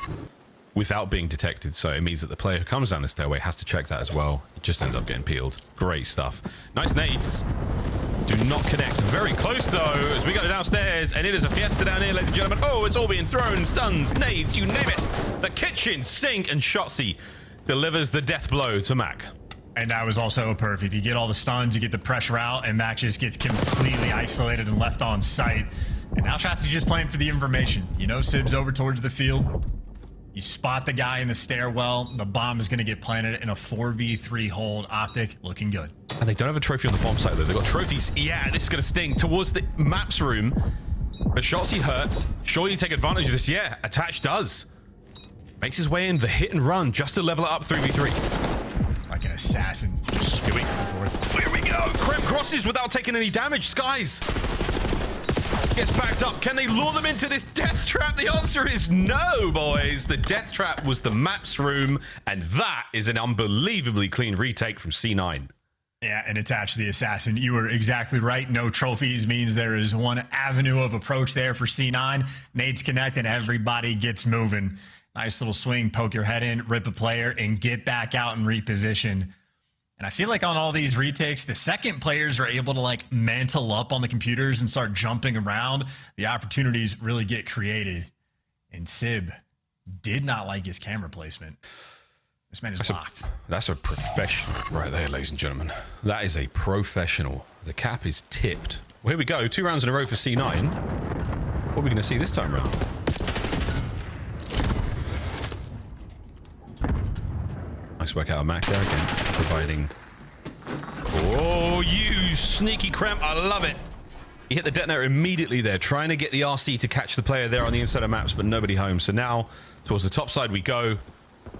without being detected, so it means that the player who comes down the stairway has to check that as well. It just ends up getting peeled. Great stuff. Nice nades. Do not connect. Very close, though, as we go downstairs, and it is a fiesta down here, ladies and gentlemen. Oh, it's all being thrown. Stuns, nades, you name it. The kitchen sink, and Shotzi delivers the death blow to Mac. And that was also perfect. You get all the stuns, you get the pressure out, and Mac just gets completely isolated and left on site. And now Shotzi just playing for the information. You know, Sib's over towards the field. You spot the guy in the stairwell. The bomb is going to get planted in a 4v3 hold. Optic looking good. And they don't have a trophy on the bomb site, though. They've got trophies. Yeah, this is going to sting towards the maps room. But Shotzi hurt. Surely you take advantage of this. Yeah, Attach does. Makes his way in the hit and run just to level it up 3v3. Like an assassin. Just here we go. Kremp crosses without taking any damage. Skies gets backed up. Can they lure them into this death trap? The answer is no, boys. The death trap was the maps room, and that is an unbelievably clean retake from C9. Yeah, and Attach the assassin. You were exactly right. No trophies means there is one avenue of approach there for C9. Nades connect and everybody gets moving. Nice little swing, poke your head in, rip a player, and get back out and reposition. And I feel like on all these retakes, the second players are able to like mantle up on the computers and start jumping around. The opportunities really get created. And Sib did not like his camera placement. This man is locked. That's a professional right there, ladies and gentlemen. That is a professional. The cap is tipped. Well, here we go. 2 rounds in a row for C9. What are we going to see this time around? Nice work out of Mac there again, providing... Oh, you sneaky cramp. I love it. He hit the detonator immediately there, trying to get the RC to catch the player there on the inside of maps, but nobody home. So now, towards the top side we go.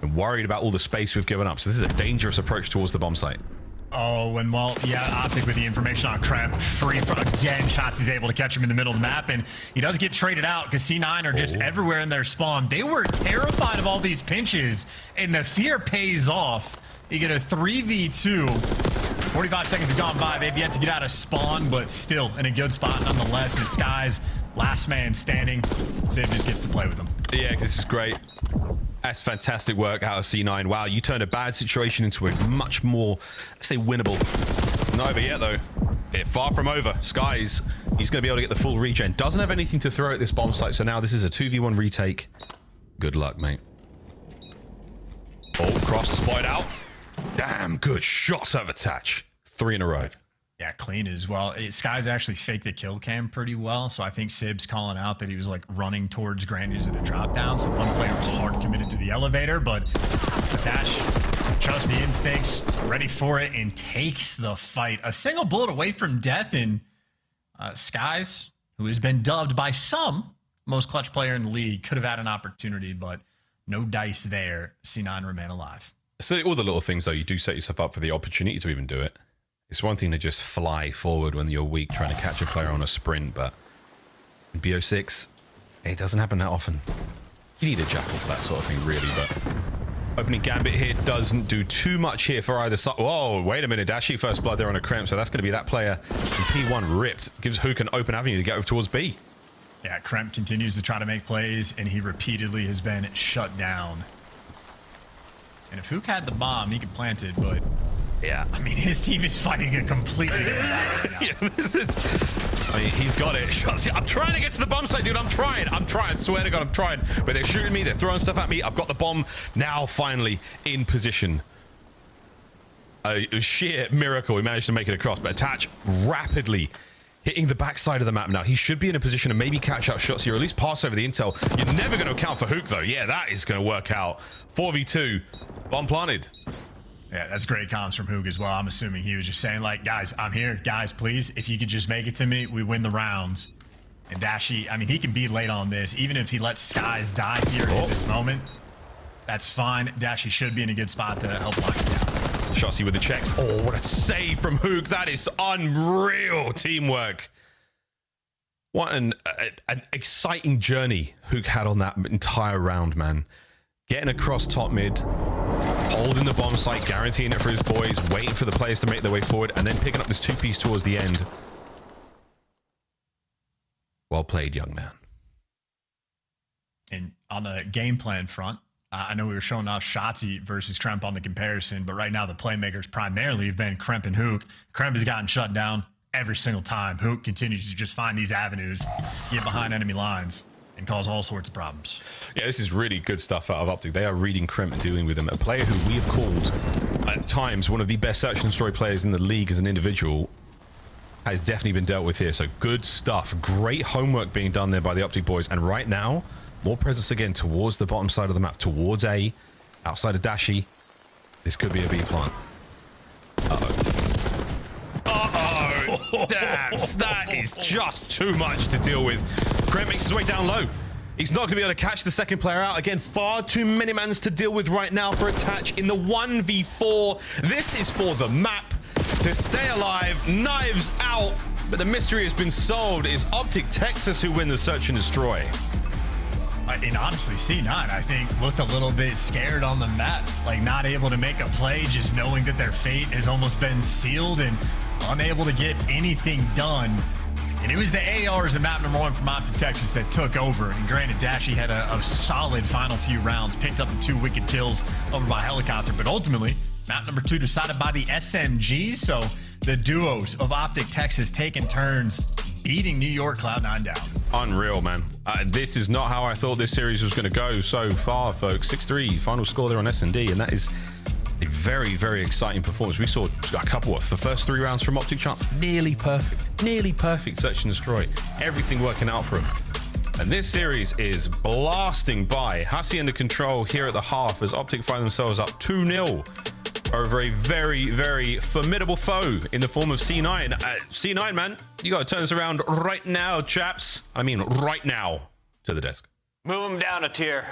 I'm worried about all the space we've given up. So this is a dangerous approach towards the bomb site. Oh, and well, yeah, Optic with the information on Kremp. Free for, again, shots he's able to catch him in the middle of the map, and he does get traded out because C9 are just everywhere in their spawn. They were terrified of all these pinches, and the fear pays off. You get a 3v2. 45 seconds have gone by. They've yet to get out of spawn, but still in a good spot nonetheless. And Sky's last man standing. Ziv just gets to play with them. Yeah, this is great. That's fantastic work out of C9. Wow, you turned a bad situation into a much more, let's say, winnable. Not over yet, though. Far from over. Skies, he's going to be able to get the full regen. Doesn't have anything to throw at this bomb site, so now this is a 2v1 retake. Good luck, mate. Oh, cross, spotted out. Damn, good shots out of attach. 3 in a row. Yeah, clean as well. Sky's actually faked the kill cam pretty well, so I think Sib's calling out that he was like running towards Grandies of the drop down, so one player was hard committed to the elevator, but Attach trusts the instincts, ready for it, and takes the fight. A single bullet away from death, and Skies, who has been dubbed by some most clutch player in the league, could have had an opportunity, but no dice there. C9 remain alive. So all the little things, though, you do set yourself up for the opportunity to even do it. It's one thing to just fly forward when you're weak trying to catch a player on a sprint, but in BO6, it doesn't happen that often. You need a jackal for that sort of thing, really, but opening gambit here doesn't do too much here for either side. Whoa, wait a minute. Dashi first blood there on a crimp, so that's going to be that player in P1 ripped. Gives Hook an open avenue to get over towards B. Yeah, Kremp continues to try to make plays, and he repeatedly has been shut down. And if Hook had the bomb, he could plant it, but yeah, I mean, his team is fighting a completely different battle right now. Yeah, this is... I mean, he's got it. I'm trying to get to the bomb site, dude. I'm trying. I swear to God, I'm trying. But they're shooting me. They're throwing stuff at me. I've got the bomb now finally in position. A sheer miracle we managed to make it across. But Attach rapidly hitting the backside of the map now. He should be in a position to maybe catch out shots here, or at least pass over the intel. You're never going to account for Hook, though. Yeah, that is going to work out. 4v2. Bomb planted. Yeah, that's great comms from Hoog as well. I'm assuming he was just saying, like, guys, I'm here. Guys, please, if you could just make it to me, we win the round. And Dashi, I mean, he can be late on this. Even if he lets Skies die here at this moment, that's fine. Dashi should be in a good spot to help lock him down. Shotzi with the checks. Oh, what a save from Hoog. That is unreal teamwork. What an exciting journey Hoog had on that entire round, man. Getting across top mid, holding the bomb site, guaranteeing it for his boys, waiting for the players to make their way forward, and then picking up this 2-piece towards the end. Well played, young man. And on the game plan front, I know we were showing off Shotzi versus Kremp on the comparison, but right now the playmakers primarily have been Kremp and Hook. Kremp has gotten shut down every single time. Hook continues to just find these avenues, get behind enemy lines, and cause all sorts of problems. Yeah, this is really good stuff out of Optic. They are reading Kremp and dealing with him. A player who we have called at times one of the best search and destroy players in the league as an individual has definitely been dealt with here. So good stuff. Great homework being done there by the Optic boys. And right now, more presence again towards the bottom side of the map, towards A, outside of Dashi. This could be a B plant. Damn, that is just too much to deal with. Kremp makes his way down low. He's not going to be able to catch the second player out. Again, far too many mans to deal with right now for Attach in the 1v4. This is for the map to stay alive. Knives out. But the mystery has been solved. It's Optic Texas who win the search and destroy. And honestly, C9, I think, looked a little bit scared on the map. Like, not able to make a play, just knowing that their fate has almost been sealed and unable to get anything done. And it was the ARs in map number 1 from Optic Texas that took over. And granted, Dashi had a solid final few rounds, picked up the 2 wicked kills over by helicopter. But ultimately, map number 2 decided by the SMGs. So the duos of Optic Texas taking turns beating New York Cloud9 down. Unreal, man. This is not how I thought this series was going to go so far, folks. 6-3 final score there on S&D, and that is a very, very exciting performance. We saw a couple of the first 3 rounds from Optic Chance, nearly perfect search and destroy. Everything working out for him. And this series is blasting by. Hussey under control here at the half as Optic find themselves up 2-0 over a very, very formidable foe in the form of C9. C9, man, you got to turn this around right now, chaps. I mean, right now. To the desk. Move him down a tier.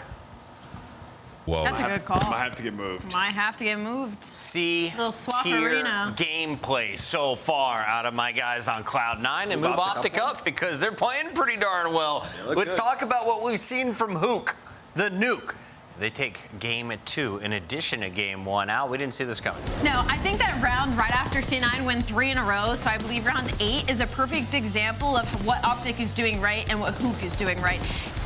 Whoa. That's a good call. Might have to get moved. Might have to get moved. Little swap tier arena. gameplay so far out of my guys on Cloud9, and move Optic up because they're playing pretty darn well. Let's talk about what we've seen from Hook, the nuke. They take game 2 in addition to game 1. Al, we didn't see this coming. No, I think that round right after C9 win 3 in a row, so I believe round 8 is a perfect example of what Optic is doing right and what Hook is doing right.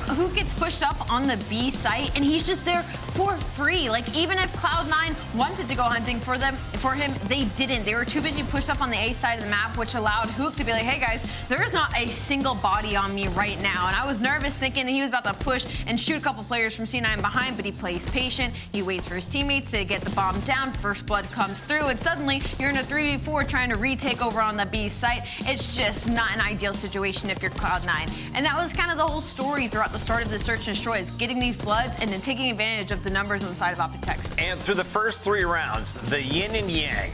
Hook gets pushed up on the B site, and he's just there for free. Like, even if Cloud9 wanted to go hunting for him, they didn't. They were too busy pushed up on the A side of the map, which allowed Hook to be like, hey guys, there is not a single body on me right now. And I was nervous thinking that he was about to push and shoot a couple players from C9 behind, but he plays patient. He waits for his teammates to get the bomb down. First blood comes through, and suddenly you're in a 3v4 trying to retake over on the B site. It's just not an ideal situation if you're Cloud9. And that was kind of the whole story throughout the start of the search and destroy, is getting these bloods and then taking advantage of the numbers on the side of Optic Texas. And through the first 3 rounds, the yin and yang,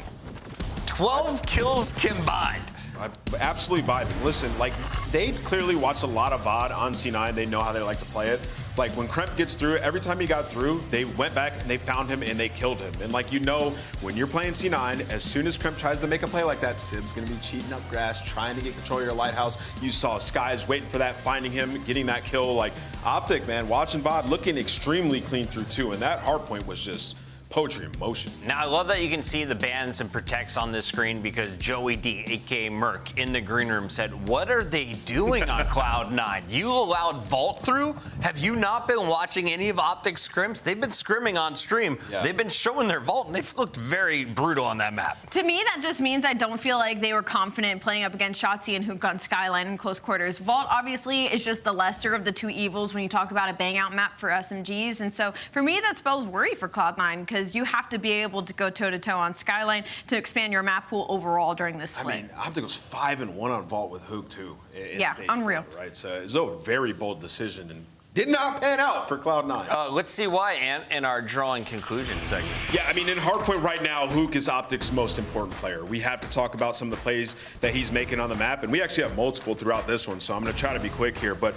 12 kills combined. I'm absolutely vibing. Listen, like, they clearly watched a lot of VOD on C9. They know how they like to play it. Like, when Kremp gets through, every time he got through, they went back and they found him and they killed him. And, like, you know, when you're playing C9, as soon as Kremp tries to make a play like that, Sib's going to be cheating up grass, trying to get control of your lighthouse. You saw Skies waiting for that, finding him, getting that kill. Like, Optic, man, watching VOD, looking extremely clean through 2. And that hard point was just poetry in motion. Now, I love that you can see the bans and protects on this screen because Joey D, aka Merc, in the green room said, what are they doing on Cloud9? You allowed vault through? Have you not been watching any of Optic's scrims? They've been scrimming on stream. Yeah. They've been showing their vault, and they've looked very brutal on that map. To me, that just means I don't feel like they were confident playing up against Shotzi and Hook on Skyline in close quarters. Vault, obviously, is just the lesser of the 2 evils when you talk about a bang-out map for SMGs. And so, for me, that spells worry for Cloud9 because you have to be able to go toe-to-toe on Skyline to expand your map pool overall during this split. I mean, Optic was 5-1 on Vault with Hook, too. Yeah, unreal. Right, so it was a very bold decision and did not pan out for Cloud9. Let's see why, Ant, in our drawing conclusion segment. Yeah, I mean, in hardpoint right now, Hook is Optic's most important player. We have to talk about some of the plays that he's making on the map, and we actually have multiple throughout this one, so I'm going to try to be quick here. But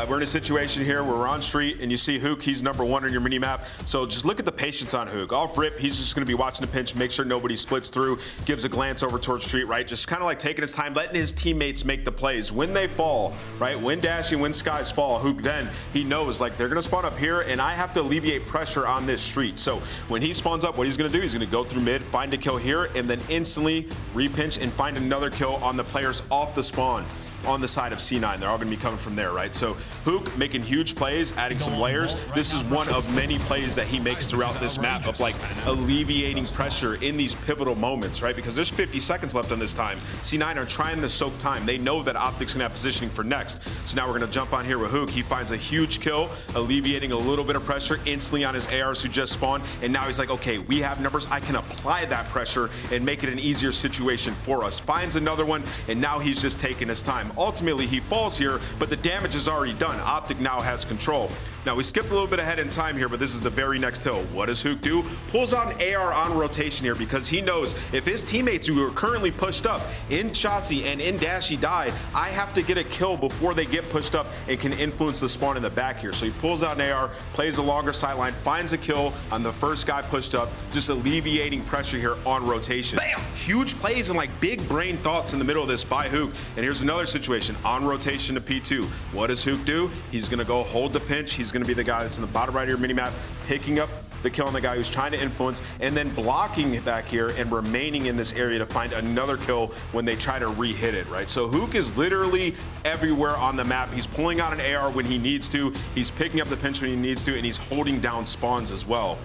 we're in a situation here where we're on street, and you see Hook, he's number 1 on your mini-map. So just look at the patience on Hook. Off rip, he's just going to be watching the pinch, make sure nobody splits through, gives a glance over towards street, right? Just kind of like taking his time, letting his teammates make the plays. When they fall, right? When Dashy, when Skies fall, Hook then, he knows, like, they're going to spawn up here, and I have to alleviate pressure on this street. So when he spawns up, what he's going to do, he's going to go through mid, find a kill here, and then instantly repinch and find another kill on the players off the spawn on the side of C9. They're all going to be coming from there, right? So Hook making huge plays, adding some layers. This is one of many plays that he makes throughout this map of like alleviating pressure in these pivotal moments, right? Because there's 50 seconds left on this time. C9 are trying to soak time. They know that Optic's going to have positioning for next. So now we're going to jump on here with Hook. He finds a huge kill, alleviating a little bit of pressure instantly on his ARs who just spawned. And now he's like, okay, we have numbers. I can apply that pressure and make it an easier situation for us. Finds another one, and now he's just taking his time. Ultimately, he falls here, but the damage is already done. Optic now has control. Now, we skipped a little bit ahead in time here, but this is the very next hill. What does Hook do? Pulls out an AR on rotation here because he knows if his teammates who are currently pushed up in Shotzi and in Dashy die, I have to get a kill before they get pushed up and can influence the spawn in the back here. So he pulls out an AR, plays a longer sideline, finds a kill on the first guy pushed up, just alleviating pressure here on rotation. Bam! Huge plays and like big brain thoughts in the middle of this by Hook. And here's another situation on rotation to P2. What does Hook do? He's going to go hold the pinch. He's going to be the guy that's in the bottom right of your minimap, picking up the kill on the guy who's trying to influence, and then blocking back here and remaining in this area to find another kill when they try to re-hit it, right? So Hook is literally everywhere on the map. He's pulling out an AR when he needs to, he's picking up the pinch when he needs to, and he's holding down spawns as well.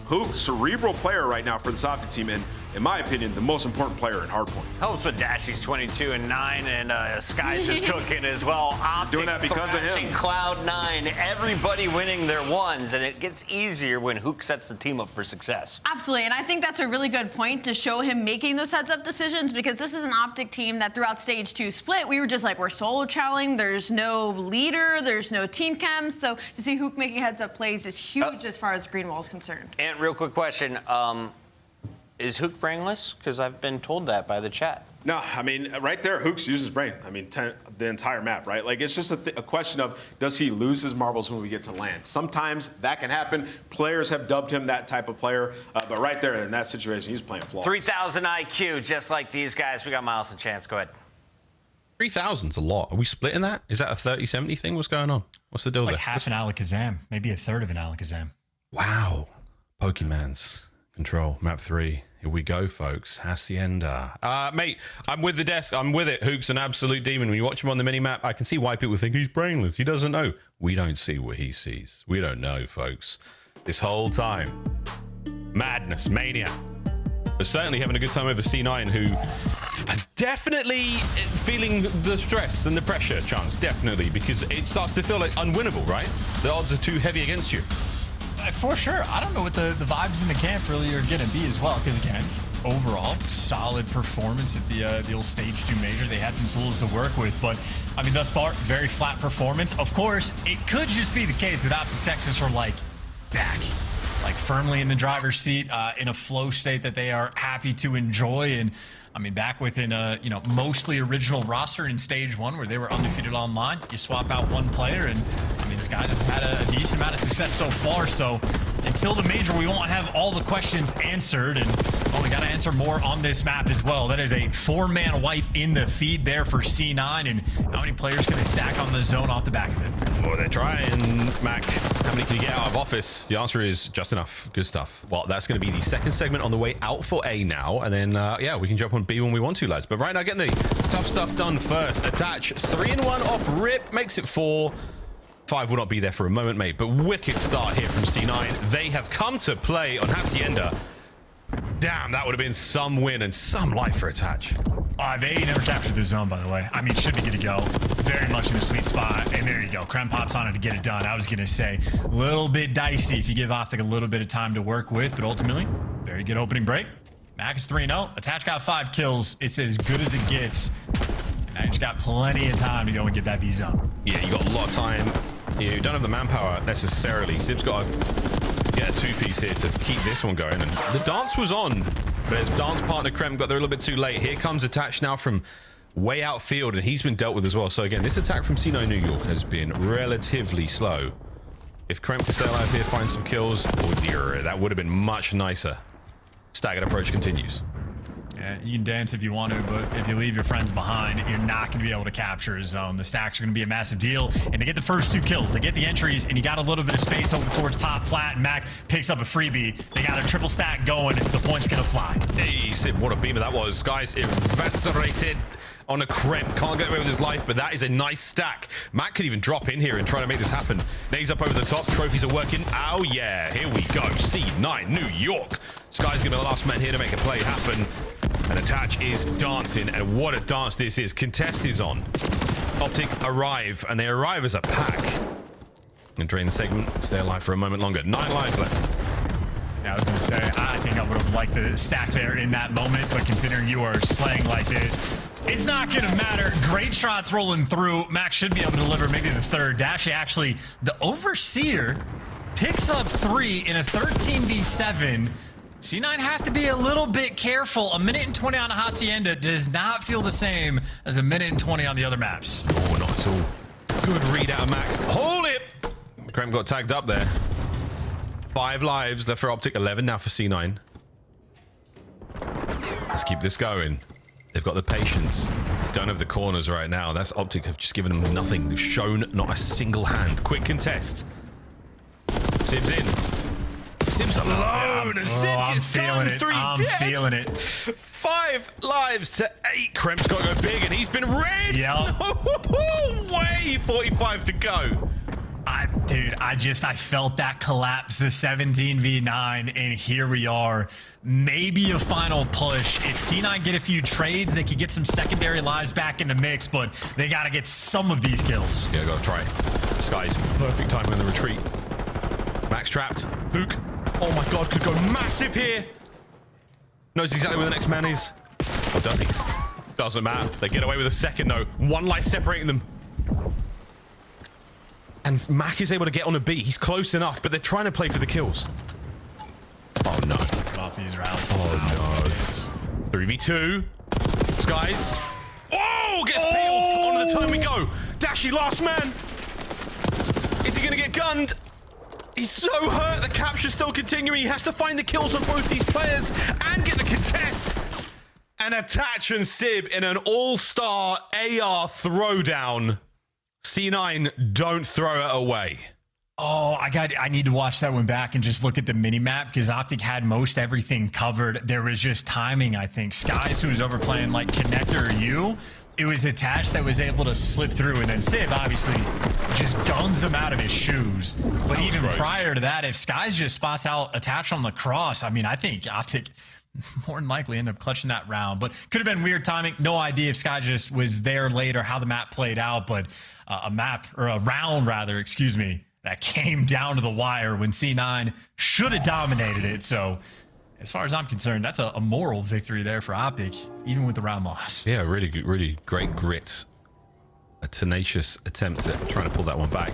Hook, cerebral player right now for this Optic team, and in my opinion, the most important player in hardpoint. Helps with Dashy's 22 and 9, and Skies is cooking as well. Optic doing that because of him. Cloud9, everybody winning their ones, and it gets easier when Hook sets the team up for success. Absolutely, and I think that's a really good point to show him making those heads-up decisions, because this is an Optic team that throughout stage 2 split, we were just like, we're solo challenging, there's no leader, there's no team chem, so to see Hook making heads-up plays is huge as far as Green Wall is concerned. And real quick question, is Hook brainless? Because I've been told that by the chat. No, I mean, right there, Hooks uses brain. I mean, the entire map, right? Like, it's just a question of, does he lose his marbles when we get to land? Sometimes that can happen. Players have dubbed him that type of player. But right there, in that situation, he's playing flawless. 3,000 IQ, just like these guys. We got Miles and Chance. Go ahead. 3,000's a lot. Are we splitting that? Is that a 30-70 thing? What's going on? What's the deal there? Like half an Alakazam, maybe a third of an Alakazam. Wow. Pokemon's control, map 3. Here we go, folks. Hacienda. Mate, I'm with the desk. I'm with it. Hook's an absolute demon. When you watch him on the mini-map, I can see why people think he's brainless. He doesn't know. We don't see what he sees. We don't know, folks. This whole time. Madness, mania. But certainly having a good time over C9, who are definitely feeling the stress and the pressure, Chance. Definitely, because it starts to feel like unwinnable, right? The odds are too heavy against you. For sure. I don't know what the vibes in the camp really are going to be as well, because again, overall, solid performance at the old stage 2 major. They had some tools to work with, but I mean, thus far, very flat performance. Of course, it could just be the case that Optic Texas are like back, like firmly in the driver's seat, in a flow state that they are happy to enjoy. And I mean, back within a mostly original roster in stage 1 where they were undefeated online. You swap out one player, and I mean, Skies has had a decent amount of success so far. So until the major, we won't have all the questions answered, and well, we got to answer more on this map as well. That is a 4-man wipe in the feed there for C9, and how many players can they stack on the zone off the back of it? Well, they're trying, Mac. How many can you get out of office? The answer is just enough. Good stuff. Well, that's going to be the second segment on the way out for A now, and then yeah, we can jump on B when we want to, lads. But right now, getting the tough stuff done first. Attach 3-1 off rip, makes it 4. 5 will not be there for a moment, mate. But wicked start here from C9. They have come to play on Hacienda. Damn, that would have been some win and some life for Attach. They never captured the zone, by the way. I mean, should be good to go. Very much in the sweet spot. And there you go. Krem pops on it to get it done. I was going to say, a little bit dicey if you give Optic a little bit of time to work with, but ultimately, very good opening break. Mac is 3-0. Attach got 5 kills. It's as good as it gets. And now you just got plenty of time to go and get that B zone. Yeah, you got a lot of time. You don't have the manpower necessarily. Sib's got to get a 2-piece here to keep this one going. And the dance was on, but his dance partner Krem got there a little bit too late. Here comes Attach now from way outfield, and he's been dealt with as well. So again, this attack from C9 New York has been relatively slow. If Krem can stay alive here, find some kills, oh dear, that would have been much nicer. Staggered approach continues. Yeah, you can dance if you want to, but if you leave your friends behind, you're not going to be able to capture a zone. The stacks are going to be a massive deal, and they get the first 2 kills. They get the entries, and you got a little bit of space over towards top plat, and Mac picks up a freebie. They got a triple stack going. The point's going to fly. Hey, Sib, what a beamer that was. Guys, eviscerated on a Krem. Can't get away with his life, but that is a nice stack. Mac could even drop in here and try to make this happen. Nades up over the top. Trophies are working. Oh, yeah. Here we go. C9 New York. Sky's going to be the last man here to make a play happen. And Attach is dancing, and what a dance this is. Contest is on. Optic arrive, and they arrive as a pack. And drain the segment, stay alive for a moment longer. 9 lives left. Yeah, I was going to say, I think I would have liked the stack there in that moment, but considering you are slaying like this, it's not going to matter. Great shots rolling through. Max should be able to deliver maybe the third. Dashy actually, the Overseer, picks up 3 in a 13v7. C9 have to be a little bit careful. A minute and 20 on Hacienda does not feel the same as a minute and 20 on the other maps. Oh, not at all. Good read out of Mac. Hold it! Krem got tagged up there. 5 lives left for Optic, 11 now for C9. Let's keep this going. They've got the patience. They don't have the corners right now. That's Optic have just given them nothing. They've shown not a single hand. Quick contest. Sib's in. Sib's alone, and Sib gets feeling 3 I'm dead. feeling it. 5 lives to 8. Krem's got to go big, and he's been red. Yep. No way, 45 to go. Dude, I felt that collapse, the 17v9, and here we are. Maybe a final push. If C9 get a few trades, they could get some secondary lives back in the mix, but they got to get some of these kills. Yeah, gotta try. Sky's perfect timing in the retreat. Max trapped. Hook. Oh my god, could go massive here. Knows exactly where the next man is. Or does he? Doesn't matter. They get away with a second though. One life separating them. And Mac is able to get on a B. He's close enough, but they're trying to play for the kills. Oh no. Off these rounds. Oh no. 3v2. Skies. Oh! Gets peeled. On to the time we go. Dashy, last man. Is he going to get gunned? He's so hurt. The capture's still continuing. He has to find the kills on both these players and get the contest. And Attach and Sib in an all-star AR throwdown. C9, don't throw it away. Oh, I need to watch that one back and just look at the mini-map because Optic had most everything covered. There was just timing, I think. Skies, who was overplaying like Connector or you, it was Attach that was able to slip through, and then Sib obviously just guns him out of his shoes. But even prior to that, if Skies just spots out Attach on the cross, I mean, I think Optic more than likely end up clutching that round. But could have been weird timing. No idea if Sky just was there late or how the map played out, but a round rather, excuse me, that came down to the wire when C9 should have dominated it. So as far as I'm concerned, that's a moral victory there for Optic, even with the round loss. Yeah, really great grit. A tenacious attempt at trying to pull that one back.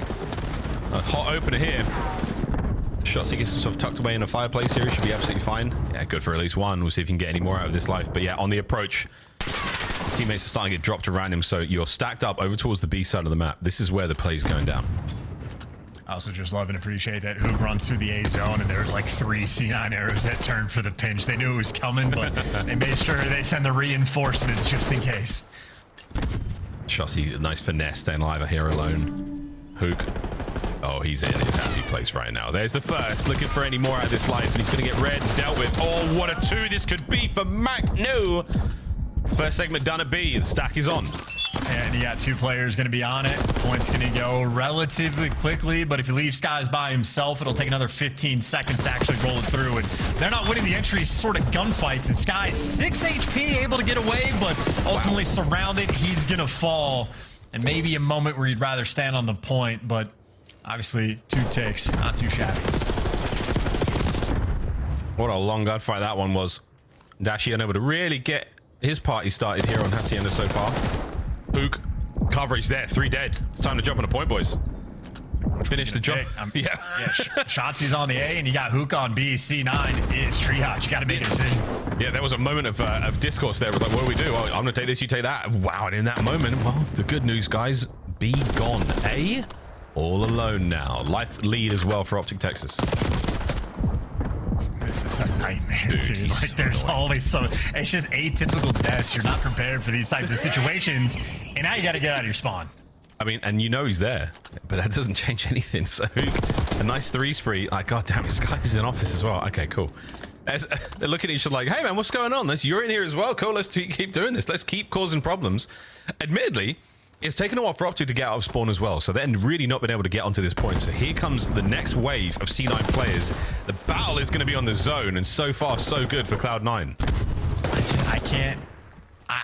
A hot opener here. Shotsy gets himself tucked away in a fireplace here. He should be absolutely fine. Yeah, good for at least one. We'll see if he can get any more out of this life. But yeah, on the approach, his teammates are starting to get dropped around him. So you're stacked up over towards the B side of the map. This is where the play's going down. I also just love and appreciate that Hook runs through the A zone and there's like 3 C9 arrows that turned for the pinch. They knew it was coming, but they made sure they send the reinforcements just in case. Shotsy, nice finesse, staying alive here alone. Hook. Oh, he's in his happy place right now. There's the first, looking for any more out of this life, and he's going to get red and dealt with. Oh, what a 2 this could be for Mac. No. First segment done at B. The stack is on. And you got 2 players going to be on it. Points going to go relatively quickly, but if you leave Skies by himself, it'll take another 15 seconds to actually roll it through. And they're not winning the entry sort of gunfights. And Skies, 6 HP, able to get away, but ultimately surrounded. He's going to fall. And maybe a moment where you'd rather stand on the point, but obviously 2 ticks, not too shabby. What a long gunfight that one was. Dashy unable to really get his party started here on Hacienda so far. Hook, coverage there, 3 dead. It's time to jump on a point, boys. Finish the job. Yeah. Shotsy's on the A, and you got Hook on B. C9 is triage. You got to make a decision. Yeah, there was a moment of discourse there. It was like, what do we do? Oh, I'm going to take this, you take that. Wow, and in that moment, well, the good news, guys, B gone. A, all alone now. Life lead as well for Optic Texas. This is a nightmare, dude. Like, there's always so... It's just atypical deaths. You're not prepared for these types of situations, and now you got to get out of your spawn. I mean, and you know he's there, but that doesn't change anything. So a nice 3 spree. Like, god damn, this guy's in office as well. Okay, cool. They're looking at each other like, hey man, what's going on? You're in here as well. Cool, let's keep doing this. Let's keep causing problems. Admittedly, it's taken a while for Optic to get out of spawn as well, so they're really not been able to get onto this point. So here comes the next wave of C9 players. The battle is going to be on the zone, and so far, so good for Cloud9.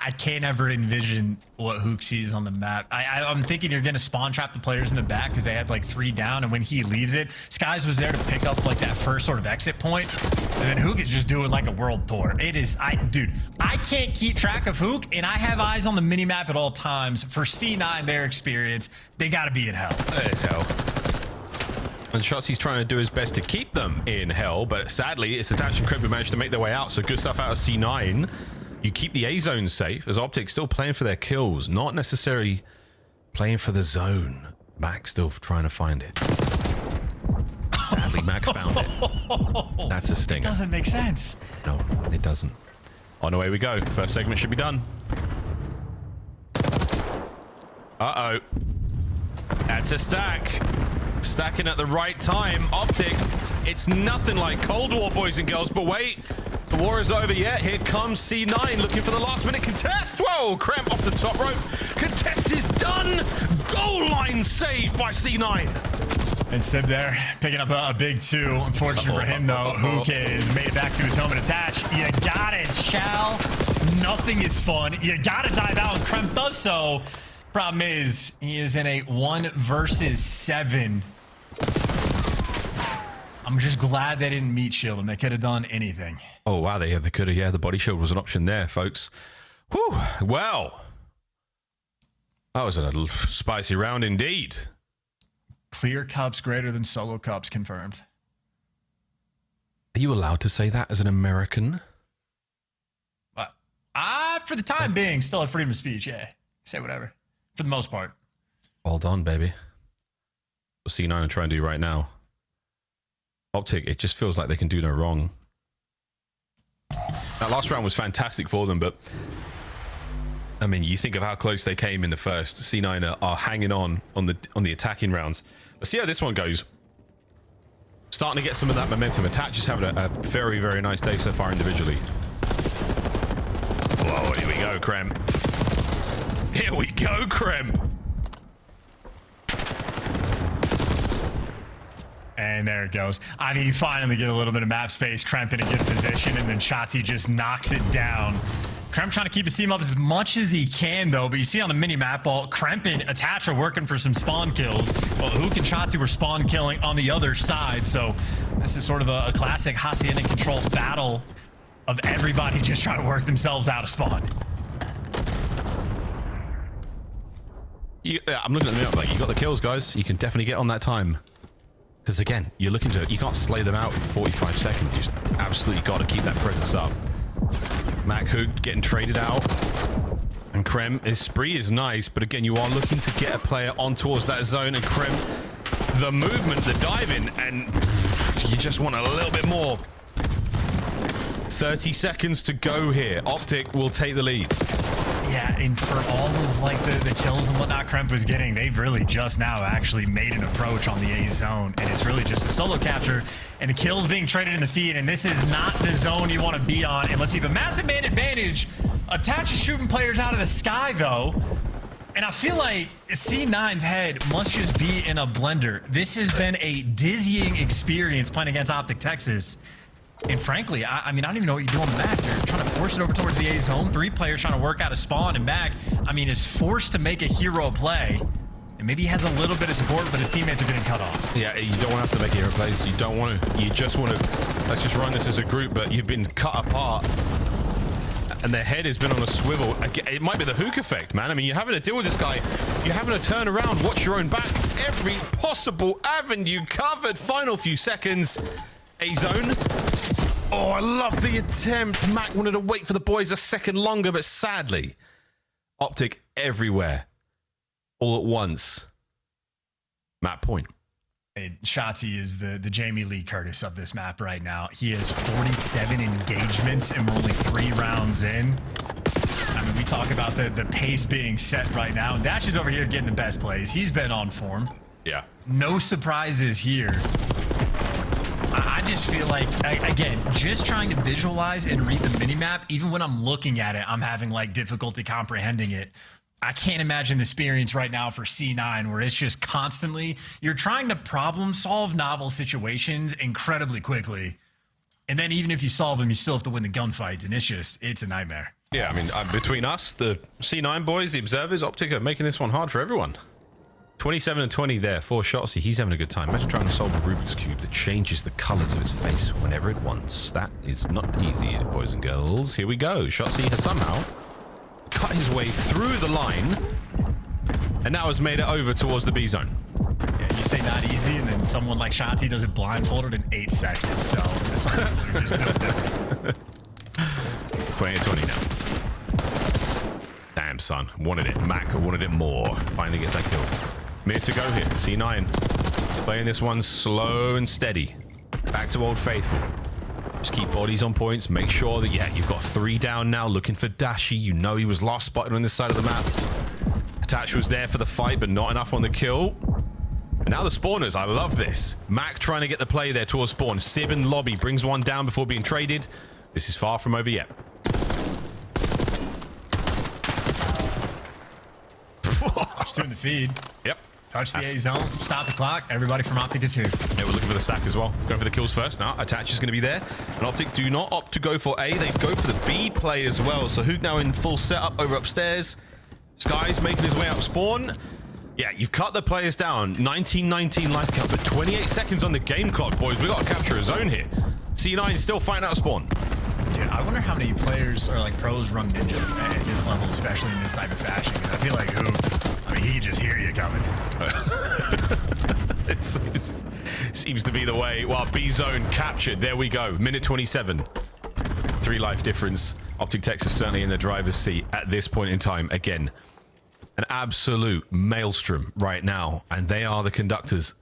I can't ever envision what Hook sees on the map. I'm thinking you're going to spawn trap the players in the back because they had like 3 down, and when he leaves it, Skies was there to pick up like that first sort of exit point, and then Hook is just doing like a world tour. It is, dude, I can't keep track of Hook, and I have eyes on the mini-map at all times. For C9, their experience, they got to be in hell. It's hell. And Shotsy's trying to do his best to keep them in hell, but sadly, it's Attach and Crib who managed to make their way out, so good stuff out of C9. You keep the A zone safe, as Optic still playing for their kills, not necessarily playing for the zone. Mac still trying to find it. Sadly, Mac found it. That's a stinger. It doesn't make sense. No, it doesn't. On the way we go. First segment should be done. Uh-oh. That's a stack. Stacking at the right time. Optic, it's nothing like Cold War, boys and girls, but wait. The war is over yet. Here comes C9 looking for the last minute contest. Whoa, cramp off the top rope. Contest is done. Goal line saved by C9. And Sib there, picking up a big 2. Unfortunate for him, though. Hook has made it back to his home and attach. You got it, Shal. Nothing is fun. You got to dive out, and Kremp does so. Problem is, he is in a 1 versus 7. I'm just glad they didn't meat shield him. They could have done anything. Oh, wow. They could have. Yeah, the body shield was an option there, folks. Whew. Well, that was a spicy round indeed. Clear cups greater than solo cups confirmed. Are you allowed to say that as an American? For the time being, still have freedom of speech, yeah. Say whatever. For the most part. Well done, baby. What C9 are trying to do right now. Optic, it just feels like they can do no wrong. That last round was fantastic for them, but I mean, you think of how close they came in the first. C9 are hanging on the attacking rounds. Let's see how this one goes. Starting to get some of that momentum. Attach is having a very, very nice day so far individually. Whoa, here we go, Kremp. Here we go, Kremp. And there it goes. I mean, you finally get a little bit of map space. Kremp in a good position, and then Shotzi just knocks it down. Kremp trying to keep his team up as much as he can, though. But you see on the mini-map, Kremp and Attach are working for some spawn kills. Well, Hook and Shotzi were spawn killing on the other side. So this is sort of a classic Hacienda control battle of everybody just trying to work themselves out of spawn. I'm looking at the map, like, you got the kills, guys. You can definitely get on that time. Because again, you're looking to, you can't slay them out in 45 seconds. You just absolutely got to keep that presence up. Mac Hook getting traded out. And Kremp, his spree is nice, but again, you are looking to get a player on towards that zone. And Kremp, the movement, the diving, and you just want a little bit more. 30 seconds to go here. Optic will take the lead. Yeah, and for all of like the kills and whatnot Kremp was getting, they've really just now actually made an approach on the A zone, and it's really just a solo capture and the kills being traded in the feed, and this is not the zone you want to be on unless you have a massive man advantage. Attach is shooting players out of the sky though, and I feel like C9's head must just be in a blender. This has been a dizzying experience playing against Optic Texas. And frankly, I mean, I don't even know what you do on the back. They're trying to force it over towards the A zone. 3 players trying to work out a spawn, and Mac, I mean, is forced to make a hero play. And maybe he has a little bit of support, but his teammates are getting cut off. Yeah, you don't want to have to make hero plays. You don't want to. You just want to, let's just run this as a group, but you've been cut apart. And their head has been on a swivel. It might be the Hook effect, man. I mean, you're having to deal with this guy. You're having to turn around, watch your own back. Every possible avenue covered. Final few seconds. A zone. Oh, I love the attempt. Mac wanted to wait for the boys a second longer, but sadly, Optic everywhere, all at once. Map point. Shotzi is the Jamie Lee Curtis of this map right now. He has 47 engagements, and we're only 3 rounds in. I mean, we talk about the pace being set right now, and Dash is over here getting the best plays. He's been on form. Yeah. No surprises here. I just feel like, again, just trying to visualize and read the minimap, even when I'm looking at it, I'm having like difficulty comprehending it. I can't imagine the experience right now for C9 where it's just constantly, you're trying to problem solve novel situations incredibly quickly. And then even if you solve them, you still have to win the gunfights, and it's a nightmare. Yeah, I mean, between us, the C9 boys, the observers, Optic are making this one hard for everyone. 27 and 20 there for Shotzi. He's having a good time. Imagine trying to solve a Rubik's Cube that changes the colors of his face whenever it wants. That is not easy, boys and girls. Here we go. Shotzi has somehow cut his way through the line and now has made it over towards the B zone. Yeah, you say not easy, and then someone like Shotzi does it blindfolded in 8 seconds. So it's just no different. 20 now. Damn, son. Wanted it. Mac wanted it more. Finally gets that kill. Minute to go here. C9 playing this one slow and steady. Back to Old Faithful. Just keep bodies on points. Make sure that, yeah, you've got 3 down now. Looking for Dashi. You know he was last spotted on this side of the map. Attach was there for the fight, but not enough on the kill. And now the spawners. I love this. Mac trying to get the play there towards spawn. Sib in lobby brings one down before being traded. This is far from over yet. Just doing the feed. Yep. Touch the A zone, stop the clock. Everybody from Optic is here. Yeah, we're looking for the stack as well. Going for the kills first now. Attach is going to be there. And Optic do not opt to go for A. They go for the B play as well. So Hook now in full setup over upstairs. Sky's making his way out spawn. Yeah, you've cut the players down. 19-19 life count, but 28 seconds on the game clock, boys. We've got to capture a zone here. C9 still fighting out spawn. Dude, I wonder how many players or like pros run Ninja at this level, especially in this type of fashion. Because I feel like he can just hear you coming. It seems to be the way. Well, B zone captured. There we go. Minute 27. 3 life difference. Optic Texas certainly in the driver's seat at this point in time. Again, an absolute maelstrom right now, and they are the conductors.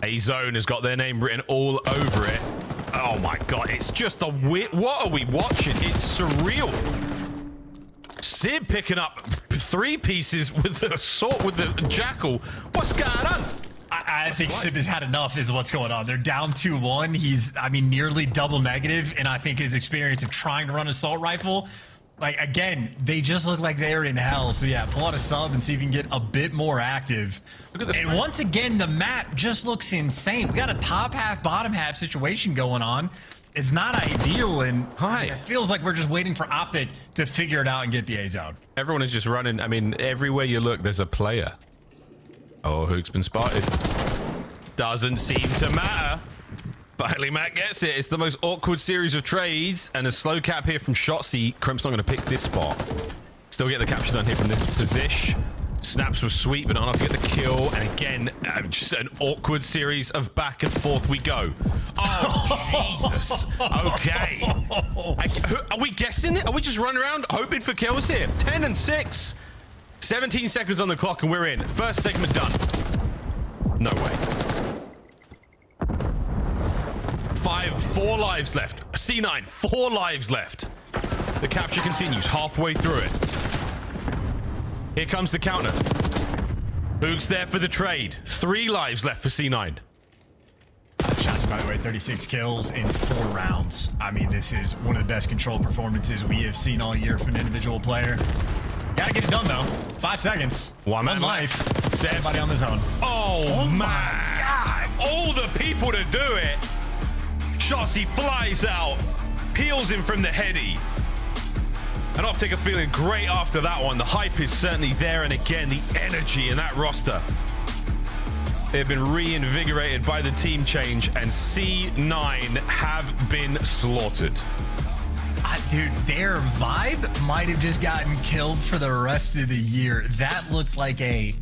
A zone has got their name written all over it. Oh my god, it's just a weird. What are we watching? It's surreal. Sid picking up 3 pieces with the assault with the jackal. What's going on? I think Sib has had enough is what's going on. They're down 2-1. He's, I mean, nearly double negative, and I think his experience of trying to run assault rifle, like, again, they just look like they're in hell. So yeah, pull out a sub and see if you can get a bit more active. Look at this. And once again, the map just looks insane. We got a top half, bottom half situation going on. It's not ideal, and it feels like we're just waiting for Optic to figure it out and get the A zone. Everyone is just running. I mean, everywhere you look, there's a player. Oh, Hook's been spotted. Doesn't seem to matter. Finally, Matt gets it. It's the most awkward series of trades, and a slow cap here from Shotzi. Crimp's not going to pick this spot. Still get the capture done here from this position. Snaps was sweet, but not enough to get the kill. And again, just an awkward series of back and forth we go. Oh, Jesus. Okay. Are we guessing it? Are we just running around hoping for kills here? 10 and 6. 17 seconds on the clock, and we're in. First segment done. No way. 4 lives left. C9, 4 lives left. The capture continues halfway through it. Here comes the counter. Hook's there for the trade. 3 lives left for C9. Shots, by the way, 36 kills in 4 rounds. I mean, this is one of the best control performances we have seen all year from an individual player. Gotta get it done, though. 5 seconds. One life. Everybody on the zone. Oh my God. All the people to do it. Shotzi flies out. Peels him from the heady. And Optic are feeling great after that one. The hype is certainly there. And again, the energy in that roster. They've been reinvigorated by the team change. And C9 have been slaughtered. Dude, their vibe might have just gotten killed for the rest of the year. That looked like a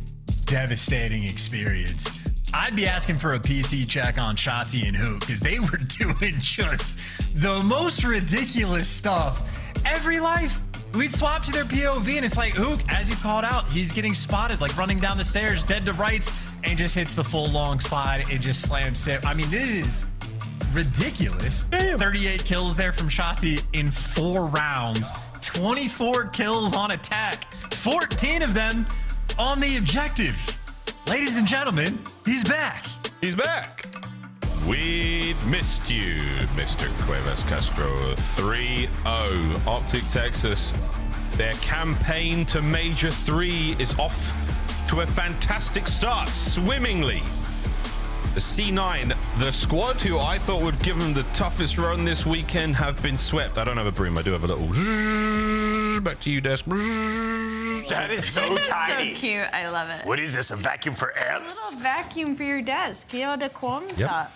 devastating experience. I'd be asking for a PC check on Shotzi and Hook, because they were doing just the most ridiculous stuff. Every life, we'd swap to their POV, and it's like, Hook, as you called out, he's getting spotted, like running down the stairs, dead to rights, and just hits the full long slide and just slams it. I mean, this is ridiculous. Damn. 38 kills there from Shotzi in 4 rounds. 24 kills on attack. 14 of them on the objective. Ladies and gentlemen, he's back. He's back. We've missed you, Mr. Cuevas Castro. 3-0. Optic Texas. Their campaign to Major 3 is off to a fantastic start, swimmingly. The C9, the squad who I thought would give them the toughest run this weekend, have been swept. I don't have a broom. I do have a little... Back to you, Desk. That is so tiny. So cute. I love it. What is this, a vacuum for ants? A little vacuum for your desk. You know, the qualms up.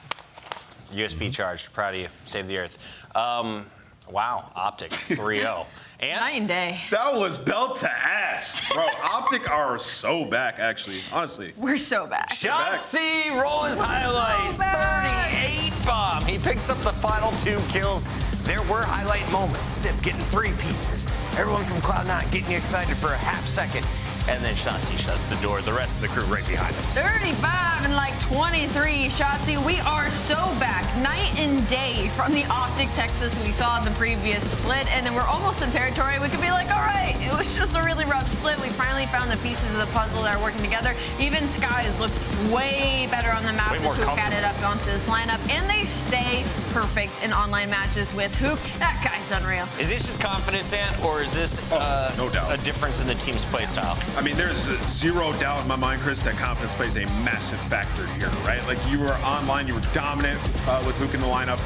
USB charged. Proud of you. Save the earth. Wow. Optic 3-0. And night and day. That was belt to ass, bro. Optic are so back, actually. Honestly, we're so back. Shotzi rolls highlights. 38 bomb. He picks up the final 2 kills. There were highlight moments. Sip getting 3 pieces. Everyone from Cloud9 getting excited for a half second. And then Shotzi shuts the door. The rest of the crew right behind him. 35 and like 23. Shotzi, we are so back. Night and day from the Optic Texas we saw in the previous split. And then we're almost in territory. We could be like, all right, it was just a really rough split. We finally found the pieces of the puzzle that are working together. Even Skies looked way better on the map. Way more comfortable. Added up onto this lineup. And they stay perfect in online matches with Hook. That guy's unreal. Is this just confidence, Ant, or is this no doubt. a difference in the team's play style? I mean, there's zero doubt in my mind, Chris, that confidence plays a massive factor here, right? Like, you were online, you were dominant with Hook in the lineup.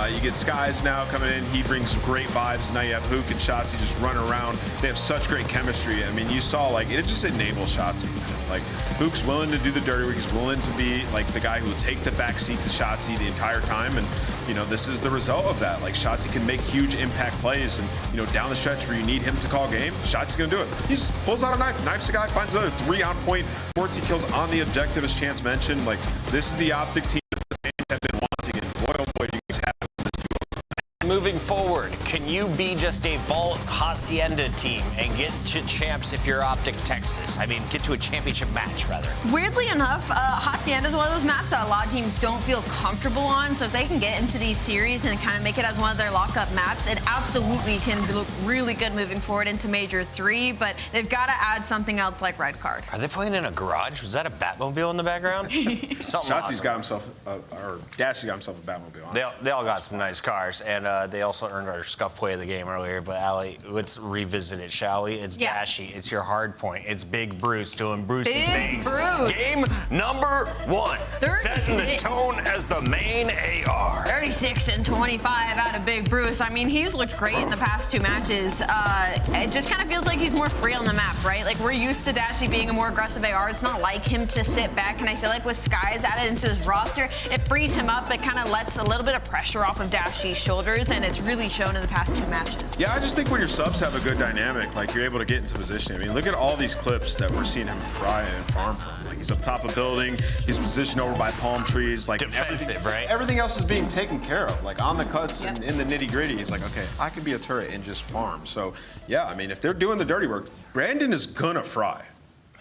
You get Skies now coming in. He brings great vibes. Now you have Hook and Shotzzy just run around. They have such great chemistry. I mean, you saw, like, it just enables Shotzzy. Like, Hook's willing to do the dirty work. He's willing to be, like, the guy who will take the back seat to Shotzzy the entire time. And, you know, this is the result of that. Like, Shotzzy can make huge impact plays. And, you know, down the stretch where you need him to call game, Shotzi's going to do it. He just pulls out a knife, knifes the guy, finds another 3 on point, 14 kills on the objective, as Chance mentioned. Like, this is the Optic team that the fans have been wanting. And boy, oh boy, you guys have this duo. Moving forward, can you be just a Vault Hacienda team and get to champs if you're Optic Texas? I mean, get to a championship match, rather. Weirdly enough, Hacienda is one of those maps that a lot of teams don't feel comfortable on. So if they can get into these series and kind of make it as one of their lockup maps, it absolutely can look really good moving forward into Major 3. But they've got to add something else like Red Card. Are they playing in a garage? Was that a Batmobile in the background? Something Shotzi's awesome. got himself, or Dashy got himself a Batmobile. They all got some nice cars, and they also earned our scuff play of the game earlier. But Allie, let's revisit it, shall we? It's Dashy. It's your hard point. It's Big Bruce doing Brucey things. Bruce. Game number 1. Setting the tone as the main AR. 36 and 25 out of Big Bruce. I mean, he's looked great in the past 2 matches. It just kind of feels like he's more free on the map, right? Like, we're used to Dashy being a more aggressive AR. It's not like him to sit back, and I feel like with Skies added into his roster, it frees him up. It kind of lets a little bit of pressure off of Dashy's shoulders, and it's really shown in the past 2 matches. Yeah, I just think when your subs have a good dynamic, like, you're able to get into position. I mean, look at all these clips that we're seeing him fry and farm from. Like, he's up top of building, he's positioned over by palm trees. Like, defensive, right? Everything else is being taken care of. Like, on the cuts and in the nitty gritty, he's like, okay, I can be a turret and just farm. So, yeah, I mean, if they're doing the dirty work, Brandon is gonna fry.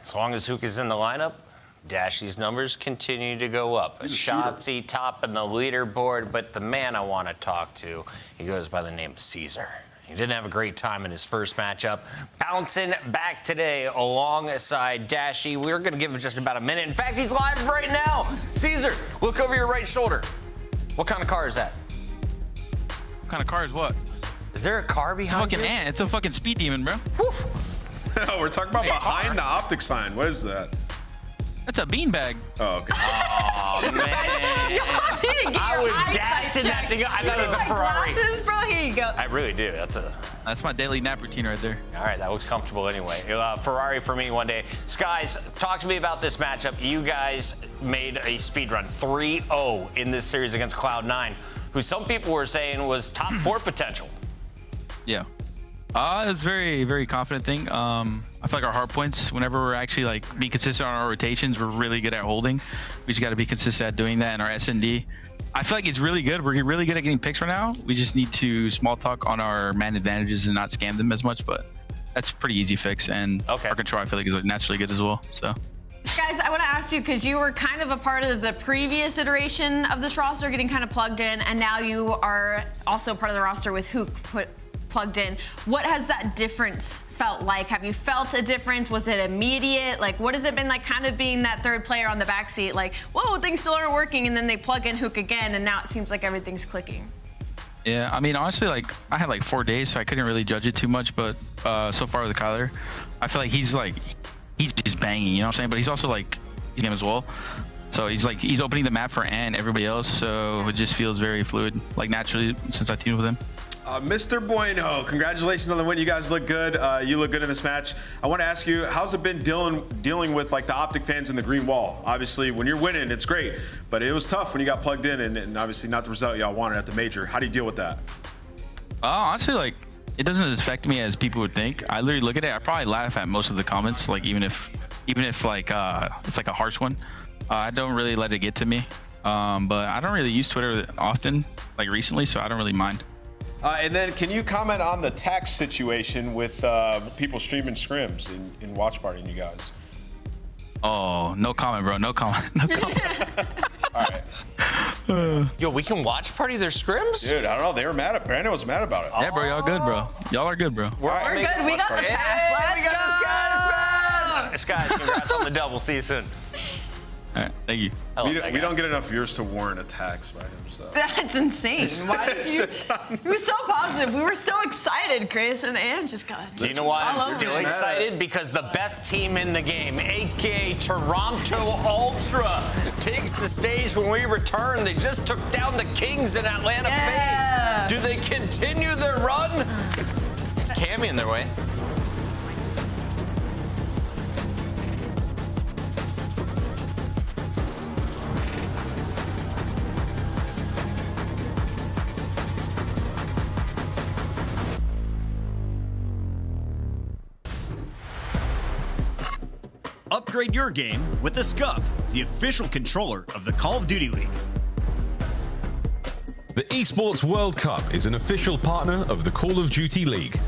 As long as Hook is in the lineup, Dashy's numbers continue to go up. Shotzzy top in the leaderboard, but the man I want to talk to, he goes by the name of Caesar. He didn't have a great time in his first matchup. Bouncing back today alongside Dashy. We're going to give him just about a minute. In fact, he's live right now. Caesar, look over your right shoulder. What kind of car is that? What kind of car is what? Is there a car behind you? It's a fucking ant. It's a fucking speed demon, bro. We're talking about behind the Optic sign. What is that? That's a beanbag. Oh, okay. Oh, man. I was gassing that thing. I thought it was a Ferrari. Glasses, bro. Here you go. I really do. That's my daily nap routine right there. All right, that looks comfortable anyway. Ferrari for me one day. Skies, talk to me about this matchup. You guys made a speed run 3-0 in this series against Cloud9, who some people were saying was top 4 potential. Yeah. It's very, very confident thing. I feel like our hard points, whenever we're actually like being consistent on our rotations, we're really good at holding. We just got to be consistent at doing that. And our S&D, I feel like he's really good. We're really good at getting picks right now. We just need to small talk on our man advantages and not scam them as much, but that's a pretty easy fix. And our control, I feel like, is naturally good as well. So. Guys, I want to ask you, because you were kind of a part of the previous iteration of this roster, getting kind of plugged in, and now you are also part of the roster with Hook plugged in. What has that difference felt like? Have you felt a difference? Was it immediate? Like, what has it been like kind of being that third player on the backseat? Like, whoa, things still aren't working, and then they plug in Hook again, and now it seems like everything's clicking. Yeah, I mean, honestly, like, I had like 4 days, so I couldn't really judge it too much, but so far with Kyler, I feel like he's just banging, you know what I'm saying? But he's also like, he's game as well. So he's opening the map for Ant and everybody else, so it just feels very fluid, like naturally since I teamed with him. Mr. Bueno, congratulations on the win. You guys look good. You look good in this match. I want to ask you, how's it been dealing with like the Optic fans in the green wall? Obviously, when you're winning, it's great, but it was tough when you got plugged in and obviously not the result y'all wanted at the major. How do you deal with that? Honestly, like, it doesn't affect me as people would think. I literally look at it. I probably laugh at most of the comments, like even if like it's like a harsh one. I don't really let it get to me. But I don't really use Twitter often, like recently, so I don't really mind. And then can you comment on the tax situation with people streaming scrims in Watch Party and you guys? Oh, no comment, bro. No comment. No comment. All right. Yo, we can Watch Party their scrims? Dude, I don't know. They were mad at Brandon was mad about it. Yeah, bro. Y'all good, bro. Y'all are good, bro. We're good. We got the pass. We got the Skies pass. Skies, congrats on the double. See you soon. All right, thank you. We don't get enough viewers to warrant attacks by him, so. That's insane. Why did you? He was so positive. We were so excited, Chris, and Anne just got. Do you know why I'm still excited? Because the best team in the game, aka Toronto Ultra, takes the stage when we return. They just took down the Kings in Atlanta FaZe. Do they continue their run? It's Cammy in their way. Upgrade your game with the Scuf, the official controller of the Call of Duty League. The Esports World Cup is an official partner of the Call of Duty League.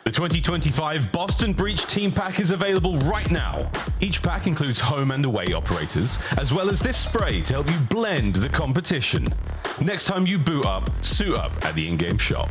The 2025 Boston Breach Team Pack is available right now. Each pack includes home and away operators, as well as this spray to help you blend the competition. Next time you boot up, suit up at the in-game shop.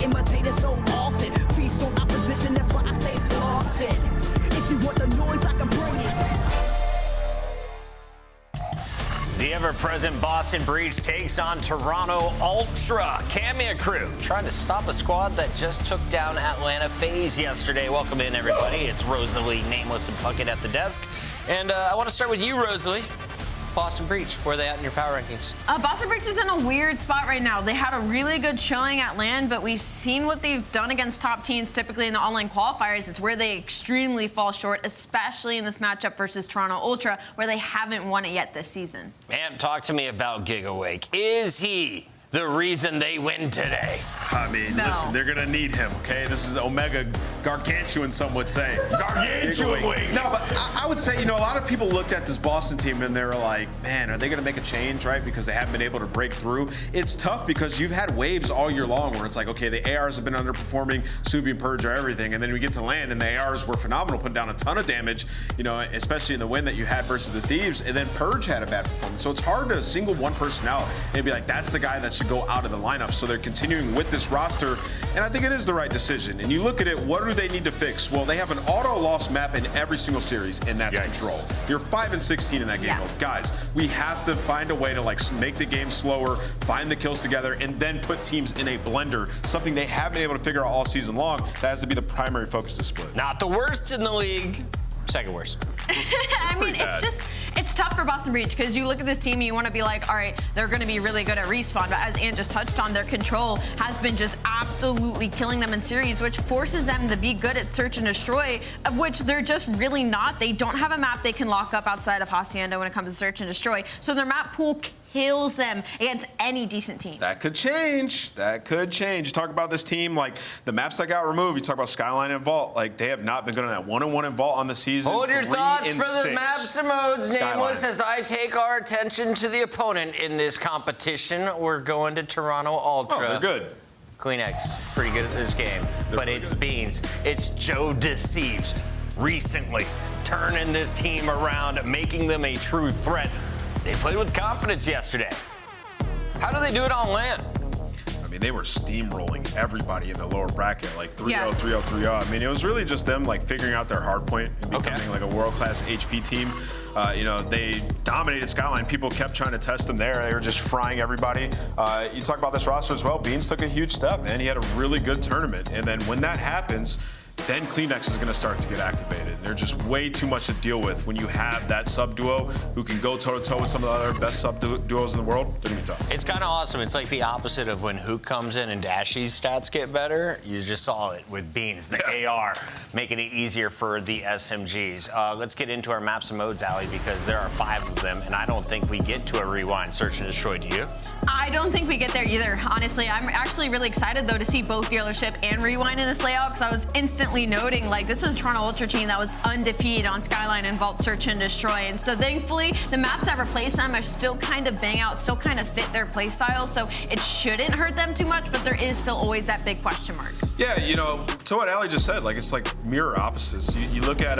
Imitated, so ever-present Boston Breach takes on Toronto Ultra. Cameo Crew trying to stop a squad that just took down Atlanta FaZe yesterday. Welcome in, everybody. It's Rosalie, Nameless, and Puckett at the desk. And I want to start with you, Rosalie. Boston Breach, where are they at in your power rankings? Boston Breach is in a weird spot right now. They had a really good showing at LAN, but we've seen what they've done against top teams, typically in the online qualifiers. It's where they extremely fall short, especially in this matchup versus Toronto Ultra, where they haven't won it yet this season. And talk to me about Gigawake. Is he the reason they win today? I mean, listen, they're going to need him, okay? This is Omega Gargantuan, some would say. Gargantuan Wake. No, but I would say, a lot of people looked at this Boston team and they were like, man, are they going to make a change, right? Because they haven't been able to break through. It's tough because you've had waves all year long where it's like, okay, the ARs have been underperforming, Subi and Purge are everything. And then we get to LAN and the ARs were phenomenal, putting down a ton of damage, especially in the win that you had versus the Thieves. And then Purge had a bad performance. So it's hard to single one person out and be like, that's the guy that should go out of the lineup. So they're continuing with this roster, and I think it is the right decision. And you look at it, what do they need to fix? Well, they have an auto loss map in every single series, and that's control. You're 5-16 in that game. Well, guys, we have to find a way to make the game slower, find the kills together, and then put teams in a blender, something they haven't been able to figure out all season long. That has to be the primary focus of Split. Not the worst in the league. Second worst. I mean, it's tough for Boston Breach because you look at this team and you want to be like, all right, they're going to be really good at respawn. But as Ann just touched on, their control has been just absolutely killing them in series, which forces them to be good at search and destroy, of which they're just really not. They don't have a map they can lock up outside of Hacienda when it comes to search and destroy. So their map pool kills them against any decent team. That could change. That could change. You talk about this team, the maps that got removed, you talk about Skyline and Vault, they have not been good on that 1-on-1 in Vault on the season. Hold your thoughts for the 6. maps and modes, Skyline. Nameless, as I take our attention to the opponent in this competition. We're going to Toronto Ultra. Oh, they're good. Kleenex, pretty good at this game, but it's good. Beans. It's Joe Deceives recently turning this team around, making them a true threat. They played with confidence yesterday. How do they do it on LAN? I mean, they were steamrolling everybody in the lower bracket, 3-0, 3-0, 3-0. I mean, it was really just them figuring out their hard point and becoming a world-class HP team. They dominated Skyline. People kept trying to test them there. They were just frying everybody. You talk about this roster as well. Beans took a huge step, man. He had a really good tournament. And then when that happens, then Kleenex is going to start to get activated. They're just way too much to deal with when you have that sub-duo who can go toe-to-toe with some of the other best sub-duos in the world. They're going to be tough. It's kind of awesome. It's like the opposite of when Hook comes in and Dashy's stats get better. You just saw it with Beans, the AR, making it easier for the SMGs. Let's get into our maps and modes, Allie, because there are 5 of them, and I don't think we get to a rewind, search, and destroy. Do you? I don't think we get there either, honestly. I'm actually really excited, though, to see both Dealership and Rewind in this layout, because I was instantly noting this is a Toronto Ultra team that was undefeated on Skyline and Vault Search and Destroy. And so thankfully the maps that replace them are still kind of bang out, still kind of fit their play style. So it shouldn't hurt them too much, but there is still always that big question mark. Yeah, to what Allie just said, it's mirror opposites. You look at,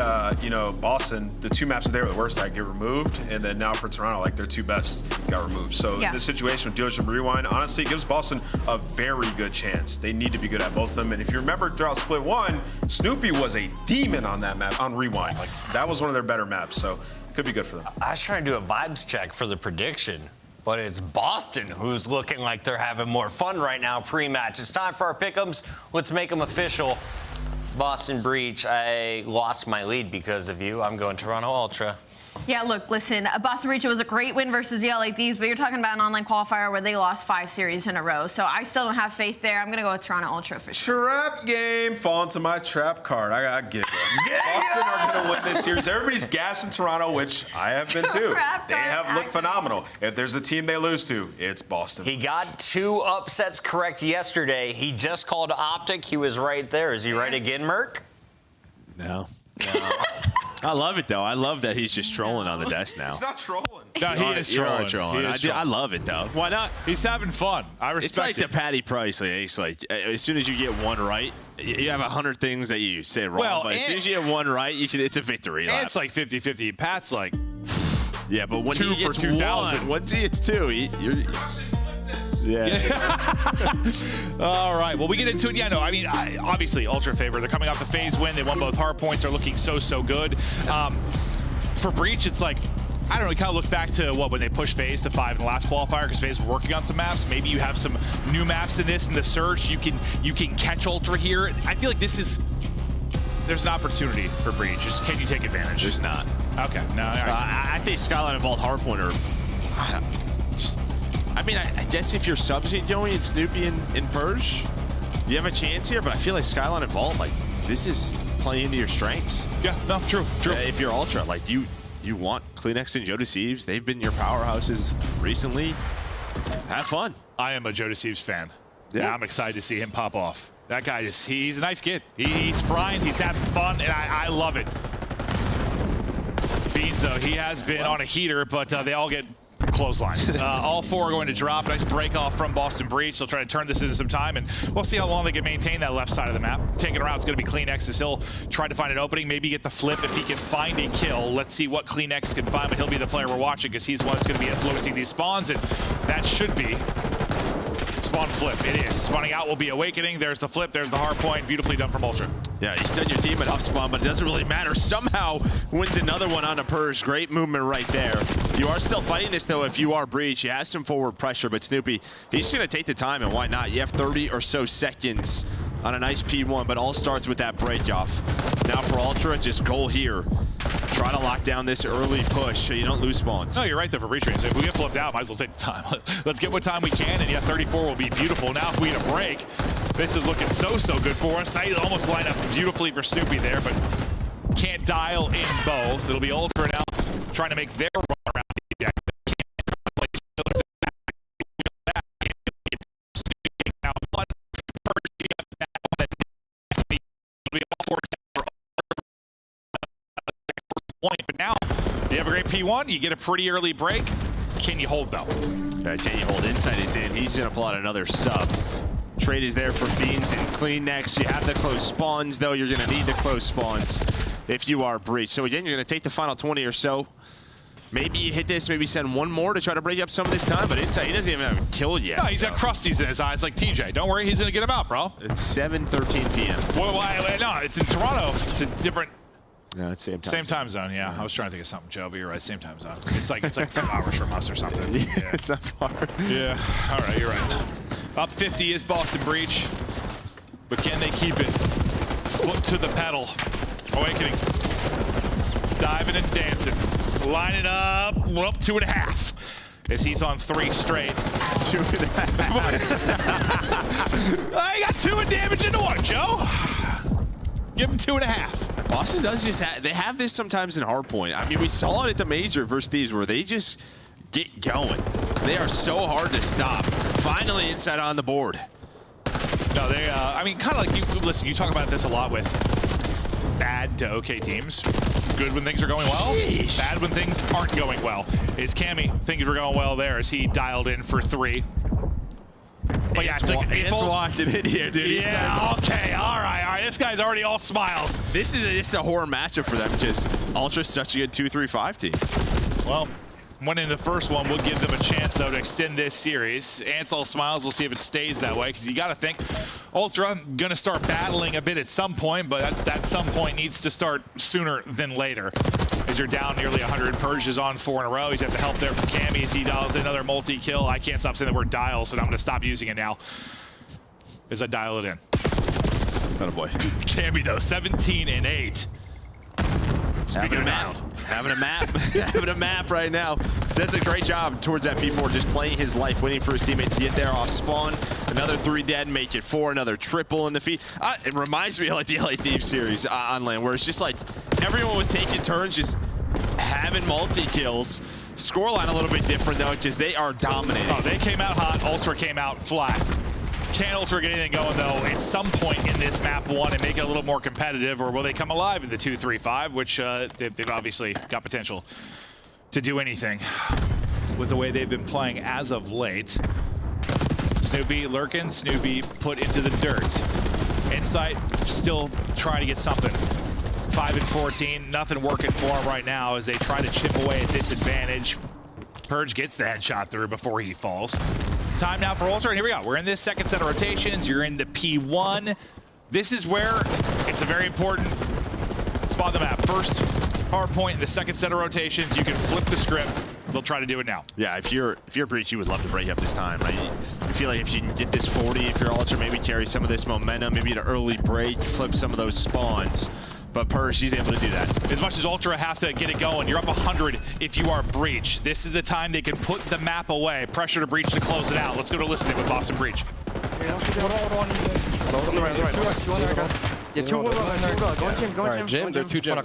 Boston, the 2 maps that they were the worst that get removed, and then now for Toronto, their 2 best got removed. So this situation with Dealership and Rewind, honestly, gives Boston a very good chance. They need to be good at both of them. And if you remember throughout Split 1, Snoopy was a demon on that map, on Rewind. That was one of their better maps, so it could be good for them. I was trying to do a vibes check for the prediction, but it's Boston who's looking like they're having more fun right now pre-match. It's time for our pick'ems. Let's make them official. Boston Breach, I lost my lead because of you. I'm going Toronto Ultra. Yeah, look, listen, Boston Breach was a great win versus the LA Thieves, but you're talking about an online qualifier where they lost 5 series in a row. So I still don't have faith there. I'm going to go with Toronto Ultra for sure. Trap game. Fall into my trap card. I got to give it. Boston are going to win this series. Everybody's gassing Toronto, which I have been too. They have looked phenomenal. If there's a team they lose to, it's Boston. He got 2 upsets correct yesterday. He just called Optic. He was right there. Is he right again, Merc? No. I love it, though. I love that he's just trolling on the desk now. He's not trolling. No, he is trolling. I love it, though. Why not? He's having fun. I respect it. It's like the Patty Price. As soon as you get one right, you have 100 things that you say wrong. But as soon as you get one right, it's a victory lap. It's like 50-50. Pat's like... Yeah, but when 2 he gets for 2,000. Once he gets 2, you're... Yeah. All right. Well, we get into it. Yeah, no, I mean, obviously, Ultra favorite. They're coming off the FaZe win. They won both hard points. They're looking so good. For Breach, it's I don't know, we kind of look back to when they pushed FaZe to 5 in the last qualifier, because FaZe were working on some maps. Maybe you have some new maps in this, in the Surge. You can catch Ultra here. I feel like there's an opportunity for Breach. Just can you take advantage? There's not. Okay, no. I think Skyline and Vault Hardpoint are. I mean, I guess if you're subsing Joey and Snoopy and Purge, you have a chance here. But I feel like Skyline and Vault, like, this is playing into your strengths. Yeah, no, true. If you're Ultra, like you want CleanX and Joe Deceives. They've been your powerhouses recently. Have fun. I am a Joe Deceives fan. Yeah, I'm excited to see him pop off. That guy he's a nice kid. He's frying, he's having fun, and I love it. Beans, though, he has been on a heater, but they all get clothesline. All 4 are going to drop. Nice break off from Boston Breach. They'll try to turn this into some time, and we'll see how long they can maintain that left side of the map. Taking around, it's going to be CleanX as he'll try to find an opening, maybe get the flip if he can find a kill. Let's see what CleanX can find, but he'll be the player we're watching because he's the one that's going to be influencing these spawns, and that should be spawn flip. It is. Spawning out will be Awakening. There's the flip. There's the hard point. Beautifully done from Ultra. Yeah, he's done your team at up spawn, but it doesn't really matter. Somehow wins another one on a Purge. Great movement right there. You are still fighting this, though, if you are Breach. He has some forward pressure, but Snoopy, he's just going to take the time, and why not? You have 30 or so seconds on a nice P1, but all starts with that break off. Now for Ultra, just goal here. Try to lock down this early push so you don't lose spawns. No, you're right there for Breach. If we get flipped out, might as well take the time. Let's get what time we can, and yeah, 34 will be beautiful. Now if we get a break, this is looking so good for us. I almost line up beautifully for Snoopy there, but can't dial in both. It'll be Ultra now trying to make their run around. But now you have a great P1, you get a pretty early break. Can you hold, though? Can you hold? Inside is in. He's going to pull out another sub. Trade is there for Beans and CleanX. You have the close spawns, though. You're going to need the close spawns if you are Breach. So again, you're going to take the final 20 or so. Maybe you hit this, maybe send one more to try to break up some of this time, but Inside, he doesn't even have a kill yet. No, he's got crusties in his eyes like TJ. Don't worry, he's going to get him out, bro. It's 7:13 p.m. Well, no, it's in Toronto. It's a different... No, it's same time. Same time zone, yeah. I was trying to think of something, Joe, but you're right. Same time zone. It's like 2 hours from us or something. Yeah, it's not far. Yeah. All right, you're right. Up 50 is Boston Breach, but can they keep it? Foot to the pedal. Awakening. Diving and dancing. Lining up. Well, 2.5. As he's on 3 straight. 2.5. I got 2 in damage into 1, Joe. Give him 2.5. Boston does just they have this sometimes in hardpoint. I mean, we saw it at the major versus these where they just get going. They are so hard to stop. Finally, Inside on the board. No, they, I mean, kind of like listen, you talk about this a lot with bad to okay teams. Good when things are going well, Sheesh. Bad when things aren't going well. Is Cammy, things were going well there as he dialed in for 3. But yeah, it's like it's walked it in here, dude. Yeah, okay, all right. This guy's already all smiles. This is just a horror matchup for them. Just Ultra's such a good 2-3-5 team. Well, winning the first one will give them a chance, though, to extend this series. Ansel smiles. We'll see if it stays that way, because you got to think Ultra going to start battling a bit at some point, but that some point needs to start sooner than later. As you're down nearly 100, Purge is on 4 in a row. He's got the help there from Cammy as he dials another multi-kill. I can't stop saying the word dial, so I'm going to stop using it now as I dial it in. Oh boy. Cammy, though, 17 and 8. Speaking of map. Having a map. Having a map right now. Does a great job towards that P4, just playing his life, waiting for his teammates to get there off spawn. Another 3 dead, make it 4, another triple in the feed. It reminds me of like the LA Thieves series on land, where it's just like everyone was taking turns just having multi-kills. Scoreline a little bit different, though, just they are dominating. Oh, they came out hot. Ultra came out flat. Can Ultra get anything going, though, at some point in this map 1 and make it a little more competitive, or will they come alive in the 2-3-5, which they've obviously got potential to do anything with the way they've been playing as of late. Snoopy lurking, Snoopy put into the dirt. Insight still trying to get something. 5 and 14, nothing working for him right now as they try to chip away at this advantage. Purge gets the headshot through before he falls. Time now for Ultra, and here we go. We're in this second set of rotations. You're in the P1. This is where it's a very important spot on the map. First hard point in the second set of rotations. You can flip the script. They'll try to do it now. Yeah, if you're Breach, you would love to break up this time, right? I feel like if you can get this 40, if you're Ultra, maybe carry some of this momentum, maybe an early break, flip some of those spawns. But Purge, he's able to do that. As much as Ultra have to get it going, you're up 100 if you are Breach. This is the time they can put the map away. Pressure to Breach to close it out. Let's go to listening with Boston Breach. Alright, Jim, there are 2 Jim.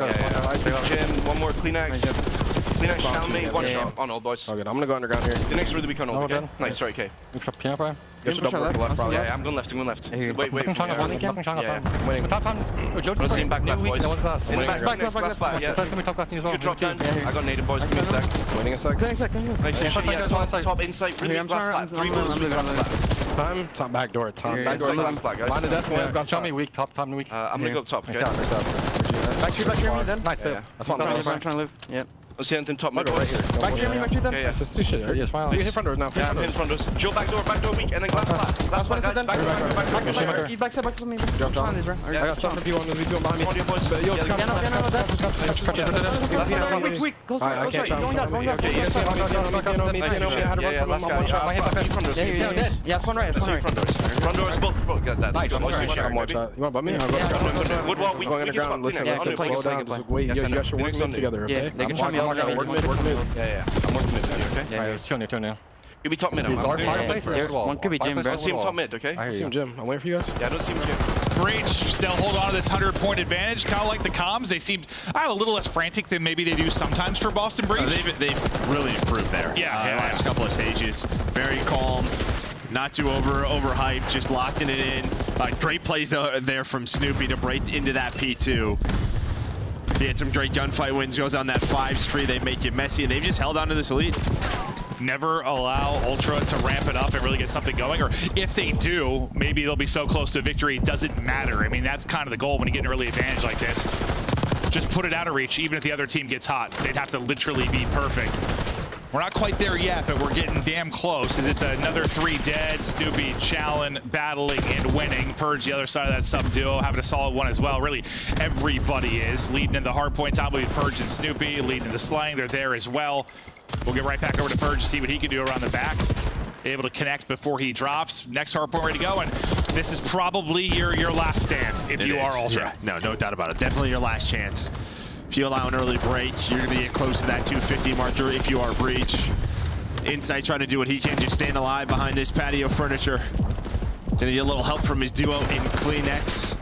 Jim, one more Clean Axe. Clean Axe, down main, one shot on old boys. Oh, good. I'm gonna go underground here. The next really weak on old, okay? Nice, sorry, K. Yeah, I'm going left, I'm going left. Wait. Yeah, winning. Let's see him back left, boys. In the back, glass 5, yeah. Good drop down. I got naded, boys. Give me a sec. Winning a sec. Nice, yeah, top insight, really glass flat. 3 moves, really glass flat. Time. Top back door. Top back door. Glass flat, guys. Line the desk, glass Tell me weak, top weak. I'm gonna go up top, okay? Back here, me then. Nice, yeah. That's what I'm trying to live. Yep. Let's see anything top mid, right here. Back here, then. Yeah. That's just shit. You hit front doors now. Yeah, I'm hitting front doors. Joe, back door weak, and then glass flat. Glass flat, guys. Back. Drop down. I got stuff for people on the video behind me. Weak. I can't jump. Yeah, front right. Front doors, both. Got that. Nice. You want above me? Woodwall, we going underground. Listen, slow down. Just wait. You guys should work together, okay? They can show me work mid. Yeah. I'm working mid, okay? Yeah, it's 2 now. You'll be top mid. One could be Jim, bro. I see him top mid, okay? I see him, Jim. I'm waiting for you guys. Yeah, I don't see him, Jim. Breach still hold on to this 100-point advantage. Kind of like the comms. They seemed a little less frantic than maybe they do sometimes for Boston Breach. They've really improved there. Yeah, last couple of stages. Very calm. Not too overhyped, just locking it in. Great plays there from Snoopy to break into that P2. He had some great gunfight wins, goes on that 5 spree. They make it messy, and they've just held on to this lead. Never allow Ultra to ramp it up and really get something going, or if they do, maybe they'll be so close to victory it doesn't matter. I mean, that's kind of the goal when you get an early advantage like this. Just put it out of reach, even if the other team gets hot. They'd have to literally be perfect. We're not quite there yet, but we're getting damn close, as it's another 3 dead. Snoopy, Challen, battling and winning. Purge, the other side of that sub-duo, having a solid one as well. Really, everybody is. Leading in the hard point time will be Purge and Snoopy. Leading in the slang, they're there as well. We'll get right back over to Purge to see what he can do around the back. Able to connect before he drops. Next hard point ready to go, and this is probably your last stand if you are Ultra. Yeah. No doubt about it. Definitely your last chance. If you allow an early break, you're going to get close to that 250 marker if you are Breach. Insight trying to do what he can, just stand alive behind this patio furniture. Gonna get a little help from his duo in Kleenex.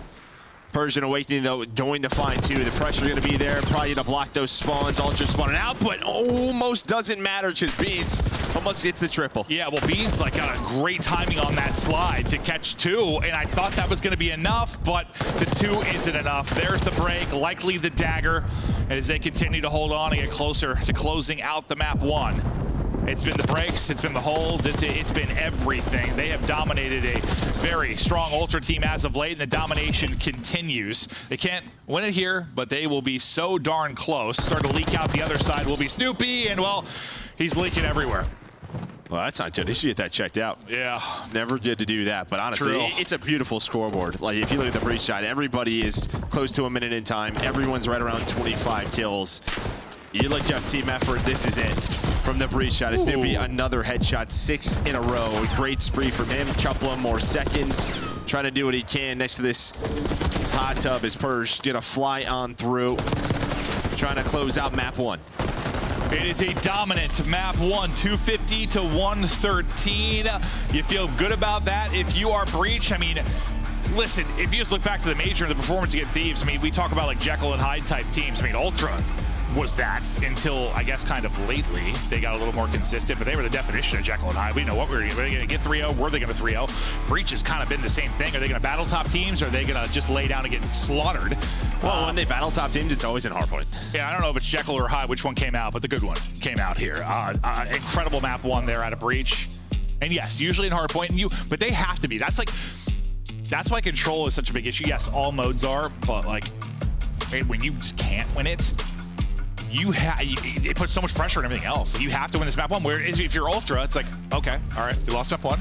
Persian Awakening, though, going to find 2. The pressure going to be there. Probably going to block those spawns. Ultra spawning out, but almost doesn't matter because Beans almost gets the triple. Yeah, well, Beans got a great timing on that slide to catch 2, and I thought that was going to be enough, but the 2 isn't enough. There's the break, likely the dagger, as they continue to hold on and get closer to closing out the map 1. It's been the breaks, it's been the holds, it's been everything. They have dominated a very strong Ultra team as of late, and the domination continues. They can't win it here, but they will be so darn close. Start to leak out the other side will be Snoopy, and well, he's leaking everywhere. Well, that's not good. They should get that checked out. Yeah. It's never good to do that, but honestly, it's a beautiful scoreboard. Like, if you look at the Breach side, everybody is close to a minute in time. Everyone's right around 25 kills. You look up team effort, this is it. From the Breach shot, it's Snoopy, another headshot, 6 in a row. Great spree from him, couple of more seconds. Trying to do what he can next to this hot tub as Purge gonna fly on through. Trying to close out map 1. It is a dominant map 1, 250 to 113. You feel good about that if you are Breach? I mean, listen, if you just look back to the major and the performance against Thieves, I mean, we talk about like Jekyll and Hyde type teams. I mean, Ultra was that until, I guess, kind of lately. They got a little more consistent, but they were the definition of Jekyll and Hyde. We know what we're going to get 3-0. Were they going to 3-0? Breach has kind of been the same thing. Are they going to battle top teams, or are they going to just lay down and get slaughtered? Well, when they battle top teams, it's always in hardpoint. Yeah, I don't know if it's Jekyll or Hyde, which one came out, but the good one came out here. Incredible map 1 there out of Breach. And yes, usually in hardpoint, but they have to be. That's why control is such a big issue. Yes, all modes are, but like, when you just can't win it, it puts so much pressure on everything else. You have to win this map 1. Where if you're Ultra, it's like, okay, all right, we lost map 1.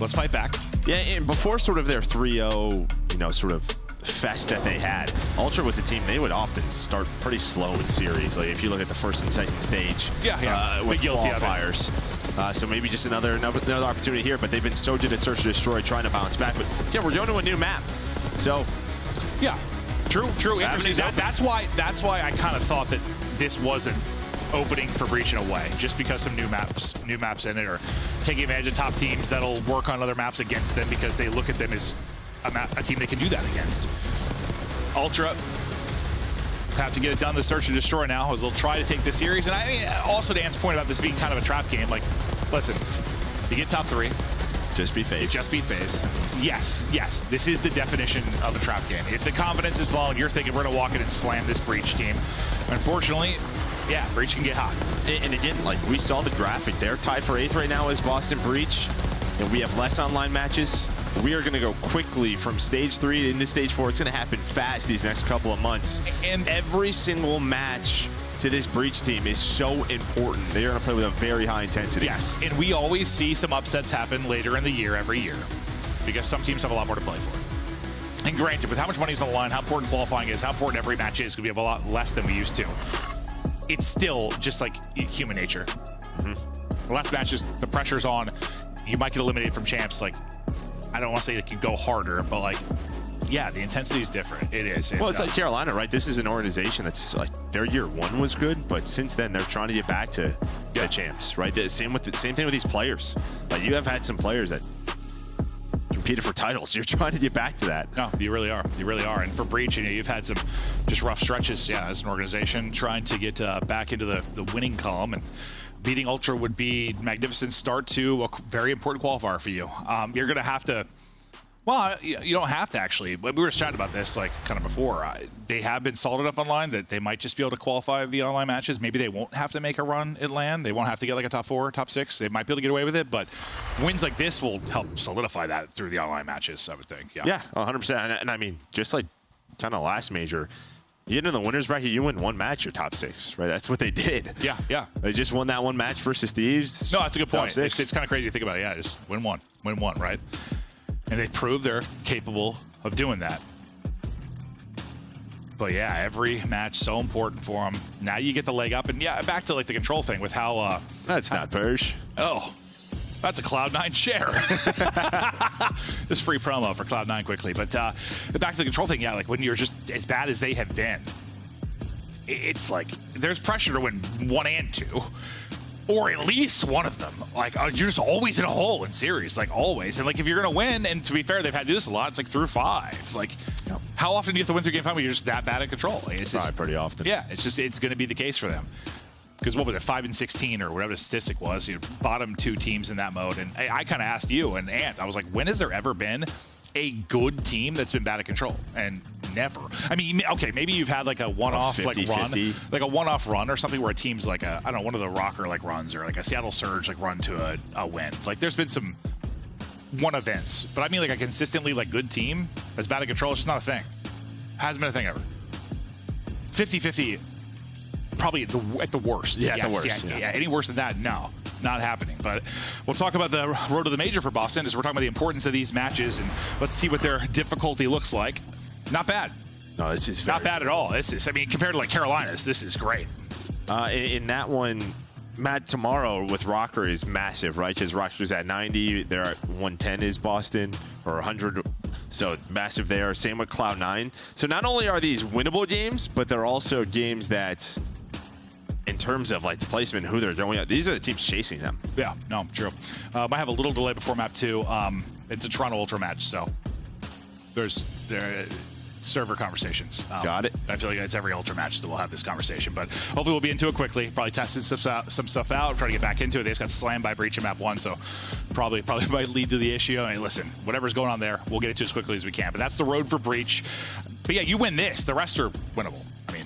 Let's fight back. Yeah, and before sort of their 3-0, sort of fest that they had. Ultra was a team, they would often start pretty slow in series. Like if you look at the first and second stage with qualifiers. So maybe just another opportunity here, but they've been so good at Search and Destroy trying to bounce back. But yeah, we're going to a new map. So yeah, true. That's why I kind of thought that this wasn't opening for Breach in a way, just because some new maps in it, or taking advantage of top teams that'll work on other maps against them because they look at them as a team they can do that against. Ultra have to get it done. The Search and Destroy now as they'll try to take the series. And I mean, also to Ant's point about this being kind of a trap game, like, listen, you get top 3. Just beat FaZe. Just beat FaZe. Yes. This is the definition of a trap game. If the confidence is low and you're thinking we're going to walk in and slam this Breach team, unfortunately, yeah, Breach can get hot. And again, like we saw the graphic, they're tied for 8th right now as Boston Breach, and we have less online matches. We are going to go quickly from stage 3 into stage 4. It's going to happen fast these next couple of months. And every single match to this Breach team is so important. They're going to play with a very high intensity. Yes, and we always see some upsets happen later in the year, every year, because some teams have a lot more to play for. And granted, with how much money is on the line, how important qualifying is, how important every match is, we have a lot less than we used to. It's still just like human nature. The last matches, the pressure's on. You might get eliminated from champs. Like, I don't want to say it can go harder, but like, yeah, the intensity is different. It is. Well, it's like Carolina, right? This is an organization that's like their year 1 was good, but since then they're trying to get back to the champs, right? Same thing with these players. Like you have had some players that competed for titles. You're trying to get back to that. No, you really are. You really are. And for Breach, you've had some just rough stretches, as an organization, trying to get back into the winning column. And beating Ultra would be a magnificent start to a very important qualifier for you. You're going to have to, well, you don't have to actually. We were just chatting about this like kind of before. They have been solid enough online that they might just be able to qualify via online matches. Maybe they won't have to make a run at LAN. They won't have to get like a top 4, top 6. They might be able to get away with it, but wins like this will help solidify that through the online matches, I would think. Yeah, 100%. And I mean, just like kind of last major, you get in the winners bracket, you win 1 match, you're top 6, right? That's what they did. Yeah. They just won that 1 match versus Thieves. No, that's a good point. It's kind of crazy to think about it. Yeah, just win one, right? And they prove they're capable of doing that. But yeah, every match so important for them. Now you get the leg up, and yeah, back to like the control thing with how. That's not Persh. Oh, that's a Cloud9 share. Just free promo for Cloud9 quickly. But back to the control thing, yeah, like when you're just as bad as they have been, it's like there's pressure to win 1 and 2. Or at least one of them. Like, you're just always in a hole in series, like always. And like, if you're gonna win, and to be fair, they've had to do this a lot, it's like through 5. Like, how often do you have to win through game 5 when you're just that bad at control? Like, it's just, pretty often. Yeah, it's gonna be the case for them. Because what was it, 5 and 16 or whatever the statistic was, bottom 2 teams in that mode. And I kind of asked you and Ant, I was like, when has there ever been a good team that's been bad at control? And never. I mean, okay, maybe you've had like a one-off like run, like a one-off run or something where a team's like I don't know, one of the Rocker like runs or like a Seattle Surge like run to a win. Like there's been some one events, but I mean like a consistently like good team that's bad at control. It's just not a thing. Hasn't been a thing ever. 50-50, probably at the worst. Yeah, at the worst. Yeah, any worse than that, no. Not happening. But we'll talk about the road to the major for Boston as we're talking about the importance of these matches, and let's see what their difficulty looks like. Not bad. No, this is not bad at all. This is, I mean, compared to like Carolinas, this is great. In that one, Matt, tomorrow with Rocker is massive, right? Because Rocker's at 90, they're at 110 is Boston, or 100, so massive there. Same with Cloud9. So not only are these winnable games, but they're also games that, in terms of like the placement, who they're going at, these are the teams chasing them. Yeah, no, true. Might have a little delay before map 2. It's a Toronto Ultra match, so there's server conversations. Got it. I feel like it's every Ultra match that we'll have this conversation, but hopefully we'll be into it quickly. Probably tested some stuff out, try to get back into it. They just got slammed by Breach in map 1, so probably might lead to the issue. I mean, listen, whatever's going on there, we'll get it to as quickly as we can. But that's the road for Breach. But yeah, you win this, the rest are winnable. I mean,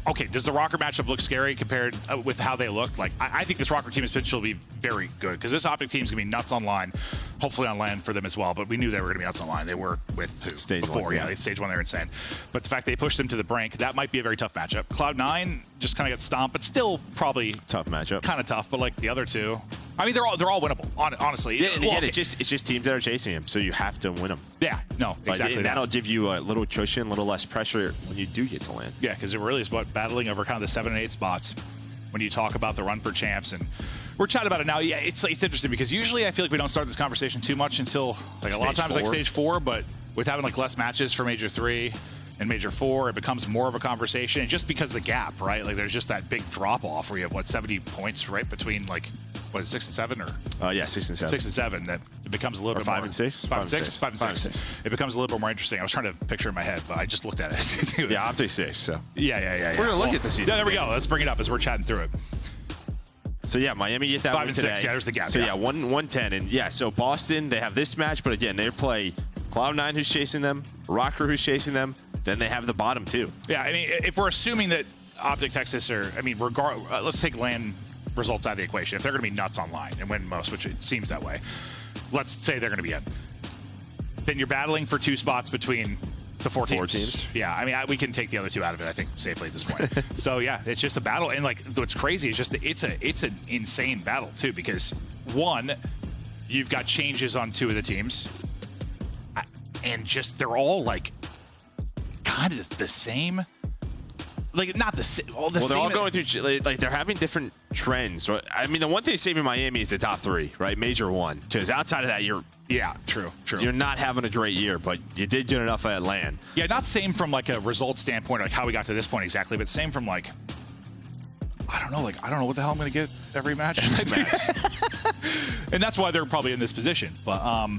okay, does the Rocker matchup look scary compared with how they looked? Like, I think this Rocker team has potential to be very good because this Optic team is going to be nuts online, hopefully on LAN for them as well, but we knew they were going to be nuts online. They were with who? Stage before, 1. Yeah, Stage 1, they're insane. But the fact they pushed them to the brink, that might be a very tough matchup. Cloud9 just kind of got stomped, but still probably tough matchup. Kind of tough, but like the other two, I mean, they're all winnable, honestly. Yeah, and again, it's just teams that are chasing him, so you have to win them. Yeah, no, exactly. And that'll give you a little cushion, a little less pressure when you do get to land. Yeah, because it really is about battling over kind of the 7 and 8 spots when you talk about the run for champs. And we're chatting about it now. Yeah, it's interesting because usually I feel like we don't start this conversation too much until like a lot of times like stage 4, but with having like less matches for Major 3 and Major 4, it becomes more of a conversation. And just because of the gap, right? Like there's just that big drop off where you have 70 points right between like 6 and 7 or yeah, 6 and 7. 6 and 7. That it becomes a little bit 5 more. and 6. 5 and 6. 5 and 6. It becomes a little bit more interesting. I was trying to picture in my head, but I just looked at it. Yeah, Optic 6. So yeah. We're gonna look at the season. Yeah, there we go. Let's bring it up as we're chatting through it. So yeah, Miami get that 5 win and today. 6. Yeah, there's the gap. So yeah, 110, and yeah, so Boston they have this match, but again they play Cloud9 who's chasing them, Rocker who's chasing them. Then they have the bottom 2. Yeah, I mean, if we're assuming that Optic Texas are, I mean, let's take LAN results out of the equation. If they're going to be nuts online and win most, which it seems that way, let's say they're going to be in. Then you're battling for 2 spots between the 4 teams. Yeah, I mean, we can take the other 2 out of it, I think, safely at this point. So yeah, it's just a battle, and like what's crazy is just it's an insane battle too, because one, you've got changes on 2 of the teams, and just they're all like kind of the same. Like not the same. Well, they're all going through like they're having different trends. I mean, the one thing saving Miami is the top 3, right? Major 1. Because outside of that, you're true. You're not having a great year, but you did good enough at LAN. Yeah, not same from like a result standpoint, like how we got to this point exactly, but same from like I don't know what the hell I'm going to get every match. And that's why they're probably in this position. But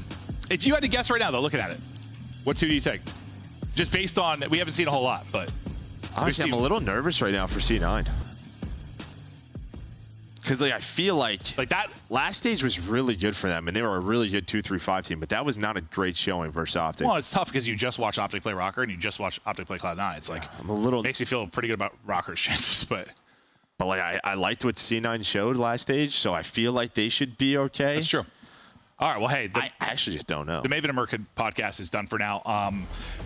if you had to guess right now, though, looking at it, what 2 do you take? Just based on we haven't seen a whole lot, but. Honestly, I'm a little nervous right now for C9. Because like I feel like that last stage was really good for them, and they were a really good 2-3-5 team, but that was not a great showing versus Optic. Well, it's tough because you just watch Optic play Rocker and you just watch Optic play Cloud9. It's like I'm a little makes you feel pretty good about Rocker's chances, but like I liked what C9 showed last stage, so I feel like they should be okay. That's true. All right, well, hey. I actually just don't know. The Maven and Merc podcast is done for now.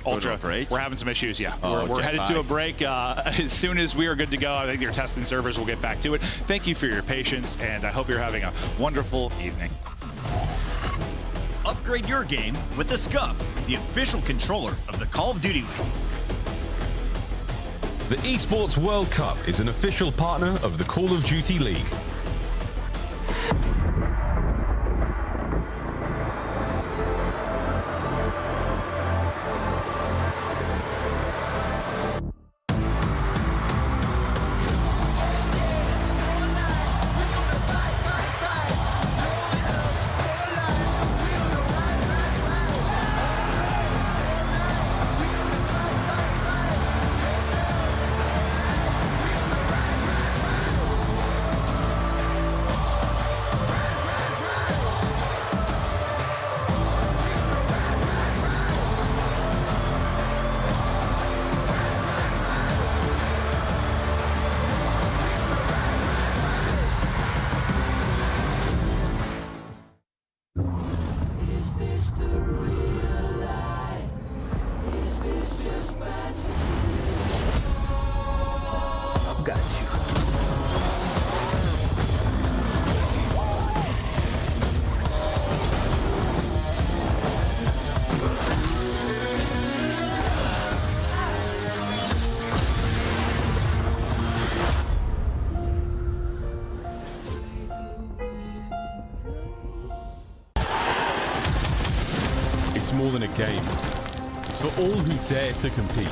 Ultra, we're having some issues, yeah. We're headed to a break. As soon as we are good to go, I think your testing servers will get back to it. Thank you for your patience, and I hope you're having a wonderful evening. Upgrade your game with the Scuff, the official controller of the Call of Duty League. The Esports World Cup is an official partner of the Call of Duty League. It's more than a game. It's for all who dare to compete.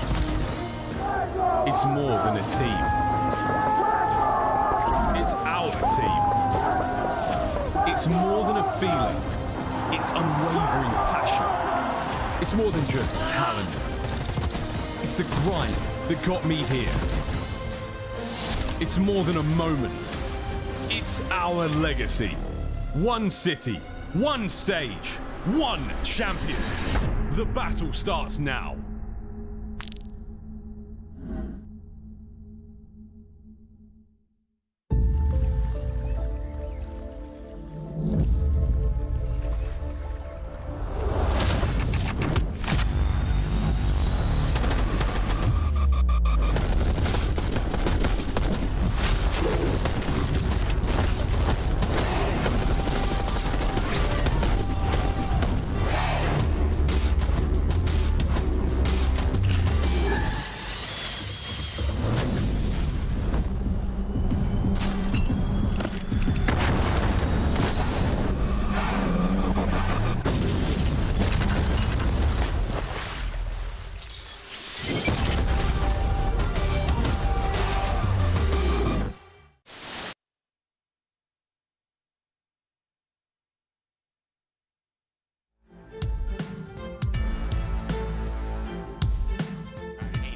It's more than a team. It's our team. It's more than a feeling. It's unwavering passion. It's more than just talent. It's the grind that got me here. It's more than a moment. It's our legacy. One city, one stage, one champion. The battle starts now.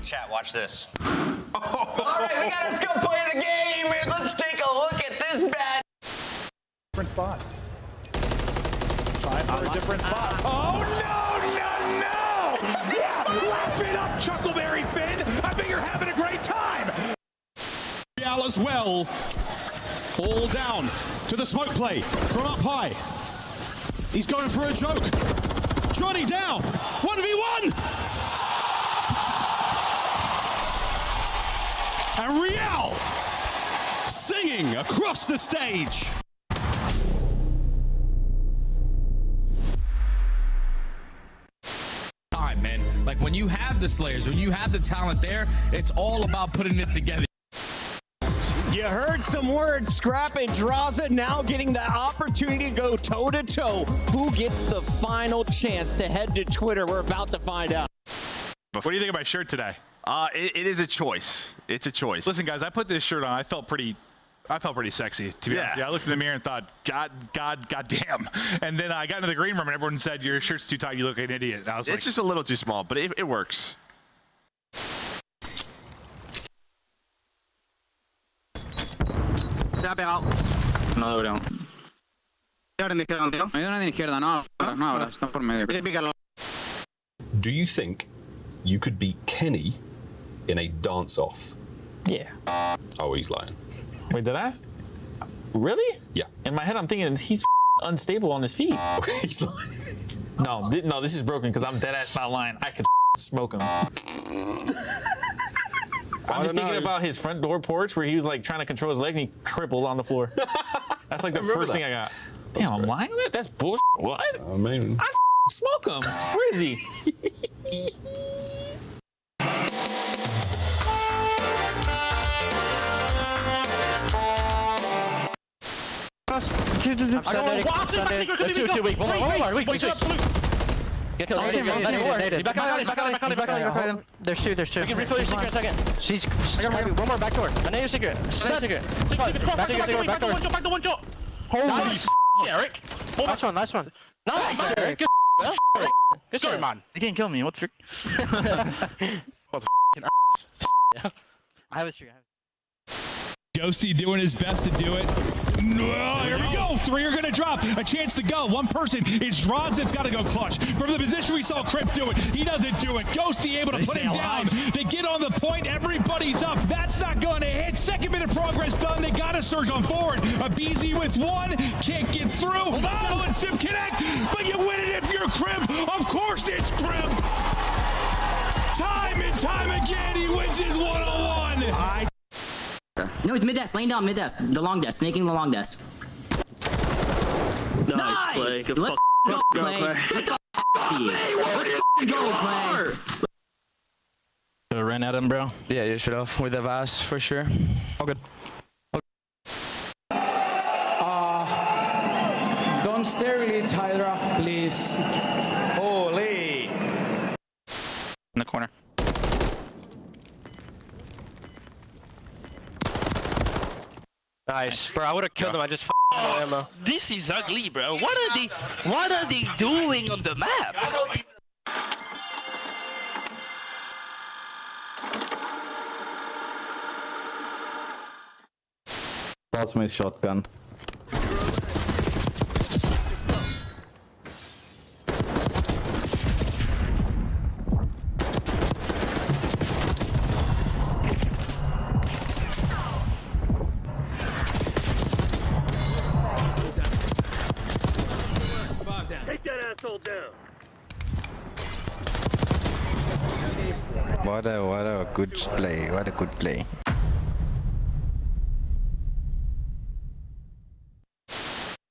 Chat, watch this. All right, we gotta just go play the game. Let's take a look at this bad. Different spot. Try for a different spot. Oh, no! Wrap it up, Chuckleberry Finn. I bet you're having a great time. Real as well. All down to the smoke play from up high. He's going for a joke. Johnny down. 1v1. And Real singing across the stage. Time, man. Like when you have the Slayers, when you have the talent there, it's all about putting it together. You heard some words. Scrap and Draza now getting the opportunity to go toe-to-toe. Who gets the final chance to head to Twitter? We're about to find out. What do you think of my shirt today? It is a choice. It's a choice. Listen, guys, I put this shirt on. I felt pretty sexy, to be honest. Yeah, I looked in the mirror and thought, God damn. And then I got into the green room and everyone said, your shirt's too tight, you look like an idiot. And I was it's just a little too small, but it works. Tap out. No, bro. Ayúdame de izquierda, tío. Ayúdame de izquierda, no ahora, están por medio. Pícalo. Do you think you could beat Kenny in a dance-off? Yeah. Oh, he's lying. Wait, did I? Really? Yeah. In my head, I'm thinking he's unstable on his feet. He's lying. No, this is broken because I'm dead ass not lying. I could smoke him. I'm just thinking about his front door porch where he was like trying to control his legs and he crippled on the floor. That's like the first thing I got. Damn, I'm lying on that? That's bullshit. What? I mean, I smoke him. Where is he? Let's do 2 weak. One more. Weak. Get killed. Back on him. There's two. You can refill your secret in a second. She's one more back door. I know your secret. Back door. One shot. Holy shit, Eric. Last one. Nice, Eric. Good story, man. You can't kill me. What the frick? I have a streak. Ghosty doing his best to do it. Oh, here we go. 3 are going to drop. A chance to go. One person. It's Rods that's got to go clutch. From the position we saw Crip do it, he doesn't do it. Ghosty able to put him down. They get on the point. Everybody's up. That's not going to hit. Second bit of progress done. They got to surge on forward. A BZ with 1. Can't get through. Oh, and Sim connect. But you win it if you're Crip. Of course it's Crip. Time and time again, he wins his one-on-one. No, he's mid-desk, laying down mid-desk. The long desk, snaking the long desk. Nice play. Good Let's go, Clay. Let's go, Clay. Ran at him, bro. Yeah, you should have with the Vaz for sure. All good. Don't stare really, Hydra, please. Holy. In the corner. Nice, bro. I would have killed him. I just ammo. This is ugly, bro. What are they doing on the map? That's my shotgun. Take that asshole down. What a good play. What a good play.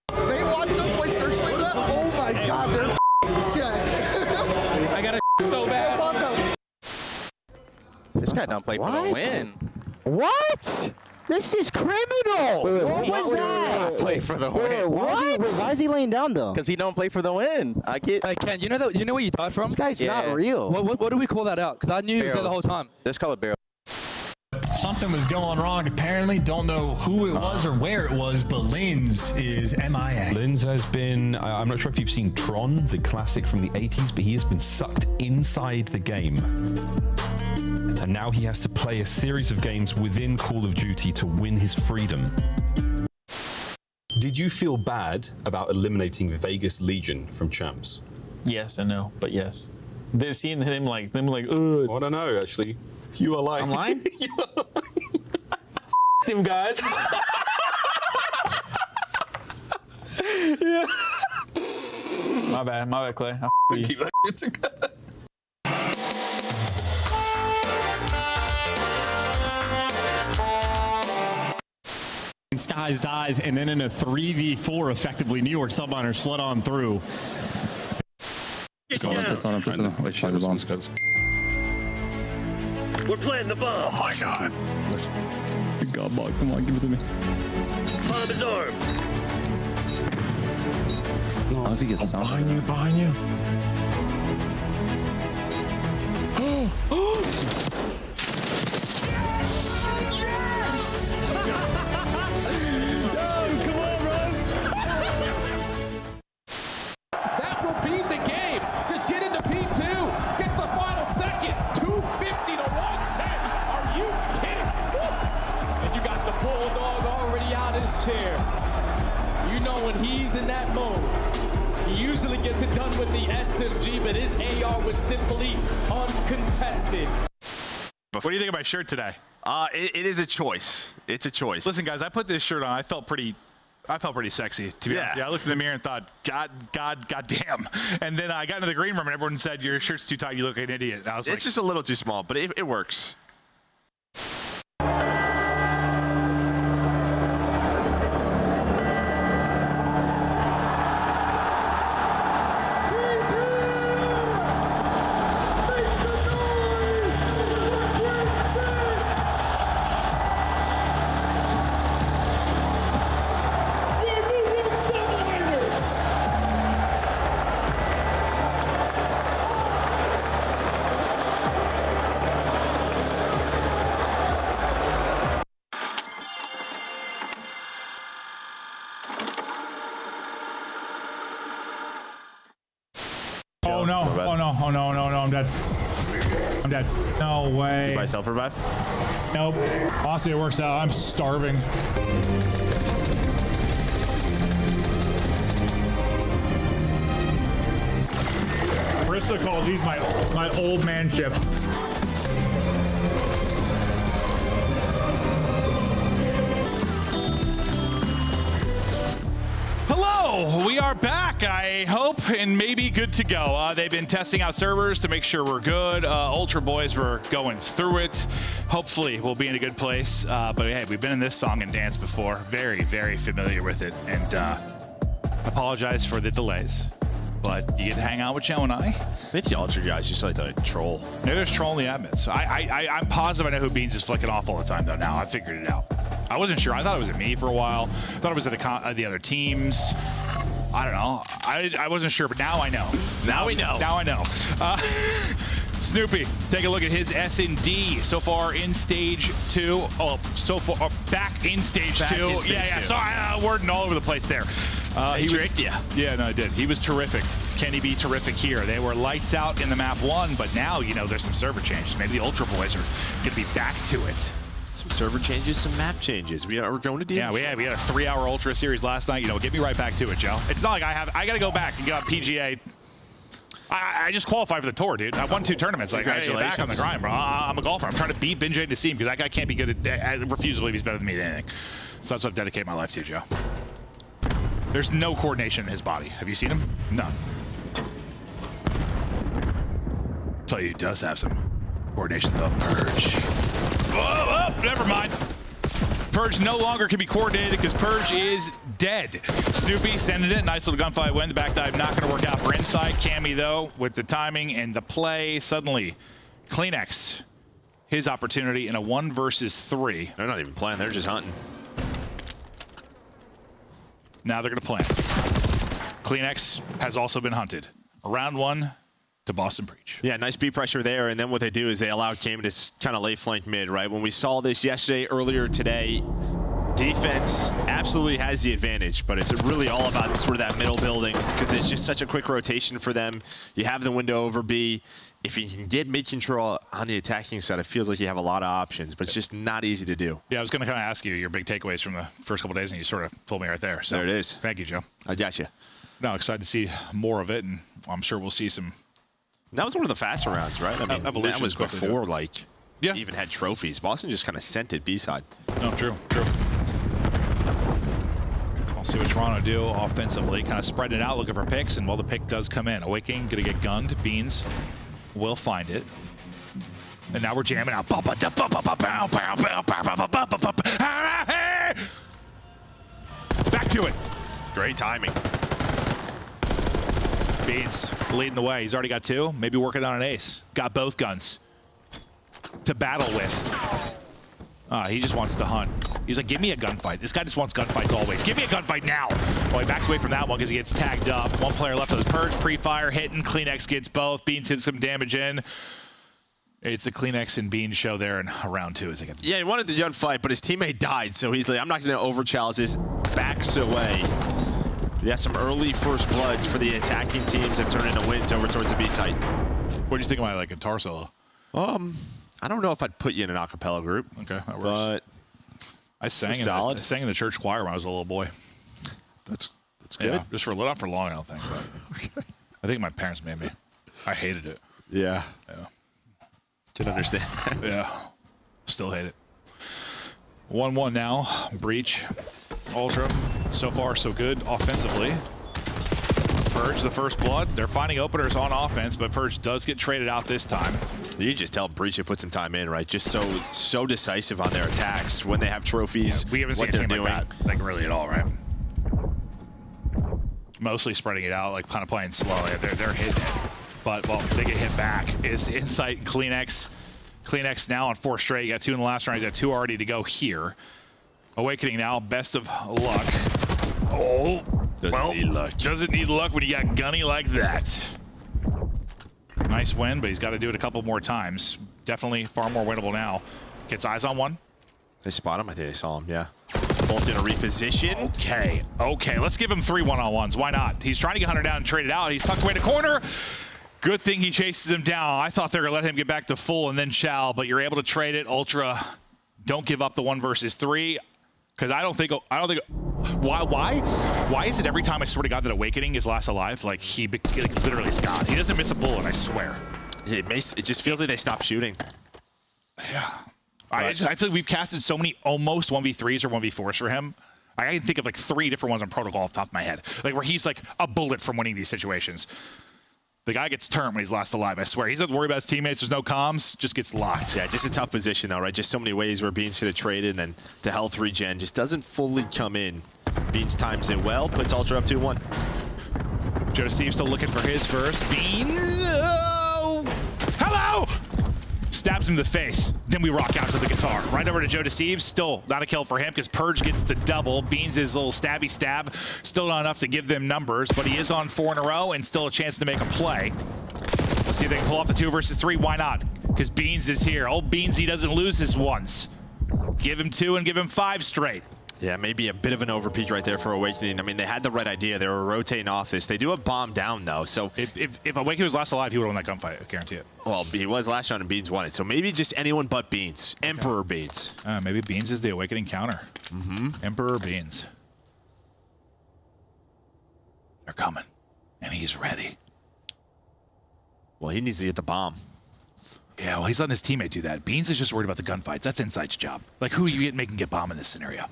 They watch us play Searchlight that? Oh my god, they're shit. I got it so bad. This guy don't play for the win. What? This is criminal! What was that? Play for the win. What? Why is he laying down though? Because he don't play for the win. I get. Hey Ken, you know where you died from? This guy's not real. What do we call that out? Because I knew he was there the whole time. Let's call it barrel. something was going wrong. Apparently, don't know who it was or where it was, but Linz is MIA. Linz has been, I'm not sure if you've seen Tron, the classic from the 80s, but he has been sucked inside the game. And now he has to play a series of games within Call of Duty to win his freedom. Did you feel bad about eliminating Vegas Legion from Champs? Yes and no, but yes. They're seeing him like, ugh. I don't know, actually. You are lying. I'm lying? Them guys. Yeah. My bad, Clay. I keep that shit together. Skies dies, and then in a 3v4, effectively, New York Subminer slid on through. Wait, find the bombs, guys. We're playing the bomb. Oh my god. God, ball, come on, give it to me. Bomb is armed. No, I don't know if he gets sound. Behind you. That will be the game. Just get into P2. Get the final second. 250 to 110. Are you kidding? And you got the Bulldog already out of his chair. You know when he's in that mode, he usually gets it done with the SMG, but his AR was simply uncontested. What do you think of my shirt today? It is a choice. It's a choice. Listen, guys, I put this shirt on. I felt pretty sexy, to be honest. Yeah, I looked in the mirror and thought, God damn. And then I got into the green room and everyone said, your shirt's too tight, you look like an idiot. And I was it's just a little too small, but it works. Oh no, I'm dead. I'm dead. No way. You buy self-revive? Nope. Honestly, it works out. I'm starving. Krista calls these my old man ship. Hello, we are back, I hope, and maybe good to go. They've been testing out servers to make sure we're good. Ultra Boys were going through it. Hopefully, we'll be in a good place. But hey, we've been in this song and dance before. Very, very familiar with it. And apologize for the delays. But you get to hang out with Joe and I. It's the Ultra guys, just like to troll. Maybe there's trolling the admins. I'm positive I know who Beans is flicking off all the time, though. Now I figured it out. I wasn't sure. I thought it was at me for a while. I thought it was at the other teams. I don't know. I wasn't sure, but now I know. Now we know. Now I know. Snoopy, take a look at his S&D so far in stage 2. Oh, so far back in stage 2. Yeah. Sorry, wording all over the place there. He tricked you. Yeah, no, I did. He was terrific. Can he be terrific here? They were lights out in the map 1, but now, there's some server changes. Maybe the Ultra Boys are going to be back to it. Some server changes, some map changes. We're going to deal. Yeah, we had a 3-hour Ultra series last night. Get me right back to it, Joe. It's not like I got to go back and get on PGA. I just qualified for the tour, dude. I won 2 tournaments. Like, congratulations. Back on the grind, bro. I'm a golfer. I'm trying to beat Ben J to see him because that guy can't be good at. I refuse to believe he's better than me at anything. So that's what I've dedicated my life to, Joe. There's no coordination in his body. Have you seen him? None. I'll tell you, he does have some coordination. The Purge. Oh, never mind. Purge no longer can be coordinated because Purge is dead. Snoopy sending it. Nice little gunfight win. The back dive not going to work out for Insight. Cammy, though, with the timing and the play. Suddenly, Kleenex, his opportunity in a 1 versus 3. They're not even playing. They're just hunting. Now they're going to plan. Kleenex has also been hunted. Round 1 to Boston Breach. Yeah, nice B pressure there, and then what they do is they allow Cayman to kind of lay flank mid, right? When we saw this yesterday, earlier today, defense absolutely has the advantage, but it's really all about sort of that middle building because it's just such a quick rotation for them. You have the window over B. If you can get mid control on the attacking side, it feels like you have a lot of options, but it's just not easy to do. Yeah, I was going to kind of ask you your big takeaways from the first couple of days, and you sort of told me right there. So there it is. Thank you, Joe. I got you. No, excited to see more of it, and I'm sure we'll see some. That was one of the faster rounds, right? I mean, that was before, like, yeah, even had trophies. Boston just kind of sent it B-side. No, true. We'll see what Toronto do offensively, kind of spreading it out, looking for picks, and while the pick does come in, Awakening going to get gunned. Beans will find it. And now we're jamming out. Back to it. Great timing. Beans leading the way. He's already got 2. Maybe working on an ace. Got both guns to battle with. He just wants to hunt. He's like, give me a gunfight. This guy just wants gunfights always. Give me a gunfight now. Well, he backs away from that one because he gets tagged up. One player left with his Purge, pre-fire, hitting. Kleenex gets both. Beans hits some damage in. It's a Kleenex and Beans show there in round 2. As Yeah, he wanted the gunfight, but his teammate died, so he's like, I'm not going to over-challenge this. Backs away. Yeah, some early first bloods for the attacking teams have turned into wins over towards the B site. What do you think of my guitar solo? I don't know if I'd put you in an a cappella group. Okay, that works. But I sang in the church choir when I was a little boy. That's good. Yeah, just not for long, I don't think. But okay. I think my parents made me. I hated it. Yeah. Yeah. Didn't understand. Yeah. Still hate it. 1-1 now. Breach. Ultra. So far, so good offensively. Purge the first blood. They're finding openers on offense, but Purge does get traded out this time. You just tell Breach to put some time in, right? Just so decisive on their attacks when they have trophies. Yeah, we haven't seen a team like that, like really at all, right? Mostly spreading it out, like kind of playing slow. They're hitting it, but well, they get hit back. Is Insight Kleenex. Kleenex now on 4 straight. You got 2 in the last round. You got 2 already to go here. Awakening now, best of luck. Oh, doesn't need luck when you got Gunny like that. Nice win, but he's got to do it a couple more times. Definitely far more winnable now. Gets eyes on one. They spot him. I think they saw him, yeah. Bolt in a reposition. Okay, let's give him 3 one-on-ones. Why not? He's trying to get Hunter down and trade it out. He's tucked away in the corner. Good thing he chases him down. I thought they were going to let him get back to full and then shall, but you're able to trade it. Ultra, don't give up the 1 versus 3. Because I don't think why is it every time I swear to God that Awakening is last alive, like he literally is gone. He doesn't miss a bullet, I swear. It just feels like they stopped shooting. Yeah. I feel like we've casted so many almost 1v3s or 1v4s for him. I can think of like 3 different ones on Protocol off the top of my head. Like where he's like a bullet from winning these situations. The guy gets turned when he's last alive, I swear. He doesn't worry about his teammates. There's no comms. Just gets locked. Yeah, just a tough position, though, right? Just so many ways where Beans could have traded, and then the health regen just doesn't fully come in. Beans times it well, puts Ultra up 2-1. Joe Steve still looking for his first. Beans. Oh! Hello! Stabs him in the face. Then we rock out to the guitar. Right over to Joe Deceives. Still not a kill for him because Purge gets the double. Beans his little stabby stab. Still not enough to give them numbers, but he is on 4 in a row and still a chance to make a play. Let's see if they can pull off the 2 versus 3. Why not? Because Beans is here. Old Beans, he doesn't lose his ones. Give him 2 and give him 5 straight. Yeah, maybe a bit of an overpeak right there for Awakening. I mean, they had the right idea. They were rotating off this. They do have bomb down, though. So if Awakening was last alive, he would have won that gunfight. I guarantee it. Well, he was last round and Beans won it. So maybe just anyone but Beans. Okay. Emperor Beans. Maybe Beans is the Awakening counter. Emperor Beans. They're coming. And he's ready. Well, he needs to get the bomb. Yeah, well, he's letting his teammate do that. Beans is just worried about the gunfights. That's Insight's job. Like, who are you making get bomb in this scenario?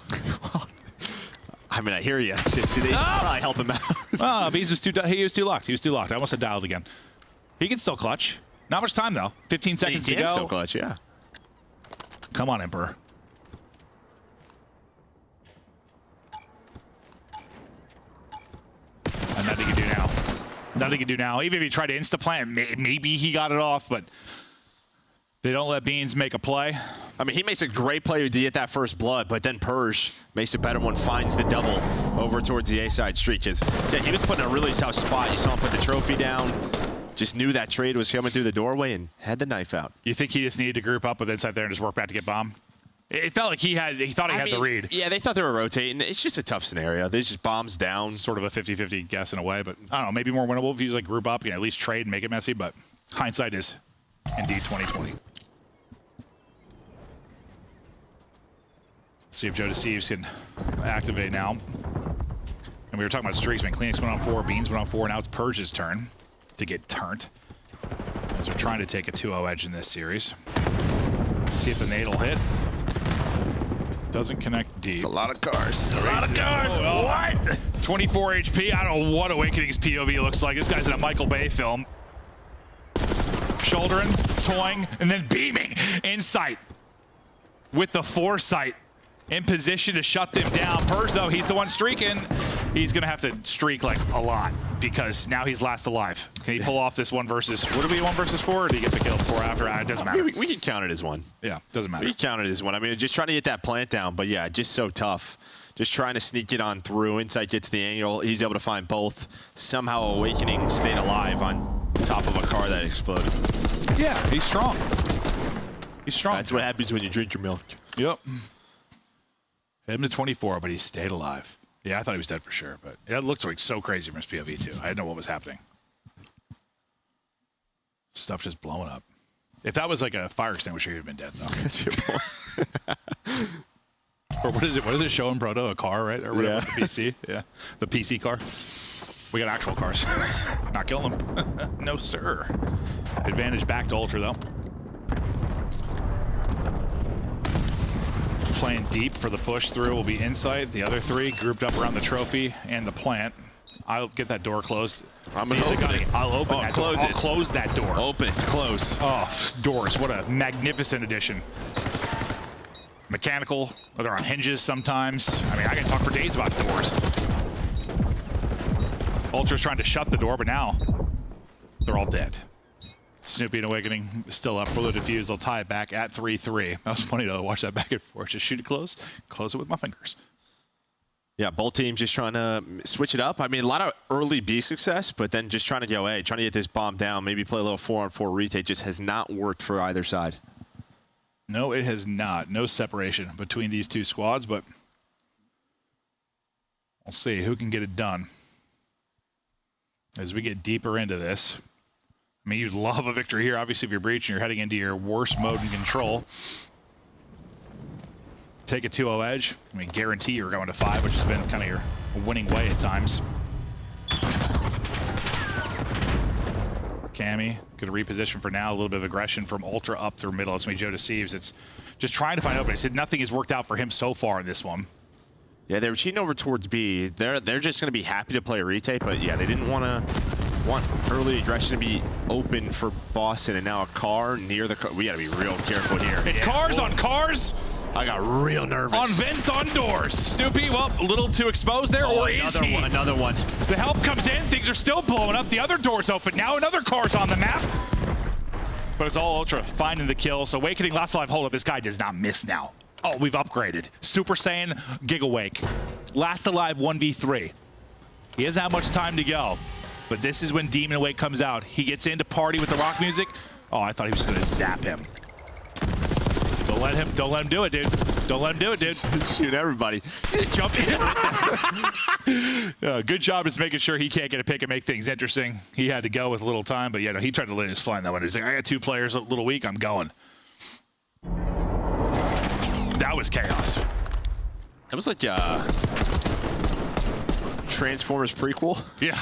I mean, I hear you. It's just they probably help him out. Beans was too locked. He was too locked. I almost said dialed again. He can still clutch. Not much time, though. 15 seconds to go. He can still clutch, yeah. Come on, Emperor. And nothing he can do now. Nothing he can do now. Even if he tried to insta-plant, maybe he got it off, but they don't let Beans make a play. I mean, he makes a great play to get that first blood, but then Purge makes a better one, finds the double over towards the A-side streak. Yeah, he was put in a really tough spot. You saw him put the trophy down. just knew that trade was coming through the doorway and had the knife out. You think he just needed to group up with inside there and just work back to get bomb? It felt like he thought he had the read. Yeah, they thought they were rotating. It's just a tough scenario. There's just bombs down. Sort of a 50-50 guess in a way, but I don't know, maybe more winnable if you just like group up, you know, at least trade and make it messy, but hindsight is indeed 2020. See if Joe Deceives can activate now. And we were talking about streaks, man. Kleenex went on 4, Beans went on 4, now it's Purge's turn to get turned. As they're trying to take a 2-0 edge in this series. See if the nade will hit. Doesn't connect deep. It's a lot of cars. A lot of cars. Oh, what? 24 HP. I don't know what Awakening's POV looks like. This guy's in a Michael Bay film. Shouldering, toying, and then beaming in sight. With the foresight in position to shut them down. Purge, though, he's the one streaking. He's going to have to streak like a lot because now he's last alive. Can he pull off this 1 versus, what do we 1 versus 4? Or do you get the kill before or after? It doesn't matter. We can count it as 1. Yeah, doesn't matter. We can count it as 1. I mean, just trying to get that plant down, but yeah, just so tough. Just trying to sneak it on through. Insight gets the angle. He's able to find both. Somehow Awakening stayed alive on top of a car that exploded. Yeah, he's strong. He's strong. That's what happens when you drink your milk. Yep. Hit him to 24, but he stayed alive. Yeah, I thought he was dead for sure, but it looked like so crazy from his POV too. I didn't know what was happening. Stuff just blowing up. If that was like a fire extinguisher, he'd have been dead though. That's your point. Or what is it? What does it show in Proto? A car, right? Or whatever, Yeah. the PC? Yeah. The PC car. We got actual cars. Not killing them. No, sir. Advantage back to Ultra, though. Playing deep for the push through will be Insight. The other 3 grouped up around the trophy and the plant. I'll get that door closed. I'm going to open it. I'll open that door. I'll close that door. Open, close. Oh, doors. What a magnificent addition. Mechanical. They're on hinges sometimes. I mean, I can talk for days about doors. Ultra's trying to shut the door, but now they're all dead. Snoopy and Awakening still up for the defuse. They'll tie it back at 3-3. That was funny to watch that back and forth. Just shoot it close it with my fingers. Yeah, both teams just trying to switch it up. I mean, a lot of early B success, but then just trying to go A, trying to get this bomb down, maybe play a little 4-on-4 retake. Just has not worked for either side. No, it has not. No separation between these two squads, but we'll see who can get it done as we get deeper into this. I mean, you'd love a victory here. Obviously, if you're breaching, you're heading into your worst mode in control. Take a 2-0 edge. I mean, guarantee you're going to 5, which has been kind of your winning way at times. Cammy could reposition for now. A little bit of aggression from Ultra up through middle. It's me, Joe Deceives. It's just trying to find openings. Nothing has worked out for him so far in this one. Yeah, they were cheating over towards B. They're just going to be happy to play a retake, but yeah, they didn't want early aggression to be open for Boston, and now a car near the car. We got to be real careful here. It's cars on cars. I got real nervous. On vents on doors. Snoopy, well, a little too exposed there, or is he? Another one. The help comes in. Things are still blowing up. The other door's open. Now another car's on the map. But it's all Ultra finding the kill. So Awakening, last alive, hold up. This guy does not miss now. Oh, we've upgraded. Super Saiyan, Gigawake. Last alive 1v3. He doesn't have much time to go. But this is when Demon Awake comes out. He gets in to party with the rock music. Oh, I thought he was going to zap him. Don't let him do it, dude. Don't let him do it, dude. Shoot everybody. Jump in. Good job is making sure he can't get a pick and make things interesting. He had to go with a little time, but yeah, no, he tried to let his fly in that one. He's like, I got 2 players a little weak, I'm going. That was chaos. That was like Transformers prequel. Yeah.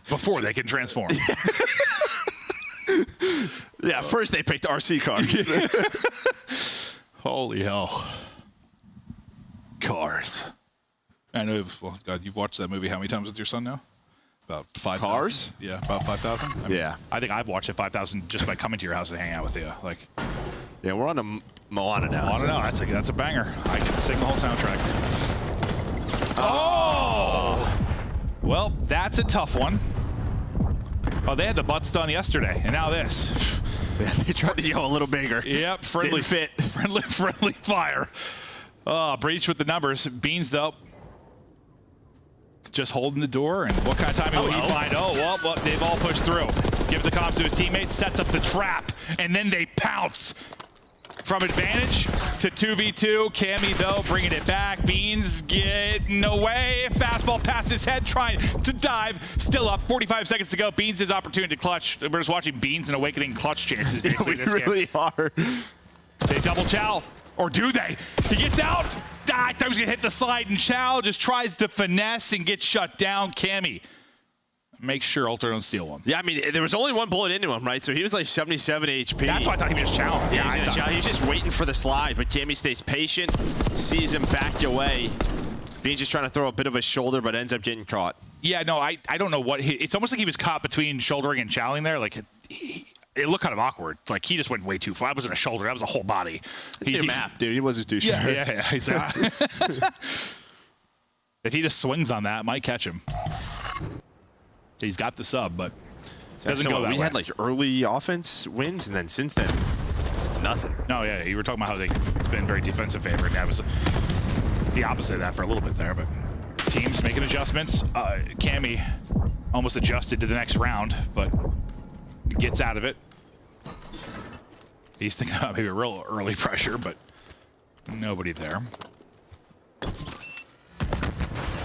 Before they can transform. Yeah, first they picked RC cars. Holy hell. Cars. I know, well, God, you've watched that movie how many times with your son now? About 5,000? Cars? Yeah, about 5,000? Yeah. I think I've watched it 5,000 just by coming to your house and hanging out with you. Like, yeah, we're on a Moana now. Moana now. That's a banger. I can sing the whole soundtrack. Oh! Well, that's a tough one. Oh, they had the butt stun yesterday, and now this. Yeah, they tried to go a little bigger. Yep, friendly fit. Friendly fire. Oh, breach with the numbers. Beans, though, just holding the door. And what kind of timing will he find? Oh, well, they've all pushed through. Gives the comms to his teammates, sets up the trap, and then they pounce. From advantage to 2v2. Cammy, though, bringing it back. Beans getting away. Fastball past his head, trying to dive. Still up. 45 seconds to go. Beans' his opportunity to clutch. We're just watching Beans and Awakening clutch chances, basically. We really are. They double Chow. Or do they? He gets out. I thought he was going to hit the slide, and Chow just tries to finesse and gets shut down. Cammy. Make sure Ultra don't steal one. Yeah, I mean, there was only one bullet into him, right? So he was like 77 HP. That's why I thought he was just chowing. Yeah, he was just waiting for the slide, but Cammy stays patient, sees him back away. Beans just trying to throw a bit of a shoulder, but ends up getting caught. Yeah, no, I don't know what it's almost like he was caught between shouldering and chowing there. Like, it looked kind of awkward. Like, he just went way too far. That wasn't a shoulder. That was a whole body. He map, dude. He wasn't too sure. Yeah. He's like, if he just swings on that, it might catch him. He's got the sub, but doesn't go that way. We had like early offense wins, and then since then, nothing. No, yeah, you were talking about how it's been very defensive favor, and that was the opposite of that for a little bit there. But teams making adjustments. Cammy almost adjusted to the next round, but gets out of it. He's thinking about maybe a real early pressure, but nobody there.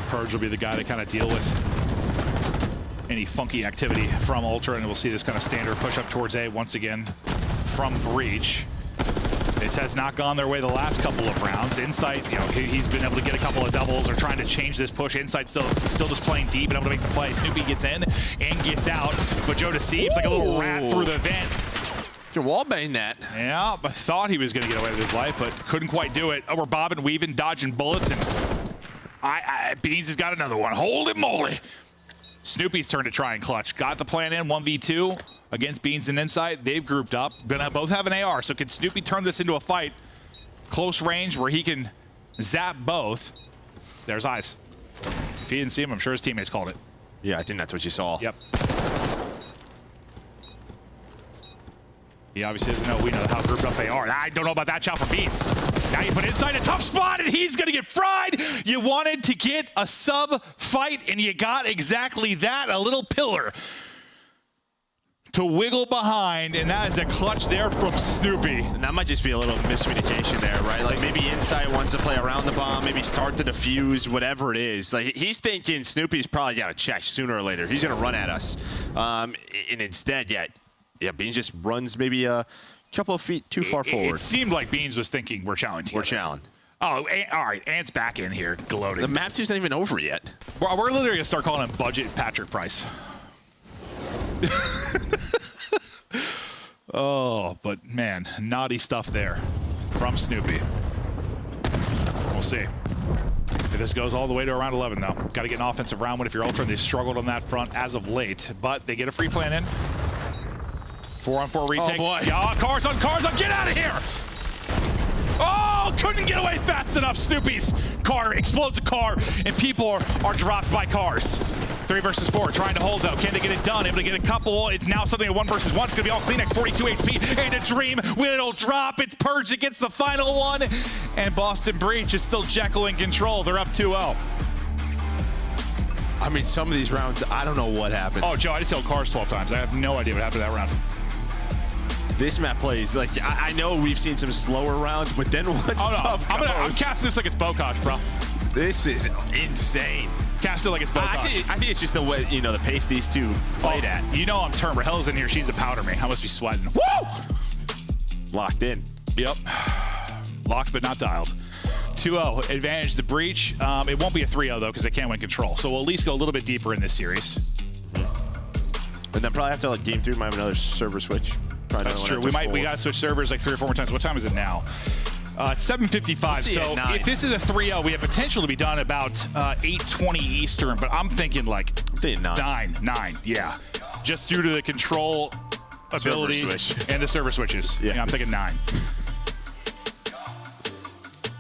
Purge will be the guy to kind of deal with any funky activity from Ultra, and we'll see this kind of standard push up towards A once again from Breach. This has not gone their way the last couple of rounds. Insight, he's been able to get a couple of doubles or trying to change this push. Insight still just playing deep and able to make the play. Snoopy gets in and gets out, but Joe deceives like a little rat through the vent. You wallbang that. Yeah, I thought he was going to get away with his life, but couldn't quite do it. Oh, we're bobbing, weaving, dodging bullets, and Beans has got another one. Holy moly! Snoopy's turn to try and clutch. Got the plan in, 1v2 against Beans and Insight. They've grouped up. Gonna both have an AR, so can Snoopy turn this into a fight? Close range where he can zap both. There's eyes. If he didn't see him, I'm sure his teammates called it. Yeah, I think that's what you saw. Yep. He obviously doesn't know. We know how grouped up they are. I don't know about that shot for Beans. Now you put Inside a tough spot, and he's going to get fried. You wanted to get a sub fight, and you got exactly that. A little pillar to wiggle behind, and that is a clutch there from Snoopy. And that might just be a little miscommunication there, right? Like maybe Inside wants to play around the bomb, maybe start to defuse, whatever it is. Like he's thinking Snoopy's probably got to check sooner or later. He's going to run at us. And instead, yeah, Beans just runs maybe a couple of feet too far forward. It seemed like Beans was thinking we're challenging. We're challenging. Oh, all right. Ant's back in here, gloating. The map 2's not even over yet. We're literally going to start calling him Budget Patrick Price. Oh, but man, naughty stuff there from Snoopy. We'll see. If this goes all the way to around 11, though. Got to get an offensive round win if you're Ultra. They've struggled on that front as of late, but they get a free plan in. 4-on-4 retake. Oh, boy. Yeah, cars on, get out of here! Oh, couldn't get away fast enough. Snoopy's car explodes a car, and people are dropped by cars. 3 versus 4, trying to hold though. Can they get it done? Able to get a couple. It's now something at 1 versus 1. It's gonna be all Kleenex, 42 HP, and a dream. Will drop. It's Purge that gets the final one, and Boston Breach is still Jekyll in control. They're up 2-0. I mean, some of these rounds, I don't know what happened. Oh, Joe, I just held cars 12 times. I have no idea what happened to that round. This map plays like I know we've seen some slower rounds, but then once stuff goes, I'm casting this like it's Bokosh, bro. This is insane. Cast it like it's Bokosh. I think it's just the way the pace these two played at. You know I'm Turner. Hell's in here. She's a powder me. I must be sweating. Woo! Locked in. Yep. Locked but not dialed. 2-0. Advantage to Breach. It won't be a 3-0 though because they can't win control. So we'll at least go a little bit deeper in this series. And then probably after game 3, we might have another server switch. That's true. We got to switch servers like 3 or 4 more times. What time is it now? It's 7:55. So if this is a 3-0, we have potential to be done about 8:20 Eastern. But I'm thinking like 9. Yeah, just due to the control ability and the server switches. Yeah, I'm thinking 9.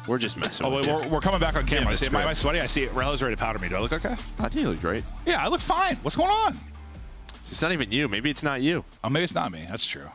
We're just messing. Oh, with we're coming back on camera. Am I sweaty? I see it. Rel's ready to powder me. Do I look okay? I think you look great. Yeah, I look fine. What's going on? It's not even you. Maybe it's not you. Oh, maybe it's not me. That's true.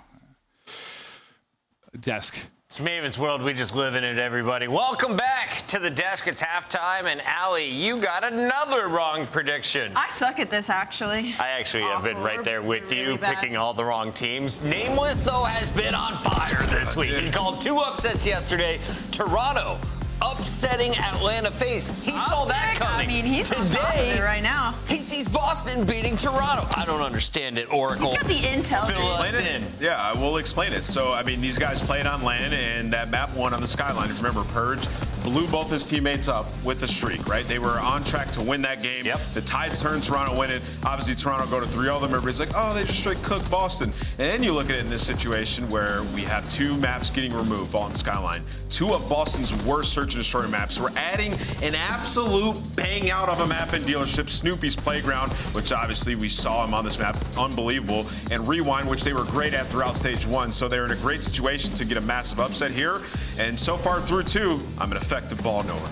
Desk. It's Maven's World. We just live in it, everybody. Welcome back to the desk. It's halftime, and Allie, you got another wrong prediction. I suck at this, actually. I actually have been right there with you, really bad. picking all the wrong teams. Nameless, though, has been on fire this week. He called 2 upsets yesterday. Toronto upsetting Atlanta FaZe. He saw that coming. I mean, he's today right now. He sees Boston beating Toronto. I don't understand it, Oracle. He's got the intel. Fill us in. Yeah, I will explain it. So, I mean, these guys played on land, and that map won on the Skyline. If you remember, Purge blew both his teammates up with the streak, right? They were on track to win that game. Yep. The Tides turned, Toronto win it. Obviously, Toronto go to 3-0. Everybody's like, oh, they just straight cooked Boston. And then you look at it in this situation where we have 2 maps getting removed on Skyline. 2 of Boston's worst search and destroy maps. We're adding an absolute bang out of a map in dealership, Snoopy's Playground, which obviously we saw him on this map, unbelievable, and Rewind, which they were great at throughout stage 1. So they're in a great situation to get a massive upset here. And so far through 2, I'm an effective ball knower.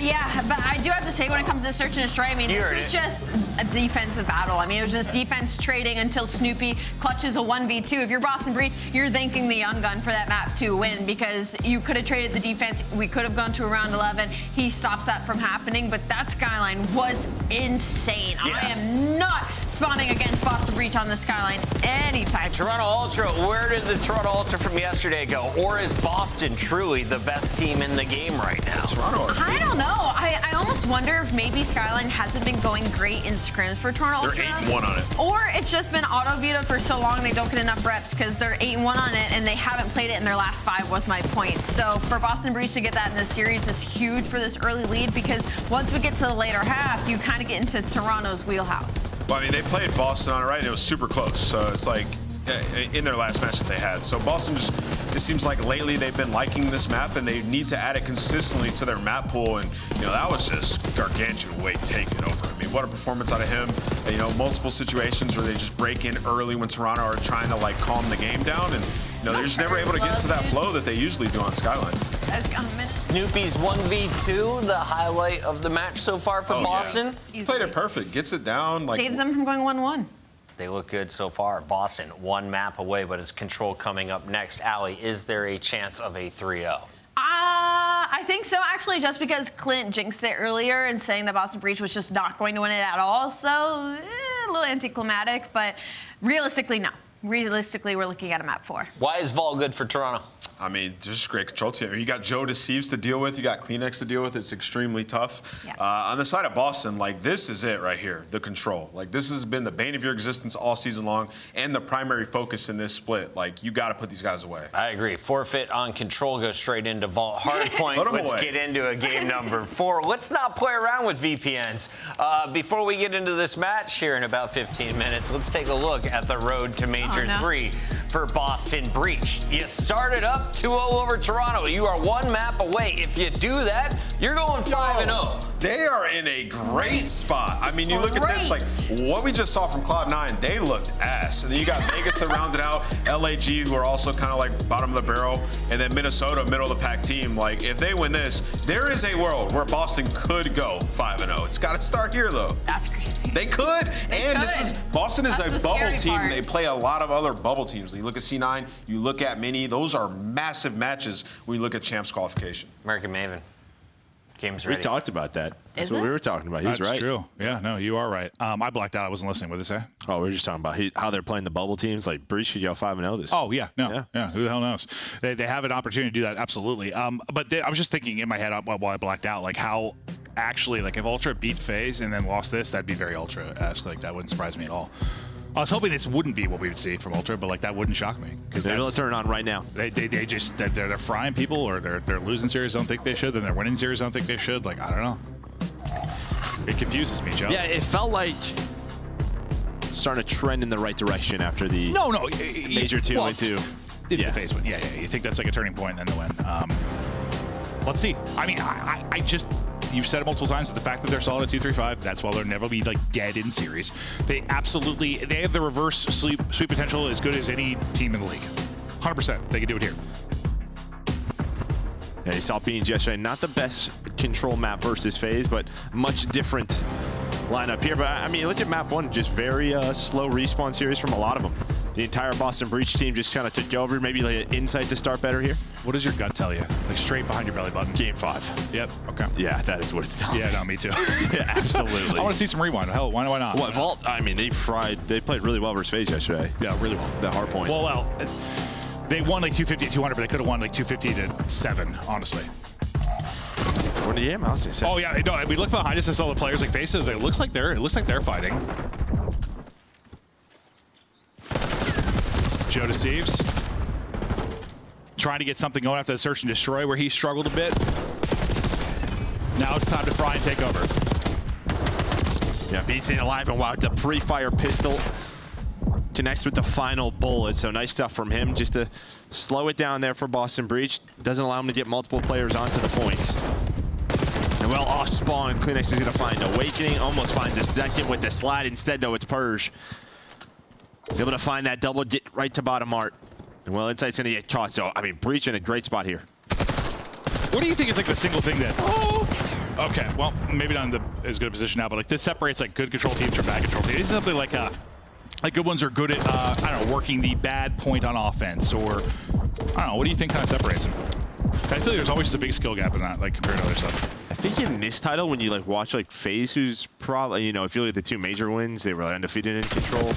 Yeah, but I do have to say when it comes to search and destroy, I mean, this is just a defensive battle. I mean, it was just defense trading until Snoopy clutches a 1v2. If you're Boston Breach, you're thanking the Young Gun for that map to win because you could have traded the defense. We could have gone to a round 11. He stops that from happening, but that Skyline was insane. Yeah. I am not spawning against Boston Breach on the Skyline anytime. Toronto Ultra, where did the Toronto Ultra from yesterday go? Or is Boston truly the best team in the game right now? Toronto. I don't know. I almost wonder if maybe Skyline hasn't been going great in scrims for Toronto Ultra. They're 8-1 on it. Or it's just been auto-vetoed for so long they don't get enough reps because they're 8-1 on it and they haven't played it in their last 5 was my point. So for Boston Breach to get that in this series is huge for this early lead because once we get to the later half, you kind of get into Toronto's wheelhouse. Well, I mean, they played Boston on it, right? It was super close. So it's like in their last match that they had. So Boston just, it seems like lately they've been liking this map and they need to add it consistently to their map pool. And, you know, that was just gargantuan weight taken over. I mean, what a performance out of him. And, you know, multiple situations where they just break in early when Toronto are trying to, like, calm the game down. And, you know, they're just never able to get into that flow that they usually do on Skyline. Snoopy's 1v2, the highlight of the match so far for Boston. Yeah. Played it perfect. Gets it down. Like, saves them from going 1-1. They look good so far. Boston, 1 map away, but it's Control coming up next. Allie, is there a chance of a 3-0? I think so, actually, just because Clint jinxed it earlier and saying that Boston Breach was just not going to win it at all. So, a little anticlimactic, but realistically, no. Realistically, we're looking at a map 4. Why is Vol good for Toronto? I mean, just a great control team. You got Joe Deceives to deal with. You got Kleenex to deal with. It's extremely tough. Yeah. On the side of Boston, like, this is it right here, the control. Like, this has been the bane of your existence all season long and the primary focus in this split. Like, you got to put these guys away. I agree. Forfeit on control, go straight into Vault. Hardpoint, let's get into a game number 4. Let's not play around with VPNs. Before we get into this match here in about 15 minutes, let's take a look at the road to Major 3 for Boston Breach. You started up 2-0 over Toronto. You are 1 map away. If you do that, you're going 5-0. They are in a great spot. I mean, you look at this, like, what we just saw from Cloud9, they looked ass. And then you got Vegas to round it out, LAG, who are also kind of like bottom of the barrel, and then Minnesota, middle of the pack team. Like, if they win this, there is a world where Boston could go 5-0. It's got to start here, though. That's crazy. They could. Boston is a bubble team. They play a lot of other bubble teams. You look at C9, you look at Mini. Those are massive matches when you look at champs qualification. American Maven. Game's ready. We talked about that. That's what we were talking about. He's right. That's true. Yeah, no, you are right. I blacked out. I wasn't listening. What did they say? Oh, we were just talking about how they're playing the bubble teams. Like, Breach could go 5-0 this. Oh, yeah. No. Yeah. Who the hell knows? They have an opportunity to do that. Absolutely. But I was just thinking in my head while I blacked out, like, how actually, like, if Ultra beat FaZe and then lost this, that'd be very Ultra-esque. Like, that wouldn't surprise me at all. I was hoping this wouldn't be what we would see from Ultra, but, like, that wouldn't shock me. Because they're going to turn it on right now. They're frying people, or they're losing series, don't think they should, then they're winning series, don't think they should. Like, I don't know. It confuses me, Joe. Yeah, it felt like starting to trend in the right direction after the Major 2 and 2. The FaZe win. Yeah. You think that's like a turning point and then the win. Let's see. I mean, I just... You've said it multiple times, but the fact that they're solid at 2-3-5, that's why they'll never be, like, dead in series. They have the reverse sweep potential as good as any team in the league. 100%. They can do it here. Yeah, you saw Beans yesterday. Not the best control map versus FaZe, but much different lineup here. But, I mean, look at map 1, just very slow respawn series from a lot of them. the entire Boston Breach team just kind of took over. Maybe like an insight to start better here. What does your gut tell you? Like straight behind your belly button. Game 5. Yep. Okay. Yeah, that is what it's telling. Yeah, no, me too. Yeah, absolutely. I want to see some rewind. Hell, why not? What, Vault? I mean, they played really well versus FaZe yesterday. Yeah, really well. The hard point. Well, they won like 250 to 200, but they could have won like 250 to 7, honestly. Won the game? Oh yeah, no, we look behind us and saw the players like faces. It looks like they're fighting. Joe deceives. Trying to get something going after the search and destroy where he struggled a bit. Now it's time to fry and take over. Yeah, Beat staying alive, and wow, the pre-fire pistol connects with the final bullet. So nice stuff from him just to slow it down there for Boston Breach. Doesn't allow him to get multiple players onto the point. And well, off spawn, Kleenex is going to find Awakening. Almost finds a second with the slide. Instead, though, it's Purge. He's able to find that double, get right to bottom art. And well, Insight's going to get caught. So, I mean, Breach in a great spot here. What do you think is like the single thing that... Okay, well, maybe not in as good a position now, but like this separates like good control teams from bad control teams. This is something like good ones are good at, I don't know, working the bad point on offense, or, I don't know, what do you think kind of separates them? I feel like there's always just a big skill gap in that, like, compared to other stuff. I think in this title, when you like watch like FaZe, who's probably, you know, if you look at the 2 major wins, they were undefeated in control.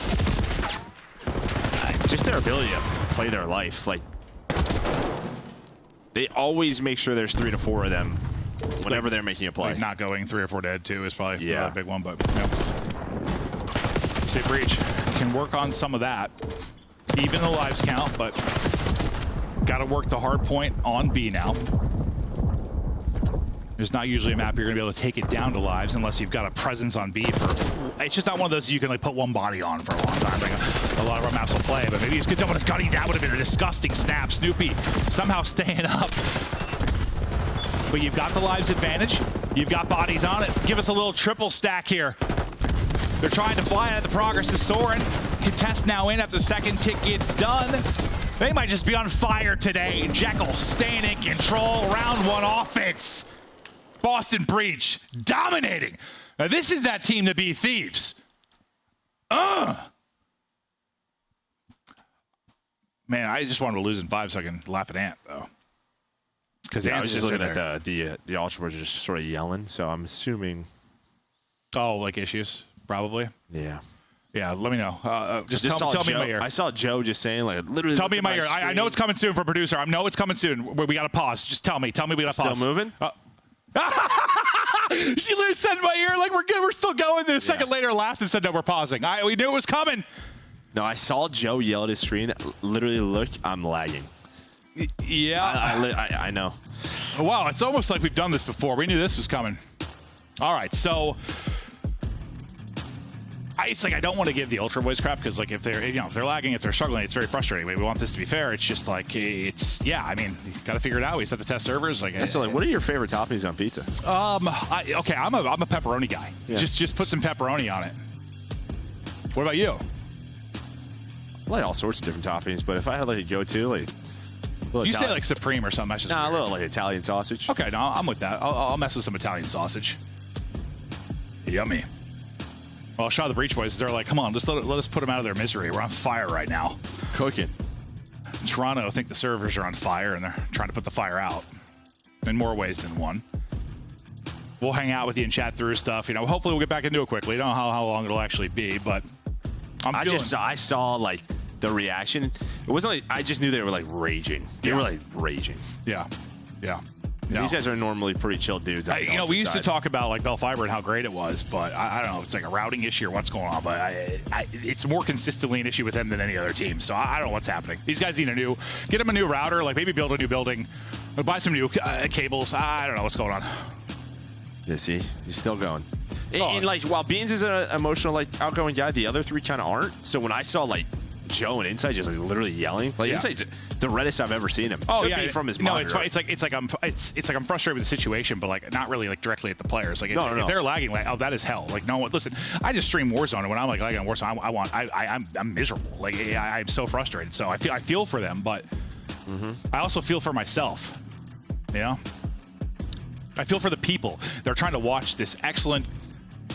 Just their ability to play their life, like, they always make sure there's 3 to 4 of them whenever they're making a play. Like not going 3 or 4 dead too is probably a big one, but yeah. See, Breach can work on some of that. Even the lives count, but got to work the hard point on B now. There's not usually a map you're going to be able to take it down to lives unless you've got a presence on B for... It's just not one of those you can like put one body on for a long time. Like a lot of our maps will play, but maybe he's good with a Gunny. That would have been a disgusting snap. Snoopy somehow staying up. But you've got the lives advantage. You've got bodies on it. Give us a little triple stack here. They're trying to fly at the progress is soaring. Contest now in after the second tick gets done. They might just be on fire today. Jekyll staying in control. Round 1 offense. Boston Breach dominating. Now this is that team to beat Thieves. Man, I just wanted to lose in 5 so I can laugh at Ant, though. Because I was just looking at the Ultra was just sort of yelling, so I'm assuming. Oh, like issues, probably. Yeah. Yeah, let me know. Just tell me in my ear. I saw Joe just saying, like, literally. Tell me in my ear. I know it's coming soon for producer. I know it's coming soon. We got to pause. Just tell me. Tell me we got to pause. Still moving? She literally said in my ear, like, we're good. We're still going. Then a second later laughed and said, no, we're pausing. We knew it was coming. No, I saw Joe yell at his screen. Literally, look, I'm lagging. Yeah. I know. Wow, it's almost like we've done this before. We knew this was coming. All right, so it's like I don't want to give the Ultra Boys crap because like if they're lagging, if they're struggling, it's very frustrating. We want this to be fair. It's just like I mean, you got to figure it out. We set the test servers. Like, what are your favorite toppings on pizza? I'm a pepperoni guy. Yeah. Just put some pepperoni on it. What about you? I like all sorts of different toppings, but if I had like a go-to, like you say like Supreme or something. That's just a little like Italian sausage. Okay, no, I'm with that. I'll mess with some Italian sausage. Yummy. Well, shout out the Breach Boys. They're like, come on, just let us put them out of their misery. We're on fire right now. Cooking. In Toronto, I think the servers are on fire, and they're trying to put the fire out in more ways than one. We'll hang out with you and chat through stuff. You know, hopefully we'll get back into it quickly. I don't know how long it'll actually be, but I saw like the reaction. It wasn't like I just knew they were like raging. They were like raging. Yeah. These guys are normally pretty chill dudes. We used to talk about like Bell Fiber and how great it was, but I don't know if it's like a routing issue or what's going on, but it's more consistently an issue with them than any other team. So I don't know what's happening. These guys need get them a new router, like maybe build a new building, buy some new cables. I don't know what's going on. Yeah, see, he's still going. And like while Beans is an emotional, like outgoing guy, the other 3 kind of aren't. So when I saw like Joe and Insight just like literally yelling, like Insight's the reddest I've ever seen him. Oh, Could be from his monitor. No, it's like I'm frustrated with the situation, but like not really like directly at the players. Like if they're lagging, like that is hell. Like no one. Listen, I just stream Warzone, and when I'm like lagging on Warzone, I'm miserable. Like I'm so frustrated. So I feel for them, but I also feel for myself. You know, I feel for the people. They're trying to watch this excellent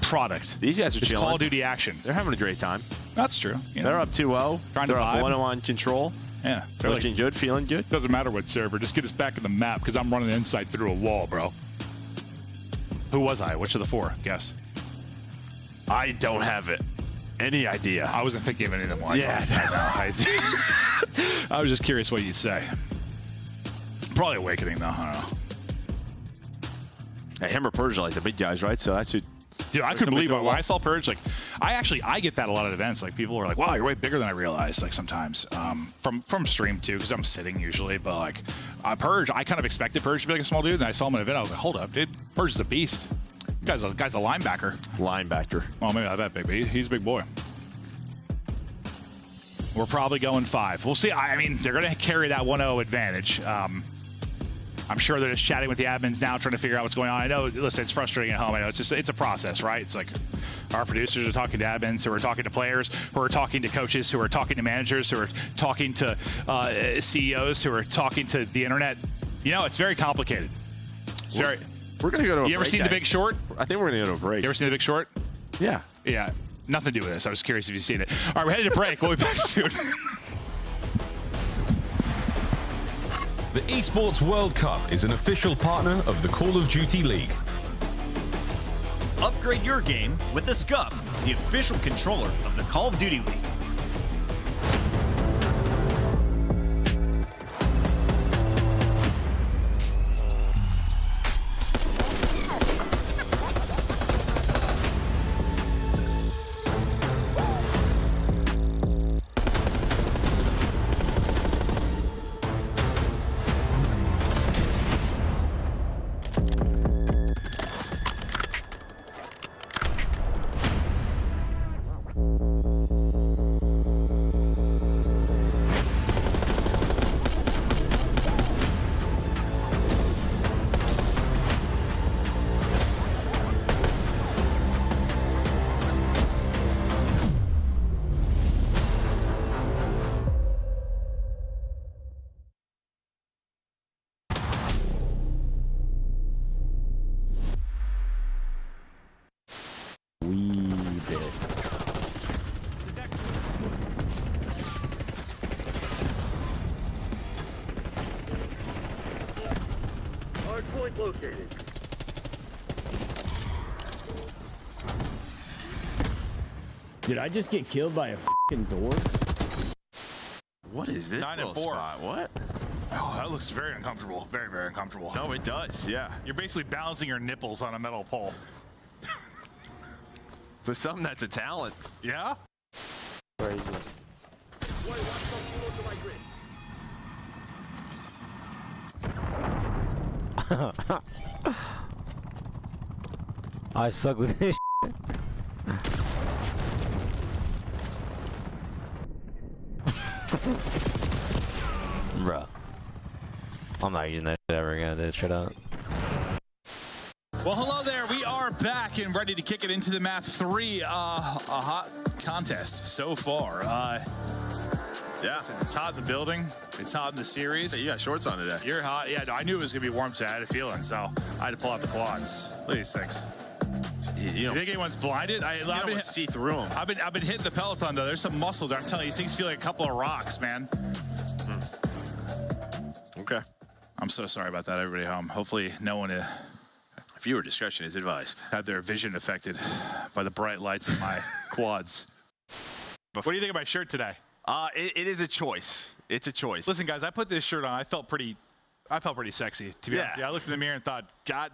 product. These guys are chilling. Call of Duty action. They're having a great time. That's true. You know, They're up 2-0. Trying to They're up vibe. 1-0 control. Yeah. They're looking good, feeling good. Doesn't matter what server. Just get us back in the map because I'm running inside through a wall, bro. Who was I? Which of the four? Guess. I don't have it. Any idea? I wasn't thinking of any of them. Yeah. I was just curious what you'd say. Probably Awakening, though. I don't know. Hey, him or Purge are like the big guys, right? So that's it. Dude, I couldn't believe it. When I saw Purge, like, I get that a lot at events. Like, people are like, wow, you're way bigger than I realized, like, sometimes. From stream, too, because I'm sitting usually. But, like, Purge, I kind of expected Purge to be like a small dude. And I saw him at an event. I was like, hold up, dude. Purge is a beast. Guy's a linebacker. Linebacker. Well, maybe not that big, but he's a big boy. We're probably going 5. We'll see. I mean, they're going to carry that 1-0 advantage. I'm sure they're just chatting with the admins now, trying to figure out what's going on. I know, listen, it's frustrating at home. I know it's a process, right? It's like our producers are talking to admins, who are talking to players, who are talking to coaches, who are talking to managers, who are talking to CEOs, who are talking to the internet. You know, it's very complicated. It's very. We're gonna go to a break. You ever seen The Big Short? I think we're gonna go to a break. You ever seen The Big Short? Yeah. Yeah. Nothing to do with this. I was curious if you've seen it. All right, we're headed to break. We'll be back soon. The Esports World Cup is an official partner of the Call of Duty League. Upgrade your game with the SCUF, the official controller of the Call of Duty League. Hardpoint located. Did I just get killed by a f***ing door? What is this 9 and little 4. spot? What? Oh, that looks very uncomfortable. Very, very uncomfortable. No, it does. Yeah. You're basically balancing your nipples on a metal pole. For something that's a talent. Yeah? Crazy. I suck with this. Bruh. I'm not using that shit ever again, dude. Straight up. Well, hello there. We are back and ready to kick it into the map 3. A hot contest so far. Yeah. Listen, it's hot in the building. It's hot in the series. Hey, you got shorts on today. You're hot. Yeah, no, I knew it was going to be warm today. I had a feeling, so I had to pull out the quads. Look at these things. You think anyone's blinded? I've been see through them. I've been hitting the Peloton though. There's some muscle there. I'm telling you, these things feel like a couple of rocks, man. Okay. I'm so sorry about that, everybody at home. Hopefully, no one viewer discretion is advised. Had their vision affected by the bright lights of my quads. But what do you think of my shirt today? It is a choice. It's a choice. Listen, guys, I put this shirt on. I felt pretty sexy, to be honest. Yeah, I looked in the mirror and thought, God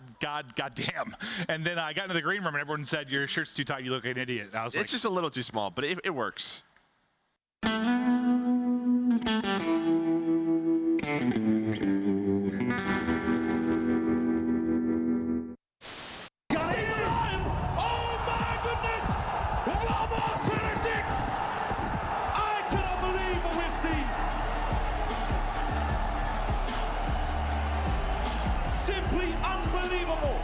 damn. And then I got into the green room and everyone said, your shirt's too tight, you look like an idiot. And I was it's just a little too small, but it works. Simply unbelievable.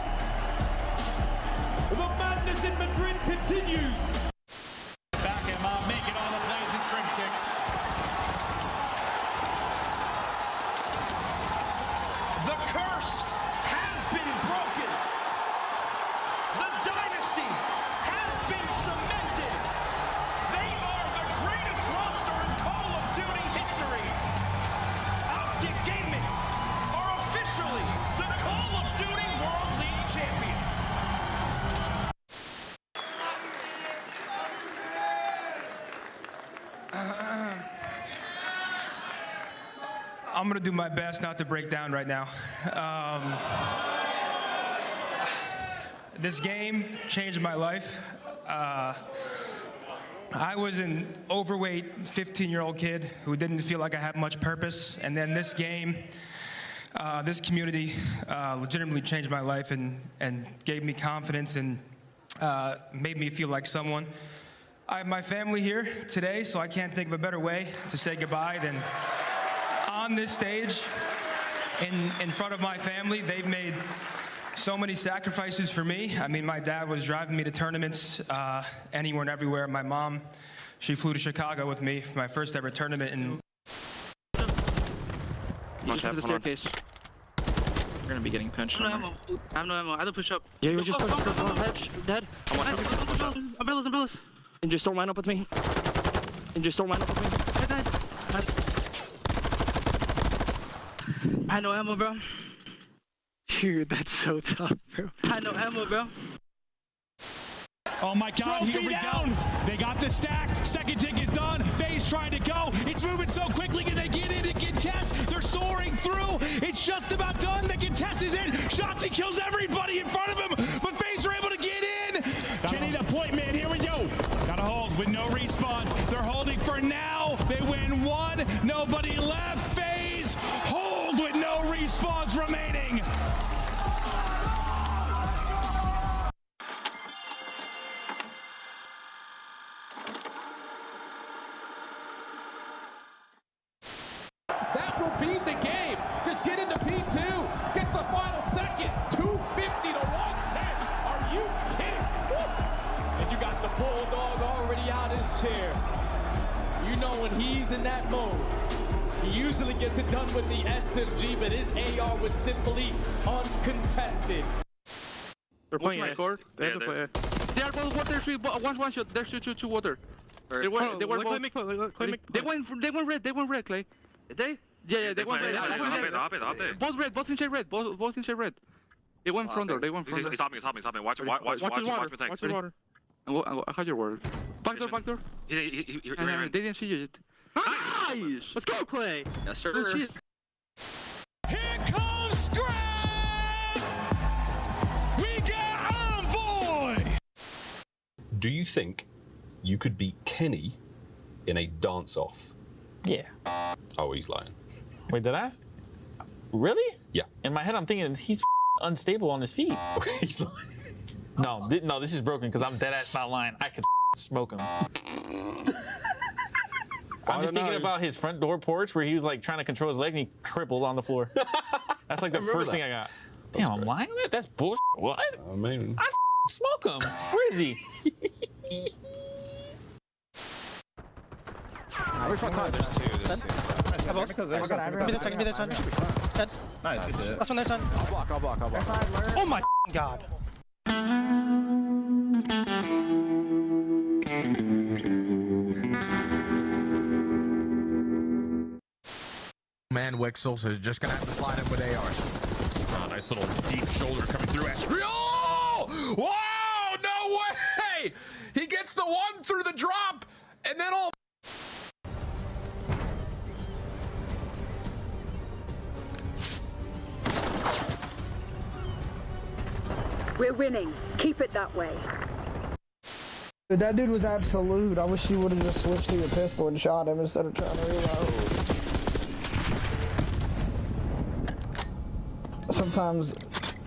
The madness in Madrid continues. Back him up, making all the plays is Crim 6. The curse has been broken. The dynasty has been cemented. They are I'm gonna do my best not to break down right now. This game changed my life. I was an overweight 15-year-old kid who didn't feel like I had much purpose, and then this game, this community legitimately changed my life and gave me confidence and made me feel like someone. I have my family here today, so I can't think of a better way to say goodbye than on this stage in front of my family. They've made so many sacrifices for me. I mean, my dad was driving me to tournaments anywhere and everywhere. My mom, she flew to Chicago with me for my first ever tournament. And you just the staircase. We're gonna be getting pinched. I have no ammo. I have no ammo. I have to push up. Yeah, you just push. Dead. Umbrellas. And just don't line up with me. I have no ammo, bro. Dude, that's so tough, bro. I have no ammo, bro. Oh my God, here we go. They got the stack. Second tick is done. FaZe trying to go. It's moving so quickly. Can they get in and contest? They're soaring through. It's just about done. The contest is in. Shotzi kills everybody in front of him, but FaZe are able to get in. Getting the point, man. Here we go. Gotta hold with no respawns. They're holding for now. They win one. Nobody left. FaZe hold with no respawns remaining. That will be the game. Just get into P2. Get the final second. 250 to 110. Are you kidding? Woo. And you got the Bulldog already out his chair. You know when he's in that mode, he usually gets it done with the SMG, but his AR was simply uncontested. They're playing my court. They have to play. They are both water. One shot. There's two water. They were both. They went red, Clay. They? Yeah, they went red. Both red, both inside red, both inside red. They went front door, they went front door. Stop me. Watch the water. I have your word. Back door. They They didn't see you yet. Nice! Let's go, Clay! Yes, sir. Here comes Scrap! We got Envoy! Do you think you could beat Kenny in a dance-off? Yeah. Oh, he's lying. Wait, did I? Really? Yeah. In my head, I'm thinking he's unstable on his feet. He's lying. No, this is broken because I'm dead ass not lying. I could smoke him. I'm just thinking about his front door porch where he was like trying to control his legs and he crippled on the floor. That's like the first thing I got. Damn, I'm lying on that? That's bullshit. What? I mean, I'd smoke him. Where is he? We're front side. There's two. Give me that son. Dead. Nice. Last one there, son. I'll block. Oh my God. Man, Wixel, so just gonna have to slide him with ARs. Oh, nice little deep shoulder coming through. Oh! Wow! No way! He gets the one through the drop, and then all. We're winning. Keep it that way. That dude was absolute. I wish you would have just switched to your pistol and shot him instead of trying to reload. Sometimes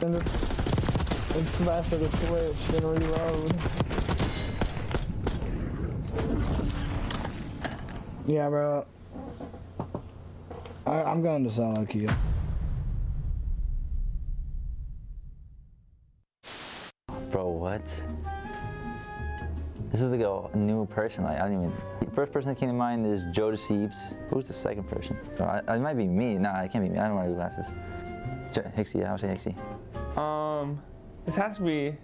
it's faster to switch than reload. Yeah, bro. I'm going to solo queue. Bro, what? This is like a new person. Like, I don't even. The first person that came to mind is Joe Deceives. Who's the second person? It might be me. Nah, it can't be me. I don't wear glasses. Hixie, yeah, I'll say Hixie. This has to be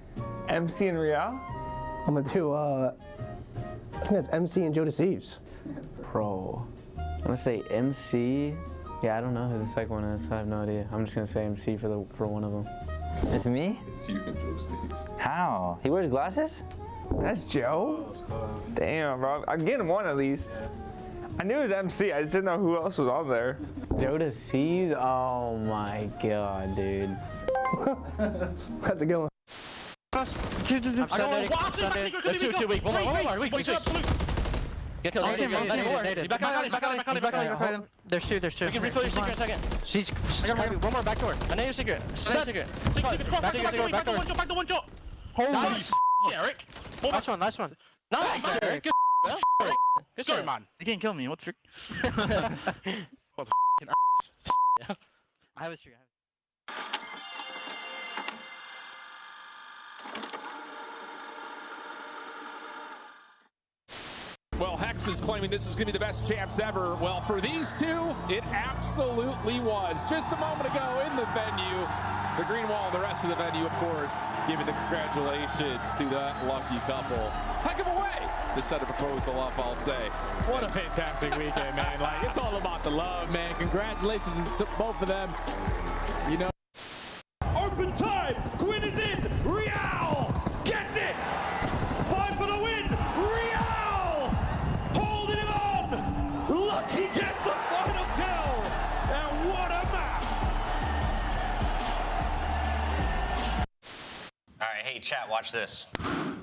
MC and Real. I'm gonna do, I think that's MC and Joe Deceives. Bro, I'm gonna say MC. Yeah, I don't know who the second one is. I have no idea. I'm just gonna say MC for one of them. It's me? It's you and Joe Deceives. How? He wears glasses? That's Joe? Damn, bro. I'm getting one at least. I knew it was MC. I just didn't know who else was on there. Joda C's? Oh my god, dude. That's a good one. That's too weak. One more. Weak. Get killed. There's two. We can refill your secret in a second. She's one more back door. I know your secret. Back door. Holy Eric. Last one. Nice, Eric. Good story, man. You can't kill me. What's your... I have a streak. Well, Hex is claiming this is going to be the best champs ever. Well, for these two, it absolutely was. Just a moment ago in the venue, the green wall and the rest of the venue, of course, giving the congratulations to that lucky couple. Heck of a way to set a proposal up, I'll say. What a fantastic weekend, man. Like, it's all about the love, man. Congratulations to both of them. You know. Open time! Quinn is in! Real! Gets it! 5 for the win! Real! Holding it on! Lucky gets the final kill! And what a map! Alright, hey chat, watch this.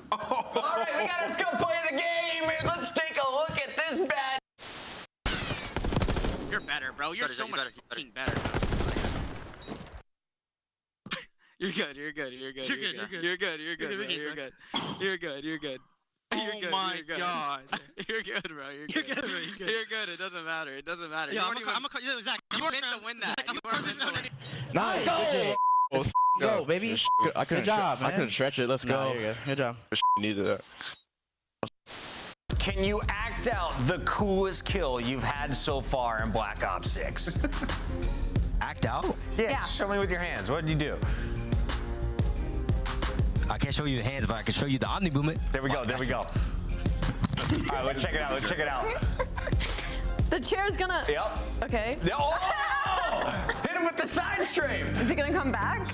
Alright, we gotta just go play the game! Let's take a look at this bad. You're better, bro. You're so much fucking better. You're good. Oh my god. You're good, bro. You're good. It doesn't matter. Yo, I'm Zach. You weren't meant to win that. Nice. Go, baby. I couldn't job, man. I couldn't stretch it. Let's go. Good job. Needed that. Can you act out the coolest kill you've had so far in Black Ops 6? Act out? Yeah, show me with your hands. What did you do? I can't show you the hands, but I can show you the Omni movement. There we go. All right, let's check it out. The chair's gonna... Yep. Okay. Oh! Hit him with the side strafe. Is it gonna come back?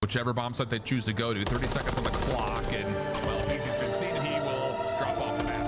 Whichever bomb site they choose to go to, 30 seconds on the clock, and, well, if Easy's been seen, he will drop off the map.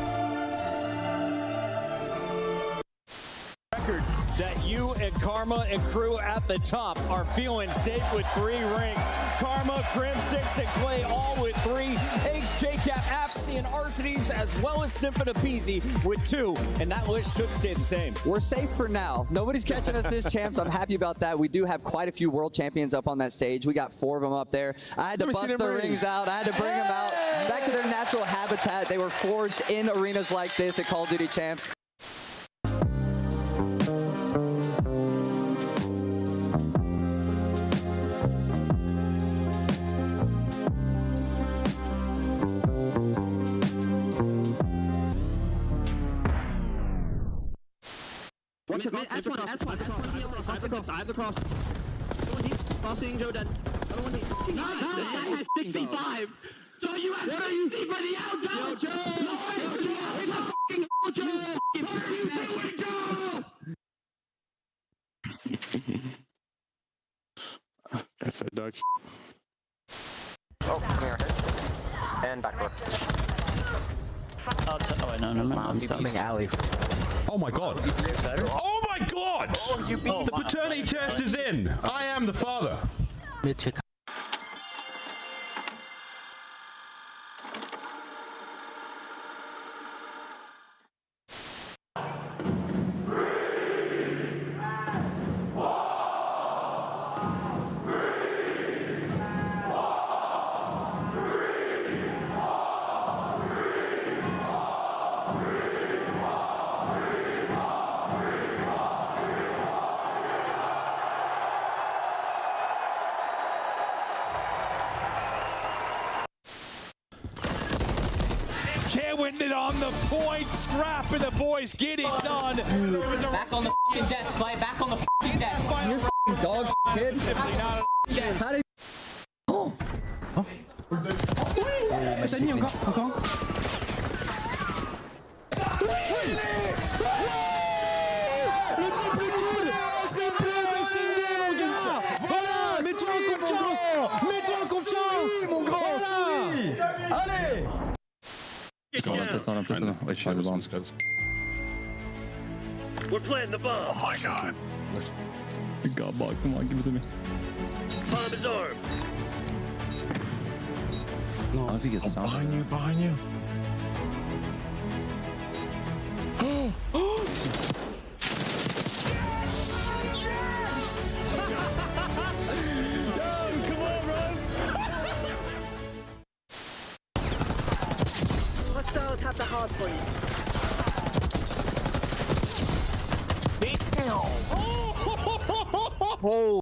Record that you and Karma and crew at the top are feeling safe with 3 rings. Karma, Crim, 6, and Clay all with 3. Eggs, JCap, Apathy, and Arcinies, as well as Simple Peasy with 2. And that list should stay the same. We're safe for now. Nobody's catching us this champs. I'm happy about that. We do have quite a few world champions up on that stage. We got 4 of them up there. I had to bust the rings out. I had to bring them out back to their natural habitat. They were forged in arenas like this at Call of Duty Champs. Watch it, S1. I have the cross. Crossing, Joe dead. Nice! 65! So you have 60 for the outro! Joe! What are you doing, Joe? That's a dog. Oh, come here. And backdoor. Oh, no. I'm coming alley. Oh my god. Oh my god! The paternity test is in. I am the father. Winded on the point, Scrap and the boys get it done. Back on the f***ing desk, Clay. Back on the f***ing desk. You're f***ing dog kid. Simply not How did... C'est mis encore. Mets-toi en confiance, mon grand. We're playing the bomb. Oh my god. God, ball. Come on, give it to me. Bomb is armed. No, I don't know if he gets some. Behind you. Hostiles have the hard point. Oh.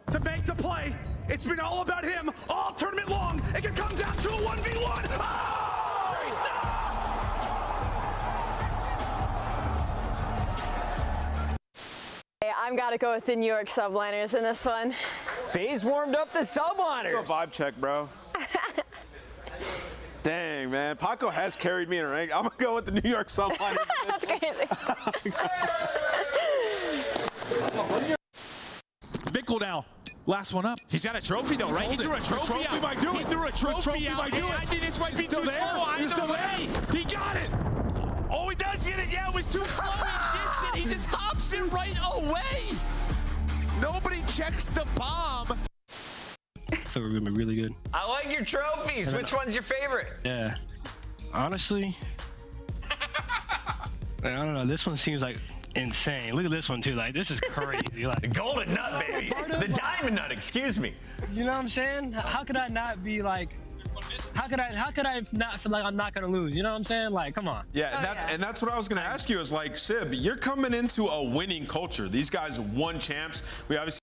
To make the play, it's been all about him all tournament long. It can come down to a 1v1. Oh! He Hey, I've got to go with the New York subliners in this one. FaZe warmed up the subliners. Vibe check, bro. Dang, man. Paco has carried me in a rank. I'm going to go with the New York subliners. That's crazy. Vickle now. Last one up. He's got a trophy though, right? He threw a trophy out. Might do it. He threw a trophy out. Might do it. I think this might be Still too there? slow. Either way. He got it. Oh, he does get it. Yeah, it was too slow. He gets it. He just hops it right away. Nobody checks the bomb. We're gonna be really good. I like your trophies. Which one's your favorite? Yeah. Honestly, I don't know. This one seems like insane. Look at this one too. Like this is crazy. Like The golden nut, baby. The diamond nut, excuse me. you know what I'm saying? How could I not be like? How could I not feel like I'm not gonna lose? You know what I'm saying? Like, come on. Yeah, and that's what I was going to ask you is like, Sib, you're coming into a winning culture. These guys won champs. We obviously.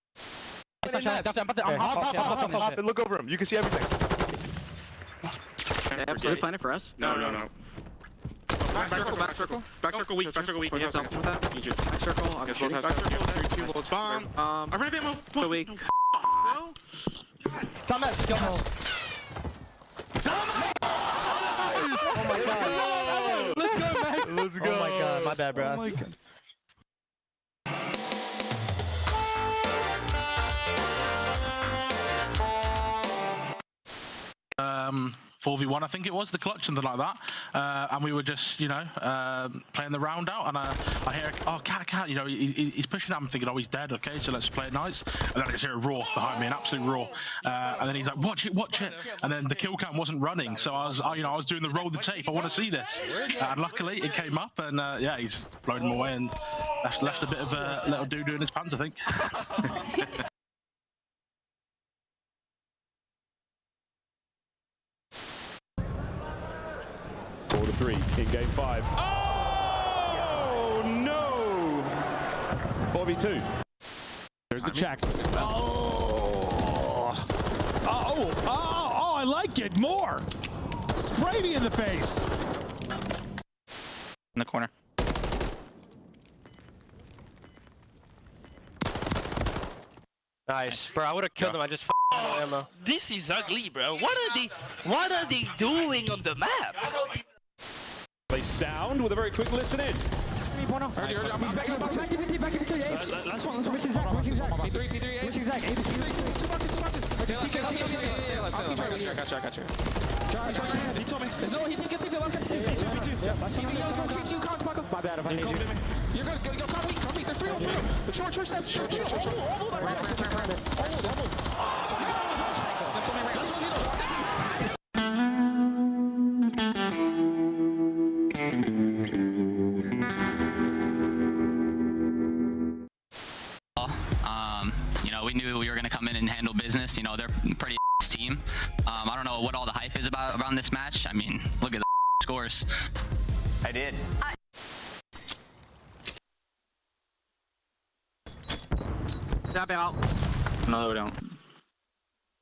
Hop and look over him. You can see everything. Are they planning for us? No. Back circle, weak. Back circle, weak. Yeah, back circle, I'm shooting. Back circle, bomb. I'm ready to move. So weak. No? Come back. Come on. Oh my god. Let's go, man. Let's go. Oh my god. My bad, bro. Oh my god. 4v1, I think it was, the clutch, something like that. And we were just, you know, playing the round out. And I hear, oh, cat, you know, he's pushing up. I'm thinking, oh, he's dead. Okay, so let's play it nice. And then I just hear a roar behind me, an absolute roar. And then he's like, watch it. And then the kill cam wasn't running. So I was doing the roll the tape. I want to see this. And luckily it came up, and yeah, he's blown him away and left a bit of a little doo-doo in his pants, I think. 4-3 in game 5. Oh, no! 4v2. There's the check. Oh, I like it more. Spray me in the face. In the corner. Nice, bro. I would have killed him. I just no ammo. This is ugly, bro. What are they doing on the map? Play sound with a very quick listen in. Last one. Wishing Zach. P3. Wishing Zach. Two boxes. Gotcha. He told me. He can take the left. P2. My bad if I need you. You're good. Go, come weak. There's 3 on 3. Short steps. Hold. You know, we knew we were going to come in and handle business. You know, they're a pretty team. I don't know what all the hype is around this match. I mean, look at the scores. I did. Tap out. No, we don't.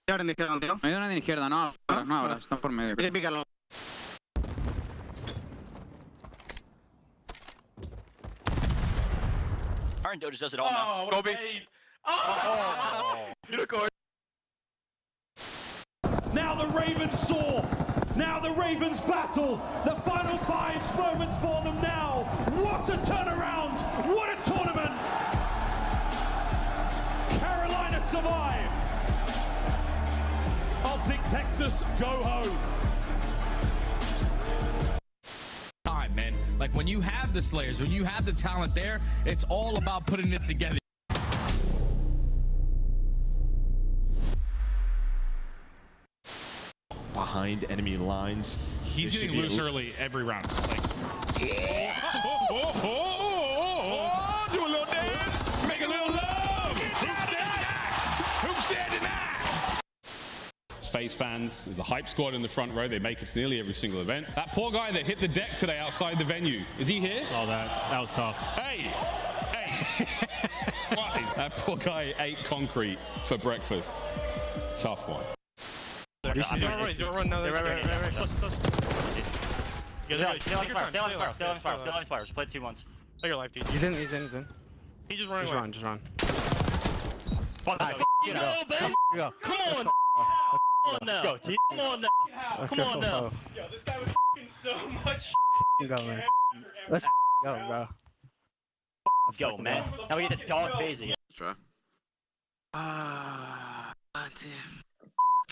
Izquierda en izquierda, tío. Me dieron en izquierda, no ahora, están por medio. Pícalo. Iron Doge does it all now. Go big. Unicorn. Now the Ravens soar. Now the Ravens battle. The final 5 moments for them now. What a turnaround. What a tournament. Carolina survive. Optic Texas, go home. Time, man. Like when you have the Slayers, when you have the talent there, it's all about putting it together. Behind enemy lines. He's getting loose early every round. Like, do a little dance, make a little love. Who's dead tonight? Space fans, the hype squad in the front row. They make it to nearly every single event. That poor guy that hit the deck today outside the venue. Is he here? Saw that. That was tough. Hey. What is that poor guy ate concrete for breakfast? Tough one. Don't run, no, right. Stay on Spire. Just play 2 months. Take your life, dude. He's in. He just running away. Just run. Fuck, Go. Come on. Come on now. Come on now. Yo, this guy was f***ing so much go, man. Let's go, bro. Let's go, man. Now we get the dog phase again. Try. Damn.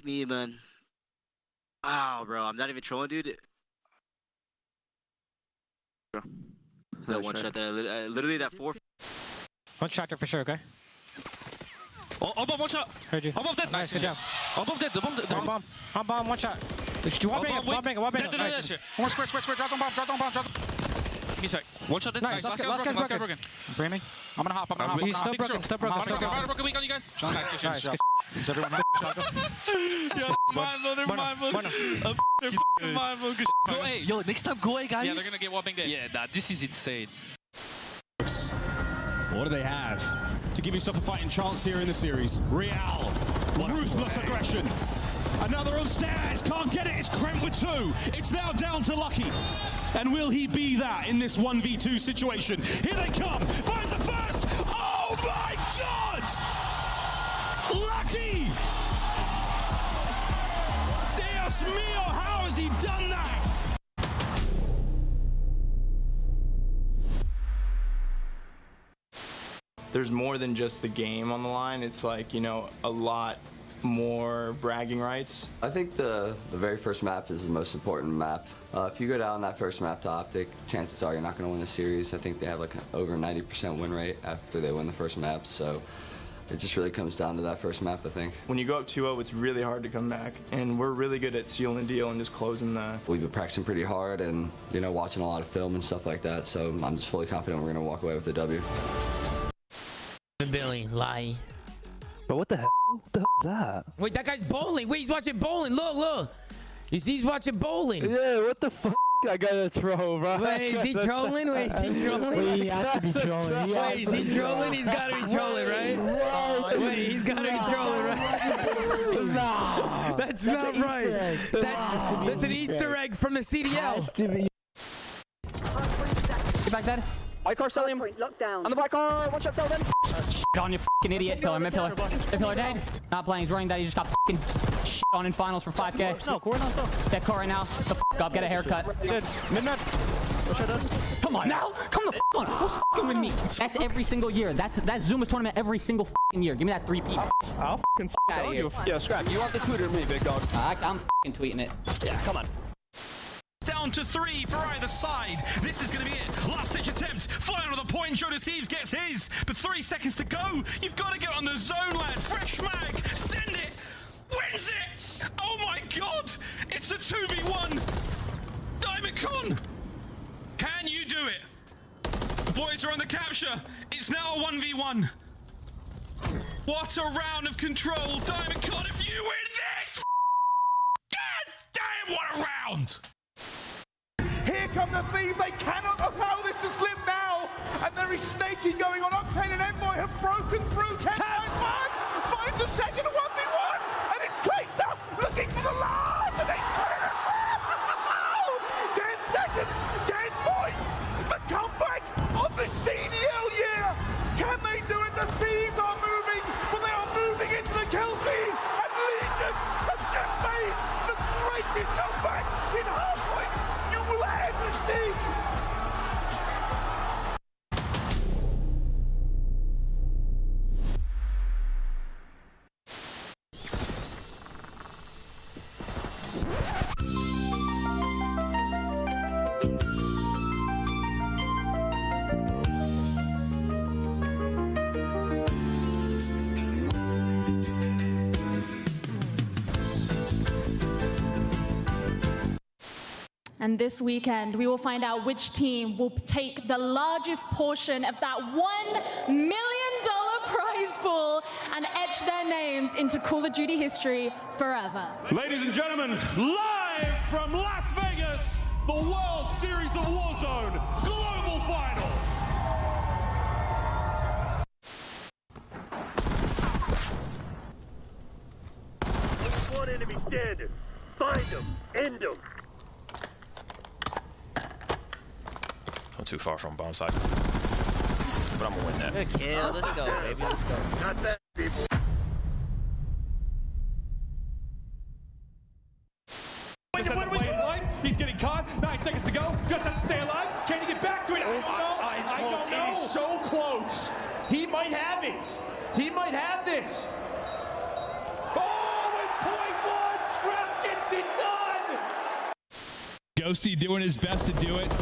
Me, man. Wow, bro. I'm not even trolling, dude. That one shot that I literally that 4. One tractor for sure, okay? Oh, above, one shot. Heard you. Above dead. Nice, good job. Above dead. Bomb, one shot. Do you want bang it? Nice. One square. Drop on bomb. Give me a sec. One shot dead. Nice. Last guy broken. Framing. I'm gonna hop. He's still broken. Broken weak on you guys. Nice. Is everyone They're mindful. Go A. Yo, next time go A, guys. Yeah, they're gonna get whopping dead. Yeah, nah, this is insane. What do they have to give yourself a fighting chance here in the series? Real, ruthless aggression. Another on stairs, can't get it. It's Kremp with 2. It's now down to Lucky. And will he be that in this 1v2 situation? Here they come. Finds the first. Oh my God! Lucky! Dios mio, how has he done that? There's more than just the game on the line. It's like, you know, a lot more bragging rights. I think the very first map is the most important map. If you go down that first map to Optic, chances are you're not going to win the series. I think they have like over 90% win rate after they win the first map, so it just really comes down to that first map, I think. When you go up 2-0, it's really hard to come back, and we're really good at sealing the deal and just closing the... We've been practicing pretty hard and, you know, watching a lot of film and stuff like that, so I'm just fully confident we're going to walk away with the W. Billy, lie. But what the hell? What the hell is that? Wait, that guy's bowling. Wait, he's watching bowling. Look. You see, he's watching bowling. Yeah, what the fuck? I gotta troll, bro. Wait, is he trolling? Wait, is he trolling? Wait, he has to be trolling. Wait, is he trolling? He's gotta be trolling, right? Wait, he's gotta be trolling, right? No. That's not right. That's an Easter egg from the CDL. Get back, dead. White car, sell him. On the black car, one shot, sell them. Shit on, you fucking idiot. Pillar, mid pillar. Mid pillar dead. Not playing, he's running dead. He just got fucking shit on in finals for 5K. No, core, no. Dead car right now. Shut the fuck up, get a haircut. Good. Mid-map. Come on now. Come the fuck on. Who's fucking with me? That's every single year. That's Zuma's tournament every single fucking year. Give me that 3P. I'll fucking out of here. Yeah, Scrap, you want the Twitter of me, big dog. I'm fucking tweeting it. Yeah, come on. Down to 3 for either side. This is going to be it. Last ditch attempt. Flying on the point. Joe Deceives gets his. But 3 seconds to go. You've got to get on the zone, lad. Fresh mag. Send it. Wins it. Oh my God. It's a 2v1. Diamond Con. Can you do it? The boys are on the capture. It's now a 1v1. What a round of control. Diamond Con, if you win this. God damn, what a round. Here come the thieves, they cannot allow this to slip now! And there is snaking going on. Octane and Envoy have broken through. Can finds the second 1v1! And it's Clayster looking for the last! And they put it out! 10 seconds, 10 points! The comeback of the CDL year! Can they do it? The thieves are moving, but they are moving into the kill feed! And Legion has just made the greatest comeback in And this weekend, we will find out which team will take the largest portion of that $1 million prize pool and etch their names into Call of Duty history forever. Ladies and gentlemen, live from Las Vegas, the World Series of Warzone Global Final. One enemy standing. Find them. End them. Not too far from bomb side. But I'm gonna win that. Good kill. Let's go, baby. Let's go. Not bad, people. He's getting caught. 9 seconds to go. Just has to stay alive. Can he get back to it? I don't know. He's so close. He might have it. He might have this. Oh, with .1, Scrap gets it done. Ghosty doing his best to do it.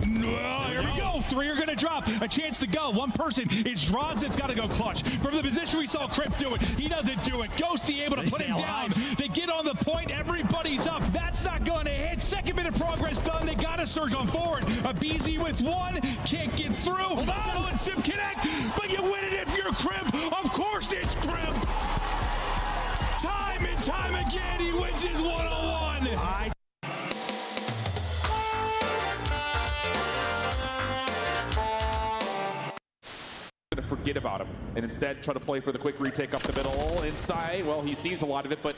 Here we go. 3 are going to drop. A chance to go. One person. It's Rods that's got to go clutch. From the position we saw Crip do it, he doesn't do it. Ghosty able to put him down. They get on the point. Everybody's up. That's not going to hit. Second bit of progress done. They got to surge on forward. A BZ with 1. Can't get through. Oh, and Sim connect. But you win it if you're Crip. Of course it's Crip. Time and time again, he wins his one-on-one. To forget about him and instead try to play for the quick retake up the middle inside. Well, he sees a lot of it, but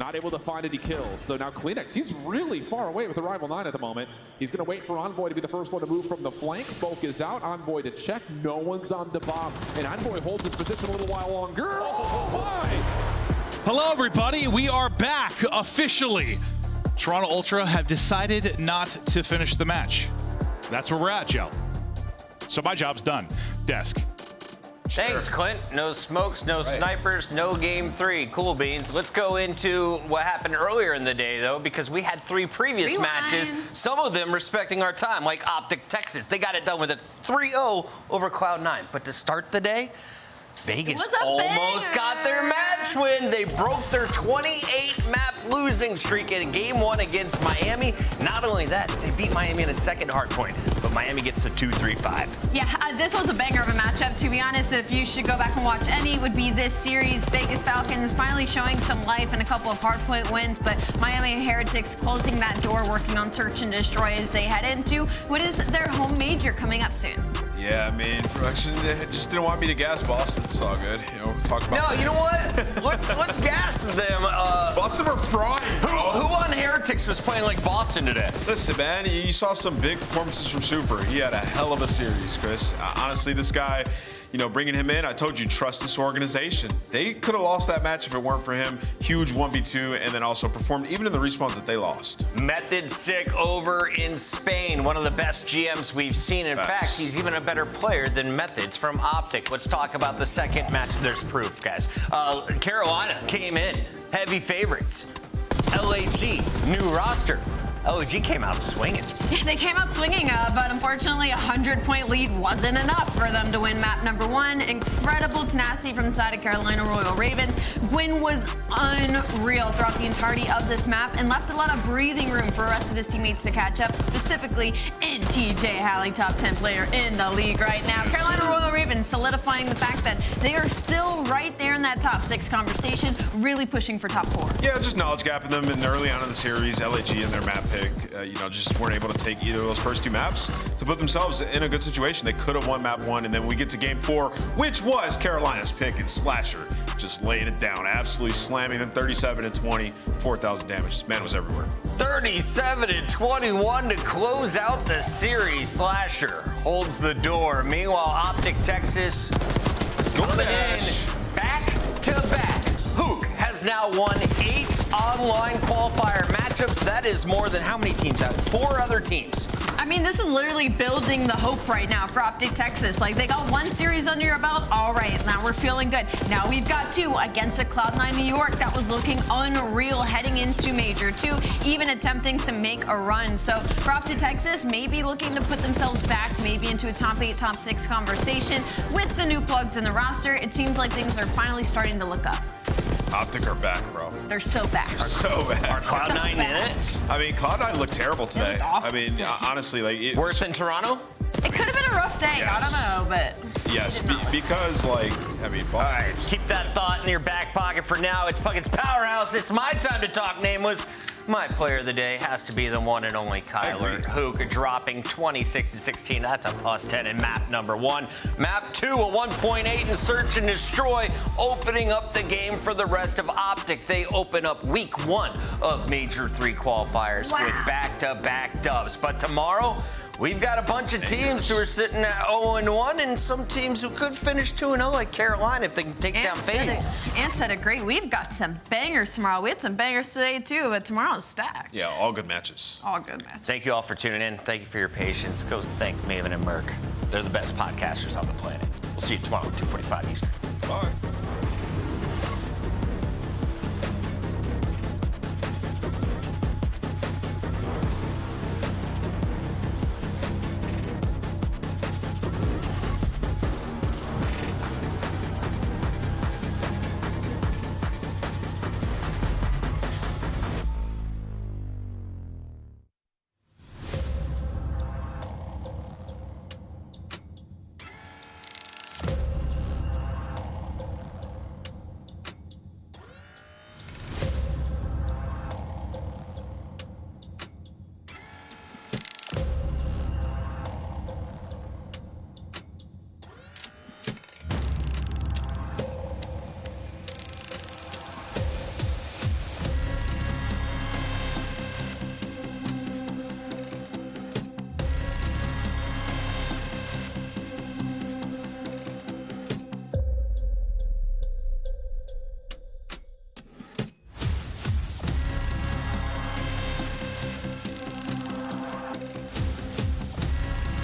not able to find any kills. So now Kleenex, he's really far away with the rival 9 at the moment. He's going to wait for Envoy to be the first one to move from the flank. Smoke is out. Envoy to check. No one's on the bomb, and Envoy holds his position a little while longer. Oh my! Hello, everybody. We are back officially. Toronto Ultra have decided not to finish the match. That's where we're at, Joe. So my job's done. Desk. Thanks, Clint. No smokes, no snipers, no game 3. Cool beans. Let's go into what happened earlier in the day, though, because we had 3 previous matches, some of them respecting our time, like Optic Texas. They got it done with a 3-0 over Cloud9. But to start the day, Vegas almost got their match win. They broke their 28-map losing streak in Game 1 against Miami. Not only that, they beat Miami in a second hardpoint, but Miami gets a 2-3-5. Yeah, this was a banger of a matchup. To be honest, if you should go back and watch any, it would be this series. Vegas Falcons finally showing some life and a couple of hardpoint wins, but Miami Heretics closing that door, working on search and destroy as they head into what is their home major coming up soon. Yeah, I mean, production just didn't want me to gas Boston. It's all good. You know, talk about. No, you know what? Let's gas them. Boston were frying. Who on Heretics was playing like Boston today? Listen, man, you saw some big performances from Super. He had a hell of a series, Chris. Honestly, this guy, you know, bringing him in, I told you, trust this organization. They could have lost that match if it weren't for him. Huge 1v2, and then also performed even in the respawns that they lost. Method sick over in Spain, one of the best GMs we've seen. In fact, he's even a better player than Methods from Optic. Let's talk about the second match. There's proof, guys. Carolina came in, heavy favorites. LAG, new roster. LAG came out swinging. Yeah, they came out swinging, but unfortunately a 100-point lead wasn't enough for them to win map number 1. Incredible tenacity from the side of Carolina Royal Ravens. Gwyn was unreal throughout the entirety of this map and left a lot of breathing room for the rest of his teammates to catch up, specifically in TJ Halley, top 10 player in the league right now. Carolina Royal Ravens solidifying the fact that they are still right there in that top 6 conversation, really pushing for top 4. Yeah, just knowledge gapping them in early on in the series. LAG and their map pick, you know, just weren't able to take either of those first 2 maps to put themselves in a good situation. They could have won map 1, and then we get to game 4, which was Carolina's pick, and Slasher just laying it down, absolutely slamming them 37 and 20, 4,000 damage. This man was everywhere. 37 and 21 to close out the series. Slasher holds the door. Meanwhile, Optic Texas coming in back to back. Hook has now won 8 online qualifier matchups. That is more than how many teams have? 4 other teams. I mean, this is literally building the hope right now for Optic Texas. Like, they got 1 series under your belt. All right, now we're feeling good. Now we've got 2 against the Cloud9 New York. That was looking unreal heading into Major 2, even attempting to make a run. So for Optic Texas, maybe looking to put themselves back maybe into a top 8, top 6 conversation. With the new plugs in the roster, it seems like things are finally starting to look up. Optic are back, bro. They're so back. So bad. Are Cloud9 in it? I mean, Cloud9 looked terrible today. I mean, honestly, like worse than Toronto. It could have been a rough day. Yes. I don't know, but yes, because like I mean, all right, keep that thought in your back pocket for now. It's Puckett's Powerhouse. It's my time to talk nameless. My player of the day has to be the one and only Kyler Hook, dropping 26-16. That's a +10 in map number 1. Map 2, a 1.8 in Search and Destroy, opening up the game for the rest of Optic. They open up week 1 of Major 3 qualifiers with back-to-back dubs. But tomorrow, we've got a bunch of teams who are sitting at 0-1 and some teams who could finish 2-0 like Carolina if they can take down FaZe. Ant said it great. We've got some bangers tomorrow. We had some bangers today too, but tomorrow's stacked. Yeah, all good matches. All good matches. Thank you all for tuning in. Thank you for your patience. Go thank Maven and Merc. They're the best podcasters on the planet. We'll see you tomorrow at 2:45 Eastern. Bye.